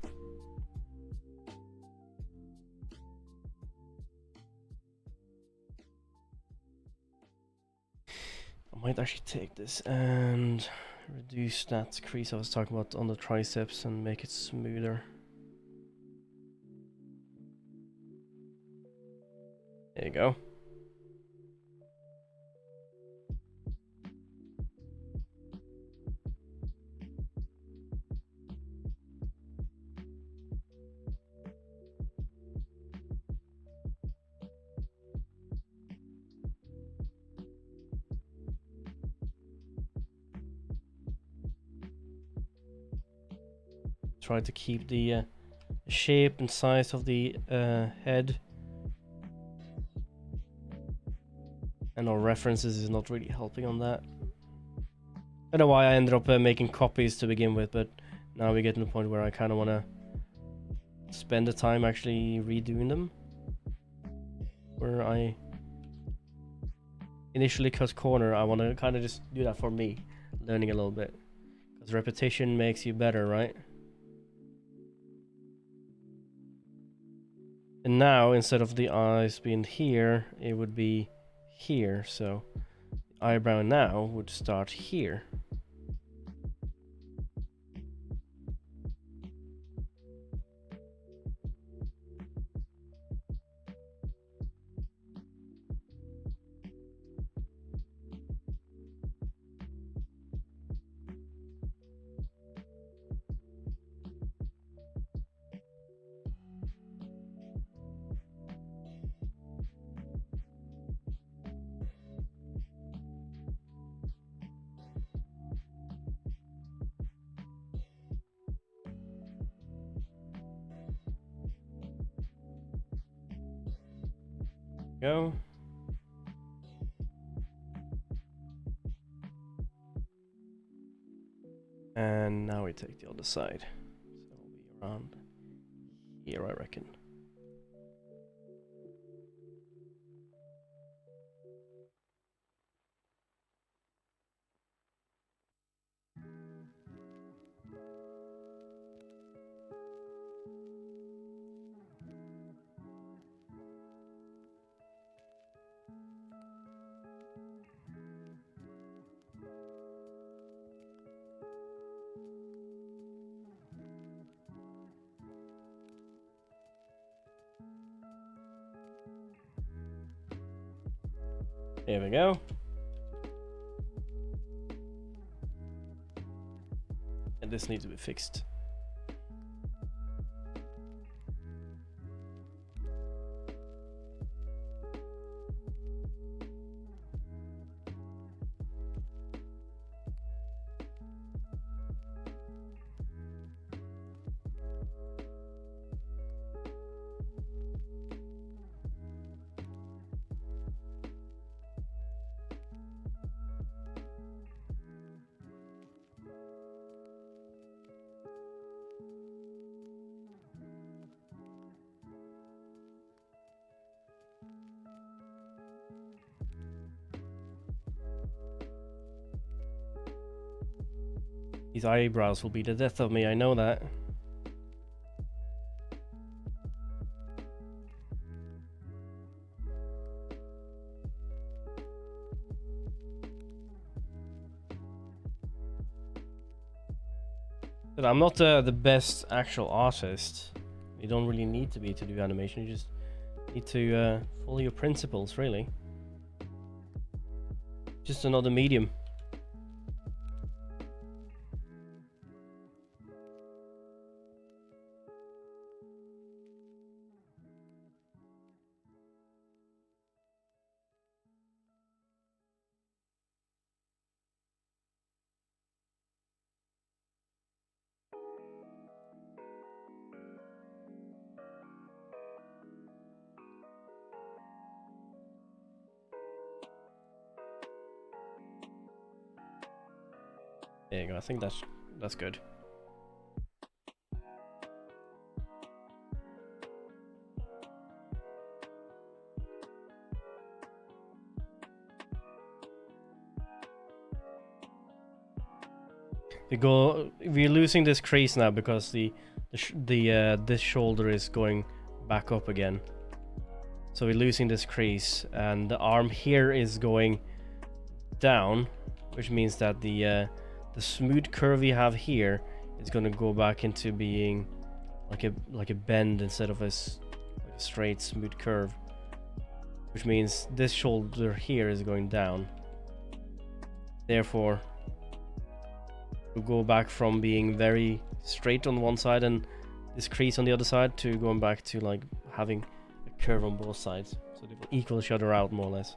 I might actually take this and reduce that crease I was talking about on the triceps and make it smoother. There you go. Try to keep the shape and size of the head. And our references is not really helping on that. I don't know why I ended up making copies to begin with, but now we get to the point where I kind of want to spend the time actually redoing them. Where I initially cut corner, I want to kind of just do that for me, learning a little bit. Because repetition makes you better, right? And now, instead of the eyes being here, it would be here. So, eyebrow now would start here. Go. And now we take the other side. So we'll be around here, I reckon. Here we go. And this needs to be fixed. These eyebrows will be the death of me, I know that. But I'm not the best actual artist. You don't really need to be to do animation, you just need to follow your principles, really. Just another medium. There you go, I think that's good. We're losing this crease now because this shoulder is going back up again. So we're losing this crease, and the arm here is going down, which means that the smooth curve we have here is going to go back into being like a bend instead of a straight smooth curve, which means this shoulder here is going down. Therefore, we'll go back from being very straight on one side and this crease on the other side to going back to like having a curve on both sides, so they will equal each other out more or less.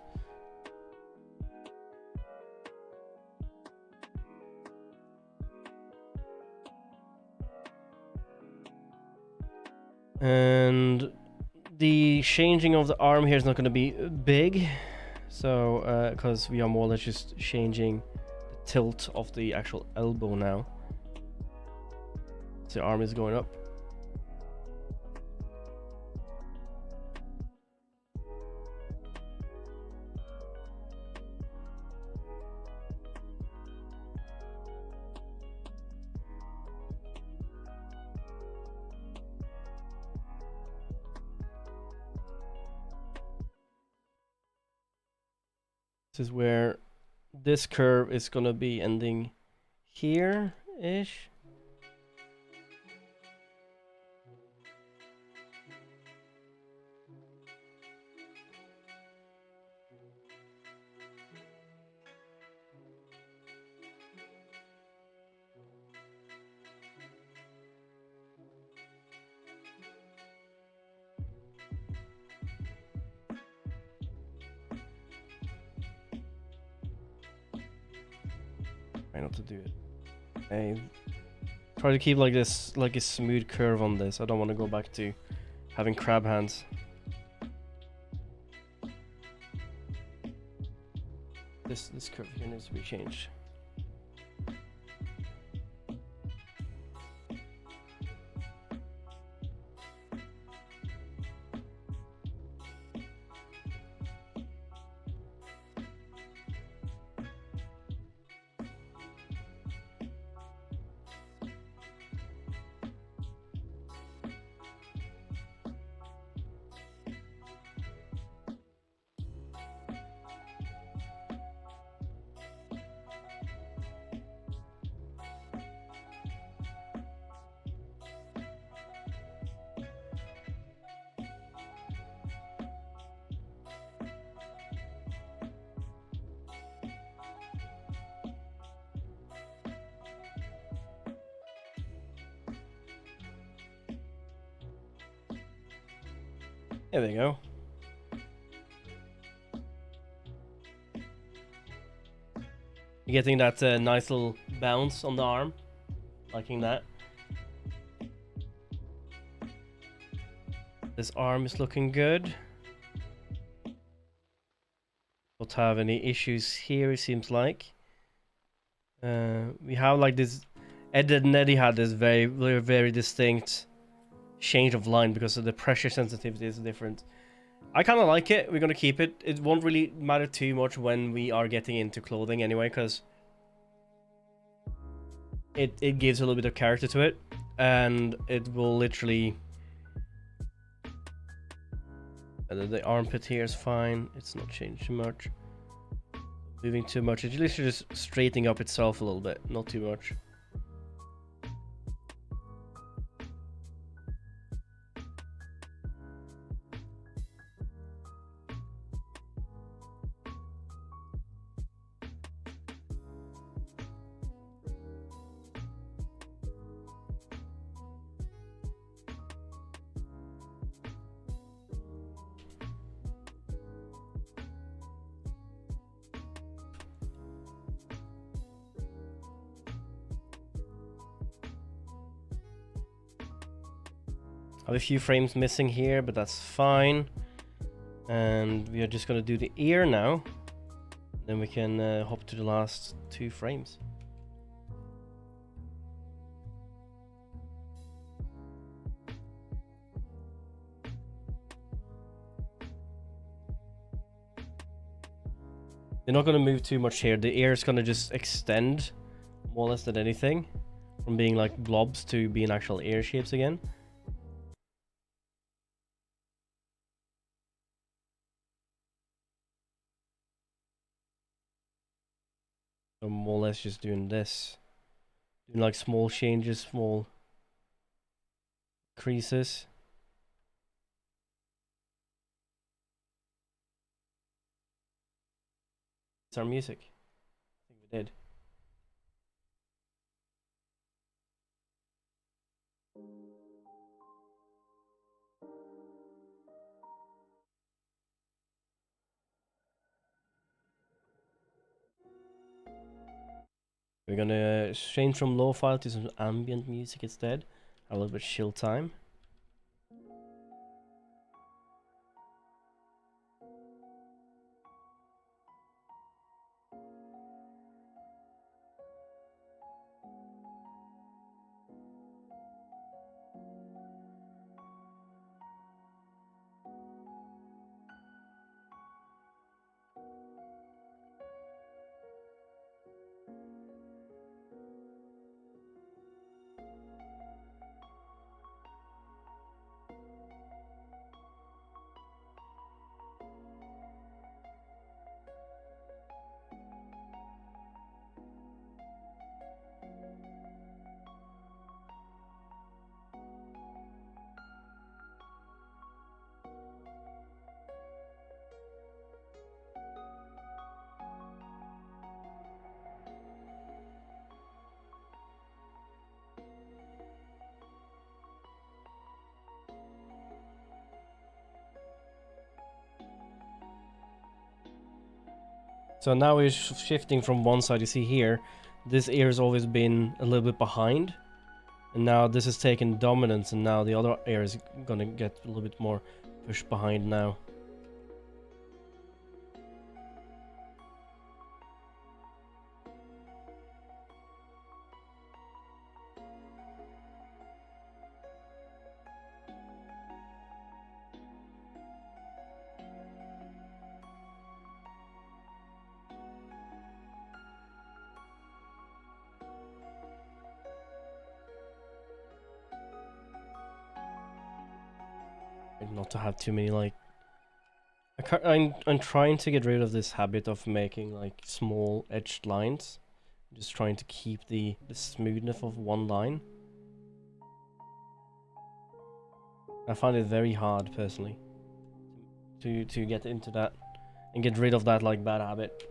And the changing of the arm here is not going to be big, so because we are more or less just changing the tilt of the actual elbow now. So the arm is going up. This is where this curve is gonna be ending here-ish. Try not to do it. I try to keep like this, like a smooth curve on this. I don't want to go back to having crab hands. This curve here needs to be changed. There we go. You're getting that nice little bounce on the arm. Liking that. This arm is looking good. Don't have any issues here, it seems like. We have like this... Ed and Eddie had this very distinct change of line because of the pressure sensitivity is different. I kind of like it. We're gonna keep it. It won't really matter too much when we are getting into clothing anyway, because it gives a little bit of character to it, and it will literally... The armpit here is fine. It's not changed too much. Moving too much. It's literally just straightening up itself a little bit, not too much. I have a few frames missing here, but that's fine. And we are just gonna do the ear now. Then we can hop to the last 2 frames. They're not gonna move too much here. The ear is gonna just extend more or less than anything, from being like blobs to being actual ear shapes again. So more or less just doing this. Doing like small changes, small creases. It's our music. I think we did. We're gonna change from low file to some ambient music instead. A little bit chill time. So now we're shifting from one side. You see here, this ear has always been a little bit behind. And now this is taking dominance, and now the other ear is gonna get a little bit more pushed behind now. And not to have too many like. I'm trying to get rid of this habit of making like small edged lines. I'm just trying to keep the smoothness of one line. I find it very hard personally to get into that and get rid of that like bad habit.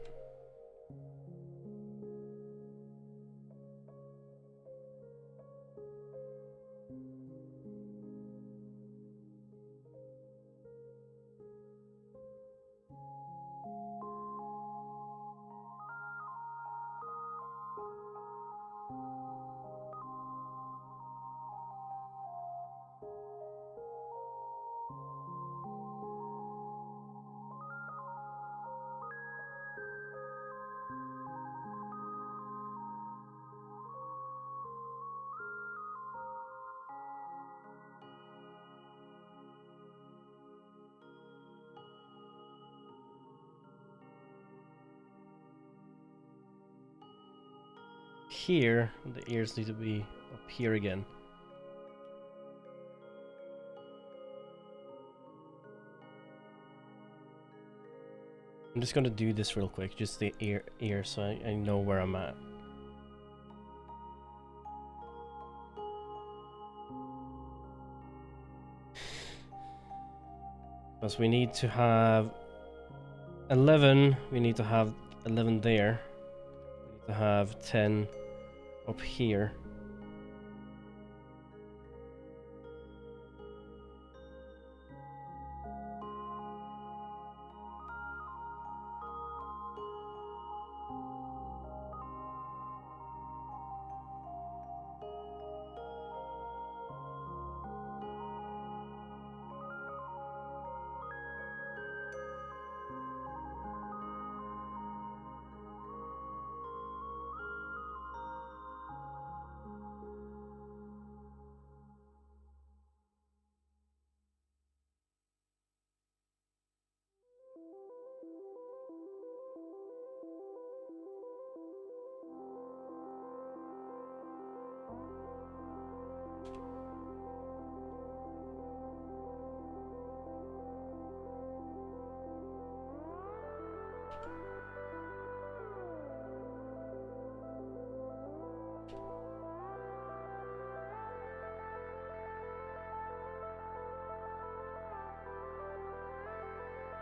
Here, the ears need to be up here again. I'm just gonna do this real quick, just the ear so I know where I'm at. Because we need to have 11, we need to have 11 there. We need to have 10 up here.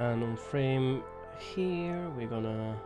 And on frame here, we're gonna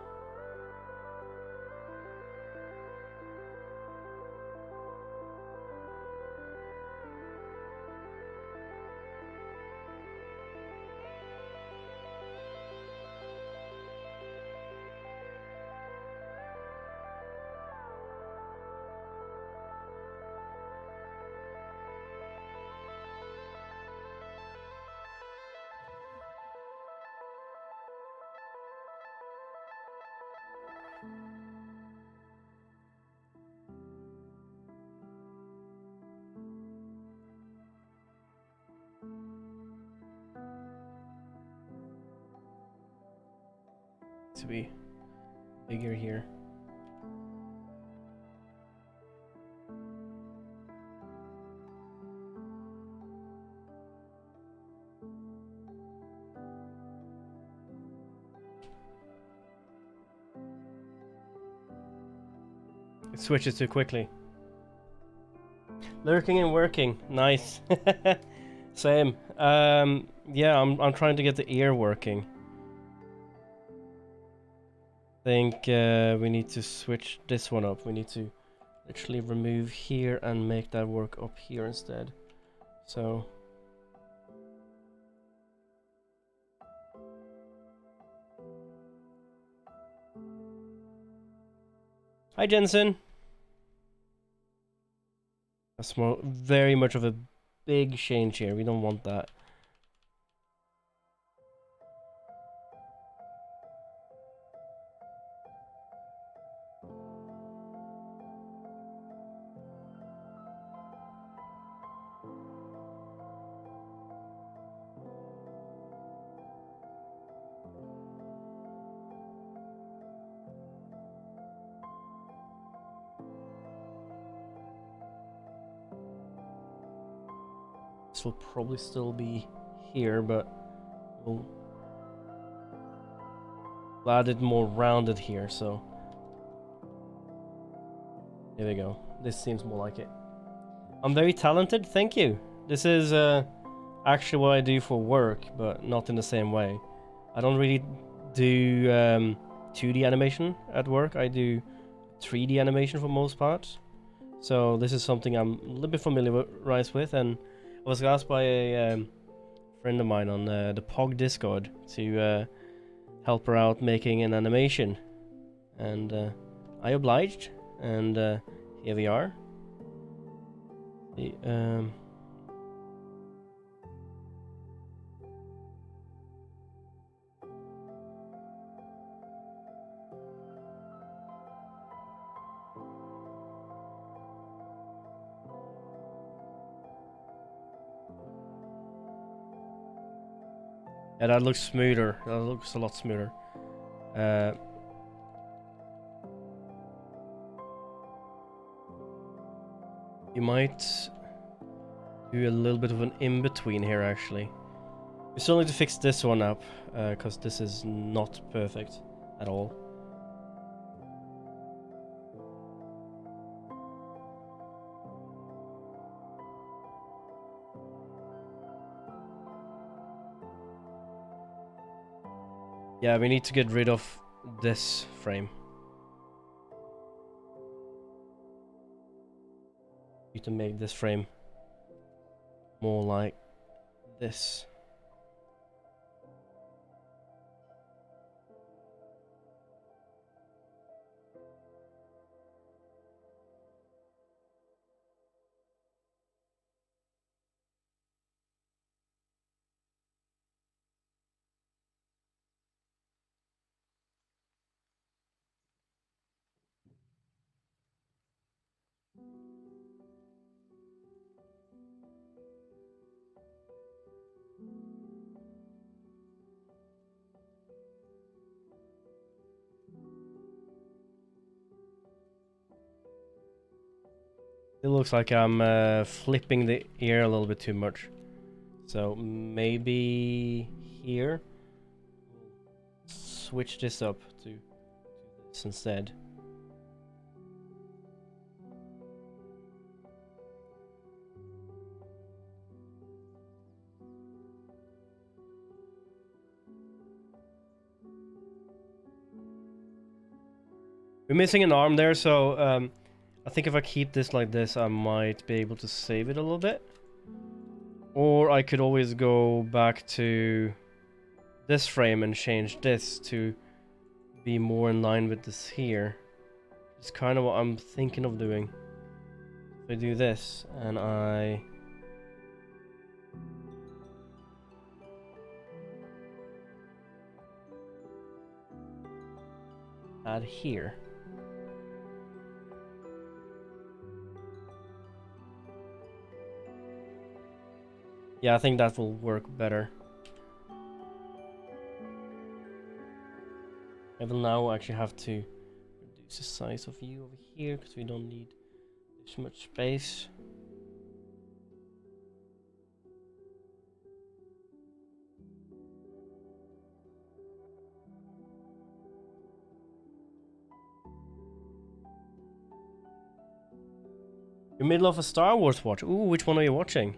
to be bigger here. It switches too quickly. Lurking and working, nice. Same. Yeah, I'm trying to get the ear working. Think we need to switch this one up. We need to literally remove here and make that work up here instead. So hi Jensen. That's very much of a big change here. We don't want that. This will probably still be here, but we'll add it more rounded here, so there we go. This seems more like it. I'm very talented, thank you. This is actually what I do for work, but not in the same way. I don't really do 2D animation at work. I do 3D animation for most parts. So this is something I'm a little bit familiarized with, and I was asked by a friend of mine on the POG Discord to help her out making an animation, and I obliged, and here we are. Yeah, that looks smoother. That looks a lot smoother. You might do a little bit of an in-between here, actually. We still need to fix this one up, because this is not perfect at all. Yeah, we need to get rid of this frame. Need to make this frame more like this. It looks like I'm flipping the ear a little bit too much. So maybe here, switch this up to this instead. We're missing an arm there, so I think if I keep this like this, I might be able to save it a little bit. Or I could always go back to this frame and change this to be more in line with this here. It's kind of what I'm thinking of doing. If I do this and I add here. Yeah, I think that will work better. I will now actually have to reduce the size of you over here because we don't need this much space. You're middle of a Star Wars watch. Ooh, which one are you watching?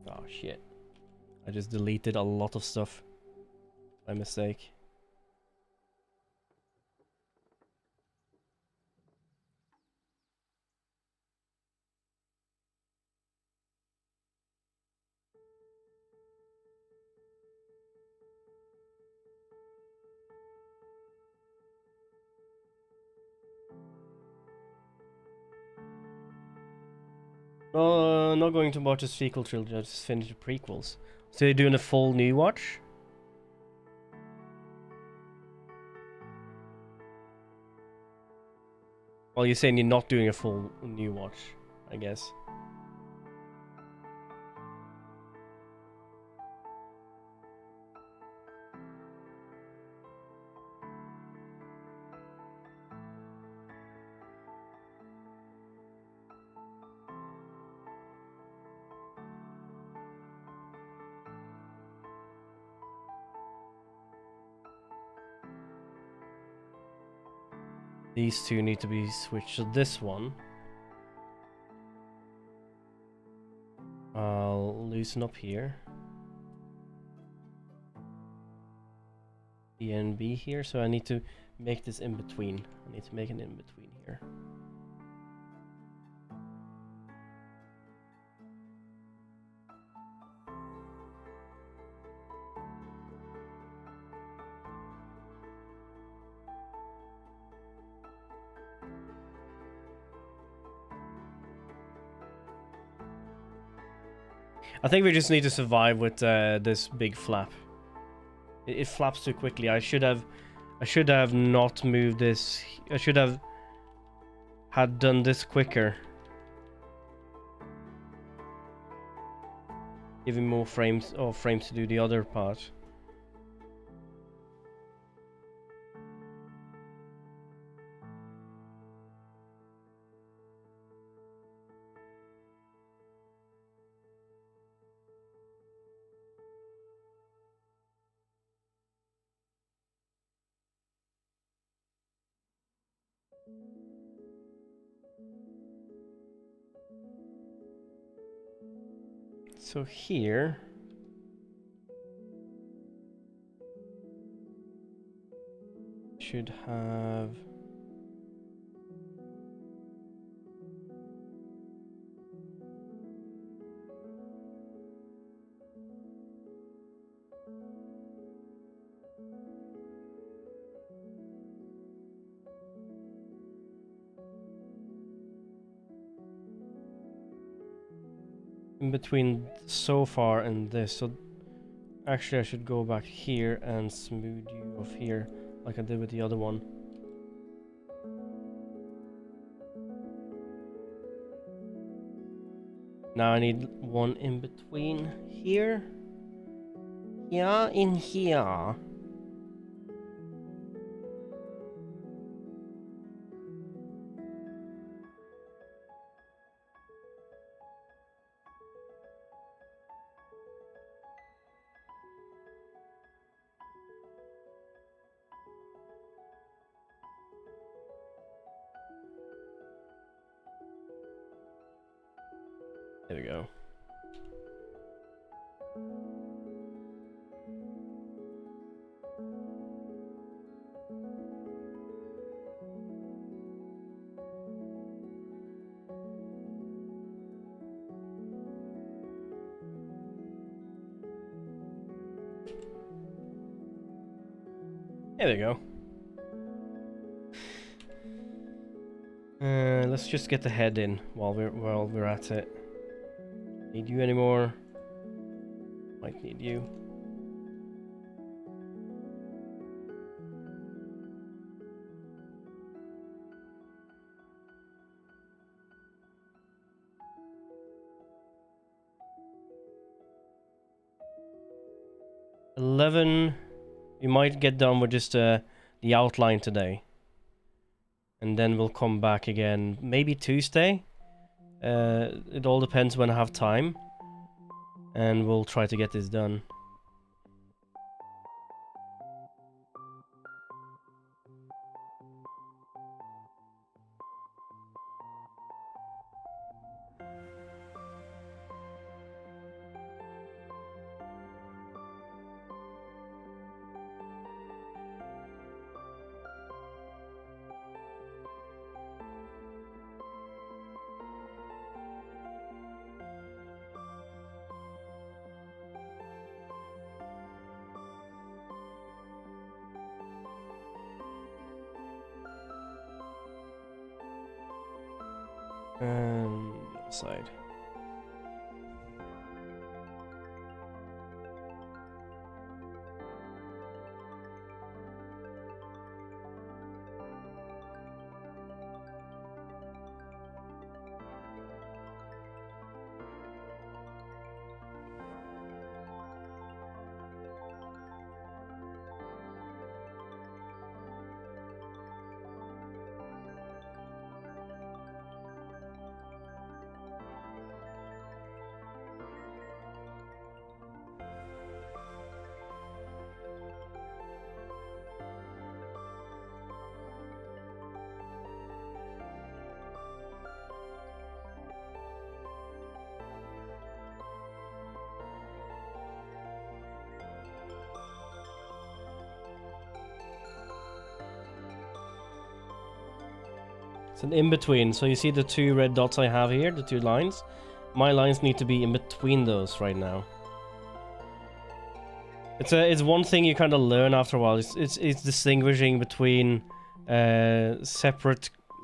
Oh shit. I just deleted a lot of stuff by mistake. No, not going to watch a sequel trilogy, I just finished the prequels. So you're doing a full new watch? Well, you're saying you're not doing a full new watch, I guess. These two need to be switched. So this one, I'll loosen up here. B and B here, so I need to make this in between. I need to make an in between here. I think we just need to survive with this big flap. It flaps too quickly. I should have not moved this. I should have had done this quicker. Giving more frames to do the other part. So here should have in between so far and this. So actually I should go back here and smooth you off here like I did with the other one. Now I need one in between here. Yeah, in here. There we go. There we go. Let's just get the head in while we're at it. Need you anymore? Might need you. We might get done with just the outline today. And then we'll come back again, maybe Tuesday. It all depends when I have time. And we'll try to get this done. And the other side. an in-between. So you see the two red dots I have here, the two lines? My lines need to be in between those right now. It's one thing you kind of learn after a while. It's distinguishing between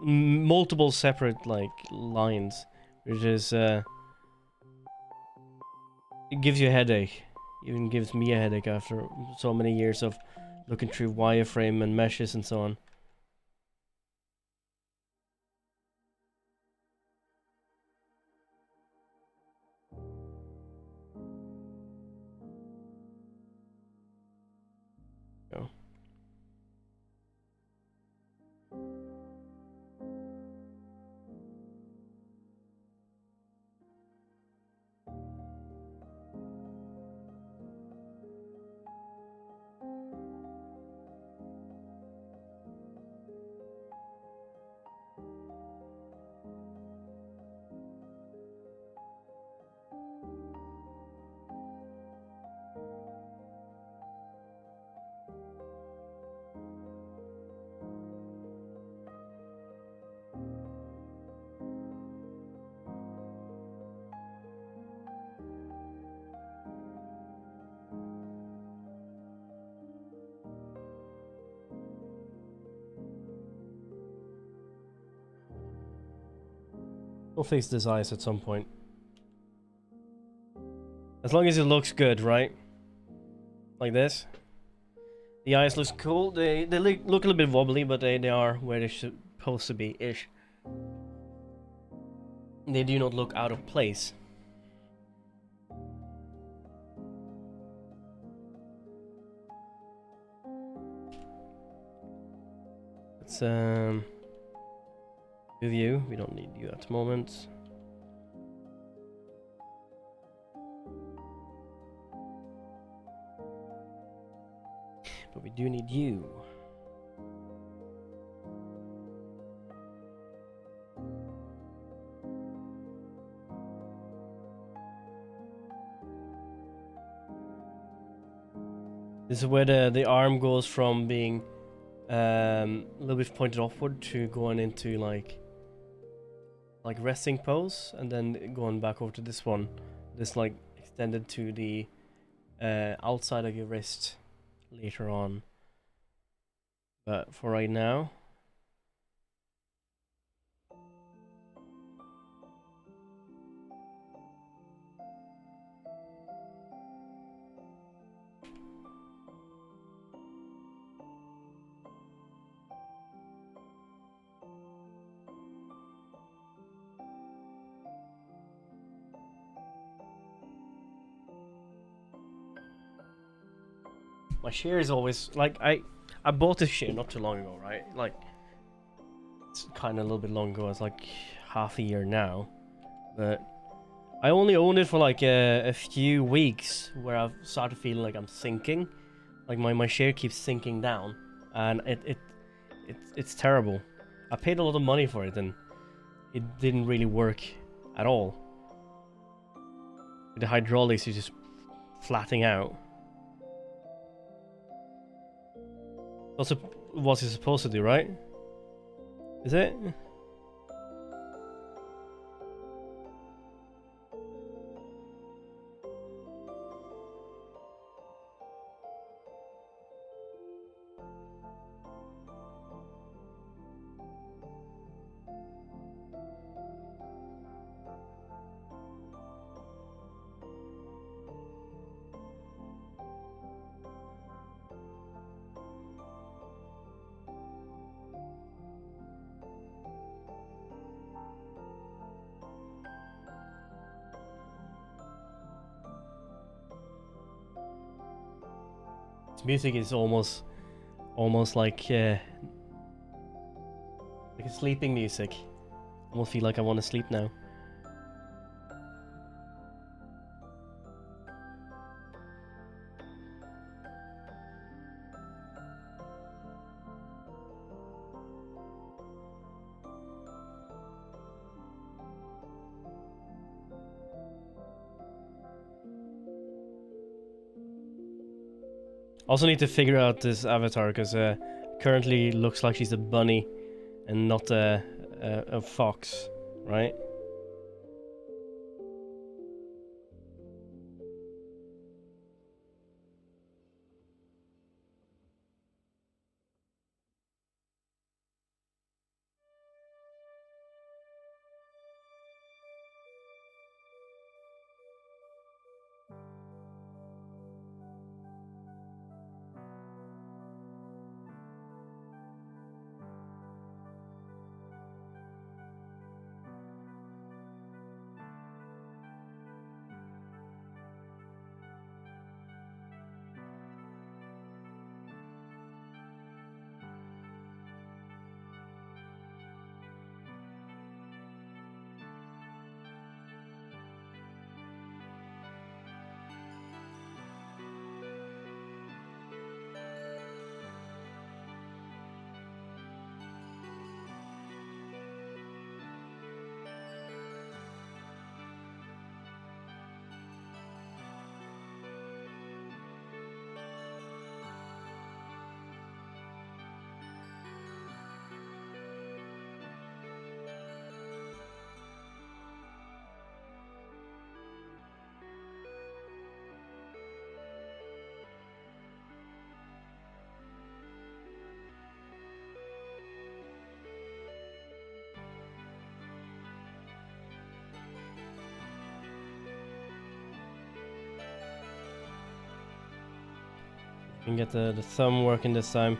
multiple separate like lines, which is it gives you a headache. Even gives me a headache after so many years of looking through wireframe and meshes and so on. Go. We'll fix this eyes at some point. As long as it looks good, right? Like this. The eyes looks cool. They look a little bit wobbly, but they are where they're supposed to be-ish. They do not look out of place. Let's view. We don't need you at the moment. But we do need you. This is where the arm goes from being a little bit pointed upward to going into like resting pose, and then going back over to this one, this like extended to the outside of your wrist later on. But for right now, my share is always like I bought this share not too long ago, right? Like it's kind of a little bit long ago. It's like half a year now, but I only owned it for like a few weeks where I've started feeling like I'm sinking, like my share keeps sinking down, and it's terrible. I paid a lot of money for it and it didn't really work at all. The hydraulics is just flattening out. Also, what it's supposed to do, right? Is it? Music is almost like a sleeping music. Almost feel like I want to sleep now. Also need to figure out this avatar, because currently looks like she's a bunny and not a a fox, right? Can get the thumb working this time.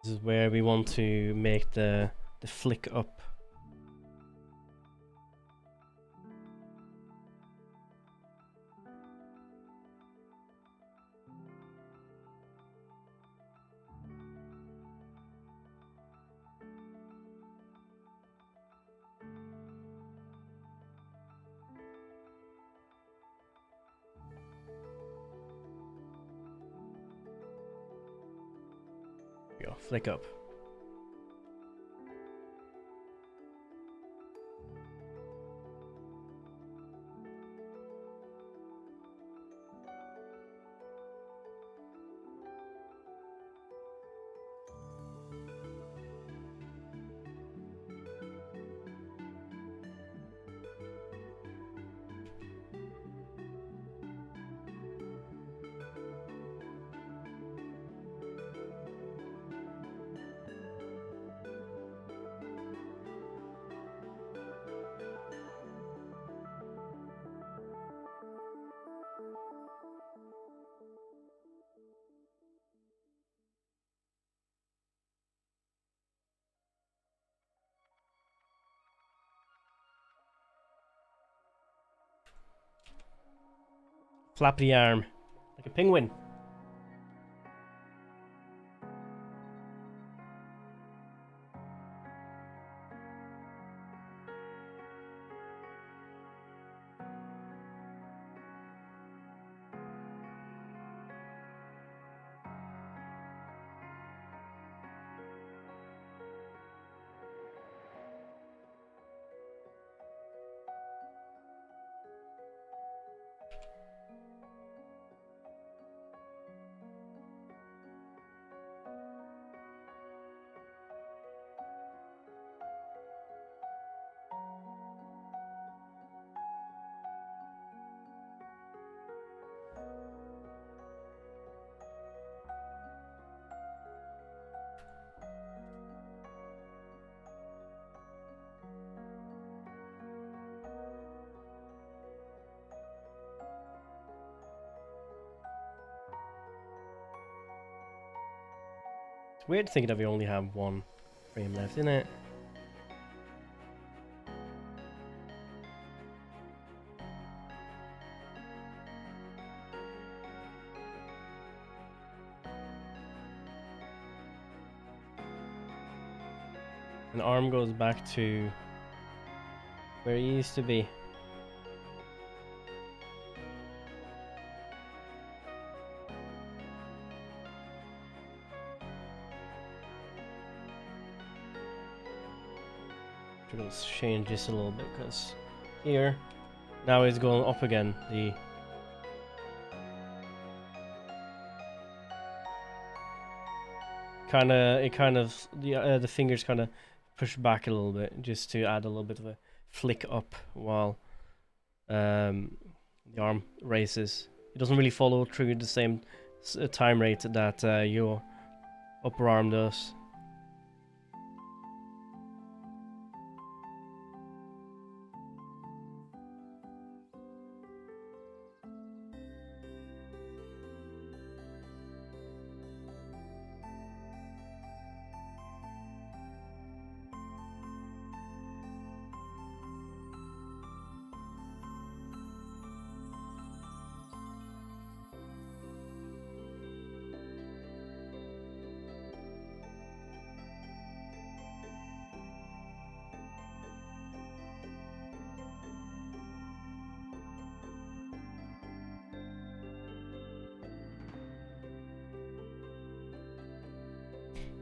This is where we want to make the flick up. Go, flick up. Flap the arm like a penguin. It's weird thinking that we only have one frame left, isn't it? An arm goes back to where he used to be. Let's change this a little bit because here now it's going up again. The the fingers kind of push back a little bit just to add a little bit of a flick up while the arm races. It doesn't really follow through the same time rate that your upper arm does.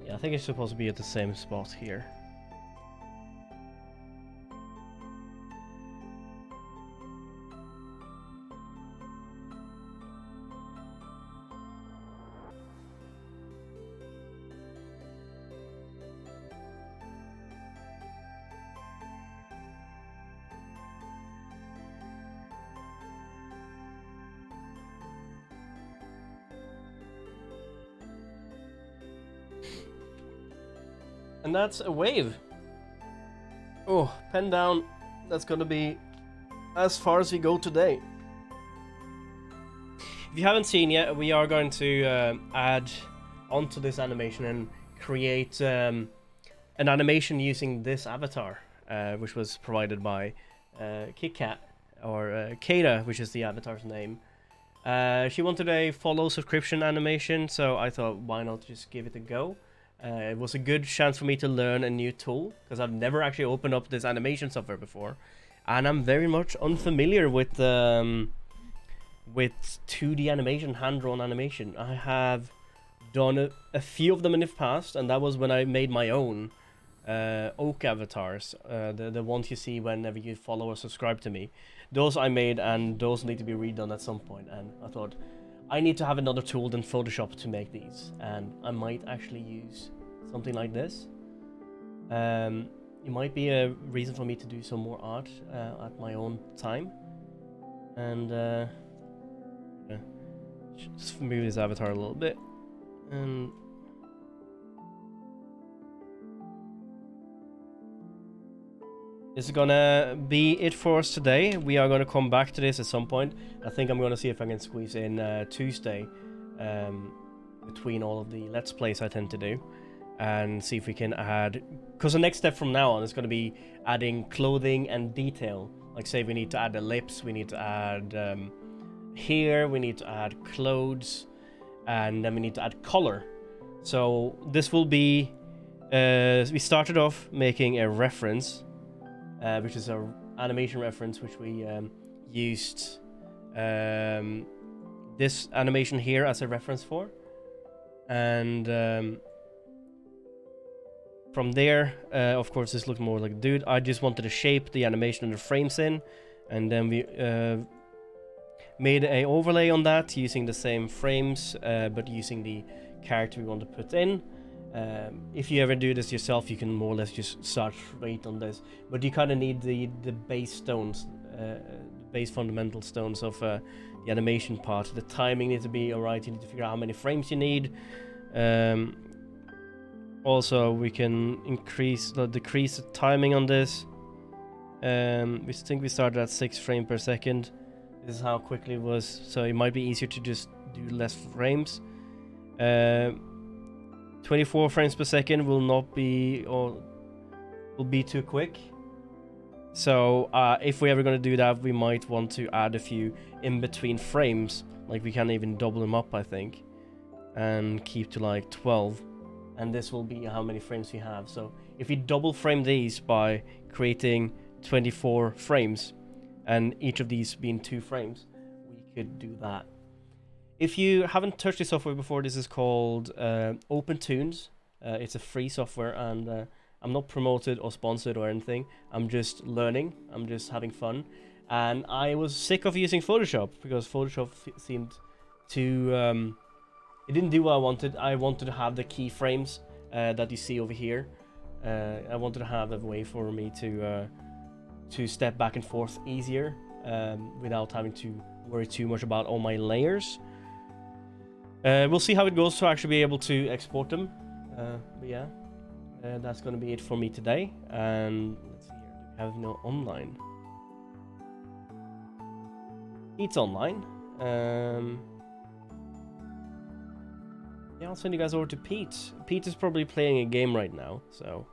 Yeah, I think it's supposed to be at the same spot here. And that's a wave. Oh, pen down. That's gonna be as far as we go today. If you haven't seen yet, we are going to add onto this animation and create an animation using this avatar, which was provided by KitKat, or Kata, which is the avatar's name. She wanted a follow subscription animation, so I thought, why not just give it a go? It was a good chance for me to learn a new tool, because I've never actually opened up this animation software before, and I'm very much unfamiliar with 2D animation, hand-drawn animation. I have done a few of them in the past, and that was when I made my own oak avatars, the ones you see whenever you follow or subscribe to me. Those I made, and those need to be redone at some point, and I thought, I need to have another tool than Photoshop to make these, and I might actually use something like this. It might be a reason for me to do some more art at my own time. And just move this avatar a little bit, and this is gonna be it for us today. We are gonna come back to this at some point. I think I'm gonna see if I can squeeze in Tuesday between all of the Let's Plays I tend to do, and see if we can add, because the next step from now on is going to be adding clothing and detail. Like, say we need to add the lips, we need to add hair, we need to add clothes, and then we need to add color. So this will be, we started off making a reference, which is an animation reference, which we used this animation here as a reference for. And from there, of course, this looked more like a dude. I just wanted to shape the animation and the frames in, and then we made an overlay on that using the same frames, but using the character we want to put in. If you ever do this yourself, you can more or less just start straight on this, but you kind of need the base stones, base fundamental stones of the animation part. The timing needs to be alright. You need to figure out how many frames you need. Also, we can decrease the timing on this. We think we started at 6 frames per second. This is how quickly it was, so it might be easier to just do less frames. 24 frames per second will not be, or will be too quick. So if we're ever going to do that, we might want to add a few in between frames. Like we can even double them up, I think, and keep to like 12. And this will be how many frames we have. So if we double frame these by creating 24 frames, and each of these being 2 frames, we could do that. If you haven't touched this software before, this is called OpenToonz. It's a free software, and I'm not promoted or sponsored or anything. I'm just learning. I'm just having fun. And I was sick of using Photoshop because Photoshop seemed to... it didn't do what I wanted. I wanted to have the keyframes that you see over here. I wanted to have a way for me to step back and forth easier without having to worry too much about all my layers. We'll see how it goes to actually be able to export them. But yeah, that's going to be it for me today. And let's see here. Do we have no online? It's online. Yeah, I'll send you guys over to Pete. Pete is probably playing a game right now, so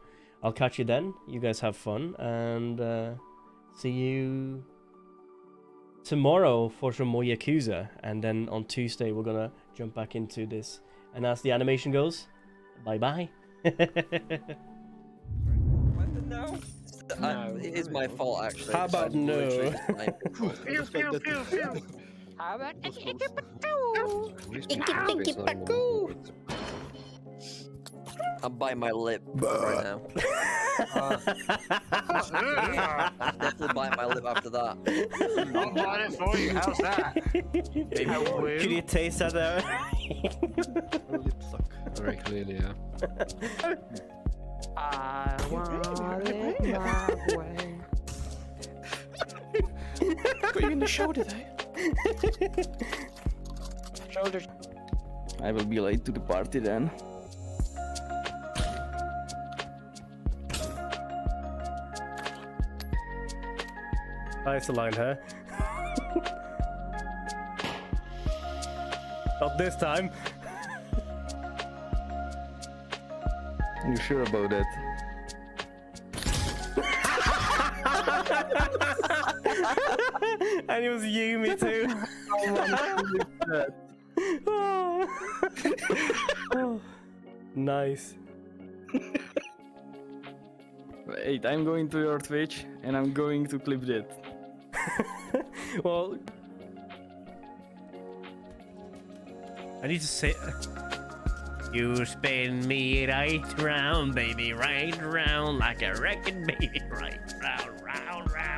I'll catch you then. You guys have fun, and see you tomorrow for some more Yakuza. And then on Tuesday, we're gonna jump back into this. And as the animation goes, bye-bye. No. It is my fault, actually. How about no? How about I'm biting my lip right now. Definitely bite my lip after that. I'll bite it for you. How's that? Can you taste that there? Lip suck. Very clearly, yeah. I want it my way. Got you in the shoulder though. Shoulders. I will be late to the party then. Nice line, huh? Not this time. You sure about that? And it was Yumi too. Oh. Nice. Wait, I'm going to your Twitch and I'm going to clip that. Well, I need to say. You spin me right round, baby, right round like a wrecking baby, right round, round, round.